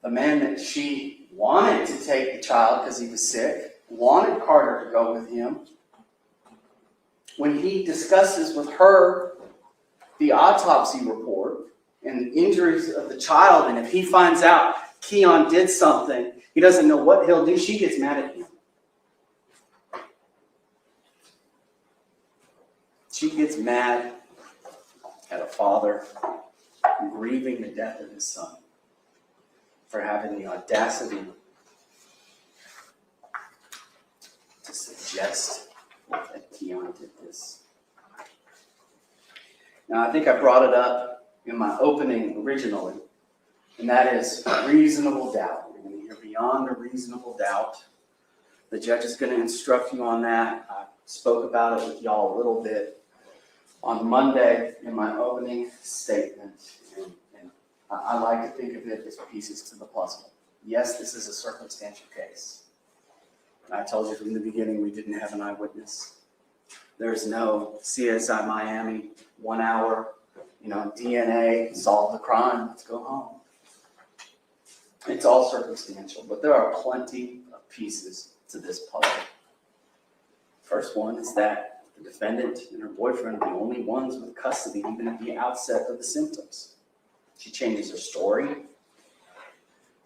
the man that she wanted to take the child because he was sick, wanted Carter to go with him, when he discusses with her the autopsy report and the injuries of the child, and if he finds out Kianna did something, He doesn't know what he'll do. She gets mad at him. She gets mad at a father grieving the death of his son for having the audacity to suggest that Kianna did this. Now, I think I brought it up in my opening originally, and that is reasonable doubt. You're going to hear beyond a reasonable doubt. The judge is going to instruct you on that. I spoke about it with y'all a little bit on Monday in my opening statement, and I like to think of it as pieces to the puzzle. Yes, this is a circumstantial case. I told you from the beginning we didn't have an eyewitness. There's no CSI Miami, 1 hour, DNA, solve the crime, let's go home. It's all circumstantial, but there are plenty of pieces to this puzzle. First one is that the defendant and her boyfriend are the only ones with custody even at the outset of the symptoms. She changes her story.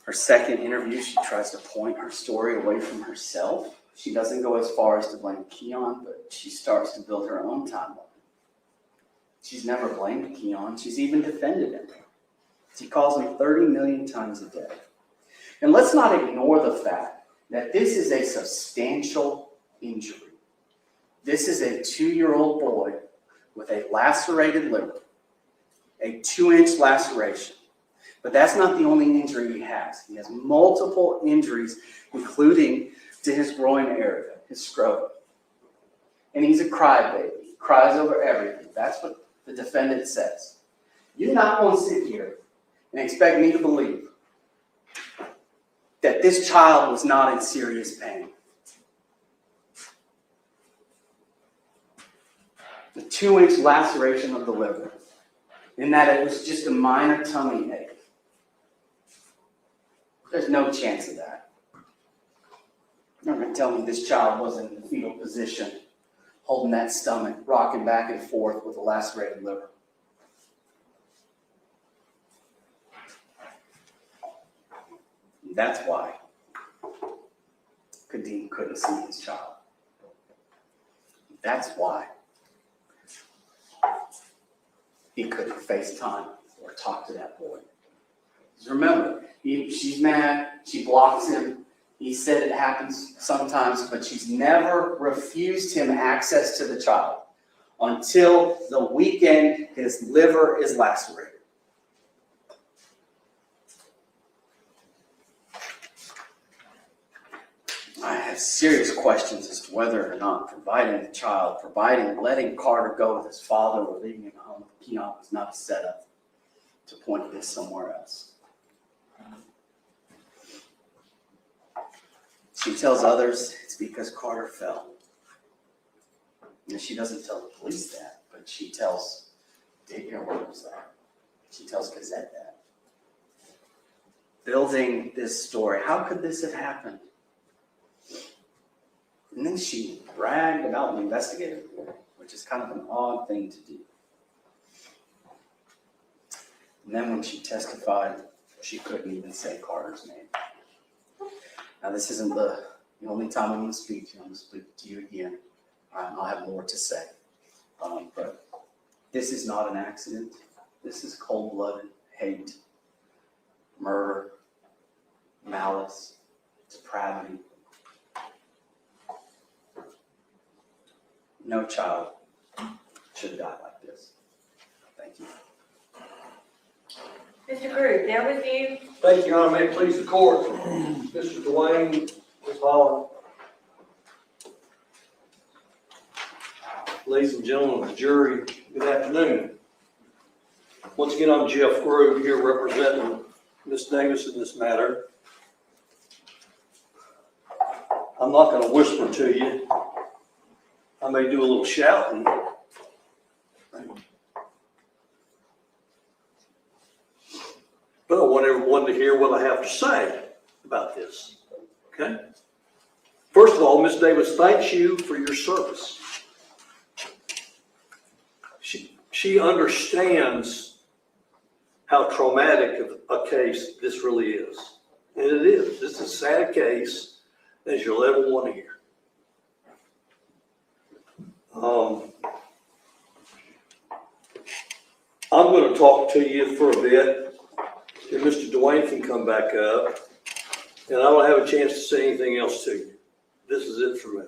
Her second interview, she tries to point her story away from herself. She doesn't go as far as to blame Keon, but she starts to build her own timeline. She's never blamed Keon. She's even defended him. She calls him 30 million times a day. And let's not ignore the fact that this is a substantial injury. This is a 2-year-old boy with a lacerated liver, a 2-inch laceration. But that's not the only injury he has. He has multiple injuries, including to his groin area, his scrotum. And he's a crybaby. He cries over everything. That's what the defendant says. You're not going to sit here and expect me to believe that this child was not in serious pain. The 2-inch laceration of the liver, in that it was just a minor tummy ache. There's no chance of that. You're not going to tell me this child wasn't in the fetal position, holding that stomach, rocking back and forth with a lacerated liver. That's why Kadeem couldn't see his child. That's why he couldn't FaceTime or talk to that boy. Because remember, she's mad, she blocks him. He said it happens sometimes, but she's never refused him access to the child until the weekend his liver is lacerated. I have serious questions as to whether or not providing the child, letting Carter go with his father or leaving him home with Keon was not a setup to point this somewhere else. She tells others it's because Carter fell. And she doesn't tell the police that, but she tells daycare workers that. She tells Gazette that. Building this story, how could this have happened? And then she bragged about the investigative report, which is kind of an odd thing to do. And then when she testified, she couldn't even say Carter's name. Now, this isn't the only time I'm going to speak to you. I'm going to speak to you again. I'll have more to say. But this is not an accident. This is cold-blooded hate, murder, malice, depravity. No child should die like this. Thank you. Mr. Groove, there with you? Thank you, Your Honor. May it please the court. Mr. Dwayne, Ms. Holland. Ladies and gentlemen of the jury, good afternoon. Once again, I'm Jeff Groove here representing Ms. Davis in this matter. I'm not going to whisper to you. I may do a little shouting. But I want everyone to hear what I have to say about this, okay? First of all, Ms. Davis thanks you for your service. She understands how traumatic of a case this really is. And it is. It's a sad case, as you'll ever want to hear. I'm going to talk to you for a bit, and Mr. Dwayne can come back up, and I don't have a chance to say anything else to you. This is it for me.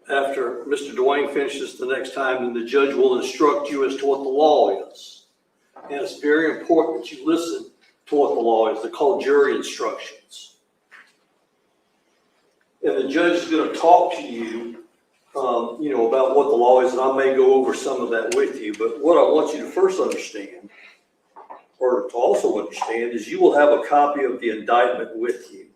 After Mr. Dwayne finishes the next time, then the judge will instruct you as to what the law is. And it's very important that you listen to what the law is. They're called jury instructions. And the judge is going to talk to you, about what the law is, and I may go over some of that with you. But what I want you to first understand, or to also understand, is you will have a copy of the indictment with you,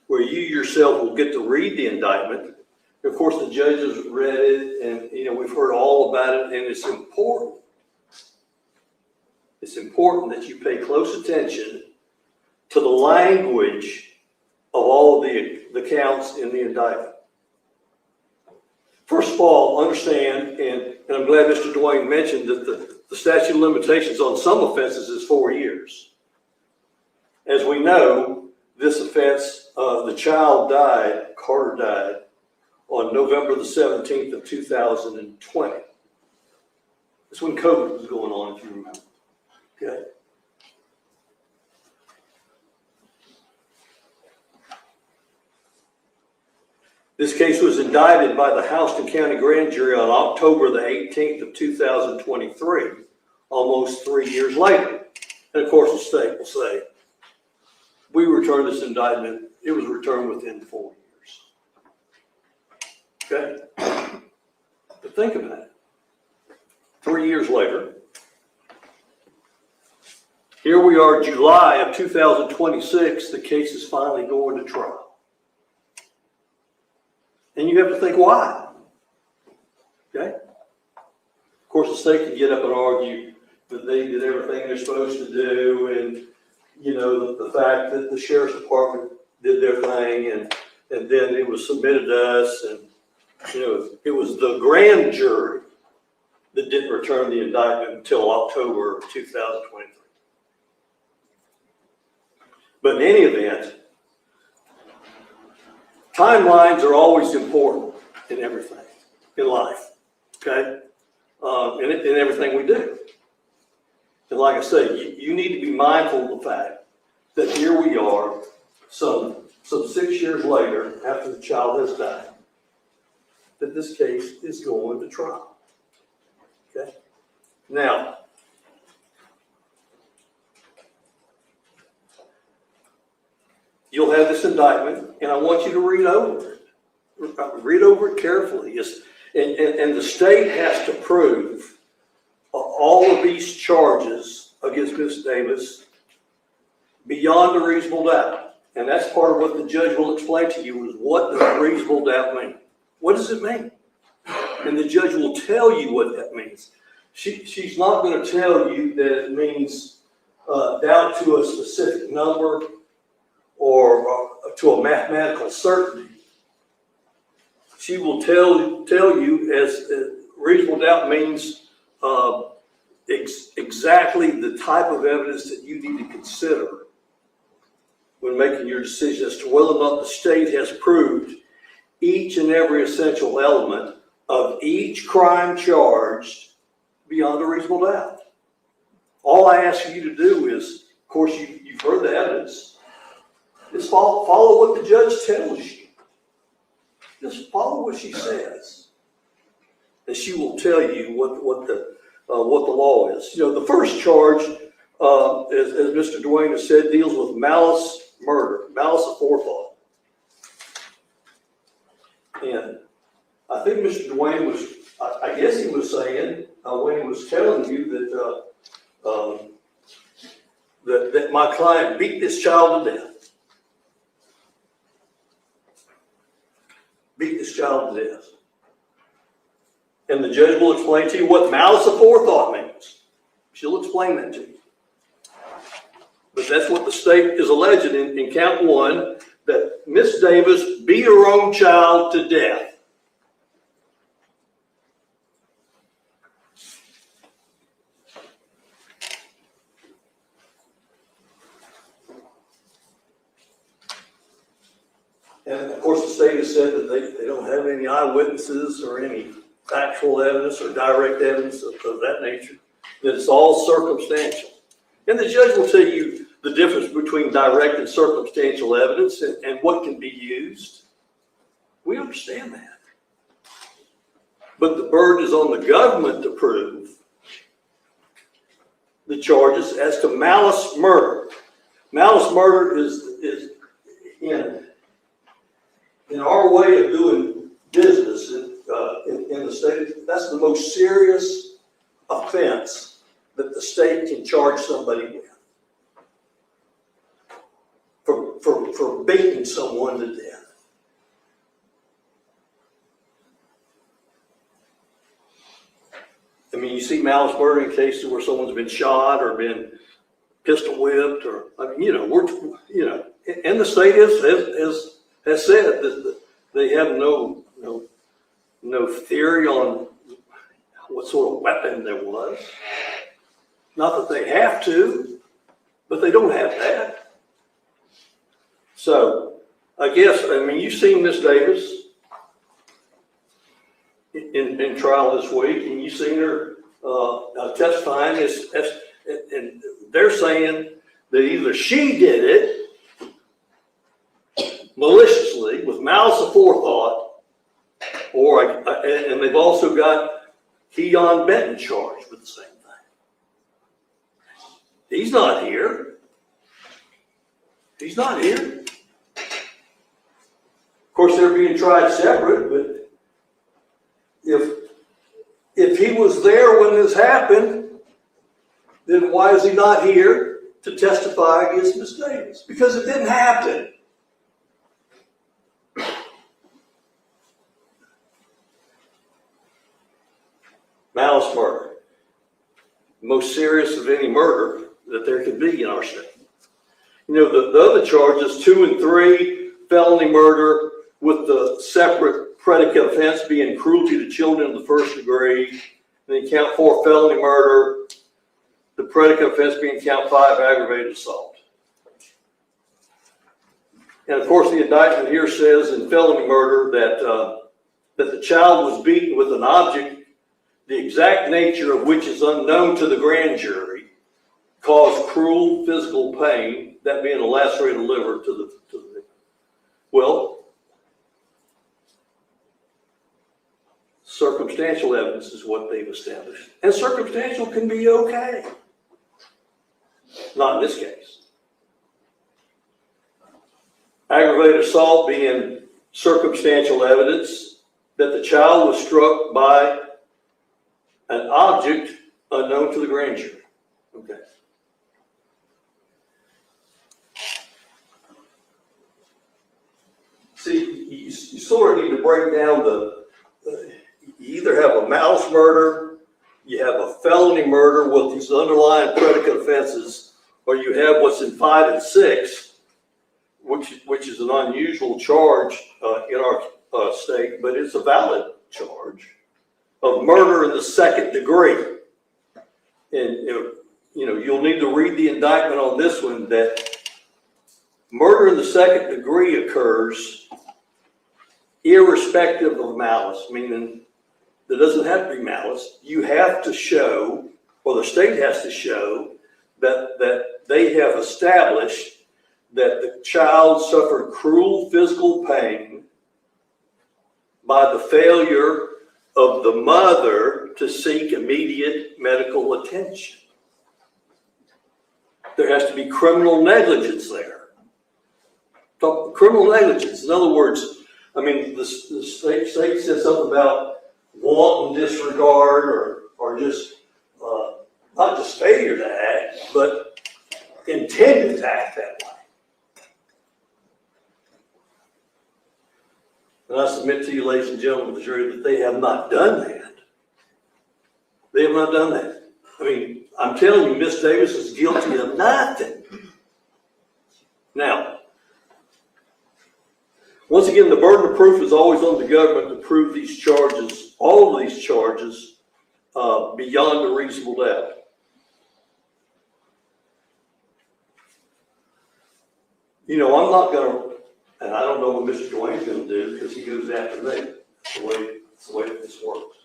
where you yourself will get to read the indictment. Of course, the judge has read it, and we've heard all about it, and it's important. It's important that you pay close attention to the language of all of the counts in the indictment. First of all, understand, and I'm glad Mr. Dwayne mentioned that the statute of limitations on some offenses is 4 years. As we know, this offense, the child died, Carter died, on November the 17th of 2020. That's when COVID was going on, if you remember. Okay. This case was indicted by the Houston County Grand Jury on October the 18th of 2023, almost 3 years later. And of course, the state will say, we returned this indictment, it was returned within 4 years. Okay? But think about it. 3 years later, here we are, July of 2026, the case is finally going to trial. And you have to think why. Okay? Of course, the state can get up and argue that they did everything they're supposed to do, and the fact that the sheriff's department did their thing, and then it was submitted to us, and it was the grand jury that didn't return the indictment until October of 2023. But in any event, timelines are always important in everything in life, okay? In everything we do. And like I say, you need to be mindful of the fact that here we are, some 6 years later, after the child has died, that this case is going to trial. Okay? Now, you'll have this indictment, and I want you to read over it. Read over it carefully. And the state has to prove all of these charges against Ms. Davis beyond a reasonable doubt. And that's part of what the judge will explain to you, is what does reasonable doubt mean? What does it mean? And the judge will tell you what that means. She's not going to tell you that it means down to a specific number or to a mathematical certainty. She will tell you as reasonable doubt means exactly the type of evidence that you need to consider when making your decision as to whether or not the state has proved each and every essential element of each crime charged beyond a reasonable doubt. All I ask you to do is, of course, you've heard the evidence, is follow what the judge tells you. Just follow what she says, and she will tell you what the law is. The first charge, as Mr. Dwayne has said, deals with malice murder, malice aforethought. And I think Mr. Dwayne was, I guess he was saying when he was telling you that my client beat this child to death. Beat this child to death. And the judge will explain to you what malice aforethought means. She'll explain that to you. But that's what the state is alleging in count one, that Miss Davis beat her own child to death. And of course, the state has said that they don't have any eyewitnesses or any factual evidence or direct evidence of that nature, that it's all circumstantial. And the judge will tell you the difference between direct and circumstantial evidence and what can be used. We understand that. But the burden is on the government to prove the charges as to malice murder. Malice murder is in our way of doing business in the state, that's the most serious offense that the state can charge somebody with. For beating someone to death. I mean, you see malice murder in cases where someone's been shot or been pistol whipped, or I mean, and the state has said that they have no theory on what sort of weapon there was. Not that they have to, but they don't have that. So, I guess, I mean, you've seen Miss Davis in trial this week, and you've seen her testifying, and they're saying that either she did it maliciously, with malice aforethought, and they've also got Keon Benton charged with the same thing. He's not here. He's not here. Of course, they're being tried separate, but if he was there when this happened, then why is he not here to testify against Miss Davis? Because it didn't happen. Malice murder. Most serious of any murder that there could be in our state. You know, the other charges, 2 and 3, felony murder with the separate predicate offense being cruelty to children in the first degree. Then count 4, felony murder, the predicate offense being count 5, aggravated assault. And of course, the indictment here says in felony murder that the child was beaten with an object, the exact nature of which is unknown to the grand jury, caused cruel physical pain, that being a lacerated liver to the victim. Well, circumstantial evidence is what they've established. And circumstantial can be okay. Not in this case. Aggravated assault being circumstantial evidence that the child was struck by an object unknown to the grand jury. Okay. See, you sort of need to break down you either have a malice murder, you have a felony murder with these underlying predicate offenses, or you have what's in 5 and 6, which is an unusual charge in our state, but it's a valid charge of murder in the second degree. And you'll need to read the indictment on this one, that murder in the second degree occurs irrespective of malice, meaning there doesn't have to be malice. You have to show, or the state has to show, that they have established that the child suffered cruel physical pain by the failure of the mother to seek immediate medical attention. There has to be criminal negligence there. Criminal negligence, in other words, I mean, the state says something about wanton disregard or just not just failure to act, but intended to act that way. And I submit to you, ladies and gentlemen of the jury, that they have not done that. They have not done that. I mean, I'm telling you, Miss Davis is guilty of nothing. Now, once again, the burden of proof is always on the government to prove these charges, all of these charges, beyond a reasonable doubt. You know, I'm not going to And I don't know what Mr. Dwayne's gonna do, because he goes after me. It's the way this works.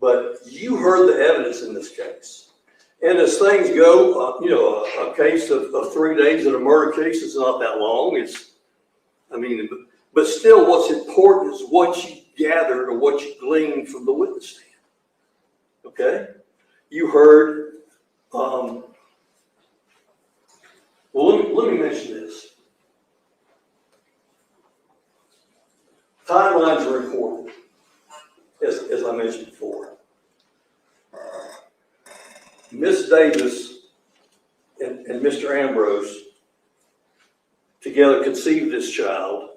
But you heard the evidence in this case. And as things go, a case of 3 days in a murder case is not that long. But still what's important is what you gathered or what you gleaned from the witness stand. Okay? You heard, well, let me mention this. Timelines are important, as I mentioned before. Miss Davis and Mr. Ambrose together conceived this child,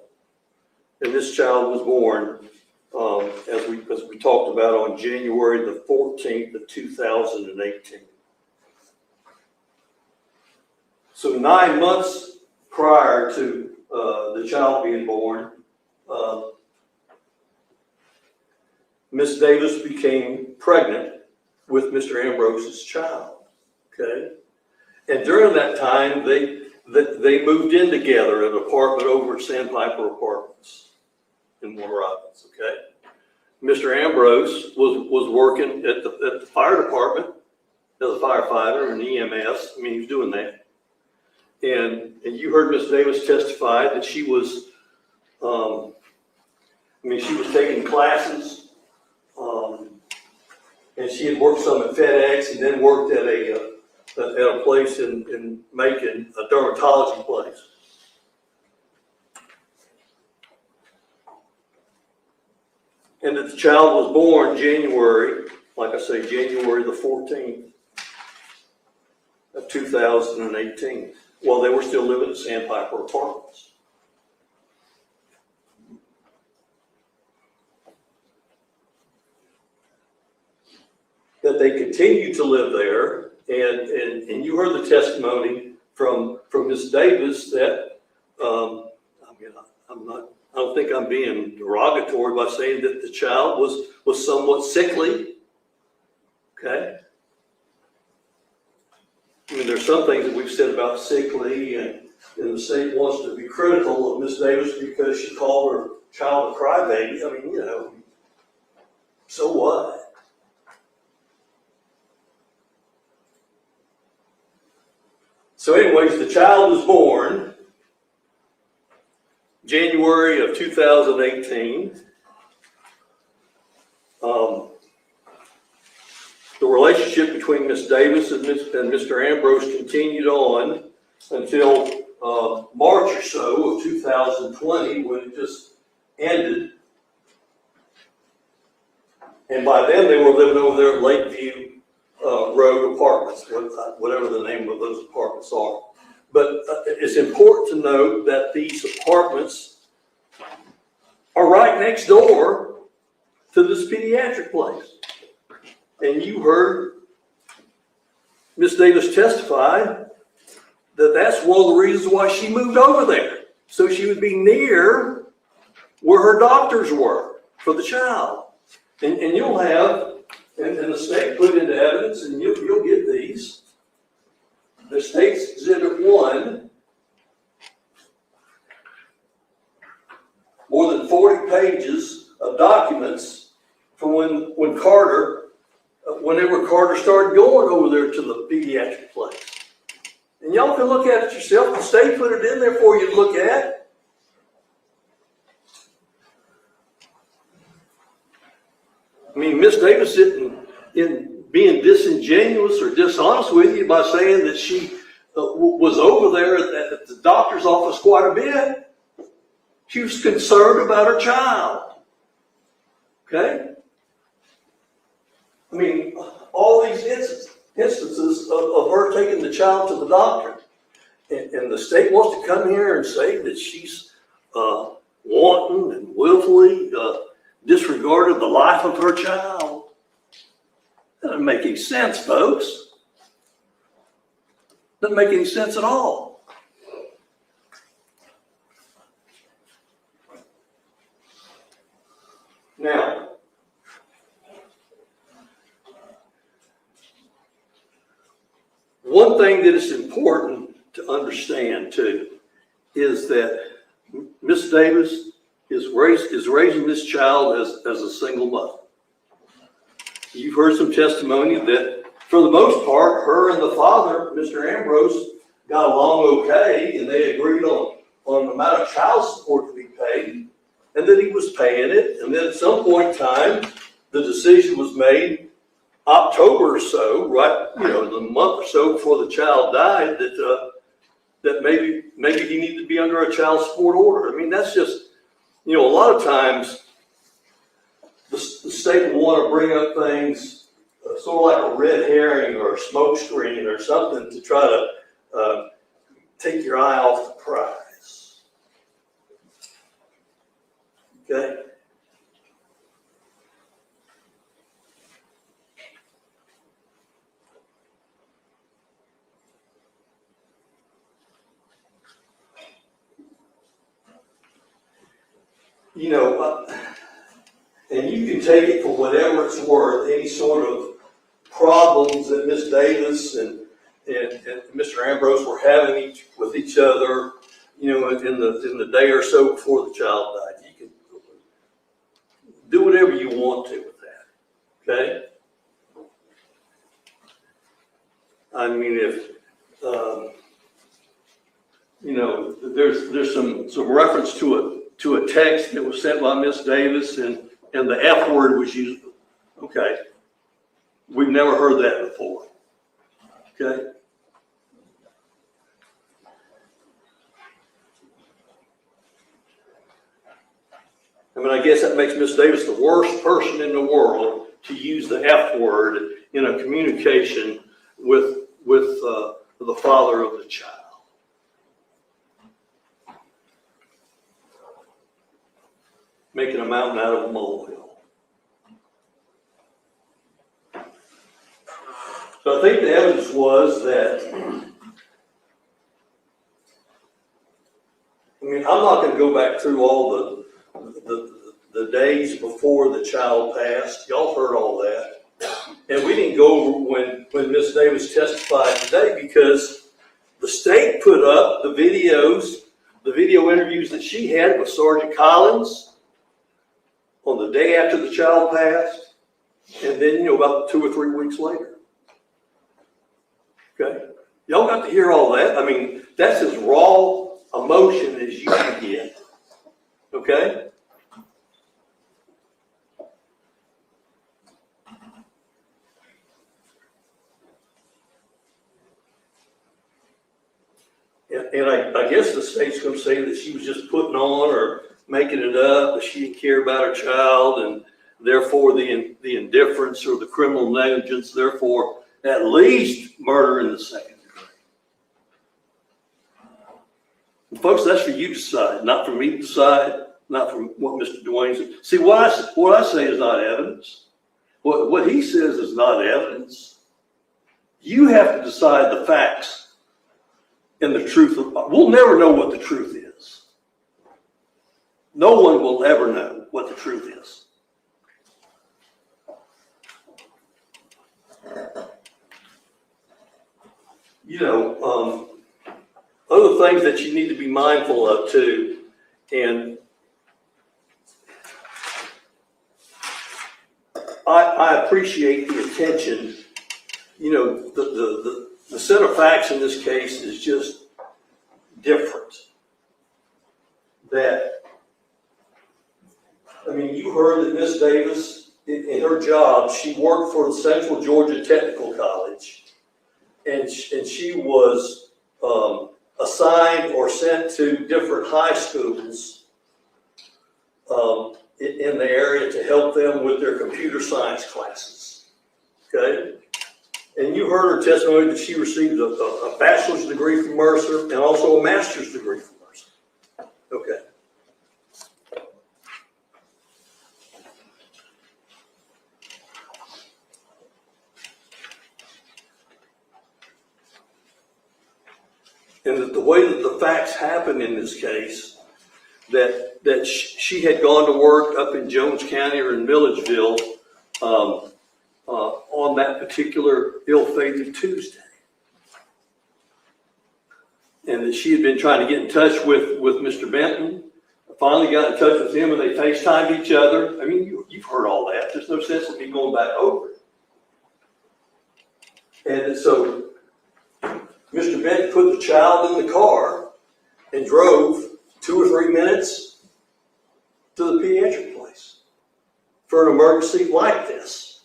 and this child was born, as we talked about, on January the 14th of 2018. So 9 months prior to the child being born, Miss Davis became pregnant with Mr. Ambrose's child, okay? And during that time, they moved in together at an apartment over at Sandpiper Apartments in Warner Robins, okay? Mr. Ambrose was working at the fire department as a firefighter and EMS. He was doing that. And you heard Miss Davis testify that she was, she was taking classes, and she had worked some at FedEx and then worked at a place in Macon, a dermatology place. And that the child was born January, like I say, January the 14th of 2018, while they were still living at Sandpiper Apartments. That they continued to live there, and you heard the testimony from Ms. Davis that I don't think I'm being derogatory by saying that the child was somewhat sickly. Okay. There's some things that we've said about sickly, and the state wants to be critical of Ms. Davis because she called her child a crybaby. So what? So anyways, the child was born January of 2018. The relationship between Miss Davis and Mr. Ambrose continued on until March or so of 2020, when it just ended. And by then they were living over there at Lakeview Road Apartments, whatever the name of those apartments are. But it's important to note that these apartments are right next door to this pediatric place. And you heard Miss Davis testify that that's one of the reasons why she moved over there, so she would be near where her doctors were for the child. And you'll have, and the state put into evidence, and you'll get these. The state's Exhibit 1, more than 40 pages of documents from when Carter, whenever Carter started going over there to the pediatric place. And y'all can look at it yourself. The state put it in there for you to look at. Miss Davis isn't being disingenuous or dishonest with you by saying that she was over there at the doctor's office quite a bit. She was concerned about her child. Okay? All these instances of her taking the child to the doctor. And the state wants to come here and say that she's wanton and willfully disregarded the life of her child. That doesn't make any sense, folks. Doesn't make any sense at all. Now, one thing that is important to understand too is that Miss Davis is raising this child as a single mother. You've heard some testimony that, for the most part, her and the father, Mr. Ambrose, got along okay, and they agreed on the amount of child support to be paid, and that he was paying it. And then at some point in time, the decision was made, October or so, right, the month or so before the child died, that maybe he needed to be under a child support order. I mean, that's just, a lot of times the state will want to bring up things sort of like a red herring or a smoke screen or something to try to take your eye off the prize. Okay? And you can take it for whatever it's worth, any sort of problems that Miss Davis and Mr. Ambrose were having with each other, in the day or so before the child died. You can do whatever you want to with that, okay? I mean, if, there's some reference to a text that was sent by Miss Davis and the F word was used. Okay. We've never heard that before. Okay. I mean, I guess that makes Miss Davis the worst person in the world to use the F word in a communication with the father of the child. Making a mountain out of a molehill. So I think the evidence was that, I'm not going to go back through all the days before the child passed. Y'all heard all that. And we didn't go over when Miss Davis testified today because the state put up the video interviews that she had with Sergeant Collins on the day after the child passed, and then, about 2 or 3 weeks later. Okay? Y'all got to hear all that. I mean, that's as raw emotion as you can get. Okay? And I guess the state's going to say that she was just putting on or making it up, that she didn't care about her child, and therefore the indifference or the criminal negligence, therefore at least murder in the second degree. And folks, that's for you to decide, not for me to decide, not for what Mr. Dwayne said. See, what I say is not evidence. What he says is not evidence. You have to decide the facts and the truth. We'll never know what the truth is. No one will ever know what the truth is. Other things that you need to be mindful of too, and I appreciate the attention. The set of facts in this case is just different. You heard that Miss Davis, in her job, she worked for the Central Georgia Technical College, and she was assigned or sent to different high schools in the area to help them with their computer science classes. Okay? And you heard her testimony that she received a bachelor's degree from Mercer and also a master's degree from Mercer. Okay. And that the way that the facts happened in this case, that she had gone to work up in Jones County or in Milledgeville on that particular ill-fated Tuesday. And that she had been trying to get in touch with Mr. Benton finally got in touch with him and they FaceTimed each other. I mean, you've heard all that. There's no sense in me going back over it. And so Mr. Benton put the child in the car and drove 2 or 3 minutes to the pediatric place for an emergency like this.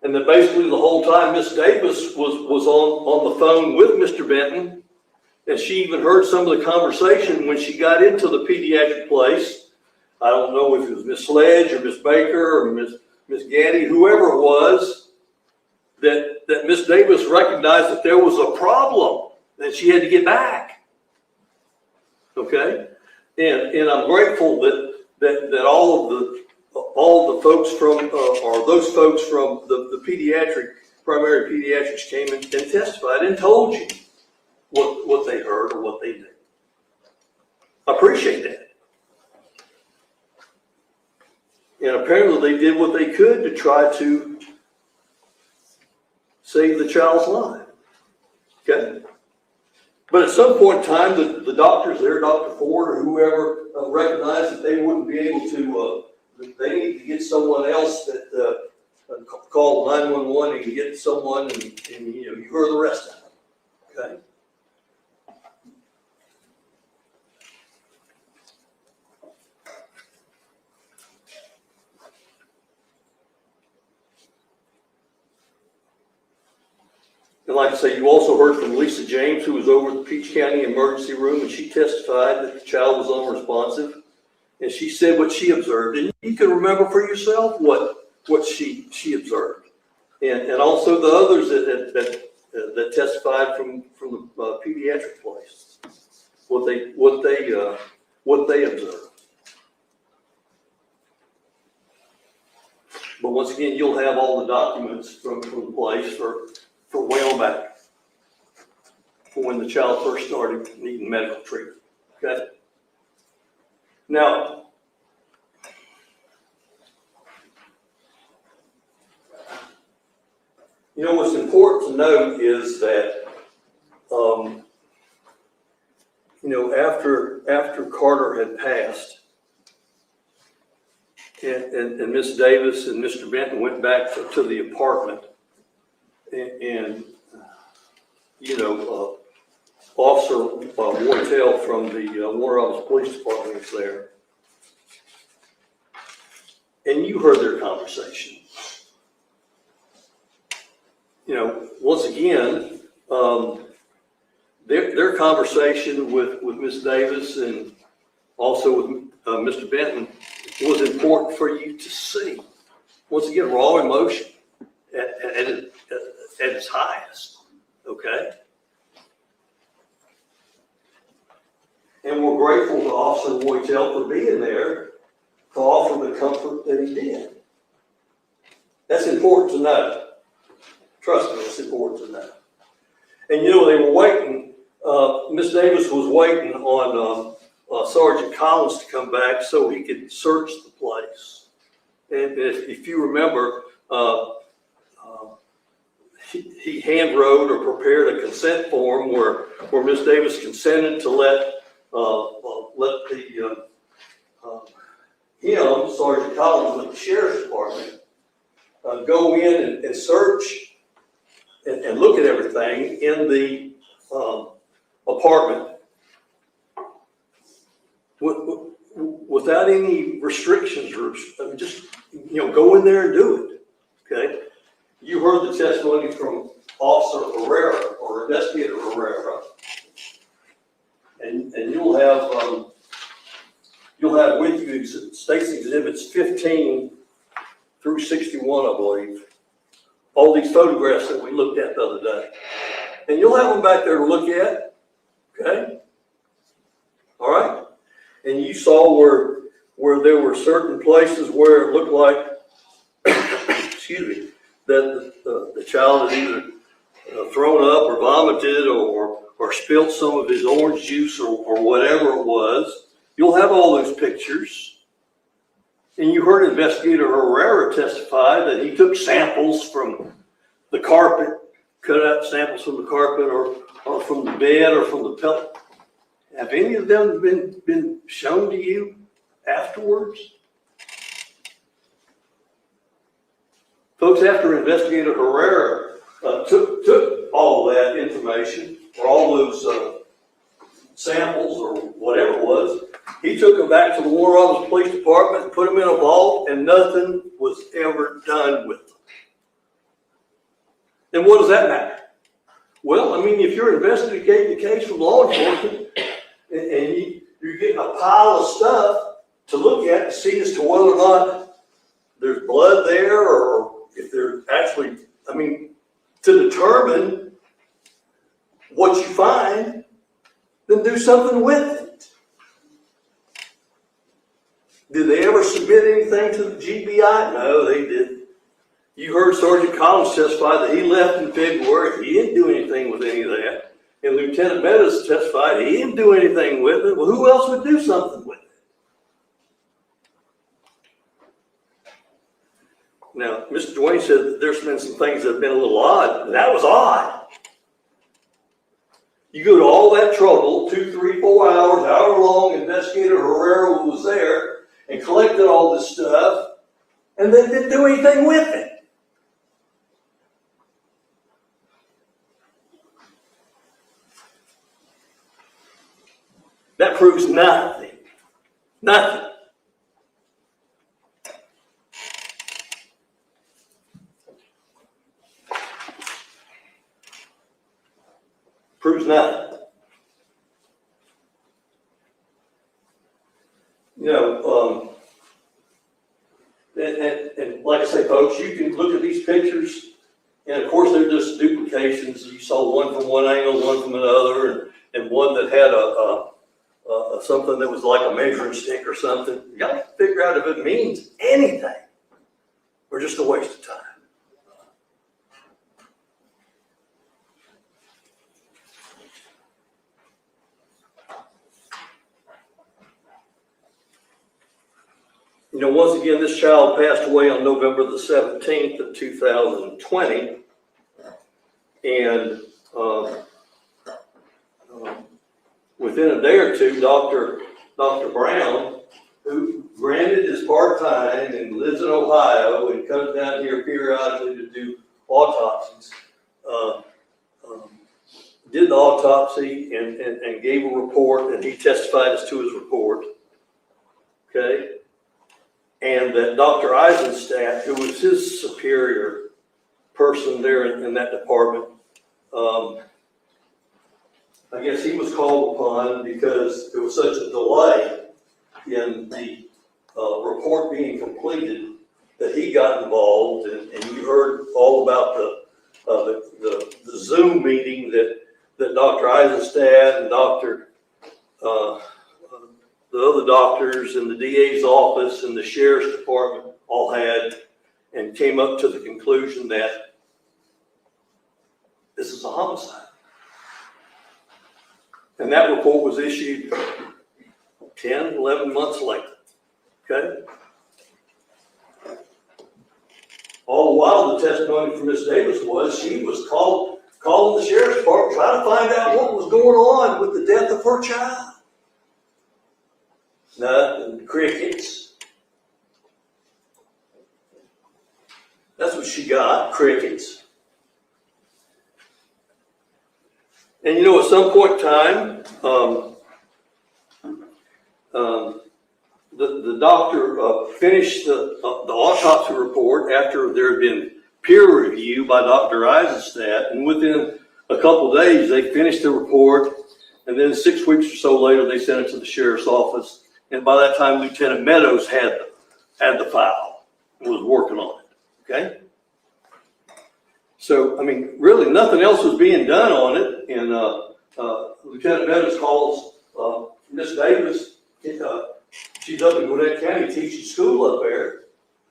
And then basically the whole time Miss Davis was on the phone with Mr. Benton, and she even heard some of the conversation when she got into the pediatric place. I don't know if it was Miss Sledge or Miss Baker or Miss Gaddy, whoever it was, that Miss Davis recognized that there was a problem that she had to get back. Okay? And I'm grateful that all the folks from, or those folks from the primary pediatrics came and testified and told you what they heard or what they knew. I appreciate that. And apparently they did what they could to try to save the child's life. Okay? But at some point in time, the doctors there, Dr. Ford or whoever, recognized that they wouldn't be able to, they need to get someone else that call 911 and get someone, and you heard the rest of it. Okay? And like I say, you also heard from Lisa James, who was over at the Peach County Emergency Room, and she testified that the child was unresponsive. And she said what she observed. And you can remember for yourself what she observed. And also the others that testified from the pediatric place, what they observed. But once again, you'll have all the documents from the place for way on back, for when the child first started needing medical treatment. Okay? Now, what's important to note is that, after Carter had passed, and Miss Davis and Mr. Benton went back to the apartment, and Officer Wartell from the Warner Robins Police Department was there, and you heard their conversation. Once again, their conversation with Miss Davis and also with Mr. Benton was important for you to see. Once again, raw emotion at its highest, okay? And we're grateful to Officer Wartell for being there to offer the comfort that he did. That's important to know. Trust me, it's important to know. And they were waiting, Miss Davis was waiting on Sergeant Collins to come back so he could search the place. And if you remember, he hand wrote or prepared a consent form where Miss Davis consented to let Sergeant Collins with the Sheriff's Department, go in and search and look at everything in the apartment without any restrictions or just go in there and do it. Okay, you heard the testimony from Officer Herrera or Investigator Herrera, and you'll have with you State's Exhibits 15 through 61, I believe. All these photographs that we looked at the other day. And you'll have them back there to look at, okay? All right? And you saw where there were certain places where it looked like, excuse me, that the child had either thrown up or vomited or spilled some of his orange juice or whatever it was. You'll have all those pictures. And you heard Investigator Herrera testify that he took samples from the carpet, cut out samples from the carpet or from the bed or from the pillow. Have any of them been shown to you afterwards? Folks, after Investigator Herrera took all of that information, or all those samples, or whatever it was, he took them back to the Warner Robins Police Department, put them in a vault, and nothing was ever done with them. And what does that matter? Well, I mean, if you're investigating the case from law enforcement, and you're getting a pile of stuff to look at to see as to whether or not there's blood there, or if there's actually, I mean, to determine what you find, then do something with it. Did they ever submit anything to the GBI? No, they didn't. You heard Sergeant Collins testify that he left in February. He didn't do anything with any of that. And Lieutenant Meadows testified he didn't do anything with it. Well, who else would do something with it? Now, Mr. Dwayne said that there's been some things that have been a little odd. That was odd. You go to all that trouble, 2, 3, 4 hours, however long Investigator Herrera was there, and collected all this stuff, and they didn't do anything with it. That proves nothing. Nothing. Proves nothing. You know, and like I say, folks, you can look at these pictures, and of course they're just duplications. You saw one from one angle, one from another, and one that had something that was like a measuring stick or something. You got to figure out if it means anything or just a waste of time. You know, once again, this child passed away on November the 17th of 2020. And within a day or two, Dr. Brown, who granted is part-time and lives in Ohio and comes down here periodically to do autopsies, did the autopsy and gave a report, and he testified as to his report. Okay? And that Dr. Eisenstadt, who was his superior person there in that department, I guess he was called upon because there was such a delay in the report being completed that he got involved, and you heard all about the Zoom meeting that Dr. Eisenstadt and the other doctors and the DA's office and the sheriff's department all had, and came up to the conclusion that this is a homicide. And that report was issued 10, 11 months later, okay? All the while, the testimony from Ms. Davis was she was calling the sheriff's department, trying to find out what was going on with the death of her child. Nothing, crickets. That's what she got, crickets. And you know, at some point in time, the doctor finished the autopsy report after there had been peer review by Dr. Eisenstadt, and within a couple of days they finished the report, and then 6 weeks or so later they sent it to the sheriff's office. And by that time, Lieutenant Meadows had the file and was working on it, okay? So, I mean, really nothing else was being done on it. And Lieutenant Meadows calls Miss Davis. She's up in Gwinnett County teaching school up there,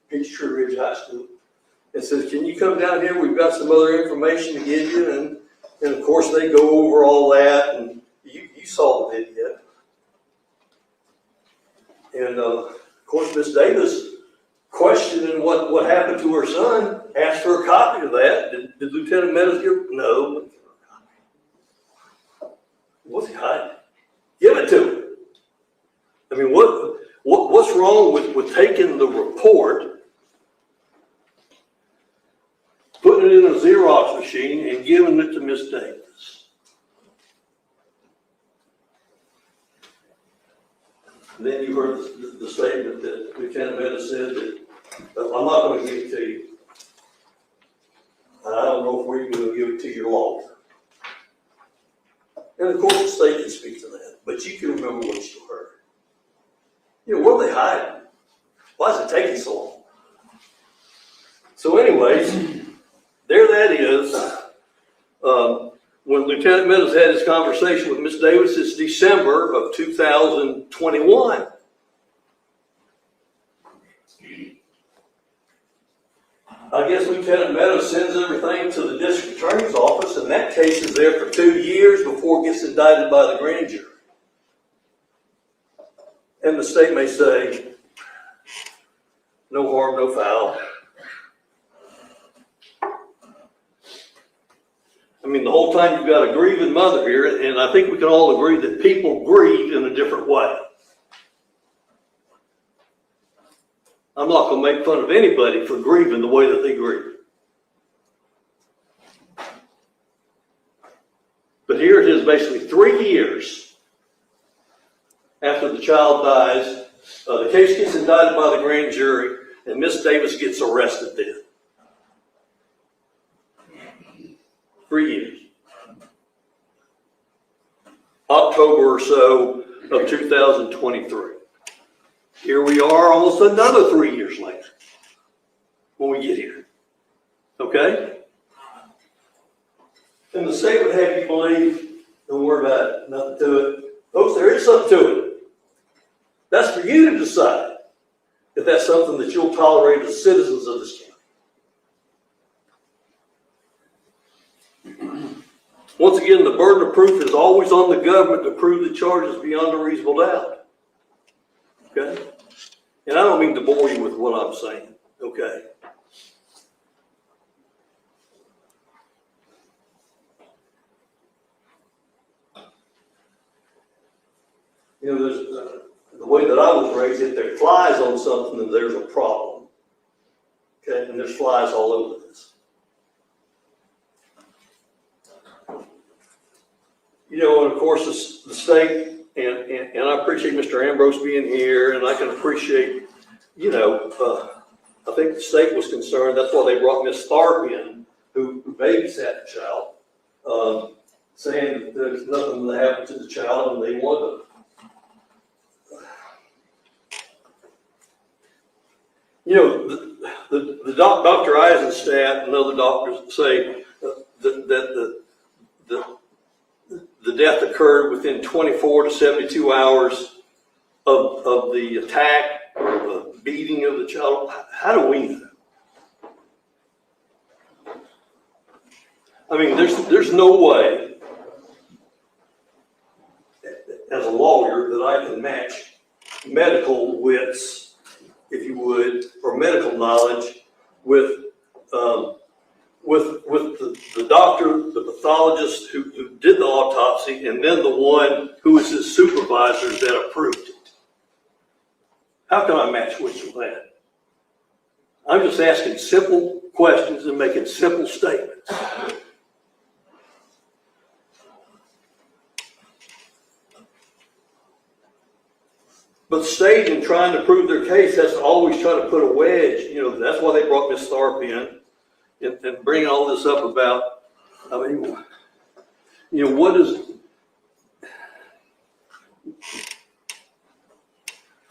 Peachtree Ridge High School, and says, can you come down here? We've got some other information to give you. And of course, they go over all that. And you saw the video. And of course, Miss Davis, questioning what happened to her son, asked for a copy of that. Did Lieutenant Meadows give? No. What's he hiding? Give it I mean, what's wrong with taking the report, putting it in a Xerox machine and giving it to Miss Davis? And then you heard the statement that Lieutenant Meadows said that, I'm not gonna give it to you. And I don't know if we're even gonna give it to your lawyer. And of course, the state can speak to that, but you can remember what you heard. You know, what are they hiding? Why is it taking so long? So anyways, there that is. When Lieutenant Meadows had his conversation with Miss Davis, it's December of 2021. I guess Lieutenant Meadows sends everything to the district attorney's office, and that case is there for 2 years before it gets indicted by the grand jury. And the state may say, no harm, no foul. I mean, the whole time you've got a grieving mother here, and I think we can all agree that people grieve in a different way. I'm not going to make fun of anybody for grieving the way that they grieve. But here it is, basically 3 years after the child dies, the case gets indicted by the grand jury, and Miss Davis gets arrested then. 3 years. October or so of 2023. Here we are almost another 3 years later when we get here. Okay? And the state would have you believe, don't worry about it, nothing to it. Folks, there is something to it. That's for you to decide if that's something that you'll tolerate as citizens of this county. Once again, the burden of proof is always on the government to prove the charges beyond a reasonable doubt. Okay? And I don't mean to bore you with what I'm saying. Okay? You know, there's the way that I was raised, if there are flies on something, then there's a problem. Okay? And there's flies all over this. You know, and of course, the state, and I appreciate Mr. Ambrose being here, and I can appreciate, you know, I think the state was concerned. That's why they brought Miss Tharp in, who babysat the child, saying that there's nothing that happened to the child, and they wanted to. You know, the Dr. Eisenstadt and other doctors say that the death occurred within 24 to 72 hours of the attack or the beating of the child. How do we know? I mean, there's no way as a lawyer that I can match medical wits, if you would, or medical knowledge with the doctor, the pathologist who did the autopsy, and then the one who was his supervisor that approved it. How can I match wits with that? I'm just asking simple questions and making simple statements. But the state, in trying to prove their case, has to always try to put a wedge. You know, that's why they brought Miss Tharp in and bringing all this up about, I mean, you know, what is,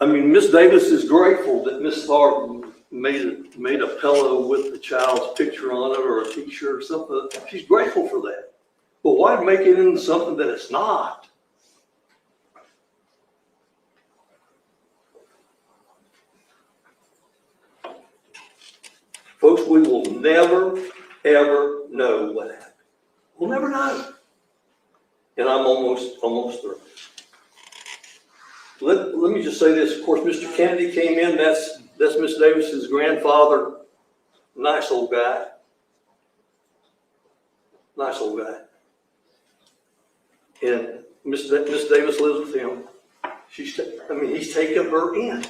I mean, Miss Davis is grateful that Miss Tharp made a pillow with the child's picture on it or a t-shirt or something. She's grateful for that. But why make it into something that it's not? Folks, we will never, ever know what happened. We'll never know. And I'm almost through. Let me just say this. Of course, Mr. Kennedy came in. That's Miss Davis's grandfather. Nice old guy. Nice old guy. And Miss Davis lives with him. he's taken her in.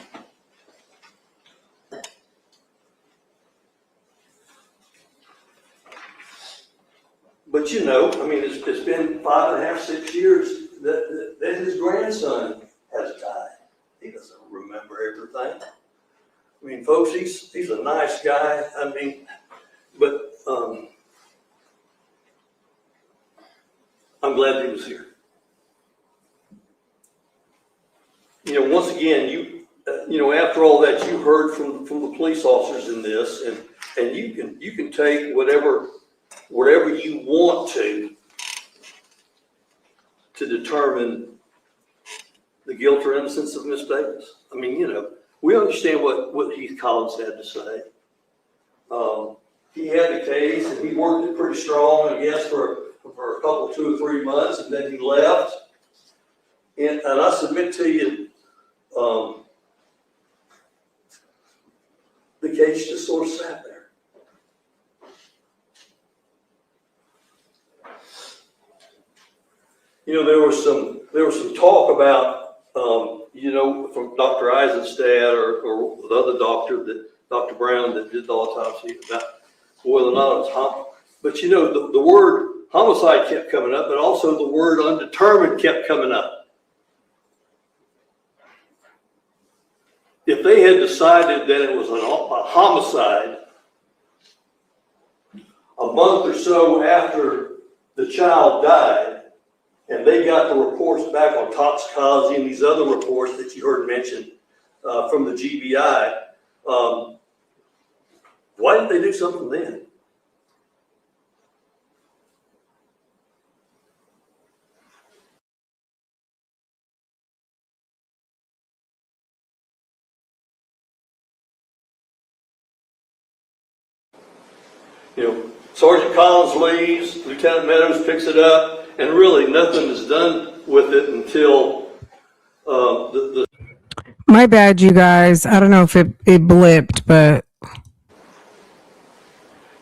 But you know, I mean, it's been 5.5, 6 years that his grandson has died. He doesn't remember everything. I mean, folks, he's a nice guy. I mean, but I'm glad he was here. You know, once again, you know, after all that, you heard from the police officers in this, and you can take whatever you want to determine the guilt or innocence of Miss Davis. I mean, you know, we understand what Heath Collins had to say. He had the case, and he worked it pretty strong, I guess, for a couple, 2 or 3 months, and then he left. And I submit to you, the case just sort of sat there. You know, there was some talk about, you know, from Dr. Eisenstadt or the other doctor, Dr. Brown, that did the autopsy, about whether or not it was homicide. But you know, the word homicide kept coming up, but also the word undetermined kept coming up. If they had decided that it was a homicide a month or so after the child died, and they got the reports back on toxicology and these other reports that you heard mentioned from the GBI, why didn't they do something then? You know, Sergeant Collins leaves, Lieutenant Meadows picks it up, and really nothing is done with it until the My bad, you guys. I don't know if it blipped, but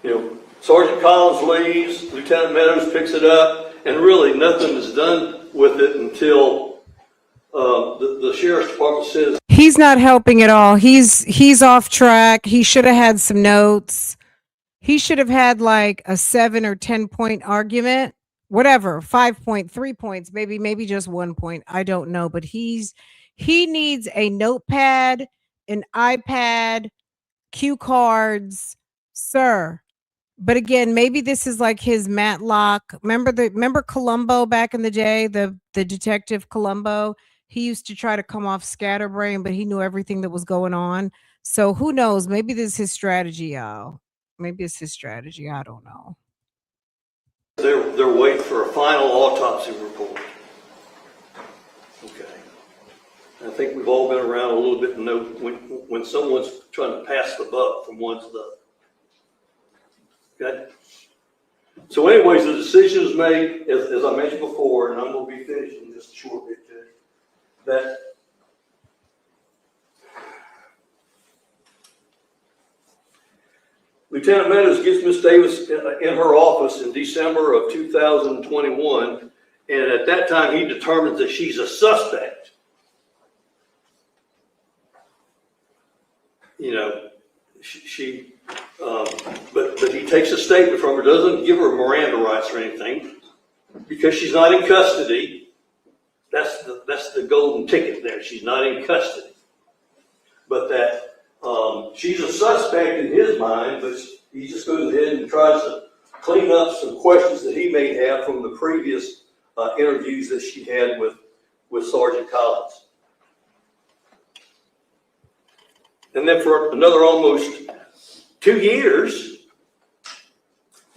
you know, Sergeant Collins leaves, Lieutenant Meadows picks it up, and really nothing is done with it until the sheriff's department says he's not helping at all. He's off track. He should have had some notes. He should have had like a 7 or 10 point argument, whatever, 5 point, 3 points, maybe just 1 point. I don't know, but he needs a notepad, an iPad, cue cards, sir. But again, maybe this is like his Matlock. Remember Columbo back in the day, the detective Columbo? He used to try to come off scatterbrain, but he knew everything that was going on. So who knows? Maybe this is his strategy, y'all. Maybe it's his strategy. I don't know. they're waiting for a final autopsy report. Okay. I think we've all been around a little bit and know when someone's trying to pass the buck from one to the other. Okay. So anyways, the decision is made, as I mentioned before, and I'm going to be finishing in just a short bit, Jay, that Lieutenant Meadows gets Miss Davis in her office in December of 2021, and at that time he determines that she's a suspect. You know, but he takes a statement from her, doesn't give her Miranda rights or anything, because she's not in custody. That's the golden ticket there. She's not in custody, but that she's a suspect in his mind. But he just goes ahead and tries to clean up some questions that he may have from the previous interviews that she had with Sergeant Collins. And then for another almost 2 years,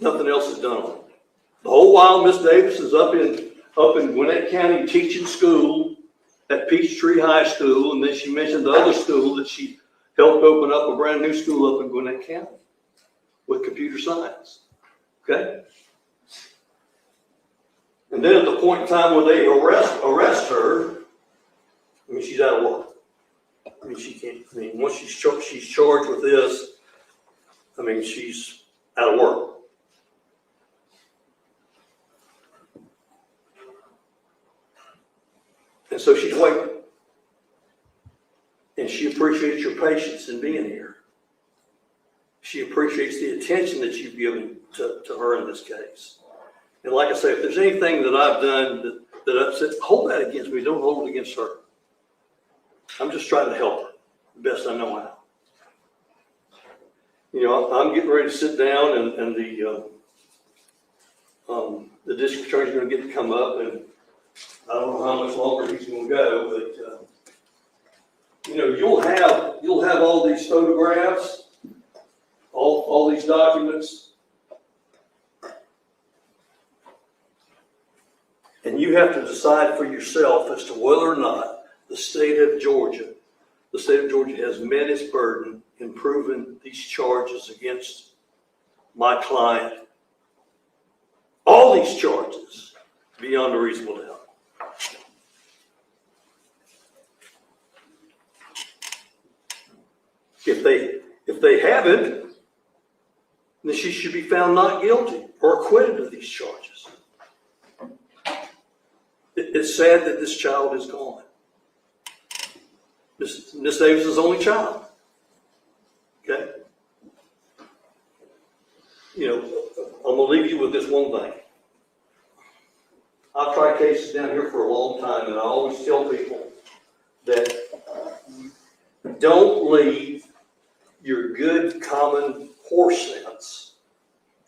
nothing else is done on it. The whole while Miss Davis is up in Gwinnett County teaching school at Peachtree High School, and then she mentioned the other school that she helped open up, a brand new school up in Gwinnett County with computer science. Okay? And then at the point in time where they arrest her, I mean, she's out of work. I mean, she can't, I mean, once she's charged with this, I mean, she's out of work. And so she's waiting. And she appreciates your patience in being here. She appreciates the attention that you've given to her in this case. And like I say, if there's anything that I've done that upsets, hold that against me. Don't hold it against her. I'm just trying to help her the best I know how. You know, I'm getting ready to sit down, and the district attorney's going to get to come up, and I don't know how much longer he's going to go, but you know, you'll have all these photographs, all these documents, and you have to decide for yourself as to whether or not the state of Georgia has met its burden in proving these charges against my client, all these charges, beyond a reasonable doubt. If they haven't, then she should be found not guilty or acquitted of these charges. It's sad that this child is gone. Miss Davis' only child. Okay? You know, I'm gonna leave you with this one thing. I've tried cases down here for a long time, and I always tell people that don't leave your good common horse sense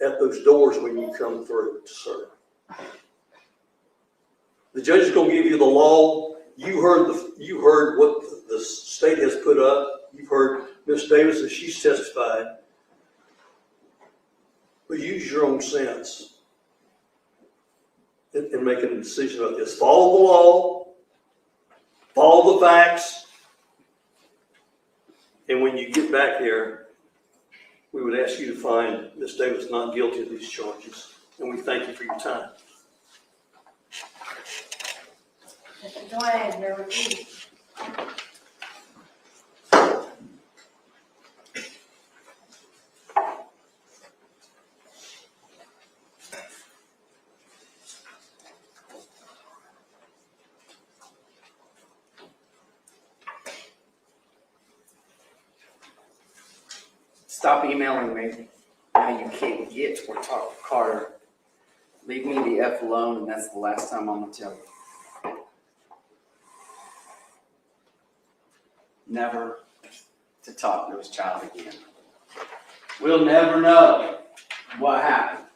at those doors when you come through to serve. The judge is going to give you the law. You heard what the state has put up. You've heard Miss Davis as she's testified. But use your own sense in making a decision about this. Follow the law. Follow the facts. And when you get back here, we would ask you to find Miss Davis not guilty of these charges. And we thank you for your time. Mr. Dwayne, your review. Stop emailing me. Now you can't get or talk to Carter. Leave me the F alone, and that's the last time I'm gonna tell you. Never to talk to his child again. We'll never know what happened.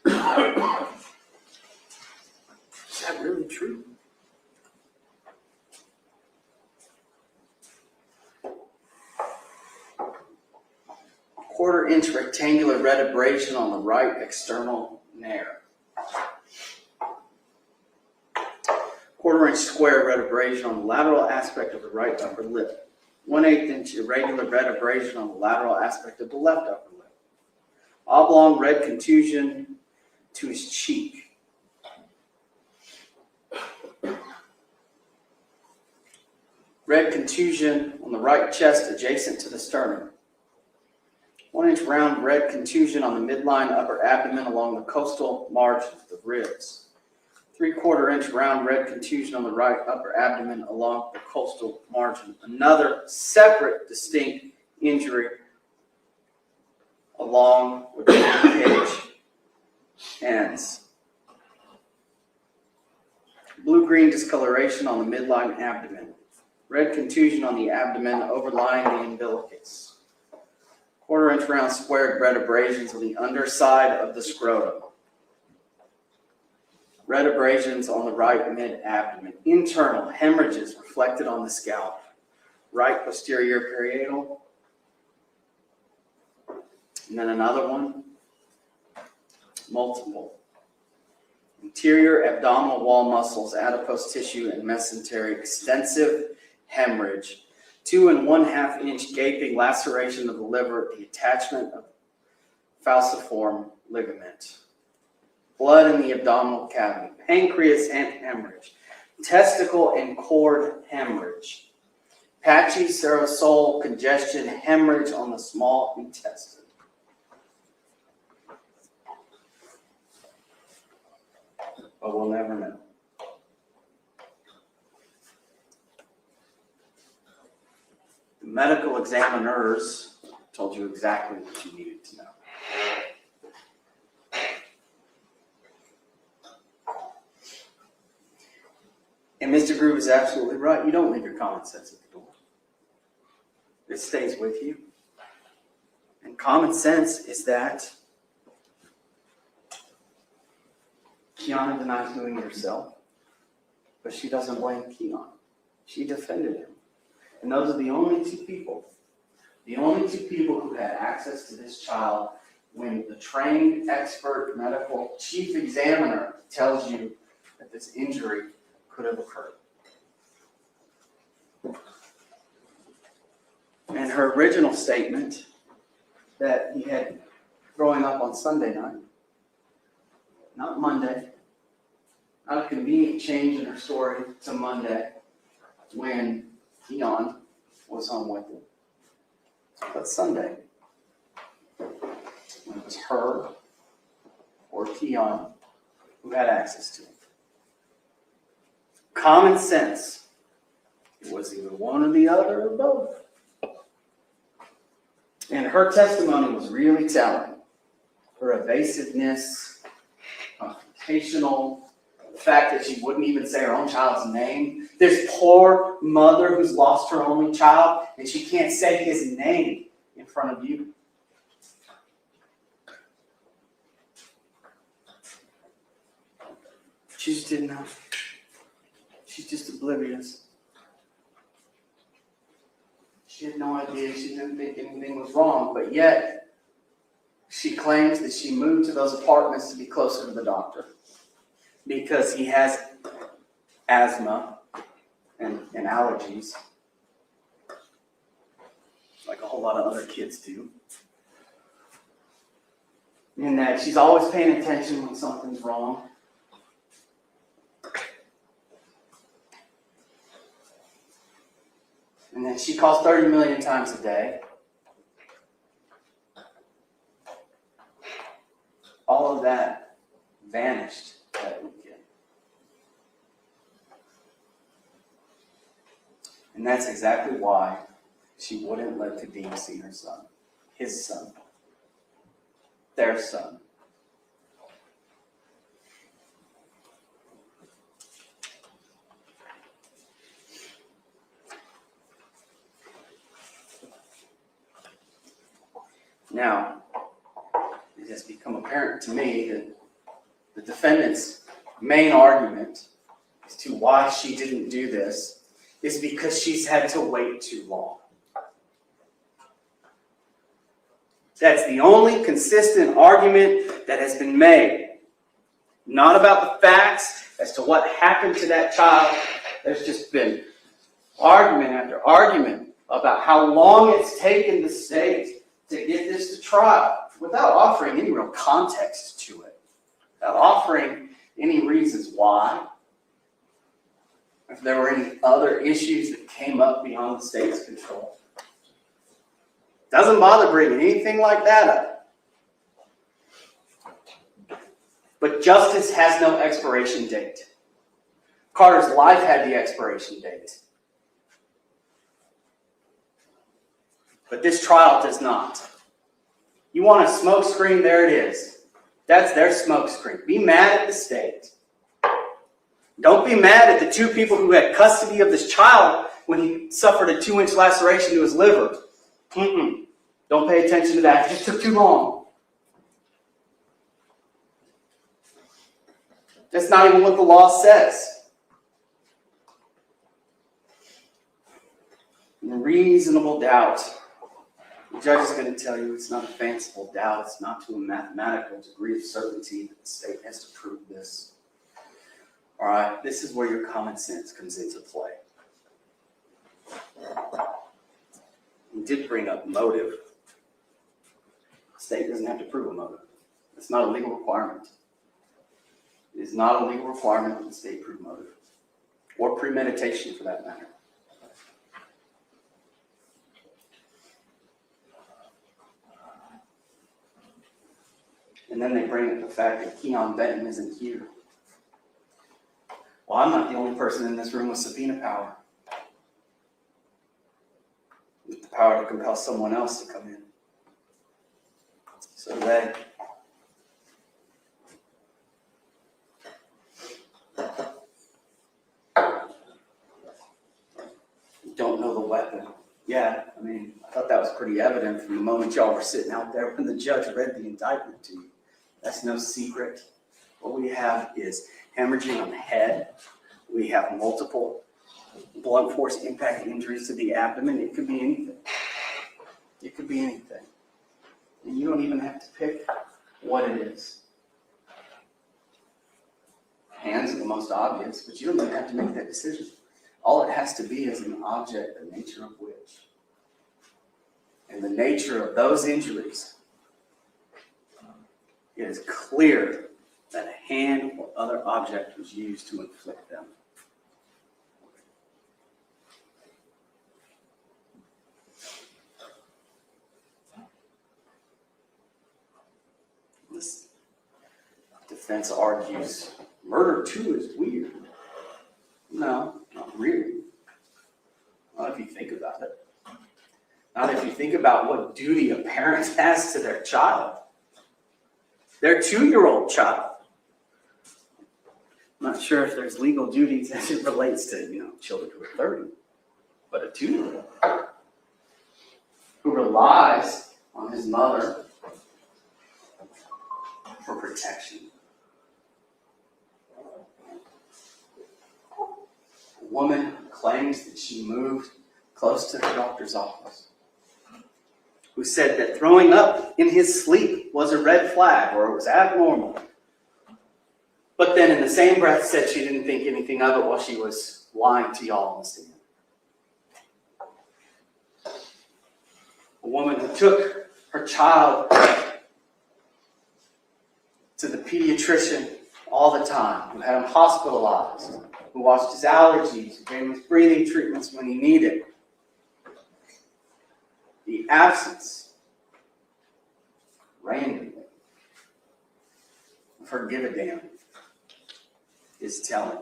Is that really true? Quarter-inch rectangular red abrasion on the right external nair. Quarter-inch square red abrasion on the lateral aspect of the right upper lip. 1/8 inch irregular red abrasion on the lateral aspect of the left upper lip. Oblong red contusion to his cheek. Red contusion on the right chest adjacent to the sternum. 1-inch round red contusion on the midline upper abdomen along the costal margin of the ribs. 3/4 inch round red contusion on the right upper abdomen along the costal margin. Another separate distinct injury along with the ribcage ends. Blue-green discoloration on the midline abdomen. Red contusion on the abdomen overlying the umbilicus. 1/4 inch round squared red abrasions on the underside of the scrotum. Red abrasions on the right mid-abdomen. Internal hemorrhages reflected on the scalp. Right posterior parietal. And then another one. Multiple. Interior abdominal wall muscles, adipose tissue, and mesentery. Extensive hemorrhage. 2 1/2 inch gaping laceration of the liver, the attachment of falciform ligament. Blood in the abdominal cavity. Pancreas and hemorrhage. Testicle and cord hemorrhage. Patchy serosol congestion hemorrhage on the small intestine. But we'll never know. The medical examiners told you exactly what you needed to know. And Mr. Groove is absolutely right. You don't leave your common sense at the door. It stays with you. And common sense is that Kianna denies doing it herself, but she doesn't blame Keon. She defended him. And those are the only two people who had access to this child when the trained expert medical chief examiner tells you that this injury could have occurred. And her original statement that he had growing up on Sunday night, not Monday, not a convenient change in her story to Monday when Keon was home with him, but Sunday, when it was her or Keon who had access to him. Common sense. It was either one or the other or both. And her testimony was really telling. Her evasiveness, confrontational, the fact that she wouldn't even say her own child's name. This poor mother who's lost her only child, and she can't say his name in front of you. She just didn't know. She's just oblivious. She had no idea. She didn't think anything was wrong, but yet she claims that she moved to those apartments to be closer to the doctor because he has asthma and allergies, like a whole lot of other kids do. And that she's always paying attention when something's wrong. And then she calls 30 million times a day. All of that vanished that weekend. And that's exactly why she wouldn't let Kadeem see her son, his son, their son. Now, it has become apparent to me that the defendant's main argument as to why she didn't do this is because she's had to wait too long. That's the only consistent argument that has been made. Not about the facts as to what happened to that child. There's just been argument after argument about how long it's taken the state to get this to trial without offering any real context to it, without offering any reasons why. If there were any other issues that came up beyond the state's control. Doesn't bother bringing anything like that up. But justice has no expiration date. Carter's life had the expiration date. But this trial does not. You want a smoke screen? There it is. That's their smoke screen. Be mad at the state. Don't be mad at the two people who had custody of this child when he suffered a 2-inch laceration to his liver. Don't pay attention to that. It just took too long. That's not even what the law says. Reasonable doubt. The judge is going to tell you it's not a fanciful doubt. It's not to a mathematical degree of certainty that the state has to prove this. All right, this is where your common sense comes into play. You did bring up motive. The state doesn't have to prove a motive. It's not a legal requirement. It is not a legal requirement that the state prove motive. Or premeditation, for that matter. And then they bring up the fact that Keon Benton isn't here. Well, I'm not the only person in this room with subpoena power. with the power to compel someone else to come in. So they don't know the weapon. Yeah, I mean, I thought that was pretty evident from the moment y'all were sitting out there when the judge read the indictment to you. That's no secret. What we have is hemorrhaging on the head. We have multiple blunt force impact injuries to the abdomen. It could be anything. It could be anything. And you don't even have to pick what it is. Hands are the most obvious, but you don't even have to make that decision. All it has to be is an object, the nature of which. And the nature of those injuries, it is clear that a hand or other object was used to inflict them. This defense argues murder too is weird. No, not really. Not if you think about it. Not if you think about what duty a parent has to their child. Their 2-year-old child. I'm not sure if there's legal duties as it relates to, children who are 30, but a 2-year-old who relies on his mother for protection. A woman claims that she moved close to the doctor's office, who said that throwing up in his sleep was a red flag or it was abnormal. But then in the same breath said she didn't think anything of it while she was lying to y'all on the stand. A woman who took her child to the pediatrician all the time, who had him hospitalized, who watched his allergies, who gave him his breathing treatments when he needed. The absence, randomly, of her give a damn is telling.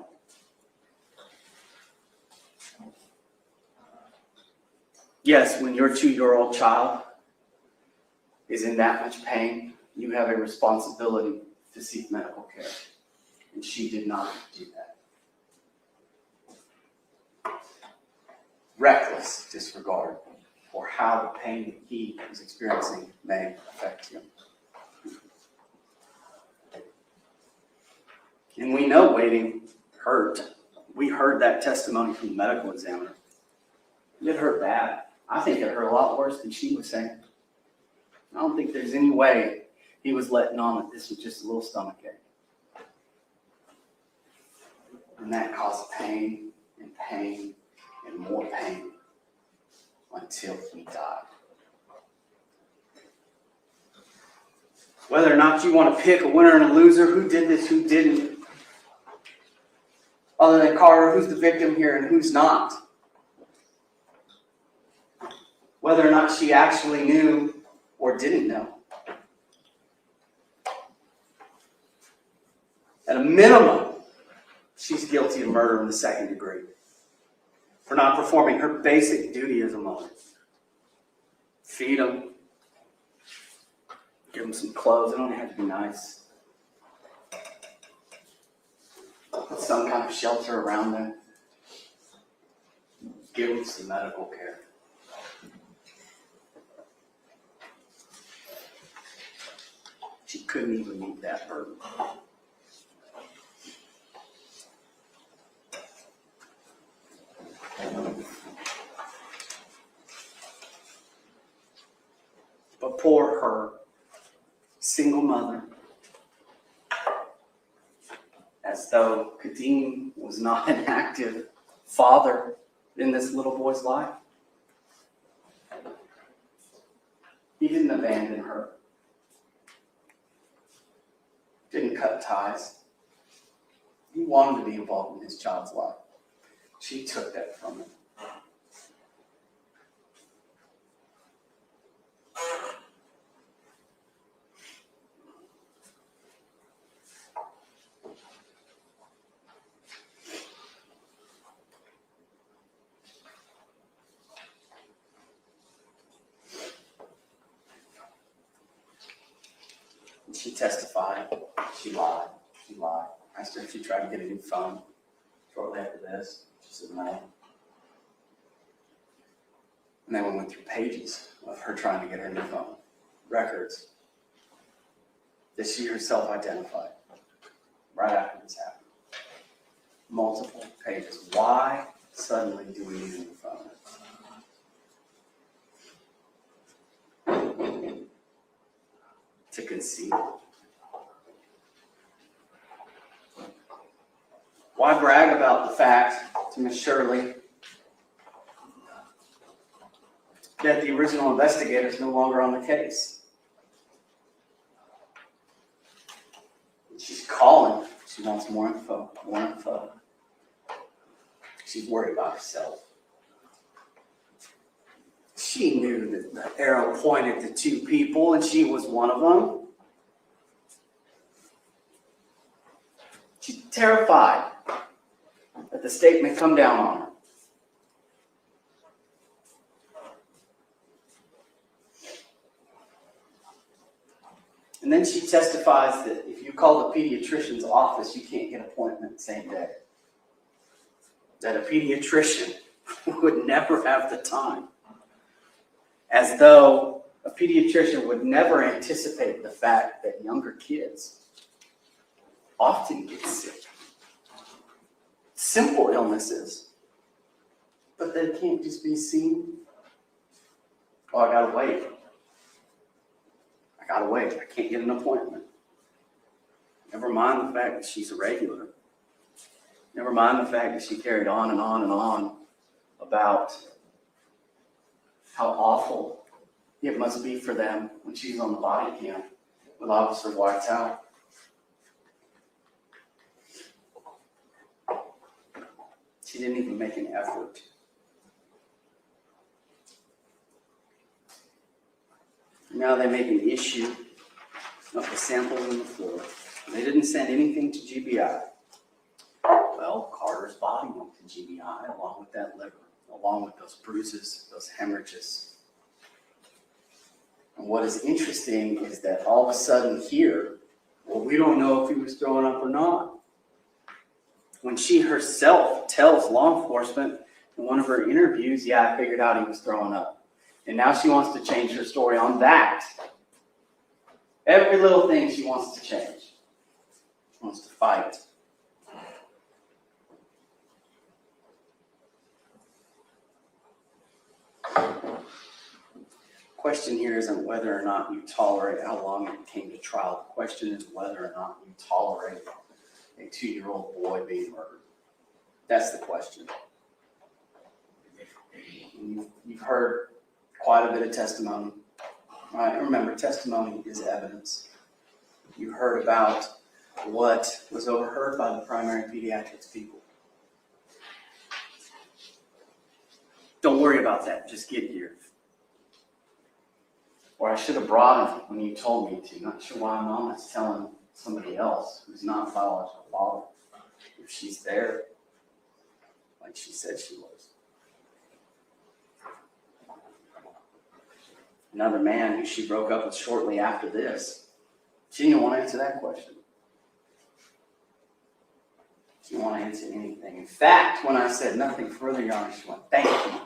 Yes, when your 2-year-old child is in that much pain, you have a responsibility to seek medical care. And she did not do that. Reckless disregard for how the pain that he is experiencing may affect him. And we know waiting hurt. We heard that testimony from the medical examiner. It hurt bad. I think it hurt a lot worse than she was saying. I don't think there's any way he was letting on that this was just a little stomachache. And that caused pain and pain and more pain until he died. Whether or not you want to pick a winner and a loser, who did this, who didn't, other than Carter, who's the victim here and who's not? Whether or not she actually knew or didn't know. At a minimum, she's guilty of murder in the 2nd degree for not performing her basic duty as a mother. Feed them, give them some clothes. They don't have to be nice. Put some kind of shelter around them. Give them some medical care. She couldn't even meet that burden. But poor her, single mother, as though Kadeem was not an active father in this little boy's life. He didn't abandon her. Didn't cut ties. He wanted to be involved in his child's life. She took that from him. She testified. She lied. I asked her if she tried to get a new phone shortly after this. She said no. And then we went through pages of her trying to get her new phone. Records that she herself identified right after this happened. Multiple pages. Why suddenly do we need a new phone? To conceal. Why brag about the fact to Miss Shirley that the original investigator is no longer on the case? She's calling. She wants more info. She's worried about herself. She knew that the arrow pointed to two people, and she was one of them. She's terrified that the state may come down on her. And then she testifies that if you call the pediatrician's office, you can't get an appointment the same day. That a pediatrician would never have the time. As though a pediatrician would never anticipate the fact that younger kids often get sick. Simple illnesses, but they can't just be seen. Oh, I gotta wait. I can't get an appointment. Never mind the fact that she's a regular. Never mind the fact that she carried on and on and on about how awful it must be for them when she's on the body cam with Officer Whiteout. She didn't even make an effort. Now they make an issue of the samples on the floor. They didn't send anything to GBI. Well, Carter's body went to GBI along with that liver, along with those bruises, those hemorrhages. And what is interesting is that all of a sudden here, well, we don't know if he was throwing up or not. When she herself tells law enforcement in one of her interviews, yeah, I figured out he was throwing up. And now she wants to change her story on that. Every little thing she wants to change. She wants to fight. The question here isn't whether or not you tolerate how long it came to trial. The question is whether or not you tolerate a 2-year-old boy being murdered. That's the question. You've heard quite a bit of testimony. Right? Remember, testimony is evidence. You heard about what was overheard by the primary pediatrics people. Don't worry about that. Just get here. Or I should have brought him when you told me to. Not sure why Mom is telling somebody else who's not biological father if she's there, like she said she was. Another man who she broke up with shortly after this, she didn't want to answer that question. She didn't want to answer anything. In fact, when I said nothing further, Your Honor, she went, thank you.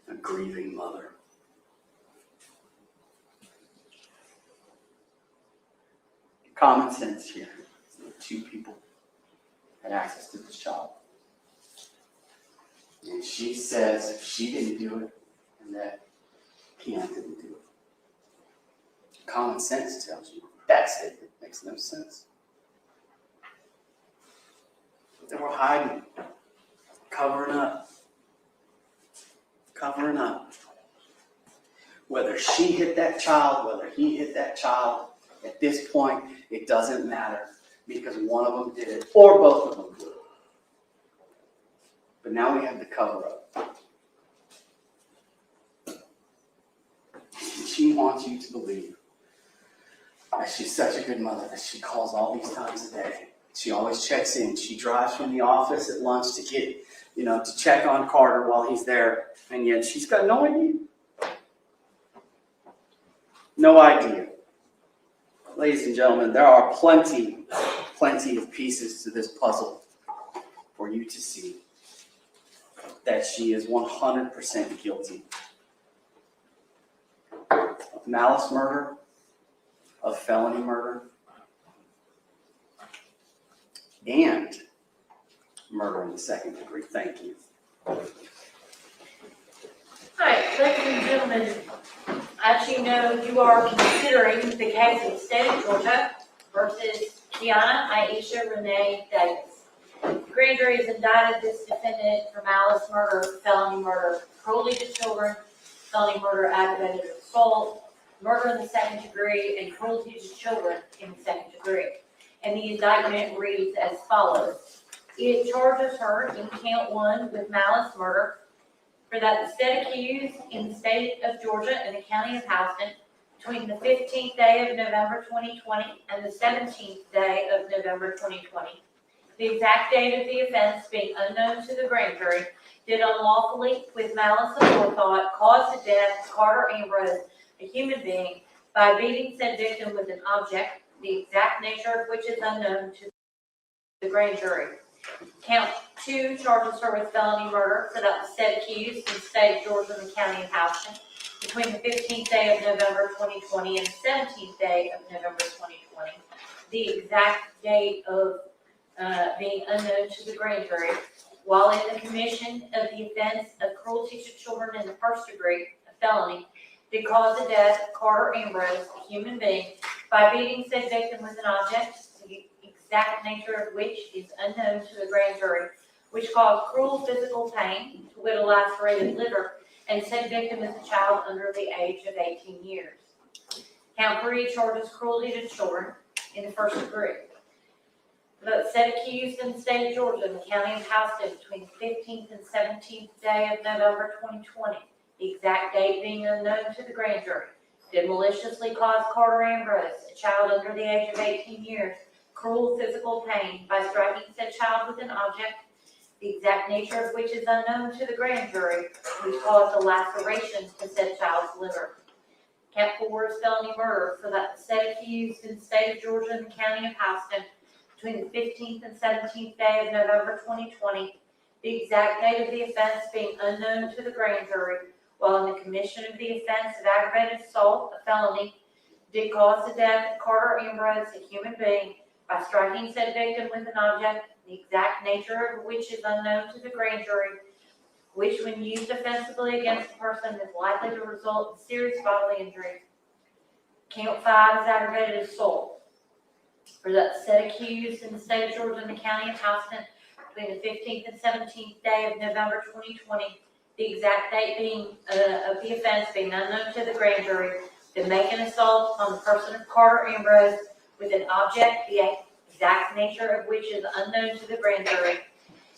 A grieving mother. Common sense here. Two people had access to this child. And she says she didn't do it and that Kianna didn't do it. Common sense tells you that statement makes no sense. They were hiding, covering up. Whether she hit that child, whether he hit that child, at this point, it doesn't matter because one of them did it or both of them did it. But now we have the cover up. And she wants you to believe that she's such a good mother that she calls all these times a day. She always checks in. She drives from the office at lunch to get, to check on Carter while he's there. And yet she's got no idea. No idea. Ladies and gentlemen, there are plenty of pieces to this puzzle for you to see that she is 100% guilty of malice murder, of felony murder, and murder in the second degree. Thank you. All right, ladies and gentlemen, as you know, you are considering the case of the state of Georgia versus Kianna Renee Davis. The grand jury has indicted this defendant for malice murder, felony murder, cruelty to children, felony murder, aggravated assault, murder in the second degree, and cruelty to children in the second degree. And the indictment reads as follows. It charges her in count 1 with malice murder for that the said accused in the state of Georgia and the county of Houston between the 15th day of November 2020 and the 17th day of November 2020, the exact date of the offense being unknown to the grand jury, did unlawfully, with malice aforethought, cause the death of Carter Ambrose, a human being, by beating said victim with an object, the exact nature of which is unknown to the grand jury. Count 2 charges her with felony murder for that the said accused in the state of Georgia and the county of Houston between the 15th day of November 2020 and the 17th day of November 2020, the exact date of being unknown to the grand jury, while in the commission of the offense of cruelty to children in the first degree, a felony, did cause the death of Carter Ambrose, a human being, by beating said victim with an object, the exact nature of which is unknown to the grand jury, which caused cruel physical pain, to wit a lacerated liver, and said victim is a child under the age of 18 years. Count 3 charges cruelty to children in the first degree. The said accused in the state of Georgia and the county of Houston between the 15th and 17th day of November 2020, the exact date being unknown to the grand jury, did maliciously cause Carter Ambrose, a child under the age of 18 years, cruel physical pain by striking said child with an object, the exact nature of which is unknown to the grand jury, which caused a laceration to said child's liver. Count 4 is felony murder for that the said accused in the state of Georgia and the county of Houston between the 15th and 17th day of November 2020, the exact date of the offense being unknown to the grand jury, while in the commission of the offense of aggravated assault, a felony, did cause the death of Carter Ambrose, a human being, by striking said victim with an object, the exact nature of which is unknown to the grand jury, which when used offensively against the person is likely to result in serious bodily injury. Count 5 is aggravated assault for that said accused in the state of Georgia and the county of Houston between the 15th and 17th day of November 2020, the exact date being of the offense being unknown to the grand jury, to make an assault on the person of Carter Ambrose with an object, the exact nature of which is unknown to the grand jury,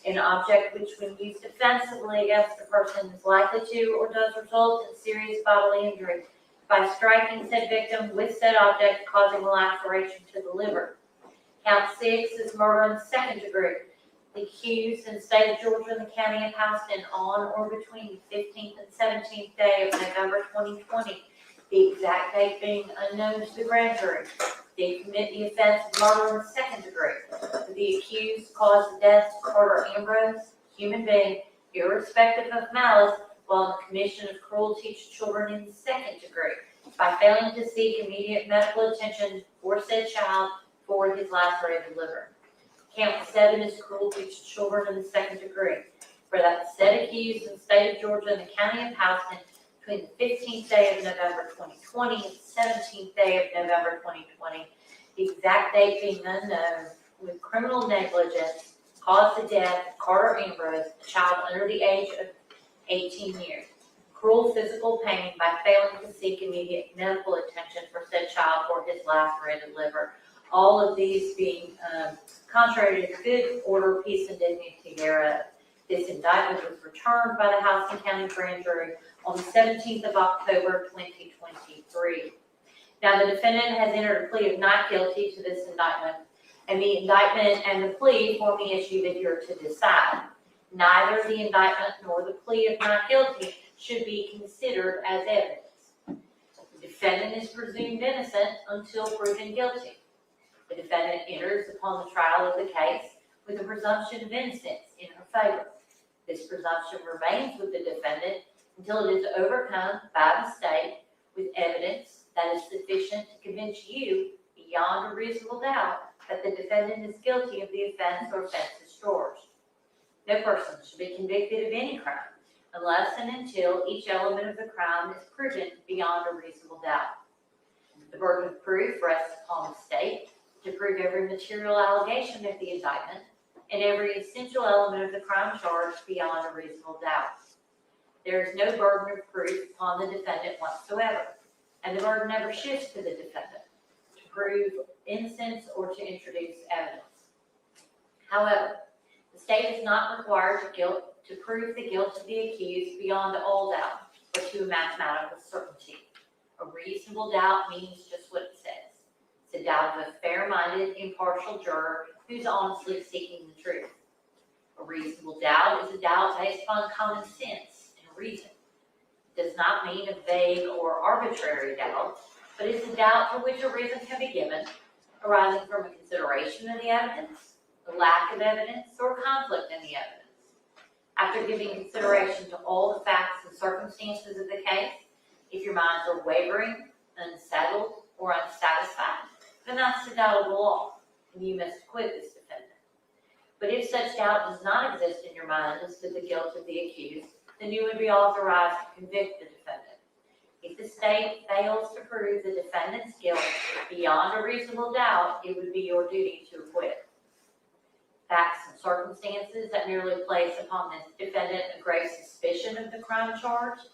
an object which when used offensively against the person is likely to or does result in serious bodily injury, by striking said victim with said object causing a laceration to the liver. Count 6 is murder in the second degree. The accused in the state of Georgia and the county of Houston on or between the 15th and 17th day of November 2020, the exact date being unknown to the grand jury, did commit the offense of murder in the second degree. The accused caused the death of Carter Ambrose, human being, irrespective of malice, while in the commission of cruelty to children in the second degree, by failing to seek immediate medical attention for said child for his lacerated liver. Count 7 is cruelty to children in the second degree, for that said accused in the state of Georgia and the county of Houston between the 15th day of November 2020 and the 17th day of November 2020, the exact date being unknown, with criminal negligence, caused the death of Carter Ambrose, a child under the age of 18 years. Cruel physical pain by failing to seek immediate medical attention for said child for his lacerated liver. All of these being contrary to the good order, peace, and dignity thereof. This indictment was returned by the Houston County Grand Jury on the 17th of October 2023. Now, the defendant has entered a plea of not guilty to this indictment, and the indictment and the plea form the issue that you're to decide. Neither the indictment nor the plea of not guilty should be considered as evidence. The defendant is presumed innocent until proven guilty. The defendant enters upon the trial of the case with a presumption of innocence in her favor. This presumption remains with the defendant until it is overcome by the state with evidence that is sufficient to convince you beyond a reasonable doubt that the defendant is guilty of the offense or offenses charged. No person should be convicted of any crime unless and until each element of the crime is proven beyond a reasonable doubt. The burden of proof rests upon the state to prove every material allegation of the indictment and every essential element of the crime charged beyond a reasonable doubt. There is no burden of proof upon the defendant whatsoever, and the burden never shifts to the defendant to prove innocence or to introduce evidence. However, the state is not required to prove the guilt of the accused beyond all doubt or to a mathematical certainty. A reasonable doubt means just what it says. It's a doubt of a fair-minded, impartial juror who's honestly seeking the truth. A reasonable doubt is a doubt based upon common sense and reason. It does not mean a vague or arbitrary doubt, but it's a doubt for which a reason can be given, arising from a consideration of the evidence, a lack of evidence, or conflict in the evidence. After giving consideration to all the facts and circumstances of the case, if your minds are wavering, unsettled, or unsatisfied, then that's a doubt of the law, and you must acquit this defendant. But if such doubt does not exist in your mind as to the guilt of the accused, then you would be authorized to convict the defendant. If the state fails to prove the defendant's guilt beyond a reasonable doubt, it would be your duty to acquit. Facts and circumstances that merely place upon the defendant a grave suspicion of the crime charged,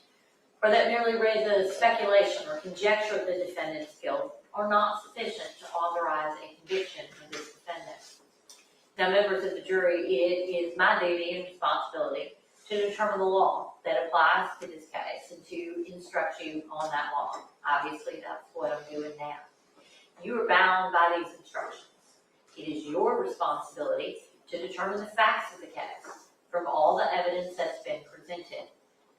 or that merely raise a speculation or conjecture of the defendant's guilt, are not sufficient to authorize a conviction of this defendant. Now, members of the jury, it is my duty and responsibility to determine the law that applies to this case and to instruct you on that law. Obviously, that's what I'm doing now. You are bound by these instructions. It is your responsibility to determine the facts of the case from all the evidence that's been presented.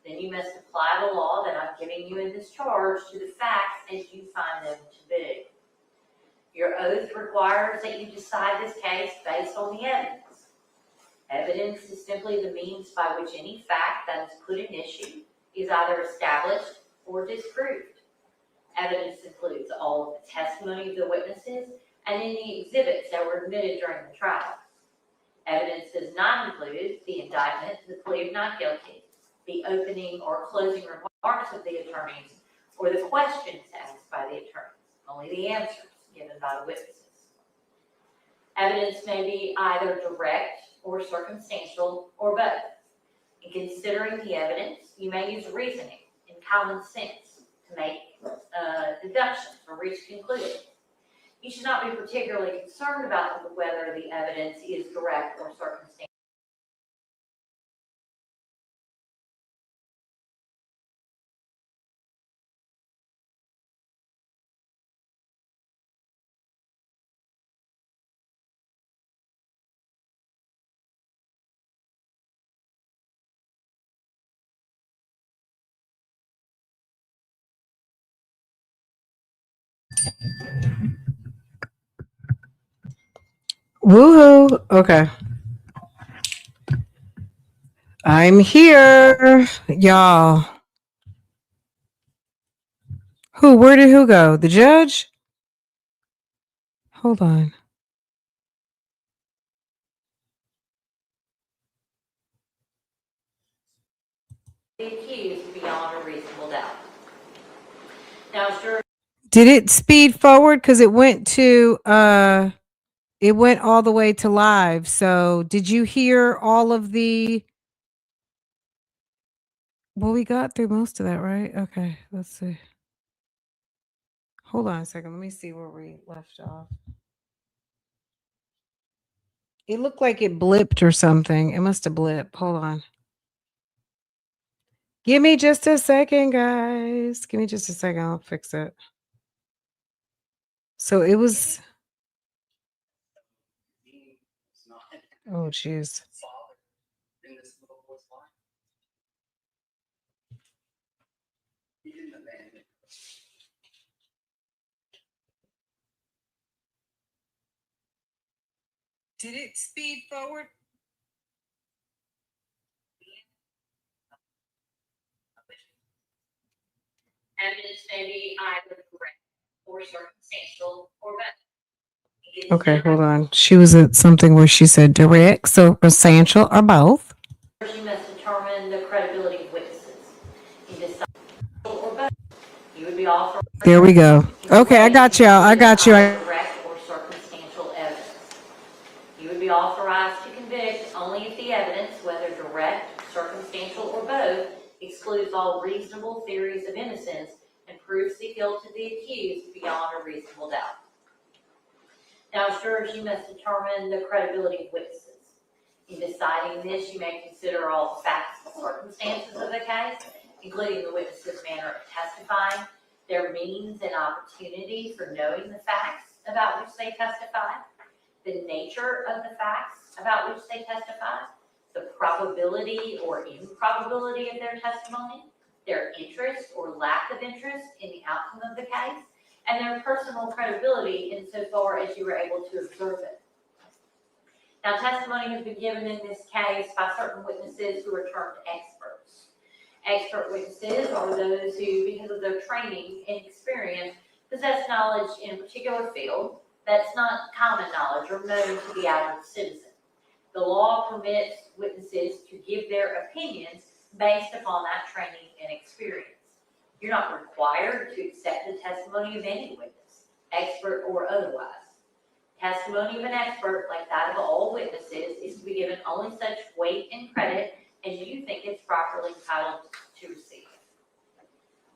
Then you must apply the law that I'm giving you in this charge to the facts as you find them to be. Your oath requires that you decide this case based on the evidence. Evidence is simply the means by which any fact that is put in issue is either established or disproved. Evidence includes all of the testimony of the witnesses and any exhibits that were admitted during the trial. Evidence does not include the indictment, the plea of not guilty, the opening or closing remarks of the attorneys, or the questions asked by the attorneys, only the answers given by the witnesses. Evidence may be either direct or circumstantial or both. In considering the evidence, you may use reasoning and common sense to make deductions or reach conclusions. You should not be particularly concerned about whether the evidence is direct or circumstantial. Woohoo. Okay. I'm here, y'all. Where did who go? The judge? Hold on. The accused beyond a reasonable doubt. Now, sure. Did it speed forward? Because it went to it went all the way to live. So did you hear all of the we got through most of that, right? Okay, let's see. Hold on a second. Let me see where we left off. It looked like it blipped or something. It must have blipped. Hold on. Give me just a second, guys. Give me just a second. I'll fix it. So it was. Oh, jeez. Did it speed forward? Evidence may be either direct or circumstantial or both. It is Okay, never- hold on. She was at something where she said direct, circumstantial, or both. You must determine the credibility of witnesses. You decide or both. You would be authorized. There we go. Okay, I got y'all. I got you. Direct or circumstantial evidence. You would be authorized to convict only if the evidence, whether direct, circumstantial, or both, excludes all reasonable theories of innocence and proves the guilt of the accused beyond a reasonable doubt. Now, as jurors, you must determine the credibility of witnesses. In deciding this, you may consider all the facts and circumstances of the case, including the witness's manner of testifying, their means and opportunity for knowing the facts about which they testify, the nature of the facts about which they testify, the probability or improbability of their testimony, their interest or lack of interest in the outcome of the case, and their personal credibility insofar as you were able to observe it. Now, testimony has been given in this case by certain witnesses who are termed experts. Expert witnesses are those who, because of their training and experience, possess knowledge in a particular field that's not common knowledge or known to the average citizen. The law permits witnesses to give their opinions based upon that training and experience. You're not required to accept the testimony of any witness, expert or otherwise. Testimony of an expert, like that of all witnesses, is to be given only such weight and credit as you think it's properly entitled to receive.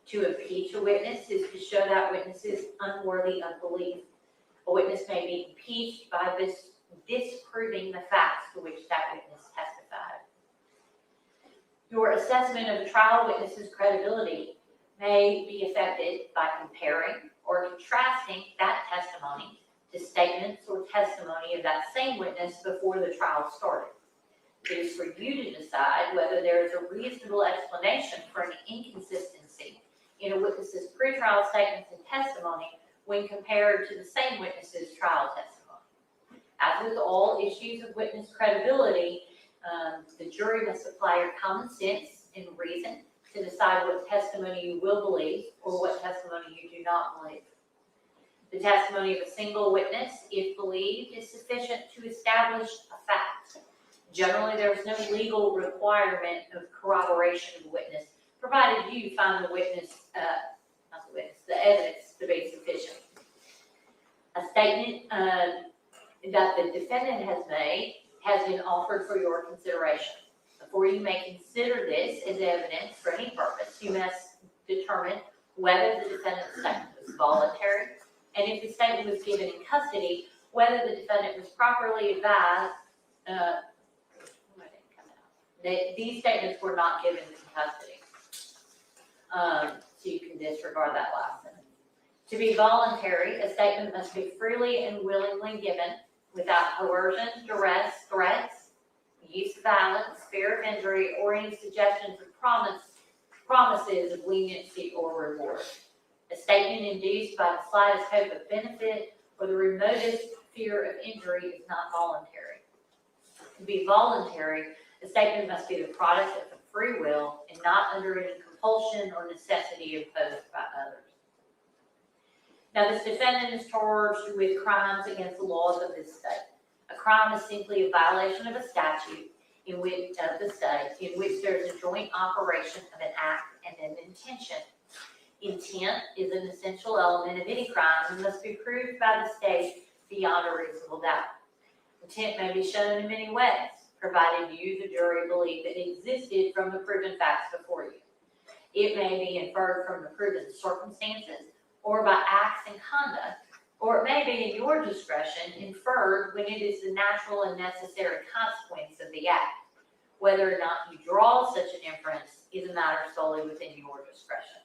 To impeach a witness is to show that witness is unworthy of belief. A witness may be impeached by disproving the facts to which that witness testified. Your assessment of a trial witness's credibility may be affected by comparing or contrasting that testimony to statements or testimony of that same witness before the trial started. It is for you to decide whether there is a reasonable explanation for an inconsistency in a witness's pretrial statements and testimony when compared to the same witness's trial testimony. As with all issues of witness credibility, the jury must apply your common sense and reason to decide what testimony you will believe or what testimony you do not believe. The testimony of a single witness, if believed, is sufficient to establish a fact. Generally, there is no legal requirement of corroboration of the witness, provided you find the evidence to be sufficient. A statement that the defendant has made has been offered for your consideration. Before you may consider this as evidence for any purpose, you must determine whether the defendant's statement was voluntary, and if the statement was given in custody, whether the defendant was properly advised. These statements were not given in custody. So you can disregard that last sentence. To be voluntary, a statement must be freely and willingly given without coercion, duress, threats, use of violence, fear of injury, or any suggestions of promises of leniency or reward. A statement induced by the slightest hope of benefit or the remotest fear of injury is not voluntary. To be voluntary, a statement must be the product of free will and not under any compulsion or necessity imposed by others. Now, this defendant is charged with crimes against the laws of this state. A crime is simply a violation of a statute in which there is a joint operation of an act and an intention. Intent is an essential element of any crime and must be proved by the state beyond a reasonable doubt. Intent may be shown in many ways, provided you, the jury, believe it existed from the proven facts before you. It may be inferred from the proven circumstances or by acts and conduct, or it may be in your discretion inferred when it is the natural and necessary consequence of the act. Whether or not you draw such an inference is a matter solely within your discretion.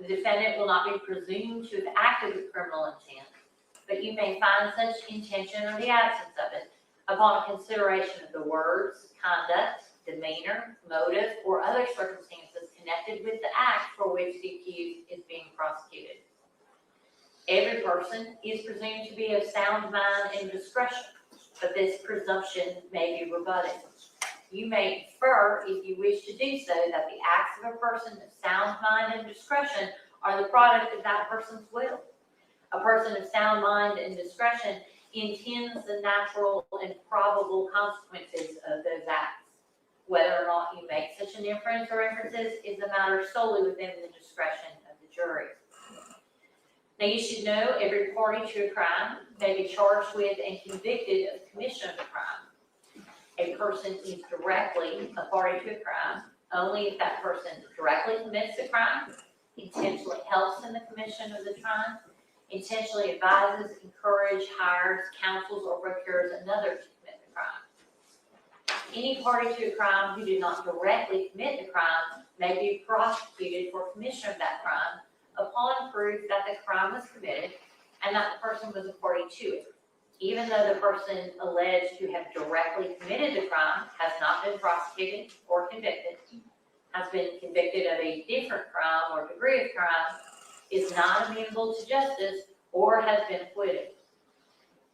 The defendant will not be presumed to have acted with criminal intent, but you may find such intention or the absence of it upon a consideration of the words, conduct, demeanor, motive, or other circumstances connected with the act for which the accused is being prosecuted. Every person is presumed to be of sound mind and discretion. but this presumption may be rebutted. You may infer, if you wish to do so, that the acts of a person of sound mind and discretion are the product of that person's will. A person of sound mind and discretion intends the natural and probable consequences of those acts. Whether or not you make such an inference or inferences is a matter solely within the discretion of the jury. Now, you should know every party to a crime may be charged with and convicted of the commission of the crime. A person is directly a party to a crime only if that person directly commits the crime, intentionally helps in the commission of the crime, intentionally advises, encourages, hires, counsels, or procures another to commit the crime. Any party to a crime who did not directly commit the crime may be prosecuted for commission of that crime upon proof that the crime was committed and that the person was a party to it, even though the person alleged to have directly committed the crime has not been prosecuted or convicted, has been convicted of a different crime or degree of crime, is not amenable to justice, or has been acquitted.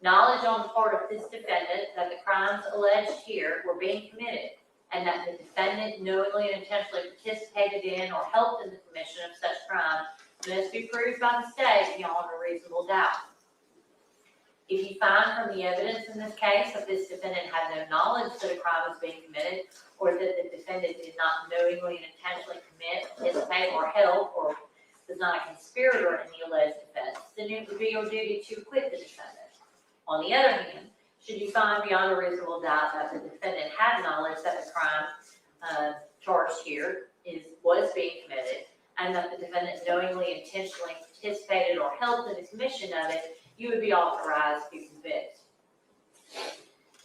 Knowledge on the part of this defendant that the crimes alleged here were being committed and that the defendant knowingly and intentionally participated in or helped in the commission of such crime must be proved by the state beyond a reasonable doubt. If you find from the evidence in this case that this defendant had no knowledge that a crime was being committed, or that the defendant did not knowingly and intentionally commit, participate, or help, or was not a conspirator in the alleged offense, then it would be your duty to acquit the defendant. On the other hand, should you find beyond a reasonable doubt that the defendant had knowledge that the crime charged here was being committed, and that the defendant knowingly, intentionally participated or helped in the commission of it, you would be authorized to convict.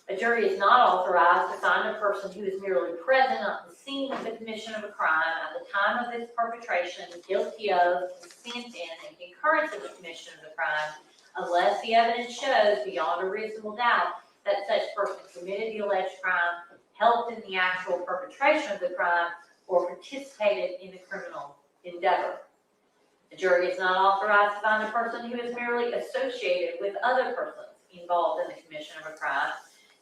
A jury is not authorized to find a person who is merely present at the scene of the commission of a crime at the time of its perpetration guilty of, consent in, and concurrence in the commission of the crime, unless the evidence shows beyond a reasonable doubt that such person committed the alleged crime, helped in the actual perpetration of the crime, or participated in the criminal endeavor. The jury is not authorized to find a person who is merely associated with other persons involved in the commission of a crime,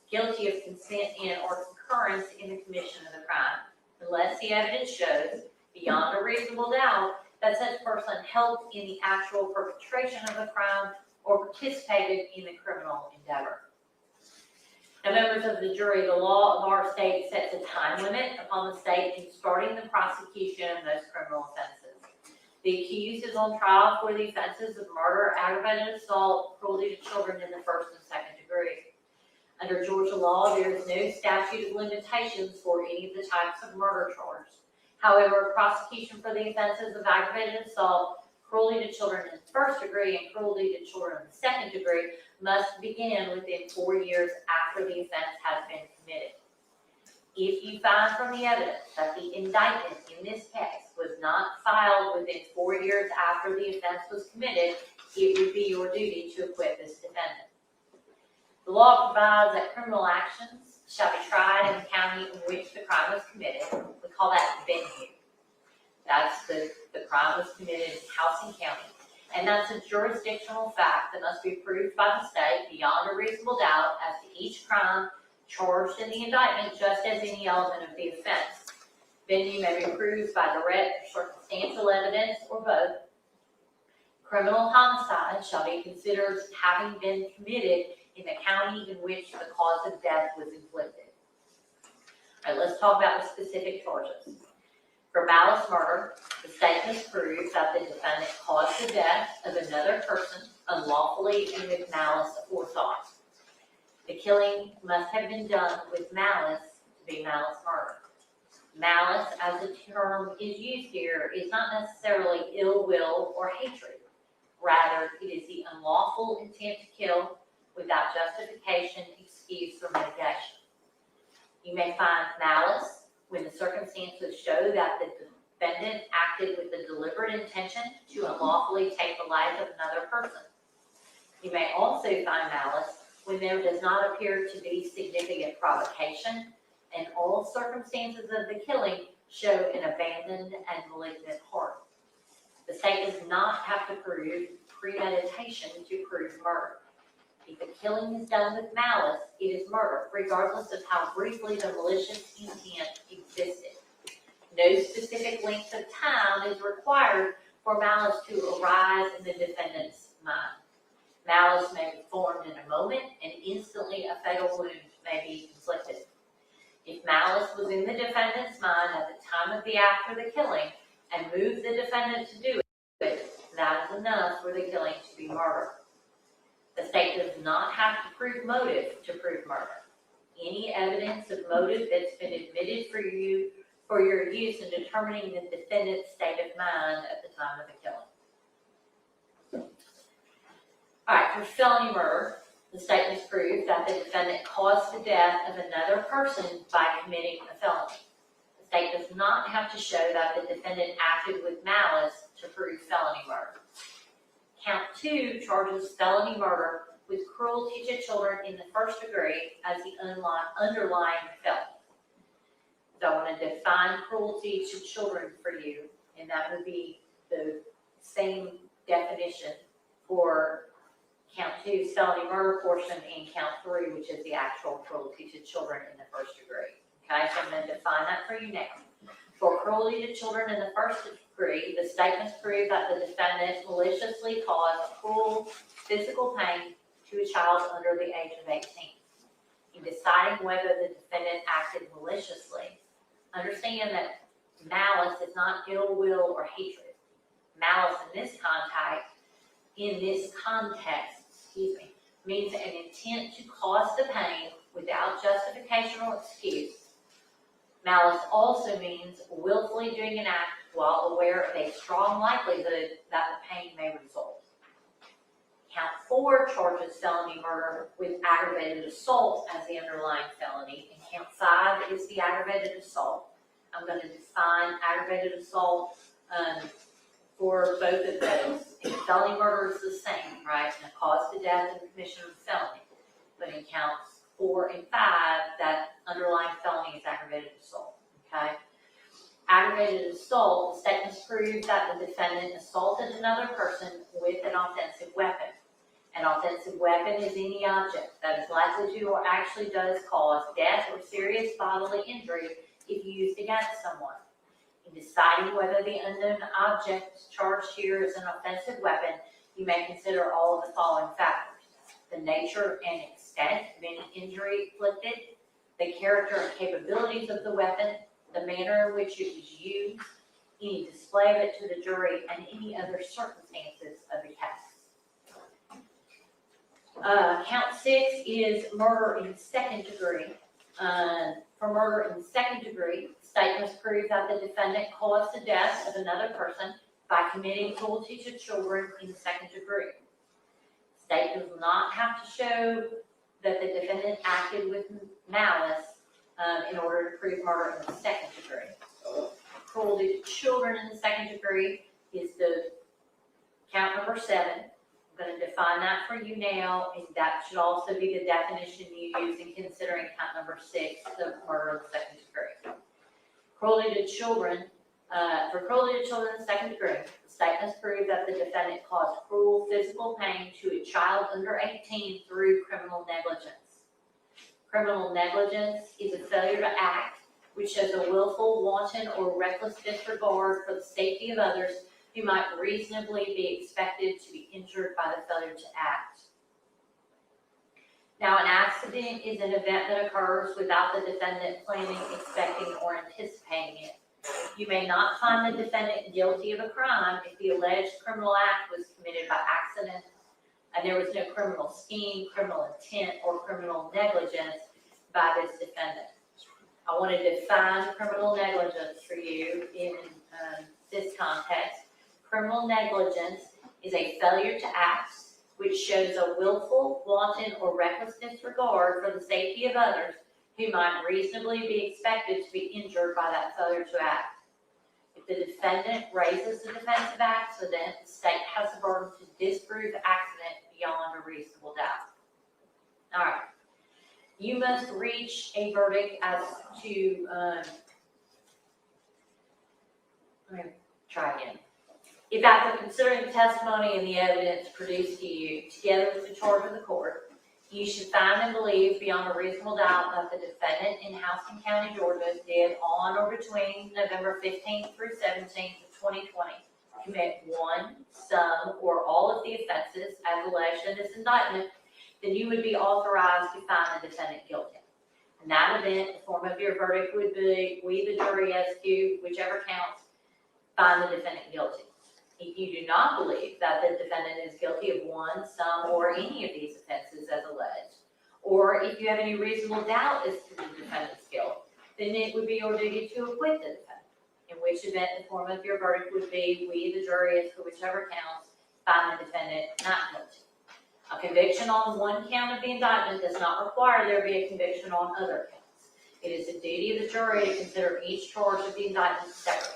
guilty of consent in or concurrence in the commission of the crime, unless the evidence shows, beyond a reasonable doubt, that such person helped in the actual perpetration of the crime or participated in the criminal endeavor. Now, members of the jury, the law of our state sets a time limit upon the state in starting the prosecution of most criminal offenses. The accused is on trial for the offenses of murder, aggravated assault, cruelty to children in the first and second degree. Under Georgia law, there is no statute of limitations for any of the types of murder charged. However, prosecution for the offenses of aggravated assault, cruelty to children in the first degree, and cruelty to children in the second degree must begin within 4 years after the offense has been committed. If you find from the evidence that the indictment in this case was not filed within 4 years after the offense was committed, it would be your duty to acquit this defendant. The law provides that criminal actions shall be tried in the county in which the crime was committed. We call that venue. That's the crime was committed in Housing County. And that's a jurisdictional fact that must be proved by the state beyond a reasonable doubt as to each crime charged in the indictment, just as any element of the offense. Venue may be proved by direct or circumstantial evidence or both. Criminal homicide shall be considered having been committed in the county in which the cause of death was inflicted. All right, let's talk about the specific charges. For malice murder, the state must prove that the defendant caused the death of another person unlawfully and with malice aforethought. The killing must have been done with malice to be malice murder. Malice, as a term is used here, is not necessarily ill will or hatred. Rather, it is the unlawful intent to kill without justification, excuse, or mitigation. You may find malice when the circumstances show that the defendant acted with the deliberate intention to unlawfully take the life of another person. You may also find malice when there does not appear to be significant provocation and all circumstances of the killing show an abandoned and malignant heart. The state does not have to prove premeditation to prove murder. If the killing is done with malice, it is murder, regardless of how briefly the malicious intent existed. No specific length of time is required for malice to arise in the defendant's mind. Malice may be formed in a moment, and instantly a fatal wound may be inflicted. If malice was in the defendant's mind at the time of the act or the killing and moved the defendant to do it, that is enough for the killing to be murder. The state does not have to prove motive to prove murder. Any evidence of motive that's been admitted for your use in determining the defendant's state of mind at the time of the killing. All right, for felony murder, the state must prove that the defendant caused the death of another person by committing a felony. The state does not have to show that the defendant acted with malice to prove felony murder. Count 2 charges felony murder with cruelty to children in the first degree as the underlying felony. So I want to define cruelty to children for you, and that would be the same definition for count 2's felony murder portion and count 3, which is the actual cruelty to children in the first degree. Okay, so I'm going to define that for you now. For cruelty to children in the first degree, the state must prove that the defendant maliciously caused cruel physical pain to a child under the age of 18. In deciding whether the defendant acted maliciously, understand that malice is not ill will or hatred. Malice in this context, means an intent to cause the pain without justification or excuse. Malice also means willfully doing an act while aware of a strong likelihood that the pain may result. Count 4 charges felony murder with aggravated assault as the underlying felony, and count 5 is the aggravated assault. I'm going to define aggravated assault for both of those. And felony murder is the same, right? And a cause to death and commission of felony. But in counts 4 and 5, that underlying felony is aggravated assault. Okay? Aggravated assault, the state must prove that the defendant assaulted another person with an offensive weapon. An offensive weapon is any object that is likely to or actually does cause death or serious bodily injury if used against someone. In deciding whether the unknown object charged here is an offensive weapon, you may consider all of the following factors: the nature and extent of any injury inflicted, the character and capabilities of the weapon, the manner in which it was used, any display of it to the jury, and any other circumstances of the case. Count 6 is murder in second degree. For murder in second degree, the state must prove that the defendant caused the death of another person by committing cruelty to children in the second degree. The state does not have to show that the defendant acted with malice in order to prove murder in the second degree. Cruelty to children in the second degree is the count number 7. I'm going to define that for you now, and that should also be the definition you use in considering count number 6, the murder in the second degree. Cruelty to children, for cruelty to children in the second degree, the state must prove that the defendant caused cruel physical pain to a child under 18 through criminal negligence. Criminal negligence is a failure to act, which shows a willful, wanton, or reckless disregard for the safety of others who might reasonably be expected to be injured by the failure to act. Now, an accident is an event that occurs without the defendant planning, expecting, or anticipating it. You may not find the defendant guilty of a crime if the alleged criminal act was committed by accident and there was no criminal scheme, criminal intent, or criminal negligence by this defendant. I want to define criminal negligence for you in this context. Criminal negligence is a failure to act which shows a willful, wanton, or reckless disregard for the safety of others who might reasonably be expected to be injured by that failure to act. If the defendant raises the defense of accident, the state has the burden to disprove the accident beyond a reasonable doubt. All right. You must reach a verdict as to, let me try again. If after considering the testimony and the evidence produced to you, together with the charge of the court, You should find and believe beyond a reasonable doubt that the defendant in Houston County, Georgia, did on or between November 15th through 17th of 2020 commit one, some, or all of the offenses as alleged in this indictment, then you would be authorized to find the defendant guilty. In that event, the form of your verdict would be, we, the jury, execute whichever counts, find the defendant guilty. If you do not believe that the defendant is guilty of one, some, or any of these offenses as alleged, or if you have any reasonable doubt as to the defendant's guilt, then it would be your duty to acquit the defendant, in which event the form of your verdict would be, we, the jury, as to whichever counts, find the defendant not guilty. A conviction on one count of the indictment does not require there be a conviction on other counts. It is the duty of the jury to consider each charge of the indictment separately.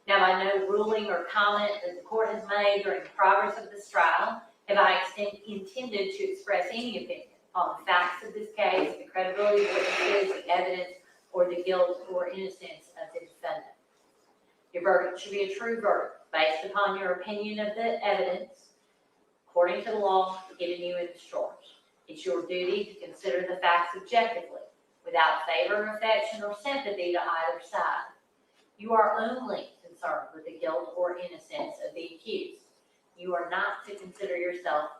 Now, by no ruling or comment that the court has made during the progress of this trial, have I intended to express any opinion on the facts of this case, the credibility of witnesses, the evidence, or the guilt or innocence of the defendant. Your verdict should be a true verdict based upon your opinion of the evidence according to the law given you in this charge. It's your duty to consider the facts objectively, without favor, affection, or sympathy to either side. You are only concerned with the guilt or innocence of the accused. You are not to concern yourself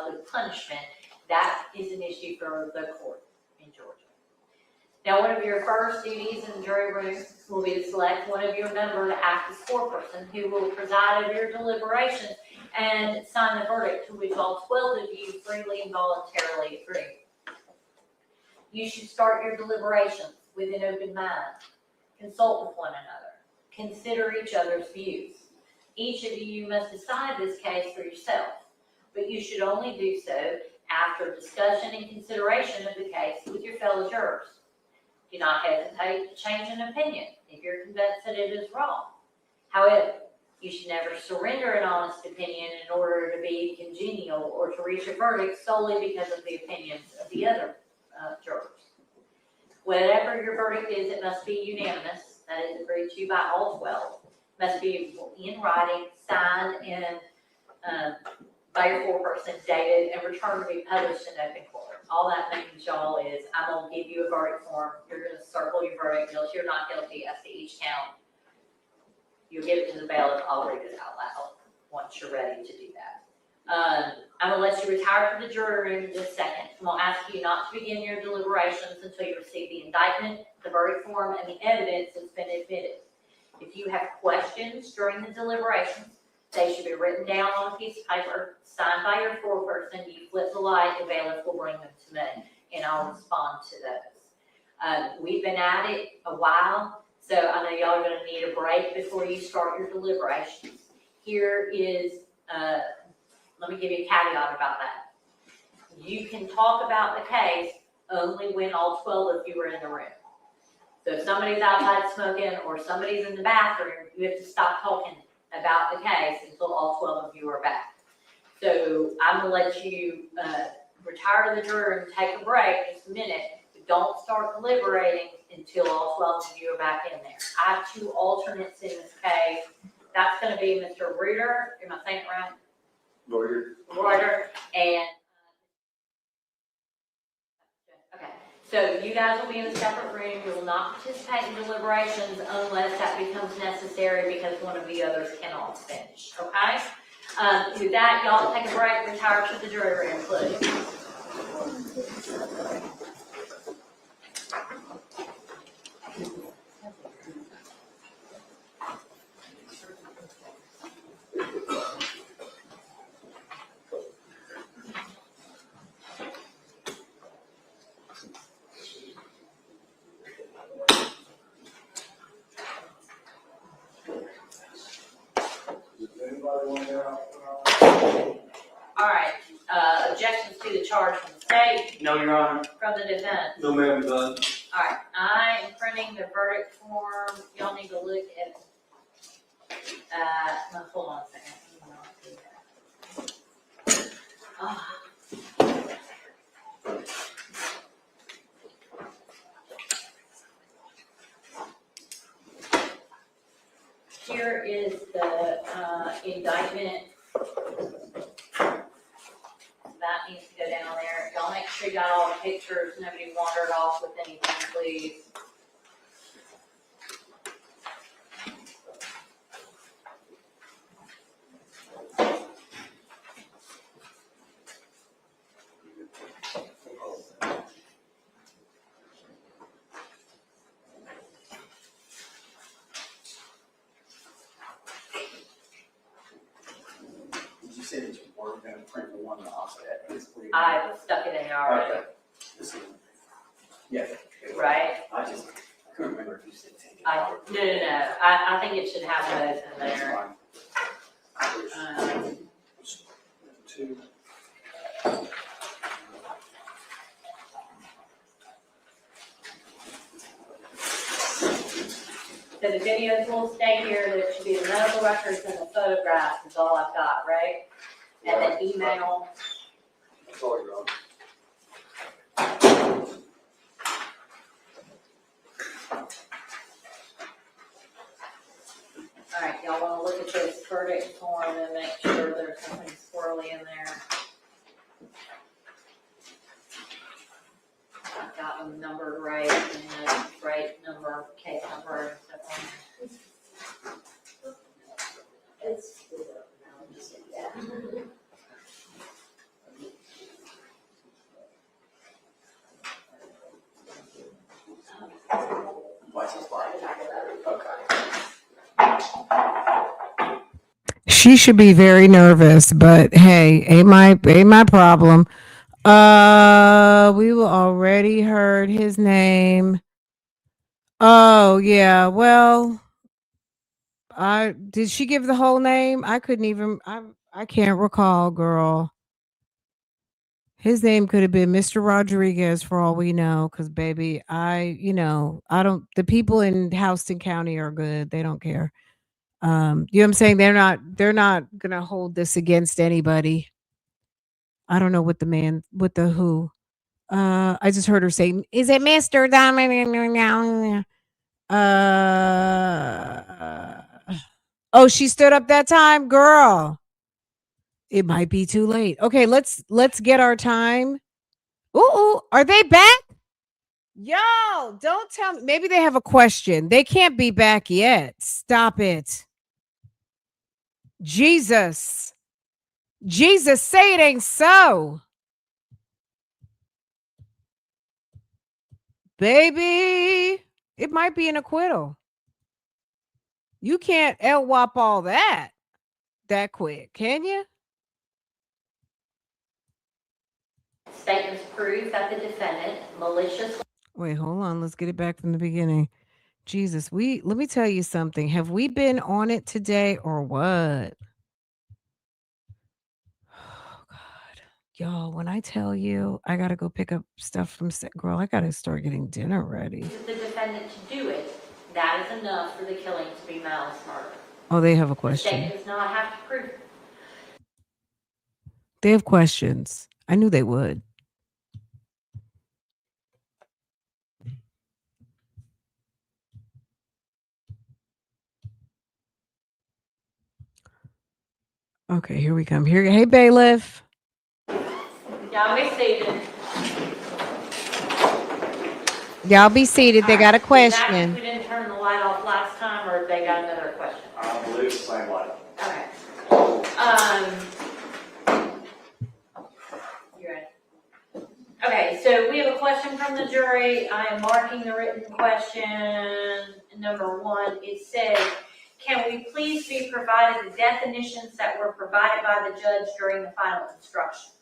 with punishment. That is an issue for the court in Georgia. Now, one of your first duties in the jury room will be to select one of your members to act as foreperson who will preside over your deliberations and sign the verdict to which all 12 of you freely and voluntarily agree. You should start your deliberations with an open mind. Consult with one another. Consider each other's views. Each of you must decide this case for yourself, but you should only do so after discussion and consideration of the case with your fellow jurors. Do not hesitate to change an opinion if you're convinced that it is wrong. However, you should never surrender an honest opinion in order to be congenial or to reach a verdict solely because of the opinions of the other jurors. Whatever your verdict is, it must be unanimous, that is agreed to by all 12, must be in writing, signed, and by your foreperson, dated, and returned to be published in open court. All that means, y'all, is I'm going to give you a verdict form. You're going to circle your verdict, guilty or not guilty, as to each count. You'll give it to the bailiff. I'll read it out loud once you're ready to do that. I'm going to let you retire from the jury room in just a second. I'm going to ask you not to begin your deliberations until you receive the indictment, the verdict form, and the evidence that's been admitted. If you have questions during the deliberations, they should be written down on a piece of paper, signed by your foreperson. You flip the light, the bailiff will bring them to me, and I'll respond to those. We've been at it a while, so I know y'all are going to need a break before you start your deliberations. Here is, let me give you a caveat about that. You can talk about the case only when all 12 of you are in the room. So if somebody's outside smoking or somebody's in the bathroom, you have to stop talking about the case until all 12 of you are back. So I'm going to let you retire to the jury room, take a break just a minute, but don't start deliberating until all 12 of you are back in there. I have 2 alternates in this case. That's going to be Mr. Reuter, am I saying it right? Reuter, and okay. So you guys will be in a separate room. You will not participate in deliberations unless that becomes necessary because one of the others cannot finish, okay? With that, y'all take a break, retire to the jury room, please. All right, objections to the charge from the state? No, Your Honor. From the defense? No, ma'am, done. All right, I am printing the verdict form. Y'all need to look at, no, hold on a second. Here is the indictment y'all make sure you got all the pictures, nobody wandered off with anything, please. Did you say that you were gonna print the one off that? I stuck it in there already, Okay. This is- Yeah. right? I just couldn't remember if you said take it No, out. I think it should have those in That's there. fine. Two. So the videos will stay here, there should be the medical records and the photographs is all I've got, right? And the email. That's all you're on. All right, y'all wanna look at this verdict form and make sure there's nothing squirrely in there. I've got them numbered right and the right number, case number and stuff on there. It's, yeah. Watch this slide. Okay. She should be very nervous, but hey, ain't my problem. We already heard his name. Oh yeah, well, did she give the whole name? I couldn't even. I can't recall, girl. His name could have been Mr. Rodriguez for all we know, because baby, I don't. The people in Houston County are good. They don't care. You know what I'm saying? They're not gonna hold this against anybody. I don't know what the who. I just heard her say, "Is it Mr. Dominic?" Oh, she stood up that time, girl. It might be too late. Okay, let's get our time. Ooh, are they back? Yo, don't tell me. Maybe they have a question. They can't be back yet. Stop it. Jesus, say it ain't so. Baby, it might be an acquittal. You can't LWAP all that quick, can you? Statements prove that the defendant maliciously. Wait, hold on. Let's get it back from the beginning. Jesus, let me tell you something. Have we been on it today or what? Oh God. Y'all, when I tell you I gotta go pick up stuff from girl, I gotta start getting dinner ready. The defendant to do it, that is enough for the killing to be malice murder. Oh, they have a The question. state does not have to prove. They have questions. I knew they would. Okay, here we come. Hey, bailiff. Y'all be seated. Y'all be seated. They got a question. We didn't turn the light off last time, or they got another question? I believe it's the same light. Okay. You ready? Okay, so we have a question from the jury. I am marking the written question. Number 1, it says, can we please be provided the definitions that were provided by the judge during the final instructions?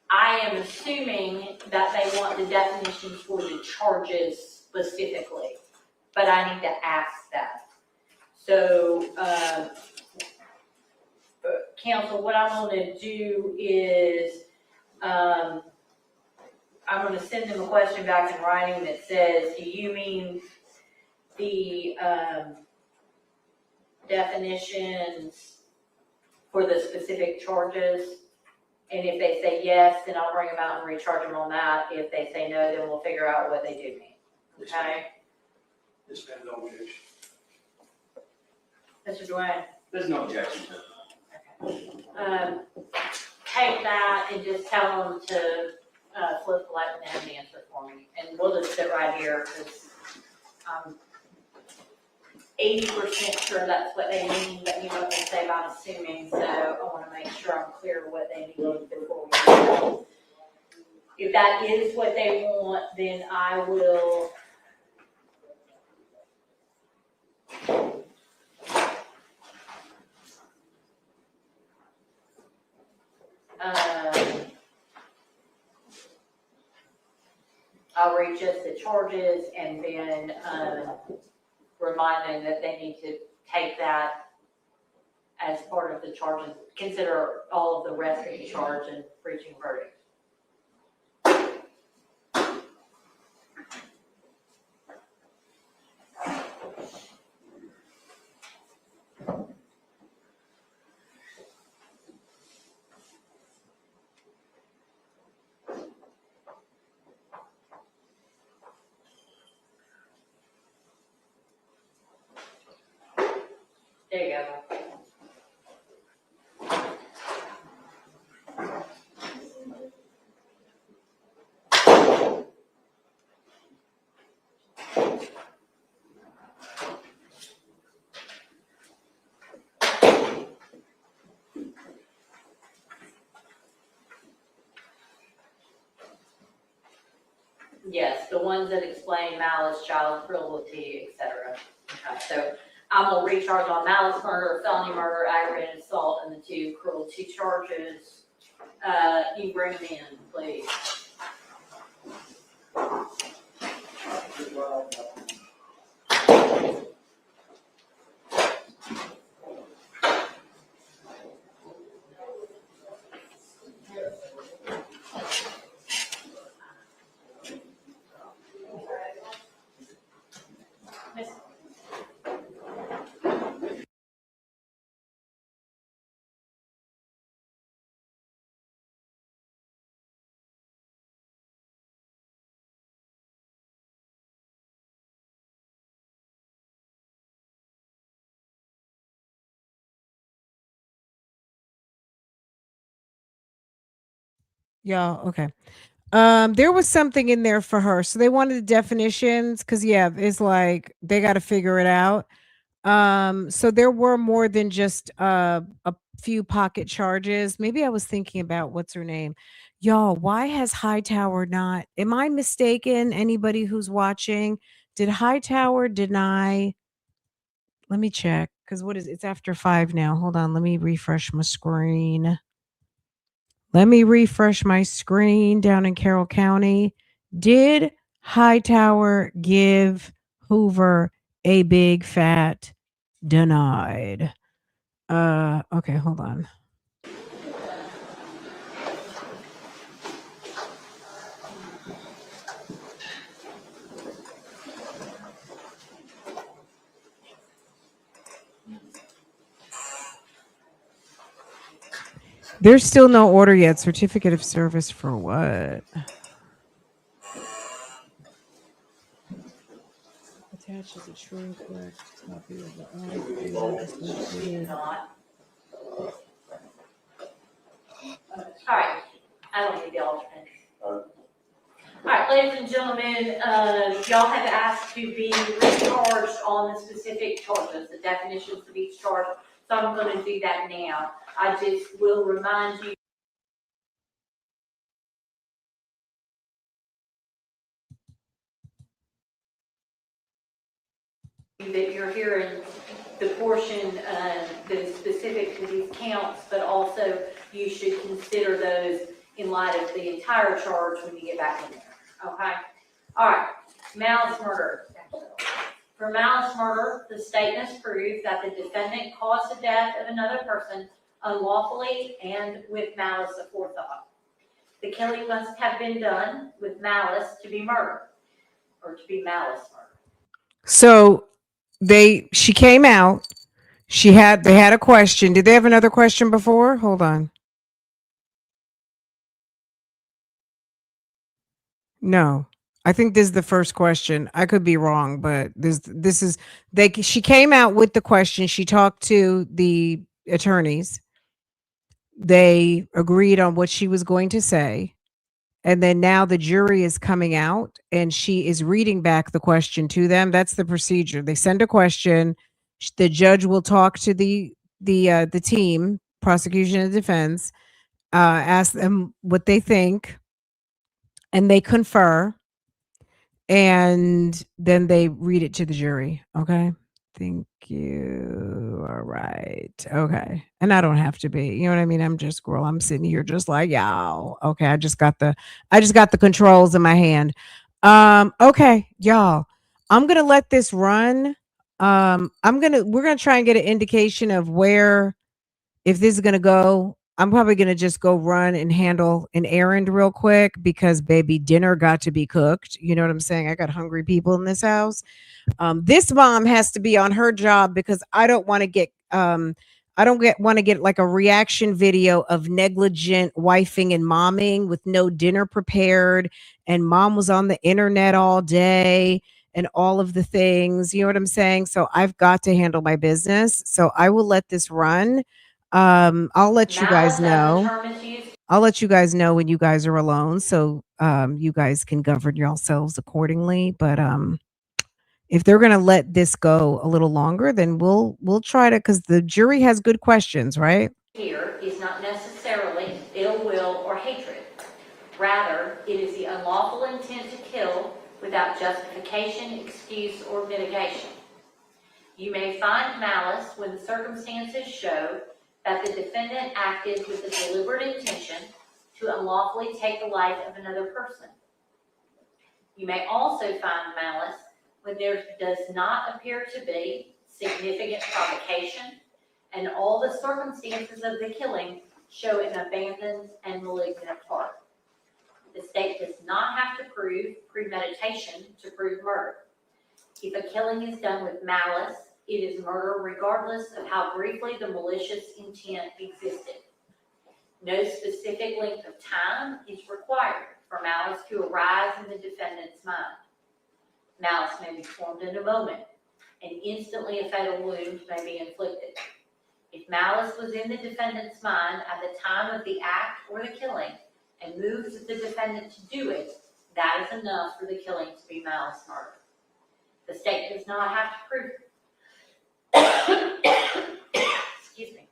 I am assuming that they want the definitions for the charges specifically, but I need to ask that. So, counsel, what I'm going to do is I'm going to send them a question back in writing that says, do you mean the definitions for the specific charges? And if they say yes, then I'll bring them out and recharge them on that. If they say no, then we'll figure out what they do mean. Okay? It's been no objection. Mr. Dwayne? There's no objection to it. Okay. take that and just tell them to, flip the light and answer for me, and we'll just sit right here, because I'm 80% sure that's what they mean, but you know what they say about assuming, so I wanna make sure I'm clear what they mean before we go. If that is what they want, then I will I'll readjust the charges and then, remind them that they need to take that as part of the charges, consider all of the rest of the charge and reaching verdict. There you go. Yes, the ones that explain malice, child cruelty, etc. Okay, so I'm gonna recharge on malice murder, felony murder, aggravated assault, and the 2 cruelty charges. You bring them in, please. Y'all, okay. There was something in there for her. So they wanted the definitions because yeah, it's like they got to figure it out. So there were more than just a few pocket charges. Maybe I was thinking about what's her name. Y'all, why has Hightower not? Am I mistaken? Anybody who's watching, did Hightower deny? Let me check because what is it's after 5 now. Hold on, let me refresh my screen. Let me refresh my screen down in Carroll County. Did Hightower give Hoover a big fat denied? Okay, hold on. There's still no order yet. Certificate of service for what? Attaches a true and correct copy of the audit. Not. All right, I don't need the alternate. All right, ladies and gentlemen, y'all have asked to be recharged on the specific charges, the definitions of each charge, so I'm gonna do that now. I just will remind you that you're hearing the portion that is specific to these counts, but also you should consider those in light of the entire charge when you get back in there, okay? All right, malice murder. For malice murder, the state must prove that the defendant caused the death of another person unlawfully and with malice aforethought. The killing must have been done with malice to be murder, or to be malice murder. So she came out. They had a question. Did they have another question before? Hold on. No. I think this is the first question. I could be wrong, but she came out with the question. She talked to the attorneys. They agreed on what she was going to say. And then now the jury is coming out and she is reading back the question to them. That's the procedure. They send a question. The judge will talk to the team, prosecution and defense, ask them what they think, and they confer, and then they read it to the jury. Okay. Thank you. All right. Okay. And I don't have to be, you know what I mean? I'm just girl. I'm sitting here just like, y'all. Okay. I just got the controls in my hand. Okay, y'all. I'm gonna let this run. We're gonna try and get an indication of where, if this is gonna go. I'm probably gonna just go run and handle an errand real quick because baby dinner got to be cooked. You know what I'm saying? I got hungry people in this house. This mom has to be on her job because I don't want to get like a reaction video of negligent wifing and momming with no dinner prepared, and mom was on the internet all day and all of the things. You know what I'm saying? So I've got to handle my business. So I will let this run. I'll let you guys Malice as a know. term is used. I'll let you guys know when you guys are alone, so you guys can govern yourselves accordingly. But if they're going to let this go a little longer, then we'll try to, because the jury has good questions, right? Here is not necessarily ill will or hatred. Rather, it is the unlawful intent to kill without justification, excuse, or mitigation. You may find malice when the circumstances show that the defendant acted with a deliberate intention to unlawfully take the life of another person. You may also find malice when there does not appear to be significant provocation and all the circumstances of the killing show an abandoned and malignant heart. The state does not have to prove premeditation to prove murder. If a killing is done with malice, it is murder regardless of how briefly the malicious intent existed. No specific length of time is required for malice to arise in the defendant's mind. Malice may be formed in a moment, and instantly a fatal wound may be inflicted. If malice was in the defendant's mind at the time of the act or the killing and moves the defendant to do it, that is enough for the killing to be malice murder. The state does not have to prove excuse me.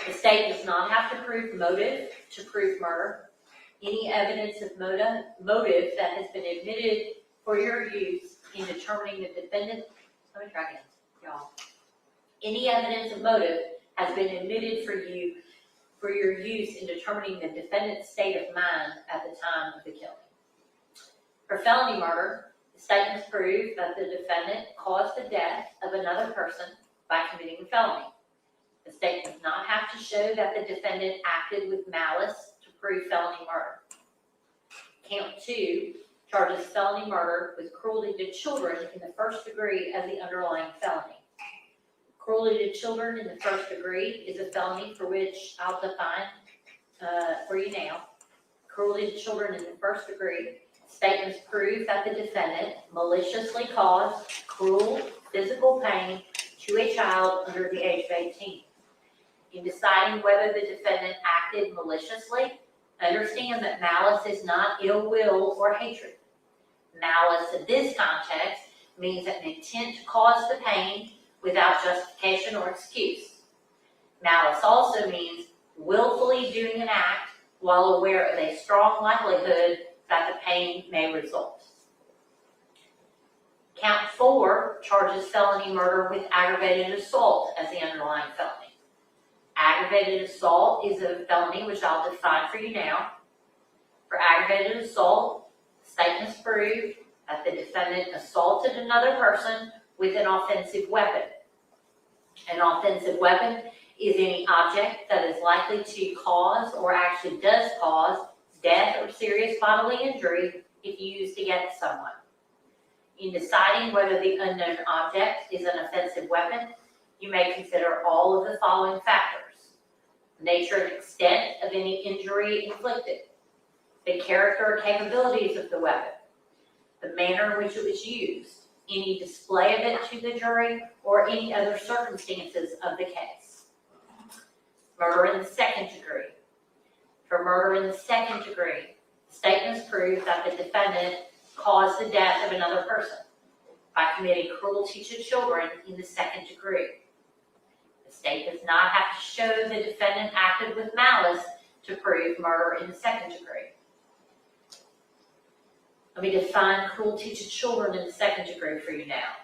The state does not have to prove motive to prove murder. Any evidence of motive that has been admitted for your use in determining the defendant, let me try again, y'all. Any evidence of motive has been admitted for your use in determining the defendant's state of mind at the time of the killing. For felony murder, the state must prove that the defendant caused the death of another person by committing a felony. The state does not have to show that the defendant acted with malice to prove felony murder. Count 2 charges felony murder with cruelty to children in the first degree as the underlying felony. Cruelty to children in the first degree is a felony for which I'll define for you now. Cruelty to children in the first degree, state must prove that the defendant maliciously caused cruel physical pain to a child under the age of 18. In deciding whether the defendant acted maliciously, understand that malice is not ill will or hatred. Malice in this context means an intent to cause the pain without justification or excuse. Malice also means willfully doing an act while aware of a strong likelihood that the pain may result. Count 4 charges felony murder with aggravated assault as the underlying felony. Aggravated assault is a felony which I'll define for you now. For aggravated assault, the state must prove that the defendant assaulted another person with an offensive weapon. An offensive weapon is any object that is likely to cause or actually does cause death or serious bodily injury if used against someone. In deciding whether the unknown object is an offensive weapon, you may consider all of the following factors: the nature and extent of any injury inflicted, the character or capabilities of the weapon, the manner in which it was used, any display of it to the jury, or any other circumstances of the case. Murder in the second degree. For murder in the second degree, the state must prove that the defendant caused the death of another person by committing cruelty to children in the second degree. The state does not have to show the defendant acted with malice to prove murder in the second degree. Let me define cruelty to children in the second degree for you now.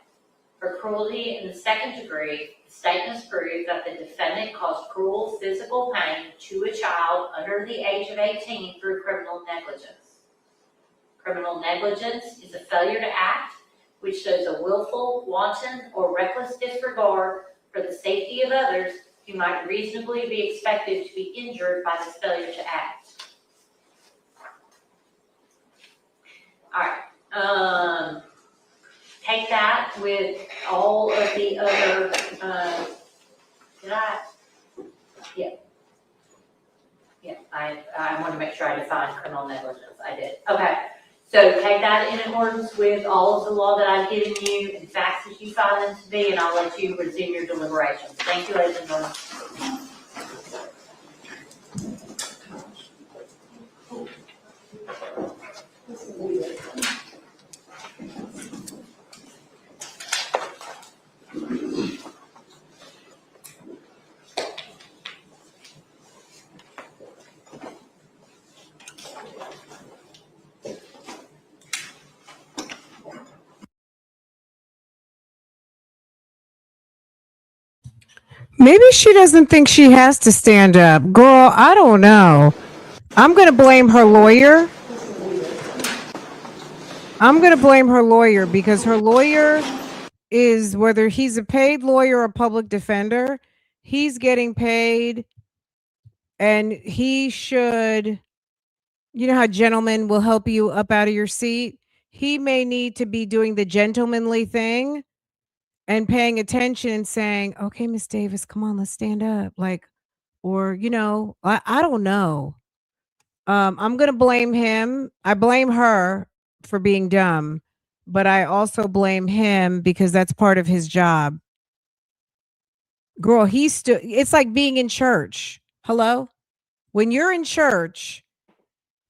For cruelty in the second degree, the state must prove that the defendant caused cruel physical pain to a child under the age of 18 through criminal negligence. Criminal negligence is a failure to act which shows a willful, wanton, or reckless disregard for the safety of others who might reasonably be expected to be injured by this failure to act. All right. Take that with all of the other, I want to make sure I define criminal negligence. I did. Okay. So take that in accordance with all of the law that I've given you and facts as you find them to be, and I'll let you resume your deliberations. Thank you, ladies and gentlemen. Maybe she doesn't think she has to stand up. Girl, I don't know. I'm going to blame her lawyer. Because her lawyer is, whether he's a paid lawyer or public defender, he's getting paid, and he should, you know how gentlemen will help you up out of your seat? He may need to be doing the gentlemanly thing and paying attention and saying, okay, Miss Davis, come on, let's stand up. Like, or, you know, I don't know. I'm going to blame him. I blame her for being dumb, but I also blame him because that's part of his job. Girl, it's like being in church. Hello? When you're in church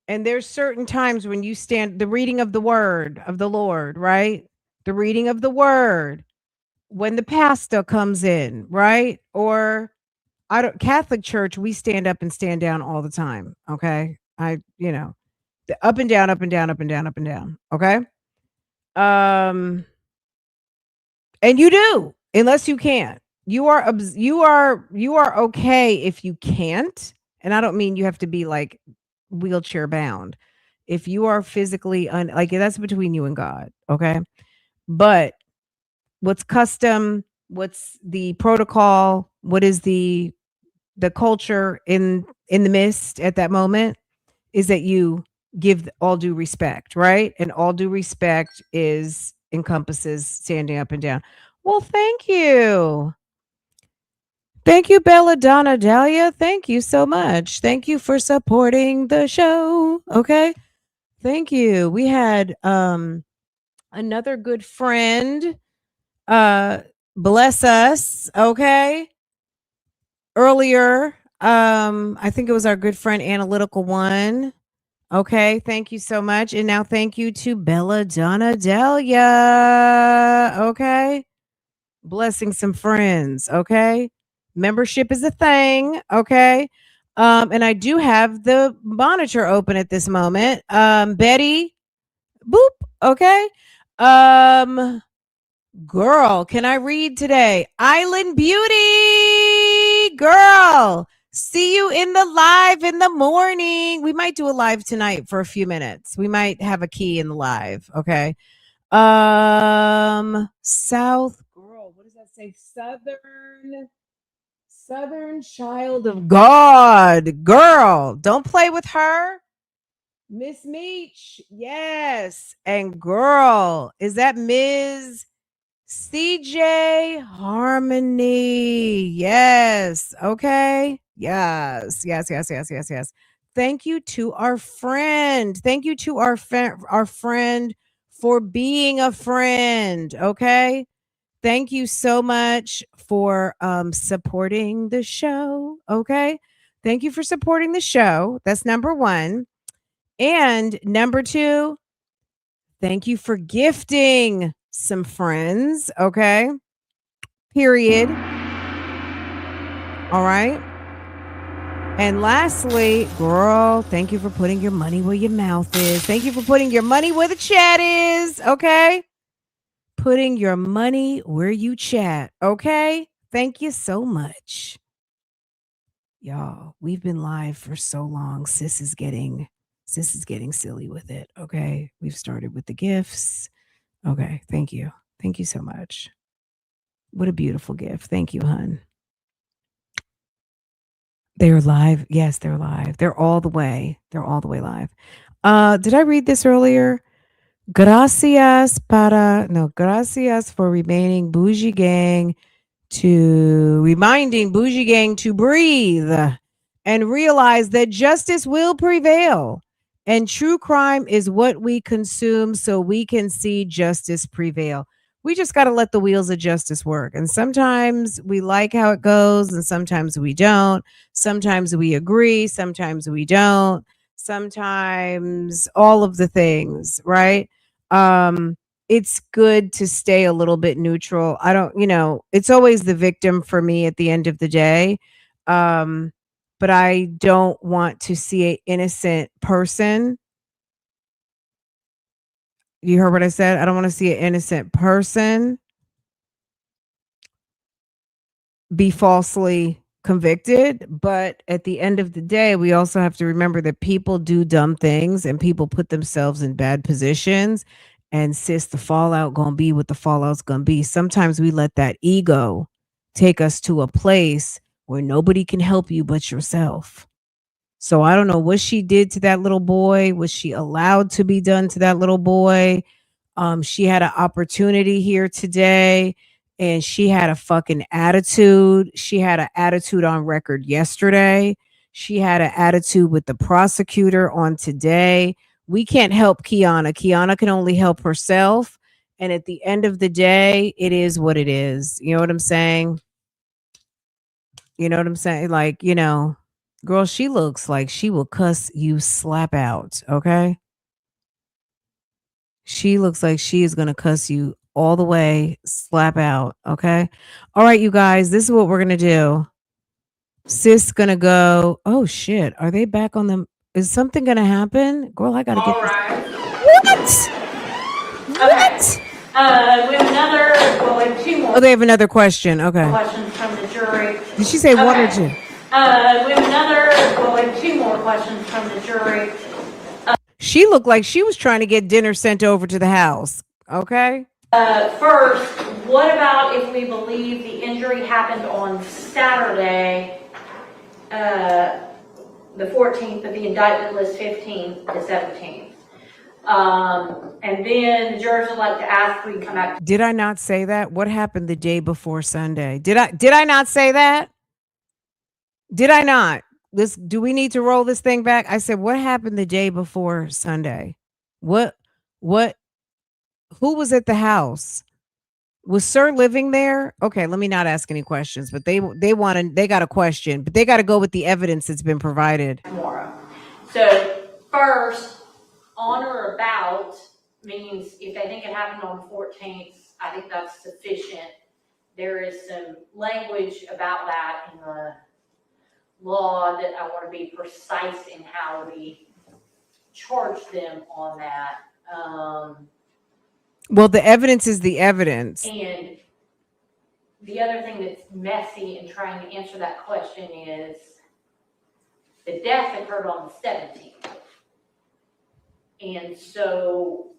and there's certain times when you stand, the reading of the word of the Lord, right? The reading of the word. When the pastor comes in, right? Or Catholic church, we stand up and stand down all the time. Okay. The up and down, up and down, up and down, up and down. Okay. And you do, unless you can't. You are okay if you can't. And I don't mean you have to be like wheelchair bound. If you are physically like, that's between you and God. Okay. But what's custom, what's the protocol, what is the culture in the midst at that moment is that you give all due respect, right? And all due respect encompasses standing up and down. Well, thank you. Thank you, Bella Donna Dahlia. Thank you so much. Thank you for supporting the show. Okay. Thank you. We had another good friend bless us, okay? Earlier, I think it was our good friend Analytical One. Okay, thank you so much. And now thank you to Bella Donna Dahlia. Okay. Blessing some friends, okay? Membership is a thing, okay? And I do have the monitor open at this moment. Betty, boop, okay? Girl, can I read today? Island Beauty, girl. See you in the live in the morning. We might do a live tonight for a few minutes. We might have a key in the live. Okay. South girl. What does that say? Southern child of God. Girl, don't play with her. Miss Meech. Yes. And girl, is that Ms. CJ Harmony? Yes. Okay. Yes. Thank you to our friend. Thank you to our friend for being a friend. Okay. Thank you so much for supporting the show. Okay. Thank you for supporting the show. That's number one. And number two, thank you for gifting some friends. Okay. Period. All right. And lastly, girl, thank you for putting your money where your mouth is. Thank you for putting your money where the chat is. Okay. Putting your money where you chat. Okay. Thank you so much. Y'all, we've been live for so long. Sis is getting silly with it. Okay. We've started with the gifts. Okay. Thank you. Thank you so much. What a beautiful gift. Thank you, hun. They're live. Yes, they're live. They're all the way. They're all the way live. Did I read this earlier? Gracias for remaining Bougie Gang to reminding Bougie Gang to breathe and realize that justice will prevail. And true crime is what we consume so we can see justice prevail. We just got to let the wheels of justice work. And sometimes we like how it goes, and sometimes we don't. Sometimes we agree, sometimes we don't. Sometimes all of the things, right? It's good to stay a little bit neutral. I don't, it's always the victim for me at the end of the day. But I don't want to see an innocent person. You heard what I said? I don't want to see an innocent person be falsely convicted. But at the end of the day, we also have to remember that people do dumb things and people put themselves in bad positions. And sis, the fallout gonna be what the fallout's gonna be. Sometimes we let that ego take us to a place where nobody can help you but yourself. So I don't know what she did to that little boy. Was she allowed to be done to that little boy? She had an opportunity here today and she had a fucking attitude. She had an attitude on record yesterday. She had an attitude with the prosecutor on today. We can't help Kianna. Kianna can only help herself. And at the end of the day, it is what it is. You know what I'm saying? You know what I'm saying? Like, girl, she looks like she will cuss you slap out. Okay. She looks like she is going to cuss you all the way slap out. Okay. All right, you guys, this is what we're going to do. Sis going to go. Oh, shit. Are they back on them? Is something going to happen? Girl, I got to get All this. right. What? We have two more Oh, they have another question. Okay. questions from the jury. Did she say one or two? We have two more questions from the jury. She looked like she was trying to get dinner sent over to the house. Okay. First, what about if we believe the injury happened on Saturday, the 14th, but the indictment lists 15th to 17th? And then the jurors would like to ask if we can come back. Did I not say that? What happened the day before Sunday? Did I not say that? Did I not? Do we need to roll this thing back? I said, what happened the day before Sunday? Who was at the house? Was Sir living there? Okay, let me not ask any questions, but they got a question, but they got to go with the evidence that's been provided. Tomorrow. So first, on or about means if they think it happened on the 14th, I think that's sufficient. There is some language about that in the law that I want to be precise in how we charge them on that. Well, the evidence is the evidence. And the other thing that's messy in trying to answer that question is the death occurred on the 17th. And so,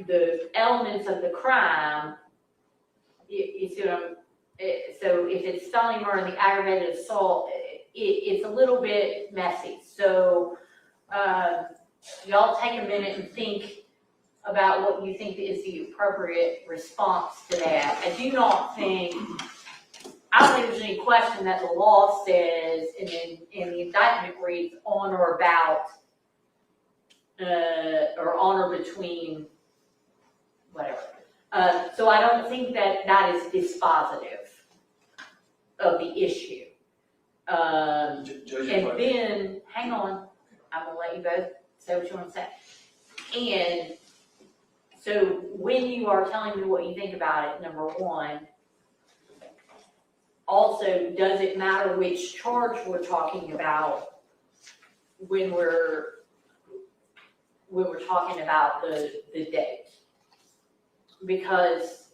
the elements of the crime, you see what so if it's felony murder and the aggravated assault, it's a little bit messy. So, y'all take a minute and think about what you think is the appropriate response to that. I do not think I don't think there's any question that the law says, and then in the indictment reads on or about, or on or between, whatever. So I don't think that that is dispositive of the issue. Judge, And then, hang on, I'm gonna let you both say what you want to say. And so when you are telling me what you think about it, number one, also, does it matter which charge we're talking about when we're talking about the date? Because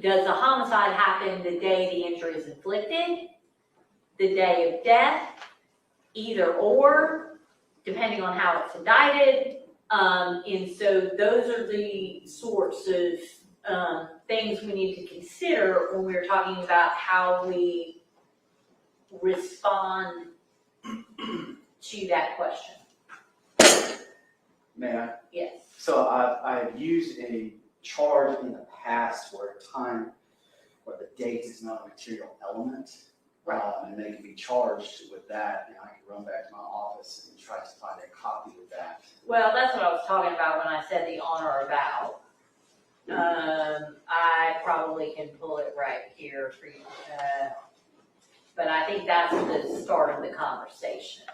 does the homicide happen the day the injury is inflicted, the day of death, either or, depending on how it's indicted? And so those are the sorts of things we need to consider when we're talking about how we respond to that question. May I? Yes. So I've used a charge in the past where the date is not a material element. And they can be charged with that, and I can run back to my office and try to find a copy of that. Well, that's what I was talking about when I said the on or about. I probably can pull it right here for you. But I think that's the start of the conversation.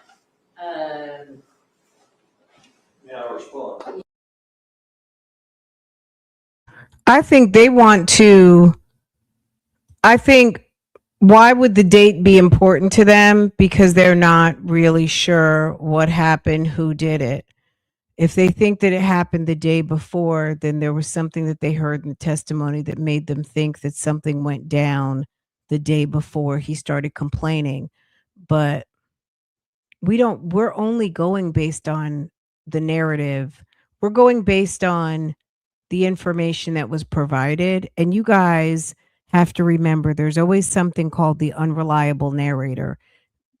may I respond? I think they want to, I think, why would the date be important to them? Because they're not really sure what happened, who did it. If they think that it happened the day before, then there was something that they heard in the testimony that made them think that something went down the day before he started complaining. But we're only going based on the narrative. We're going based on the information that was provided. And you guys have to remember there's always something called the unreliable narrator.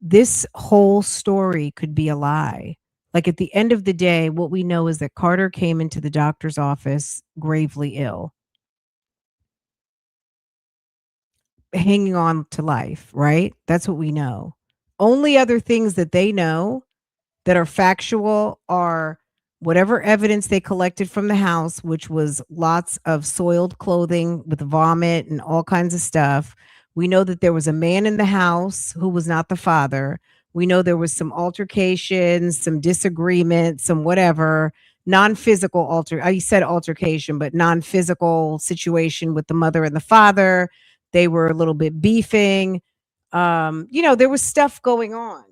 This whole story could be a lie. Like at the end of the day, what we know is that Carter came into the doctor's office gravely ill, hanging on to life, right? That's what we know. Only other things that they know that are factual are whatever evidence they collected from the house, which was lots of soiled clothing with vomit and all kinds of stuff. We know that there was a man in the house who was not the father. We know there was some altercations, some disagreement, some whatever, non-physical I said altercation, but non-physical situation with the mother and the father. They were a little bit beefing. There was stuff going on.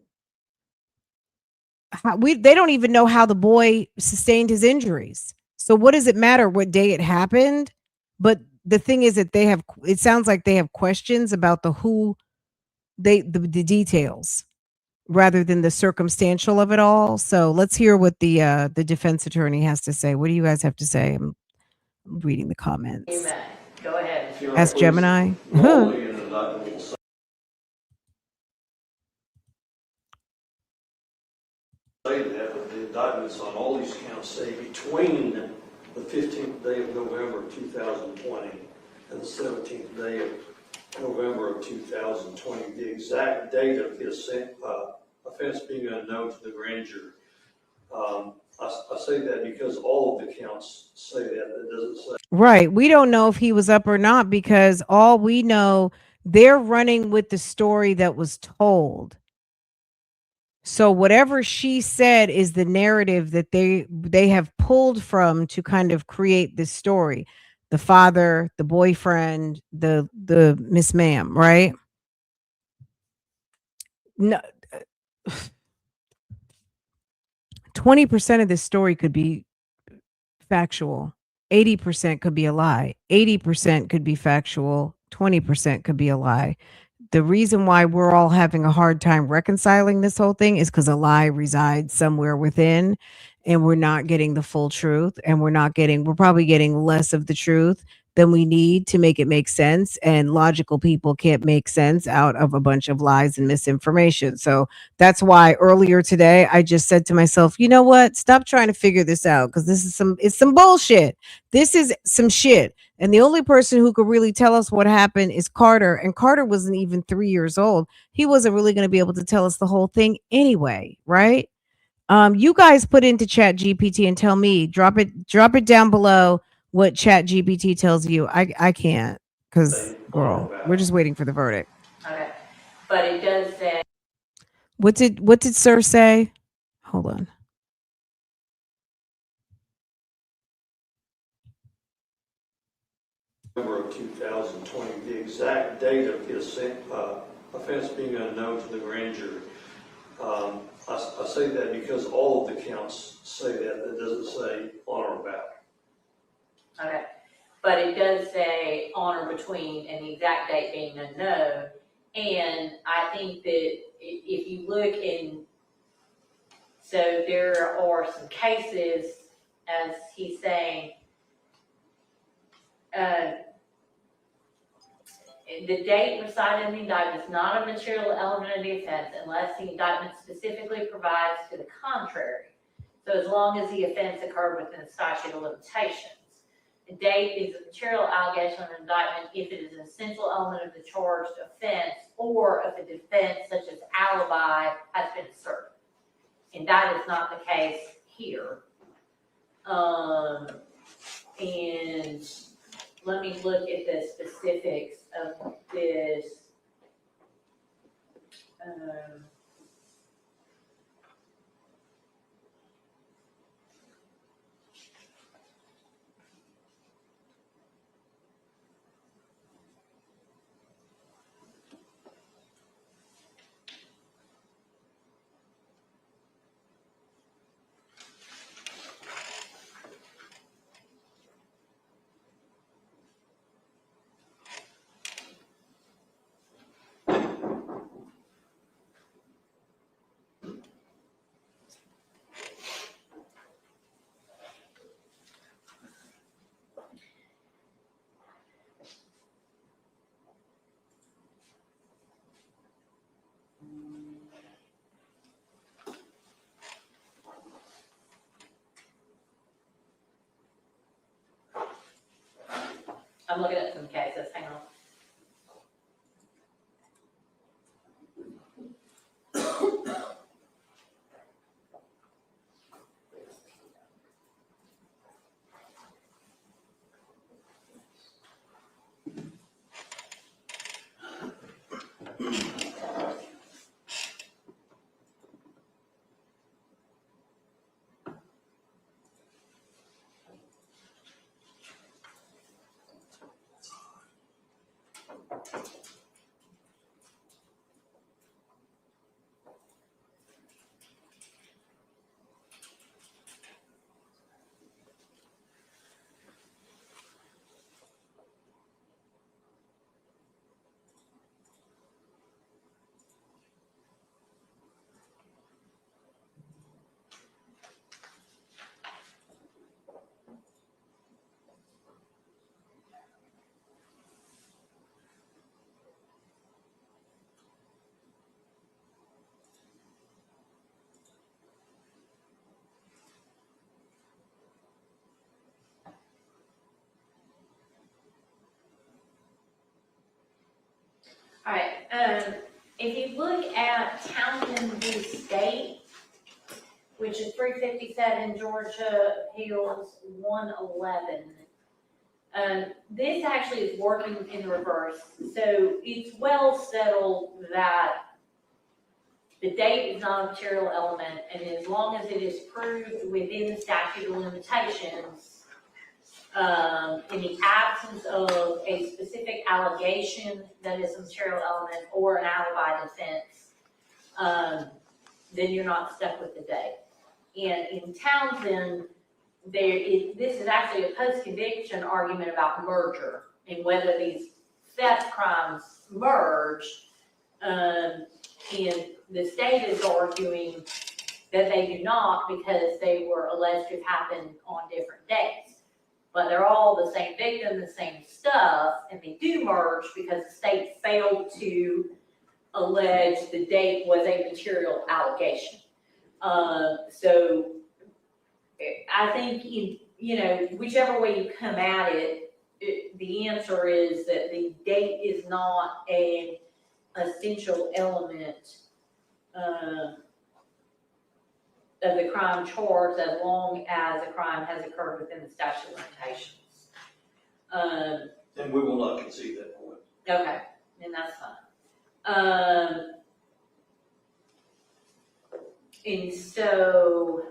They don't even know how the boy sustained his injuries. So what does it matter what day it happened? But the thing is that it sounds like they have questions about the details rather than the circumstantial of it all. So let's hear what the defense attorney has to say. What do you guys have to say? I'm reading the comments. Amen. Go ahead. If you Ask please, Gemini. Normally, an indictment will say that, but the indictments on all these counts say between the 15th day of November 2020 and the 17th day of November of 2020, the exact date of the offense being unknown to the grand jury. I say that because all of the counts say that. It doesn't say. Right. We don't know if he was up or not because all we know, they're running with the story that was told. So whatever she said is the narrative that they have pulled from to kind of create this story. The father, the boyfriend, the Miss Ma'am, right? No, 20% of this story could be factual. 80% could be a lie. 80% could be factual. 20% could be a lie. The reason why we're all having a hard time reconciling this whole thing is because a lie resides somewhere within and we're not getting the full truth and we're probably getting less of the truth than we need to make it make sense. And logical people can't make sense out of a bunch of lies and misinformation. So that's why earlier today I just said to myself, you know what? Stop trying to figure this out because it's some bullshit. This is some shit. And the only person who could really tell us what happened is Carter. And Carter wasn't even 3 years old. He wasn't really going to be able to tell us the whole thing anyway, right? You guys put into Chat GPT and tell me, drop it down below what Chat GPT tells you. I can't because Thing on or girl, about. we're just waiting for the verdict. Okay, but it does say, What did Sir say? Hold on. November of 2020, the exact date of his offense being unknown to the grand jury. I say that because all of the counts say that. That doesn't say on or about. okay, but it does say on or between and the exact date being unknown. And I think that if you look in, so there are some cases, as he's saying, the date recited in the indictment is not a material element of the offense unless the indictment specifically provides to the contrary. So as long as the offense occurred within the statute of limitations. The date is a material allegation of an indictment if it is an essential element of the charged offense or if a defense such as alibi has been asserted. And that is not the case here. And let me look at the specifics of this. I'm looking at some cases, hang on. All right, if you look at Townsend v. State, which is 357 Georgia Appeals 111, this actually is working in reverse. So it's well settled that the date is not a material element, and as long as it is proved within the statute of limitations, in the absence of a specific allegation that is a material element or an alibi defense, then you're not stuck with the date. And in Townsend, this is actually a post-conviction argument about merger and whether these theft crimes merge. And the state is arguing that they do not because they were alleged to have happened on different dates. but they're all the same victim, the same stuff, and they do merge because the state failed to allege the date was a material allegation. So I think, whichever way you come at it, the answer is that the date is not an essential element of the crime charged as long as a crime has occurred within the statute of limitations. And we will not concede that point. Okay, then that's fine. And so,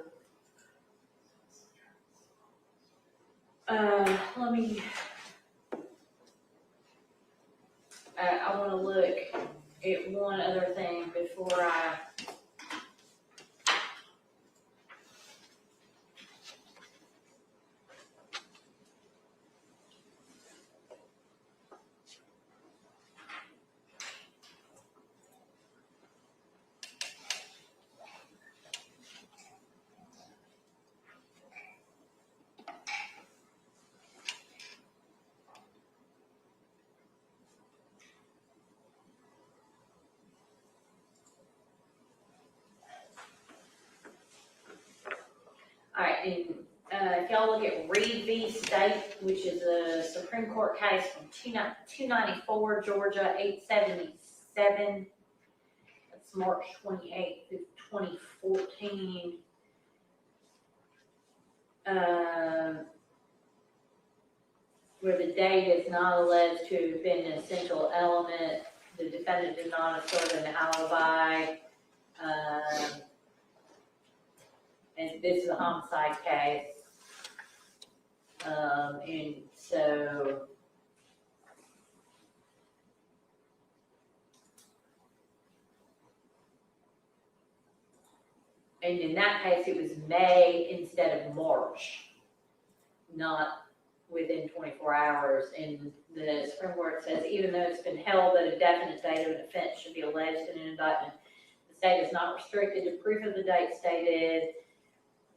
let me, I want to look at one other thing before I. All right, and if y'all look at Reed v. State, which is a Supreme Court case from 294 Georgia, 877. That's March 28th of 2014. Where the date is not alleged to have been an essential element, the defendant did not assert an alibi. And this is a homicide case. And so, and in that case, it was May instead of March, not within 24 hours. And the Supreme Court says, even though it's been held that a definite date of an offense should be alleged in an indictment, the state is not restricted to proof of the date stated.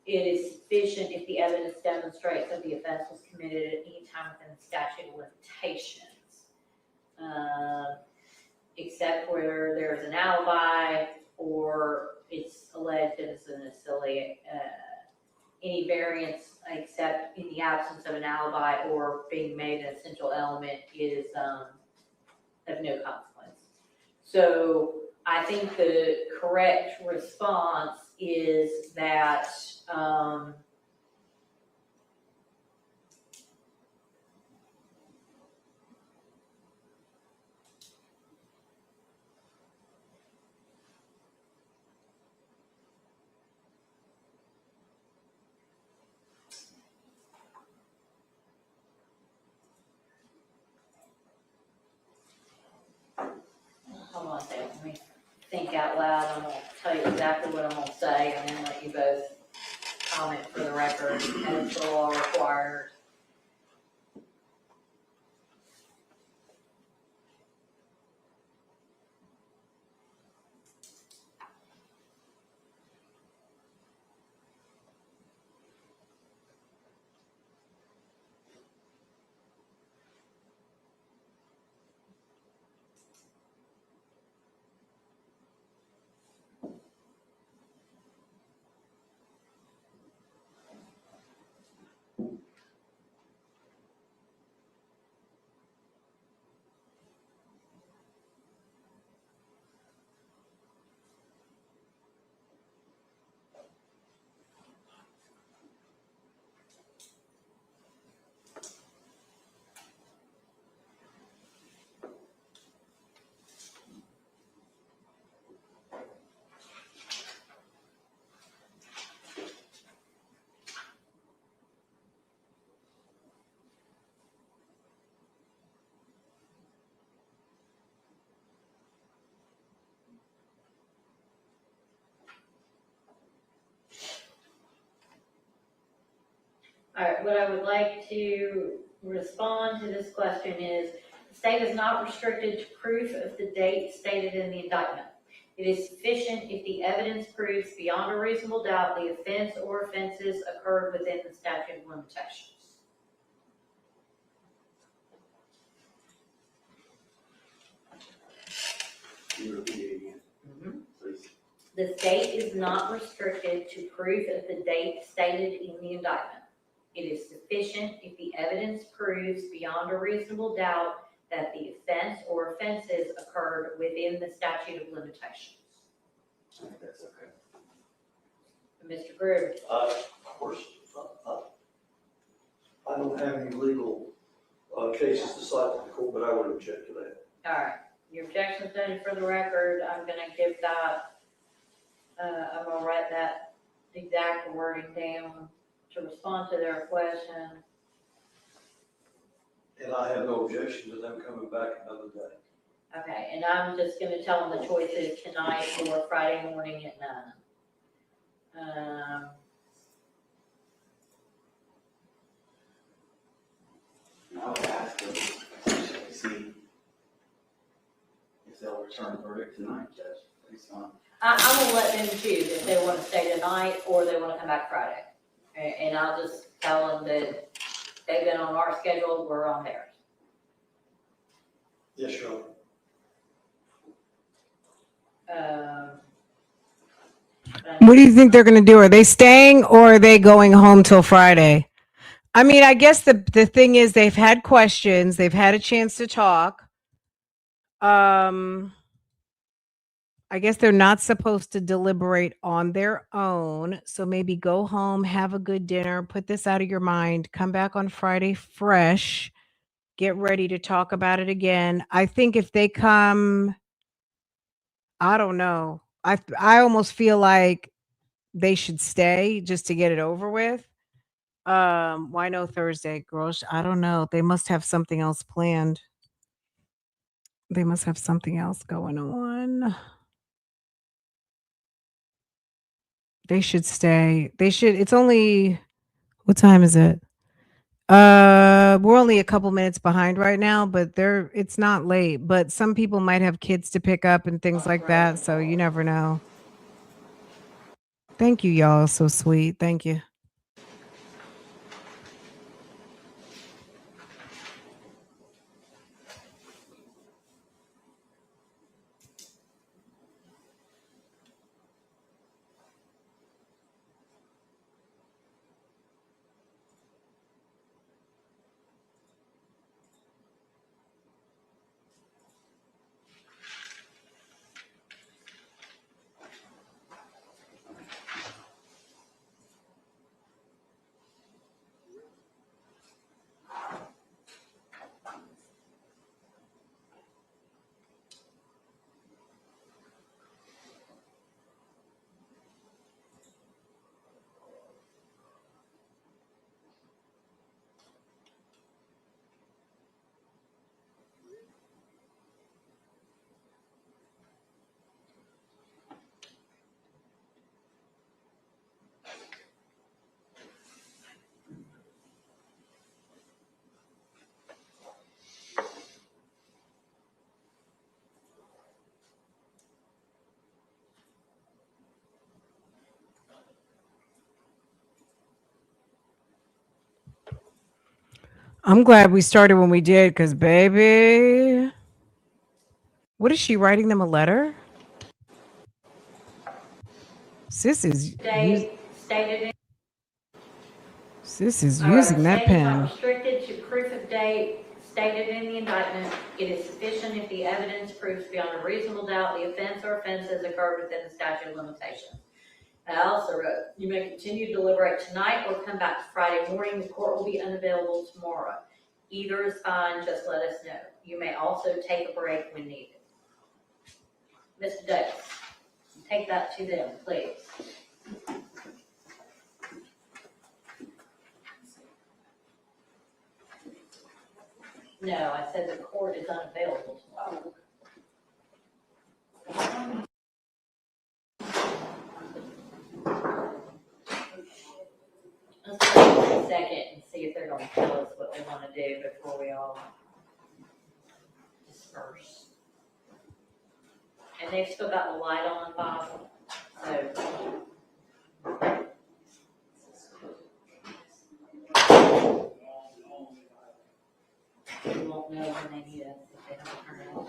It is sufficient if the evidence demonstrates that the offense was committed at any time within the statute of limitations, except where there's an alibi or it's alleged innocently. Any variance except in the absence of an alibi or being made an essential element is of no consequence. So I think the correct response is that hold on a second, let me think out loud. I'm gonna tell you exactly what I'm gonna say and then let you both comment for the record as the law requires. All right, what I would like to respond to this question is, the state is not restricted to proof of the date stated in the indictment. It is sufficient if the evidence proves beyond a reasonable doubt the offense or offenses occurred within the statute of limitations. The state is not restricted to proof of the date stated in the indictment. It is sufficient if the evidence proves beyond a reasonable doubt that the offense or offenses occurred within the statute of limitations. I think that's okay. Mr. Greer, Of course, I don't have any legal cases to cite to the court, but I would object to that. all right, your objection's done for the record. I'm gonna give that, I'm gonna write that exact wording down to respond to their question. And I have no objection to them coming back another day. Okay, and I'm just gonna tell them the choice is tonight or Friday morning at 9. I would ask them to see if they'll return the verdict tonight, Judge, based on. I'm gonna let them choose if they wanna stay tonight or they wanna come back Friday. And I'll just tell them that they've been on our schedule, we're on theirs. Yes, Your Honor. What do you think they're going to do? Are they staying or are they going home till Friday? I mean, I guess the thing is they've had questions, they've had a chance to talk. I guess they're not supposed to deliberate on their own. So maybe go home, have a good dinner, put this out of your mind, come back on Friday fresh, get ready to talk about it again. I think if they come, I don't know. I almost feel like they should stay just to get it over with. Why no Thursday, girls? I don't know. They must have something else planned. They must have something else going on. They should stay. They should. It's only, what time is it? We're only a couple minutes behind right now, but it's not late. But some people might have kids to pick up and things like that, so you never know. Thank you, y'all. So sweet. Thank you. I'm glad we started when we did, because baby, what is she writing them a letter? Sis is Date stated in. sis is All right, using the that state is not pen. restricted to proof of date stated in the indictment. It is sufficient if the evidence proves beyond a reasonable doubt the offense or offenses occurred within the statute of limitations. I also wrote, you may continue to deliberate tonight or come back Friday morning. The court will be unavailable tomorrow. Either is fine, just let us know. You may also take a break when needed. Mr. Davis, take that to them, please. No, I said the court is unavailable tomorrow. Let's wait a second and see if they're gonna tell us what they wanna do before we all disperse. And they've still got the light on, Bob, so. We won't know when they need us if they don't turn it on.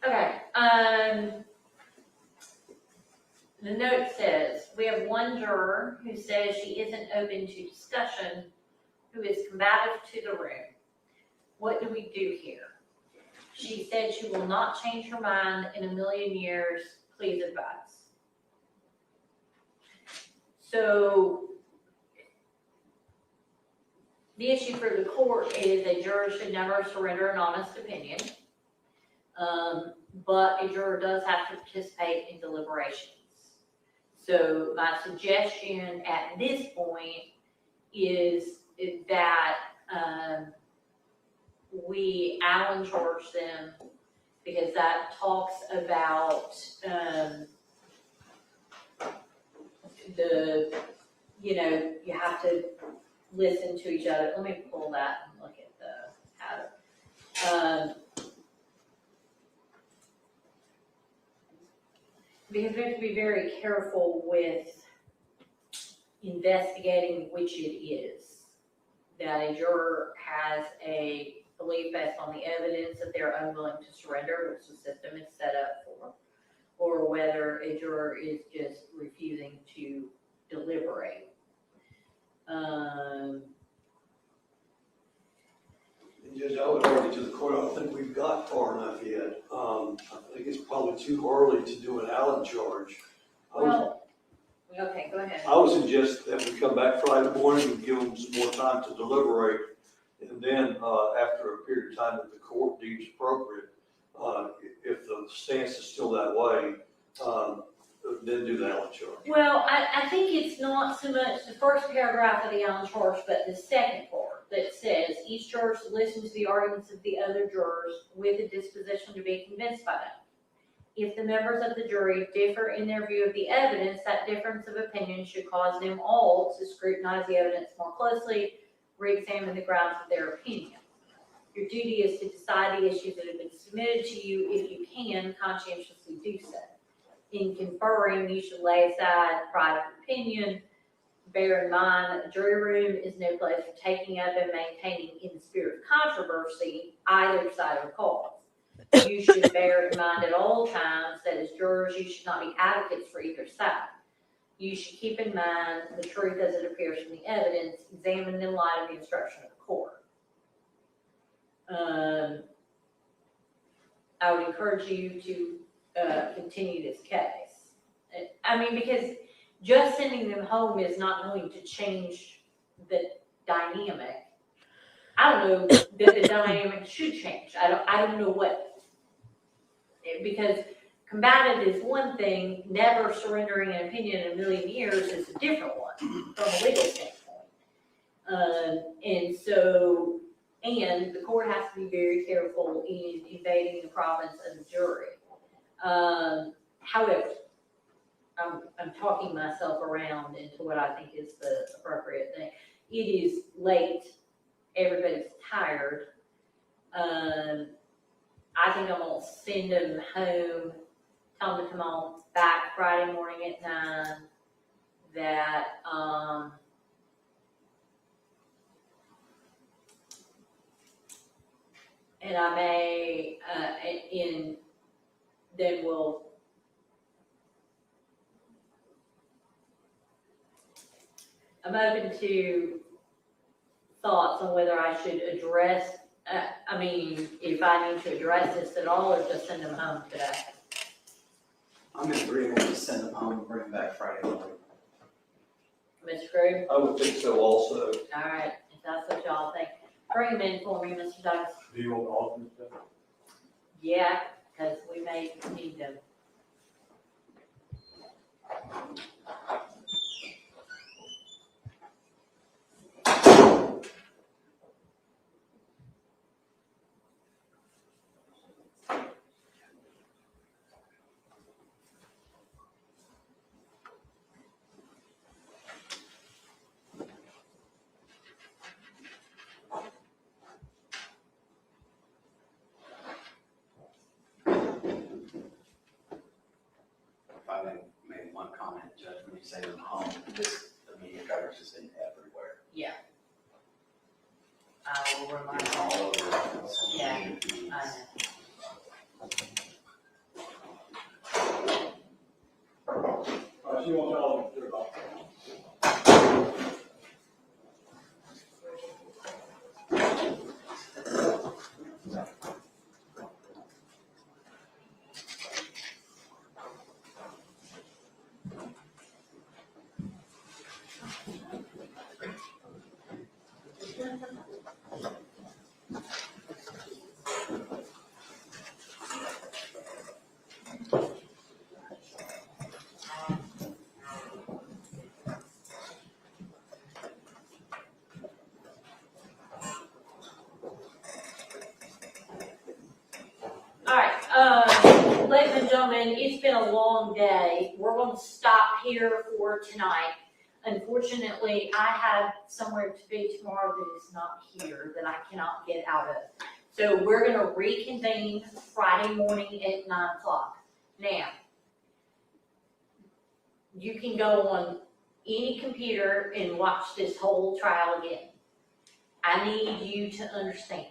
Okay, the note says, we have one juror who says she isn't open to discussion, who is combative to the room. What do we do here? She said she will not change her mind in a million years. Please advise. So the issue for the court is a juror should never surrender an honest opinion. But a juror does have to participate in deliberations. So my suggestion at this point is that we Allen charge them, because that talks about you have to listen to each other. Let me pull that and look at because we have to be very careful with investigating which it is. That a juror has a belief based on the evidence that they're unwilling to surrender, which the system is set up for, or whether a juror is just refusing to deliberate. Judge, I would argue to the court, I don't think we've got far enough yet. I think it's probably too early to do an Allen charge. Okay, go ahead. I would suggest that we come back Friday morning and give them some more time to deliberate. And then, after a period of time that the court deems appropriate, if the stance is still that way, then do the Allen charge. Well, I think it's not so much the first paragraph of the Allen charge, but the second part that says each juror should listen to the arguments of the other jurors with a disposition to be convinced by them. If the members of the jury differ in their view of the evidence, that difference of opinion should cause them all to scrutinize the evidence more closely, re-examine the grounds of their opinion. Your duty is to decide the issues that have been submitted to you. If you can, conscientiously do so. In conferring, you should lay aside pride of opinion. Bear in mind that the jury room is no place for taking up and maintaining in the spirit of controversy either side of the cause. You should bear in mind at all times that as jurors, you should not be advocates for either side. You should keep in mind the truth as it appears from the evidence, examined in light of the instruction of the court. I would encourage you to continue this case. I mean, because just sending them home is not going to change the dynamic. I don't know that the dynamic should change. I don't know what, because combative is one thing, never surrendering an opinion in a million years is a different one from a legal standpoint. And the court has to be very careful in invading the province of the jury. However, I'm talking myself around into what I think is the appropriate thing. It is late. Everybody's tired. I think I'm gonna send them home, tell them to come on back Friday morning at 9. That and I may then we'll I'm open to thoughts on whether I should address, if I need to address this at all, or just send them home today. I'm in agreement to send them home and bring them back Friday morning. Mr. Crew? I would think so also. All right, if that's what y'all think. Bring them in for me, Mr. Douglas. Do you want the alternate then? Yeah, because we may need them. If I may make one comment, Judge, when you say them home, the media coverage is in everywhere. Yeah. I will remind It's you. all over. Yeah, I know. All right, ladies and gentlemen, it's been a long day. We're going to stop here for tonight. Unfortunately, I have somewhere to be tomorrow that is not here, that I cannot get out of. So we're going to reconvene Friday morning at 9 o'clock. Now, you can go on any computer and watch this whole trial again. I need you to understand,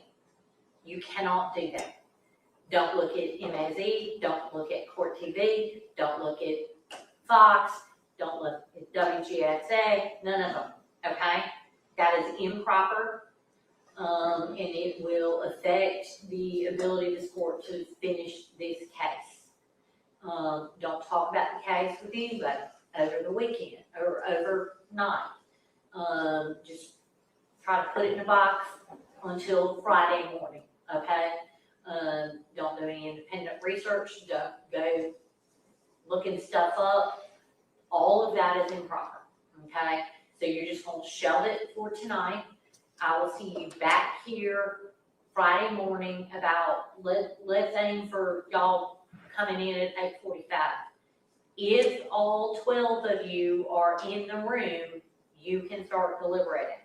you cannot do that. Don't look at MAZ, don't look at Court TV, don't look at Fox, don't look at WGXA, none of them, okay? That is improper, and it will affect the ability of this court to finish this case. Don't talk about the case with anybody over the weekend or overnight. Just try to put it in a box until Friday morning, okay? Don't do any independent research, don't go looking stuff up. All of that is improper, okay? So you're just gonna shelve it for tonight. I will see you back here Friday morning about, let's aim for y'all coming in at 8:45. If all 12 of you are in the room, you can start deliberating.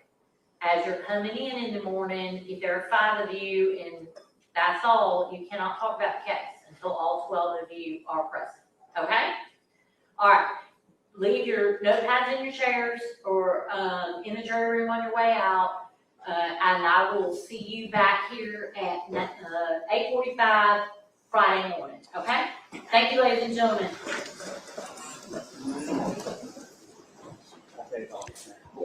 As you're coming in the morning, if there are 5 of you and that's all, you cannot talk about the case until all 12 of you are present, okay? All right, leave your notepads in your chairs or in the jury room on your way out, and I will see you back here at 8:45 Friday morning, okay? Thank you, ladies and gentlemen.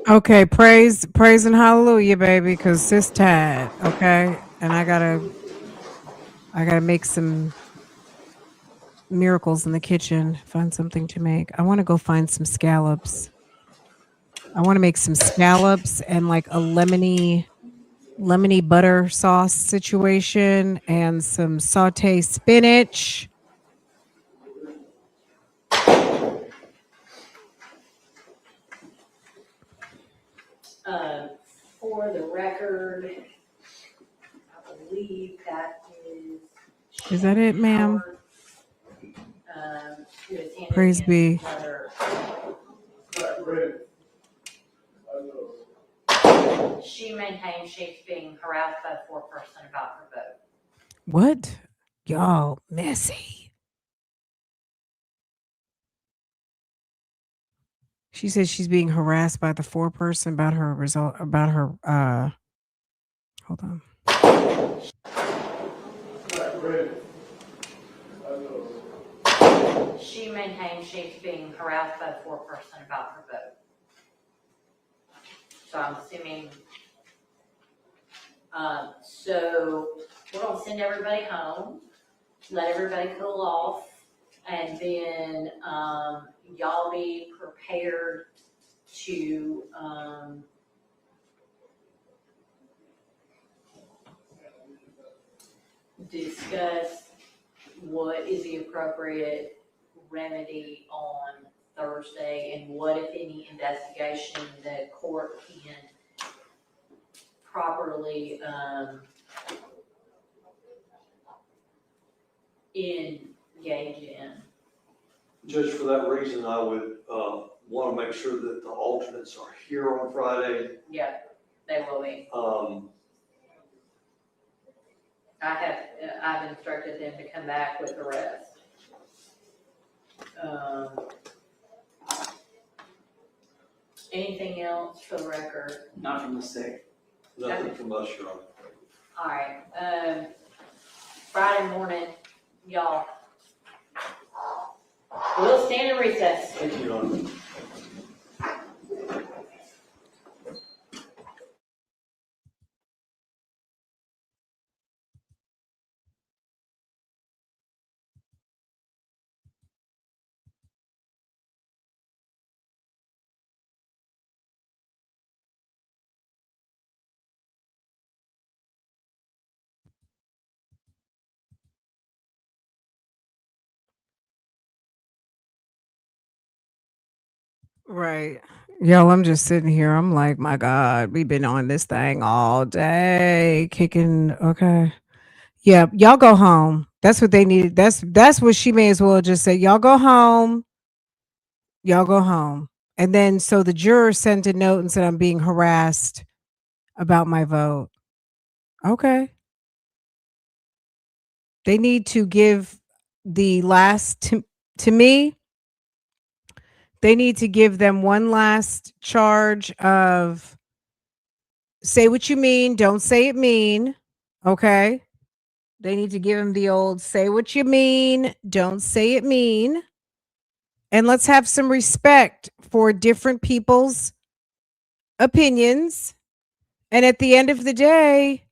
Okay, praise and hallelujah, baby, because sis tired, okay? And I gotta make some miracles in the kitchen, find something to make. I want to go find some scallops. I want to make some scallops and like a lemony butter sauce situation and some sauté spinach. For the record, I believe that Is that it, ma'am? who is handing Praise in be. letter. She maintains she's being harassed by the foreperson about her vote. What? Y'all messy. She says she's being harassed by the foreperson about her result, about her, hold on. She maintains she's being harassed by the foreperson about her vote. So I'm assuming, so we're gonna send everybody home, let everybody cool off, and then, y'all be prepared to, discuss what is the appropriate remedy on Thursday and what, if any, investigation the court can properly engage in. Just for that reason, I would want to make sure that the alternates are here on Friday. Yeah, they will be. I've instructed them to come back with the rest. Anything else for the record? Not from the state. Nothing from us, Your Honor. All right, Friday morning, y'all. We'll stand in recess. Thank you, Your Honor. Right. Yo, I'm just sitting here. I'm like, my God, we've been on this thing all day, kicking. Okay. Yeah, y'all go home. That's what they needed. That's what she may as well just say. Y'all go home. Y'all go home. And then so the juror sent a note and said I'm being harassed about my vote. Okay. They need to give the last to me, they need to give them one last charge of say what you mean, don't say it mean. Okay? They need to give him the old say what you mean, don't say it mean. And let's have some respect for different people's opinions. And at the end of the day,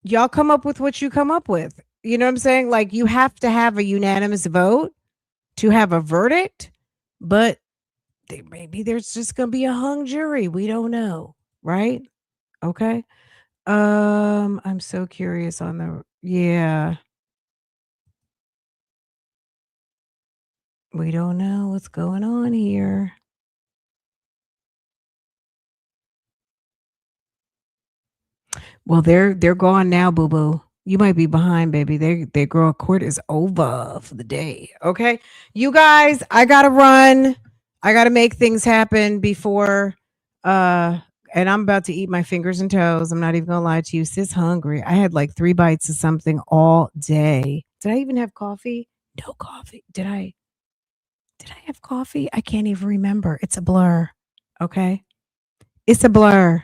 y'all come up with what you come up with. You know what I'm saying? Like you have to have a unanimous vote to have a verdict, but maybe there's just going to be a hung jury. We don't know, right? Okay. I'm so curious on the yeah. We don't know what's going on here. Well, they're gone now, boo boo. You might be behind, baby. Their girl court is over for the day. Okay, you guys, I gotta run. I gotta make things happen before. Uh, and I'm about to eat my fingers and toes. I'm not even gonna lie to you. Sis, hungry. I had like 3 bites of something all day. Did I even have coffee? No coffee. Did I? Did I have coffee? I can't even remember. It's a blur. Okay, it's a blur.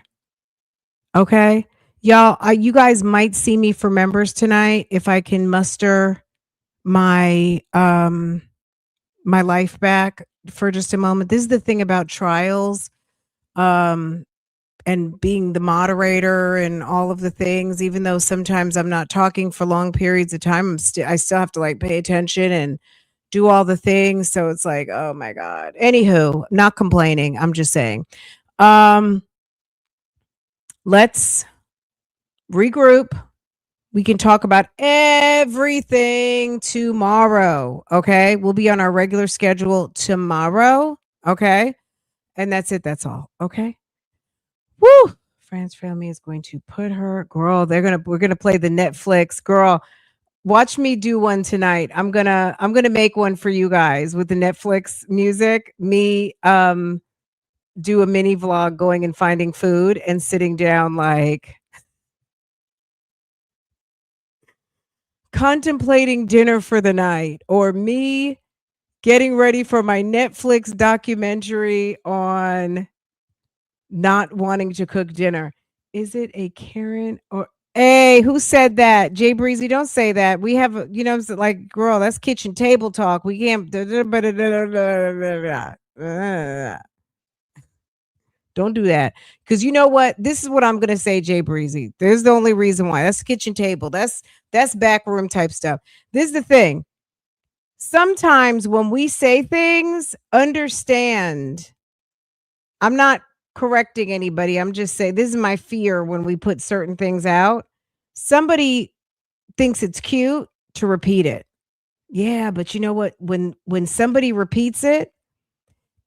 Okay. Y'all, you guys might see me for members tonight if I can muster my my life back for just a moment. This is the thing about trials um and being the moderator and all of the things, even though sometimes I'm not talking for long periods of time, I still have to like pay attention and do all the things. So it's like, oh my God. Anywho, not complaining. I'm just saying. Um let's regroup. We can talk about everything tomorrow. Okay. We'll be on our regular schedule tomorrow. Okay. And that's it. That's all. Okay. Woo. France Family is going to put her girl. We're gonna play the Netflix girl. Watch me do one tonight. I'm gonna make one for you guys with the Netflix music. Me do a mini vlog going and finding food and sitting down like contemplating dinner for the night, or me getting ready for my Netflix documentary on not wanting to cook dinner. Is it a Karen or hey, who said that? Jay Breezy, don't say that. We have, you know, like, girl, that's kitchen table talk. We can't. Don't do that. Because you know what? This is what I'm gonna say, Jay Breezy. There's the only reason why. That's kitchen table. That's backroom type stuff. This is the thing. Sometimes when we say things, understand. I'm not correcting anybody. I'm just saying this is my fear when we put certain things out. Somebody thinks it's cute to repeat it. Yeah, but you know what? When somebody repeats it,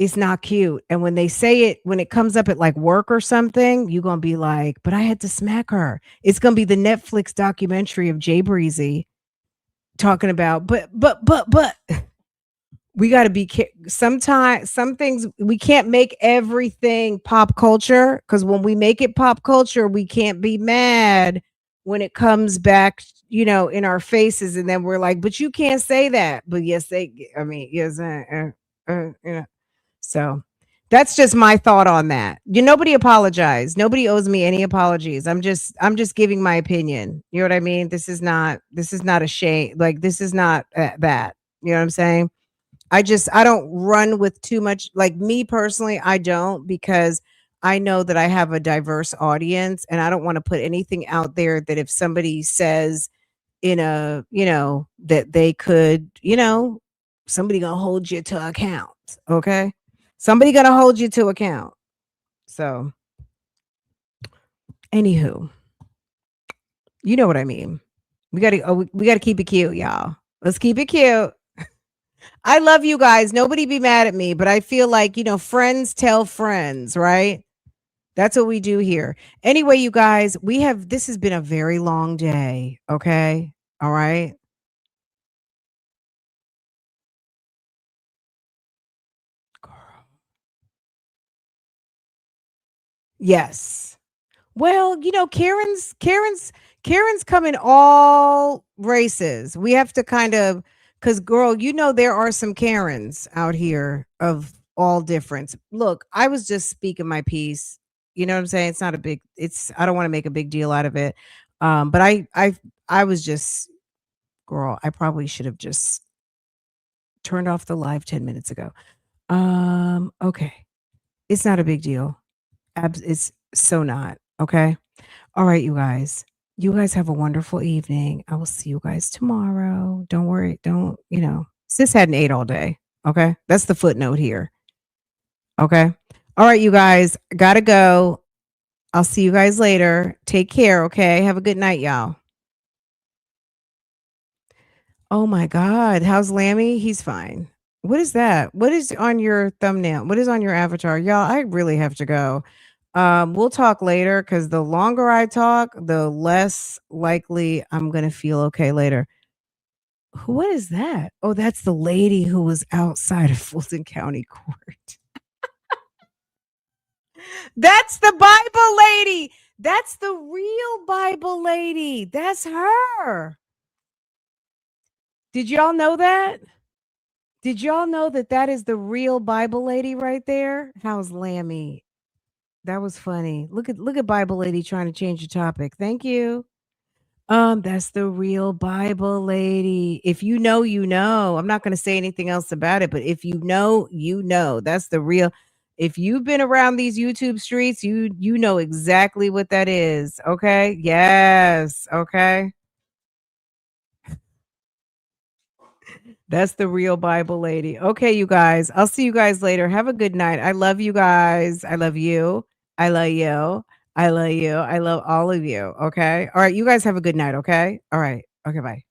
it's not cute. And when they say it, when it comes up at like work or something, you're gonna be like, but I had to smack her. It's gonna be the Netflix documentary of Jay Breezy talking about, but we got to be sometimes some things we can't make everything pop culture, because when we make it pop culture we can't be mad when it comes back, you know, in our faces, and then we're like, but you can't say that. But yes, I mean, yes, you know. So that's just my thought on that. Nobody apologize. Nobody owes me any apologies. I'm just giving my opinion. You know what I mean? This is not a shame. Like, this is not that. You know what I'm saying? I don't run with too much, like, me personally, I don't, because I know that I have a diverse audience and I don't want to put anything out there that if somebody says in a, you know, that they could, you know, somebody gonna hold you to account. Okay. Somebody gonna hold you to account. So anywho, you know what I mean. We gotta keep it cute, y'all. Let's keep it cute. I love you guys. Nobody be mad at me, but I feel like, friends tell friends, right? That's what we do here. Anyway, you guys, this has been a very long day. Okay. All right. Yes. Well, Karen's come in all races. We have to kind of, because girl, there are some Karens out here of all difference. Look, I was just speaking my piece. You know what I'm saying? It's not a big. I don't want to make a big deal out of it. But I was just, girl. I probably should have just turned off the live 10 minutes ago. Okay, it's not a big deal. It's so not okay. All right, you guys. You guys have a wonderful evening. I will see you guys tomorrow. Don't worry. Sis hadn't ate all day. Okay. That's the footnote here. Okay. All right, you guys. Gotta go. I'll see you guys later. Take care. Okay. Have a good night, y'all. Oh my God. How's Lammy? He's fine. What is that? What is on your thumbnail? What is on your avatar? Y'all, I really have to go. We'll talk later because the longer I talk, the less likely I'm gonna feel okay later. What is that? Oh, that's the lady who was outside of Fulton County Court. That's the Bible lady. That's the real Bible lady. That's her. Did y'all know that? Did y'all know that that is the real Bible lady right there? How's Lammy? That was funny. Look at Bible lady trying to change the topic. Thank you. That's the real Bible lady. If you know, you know. I'm not going to say anything else about it, but if you know, you know. That's the real. If you've been around these YouTube streets, you know exactly what that is. Okay? Yes. Okay. That's the real Bible lady. Okay, you guys. I'll see you guys later. Have a good night. I love you guys. I love you. I love you. I love you. I love all of you. Okay. All right. You guys have a good night. Okay. All right. Okay. Bye.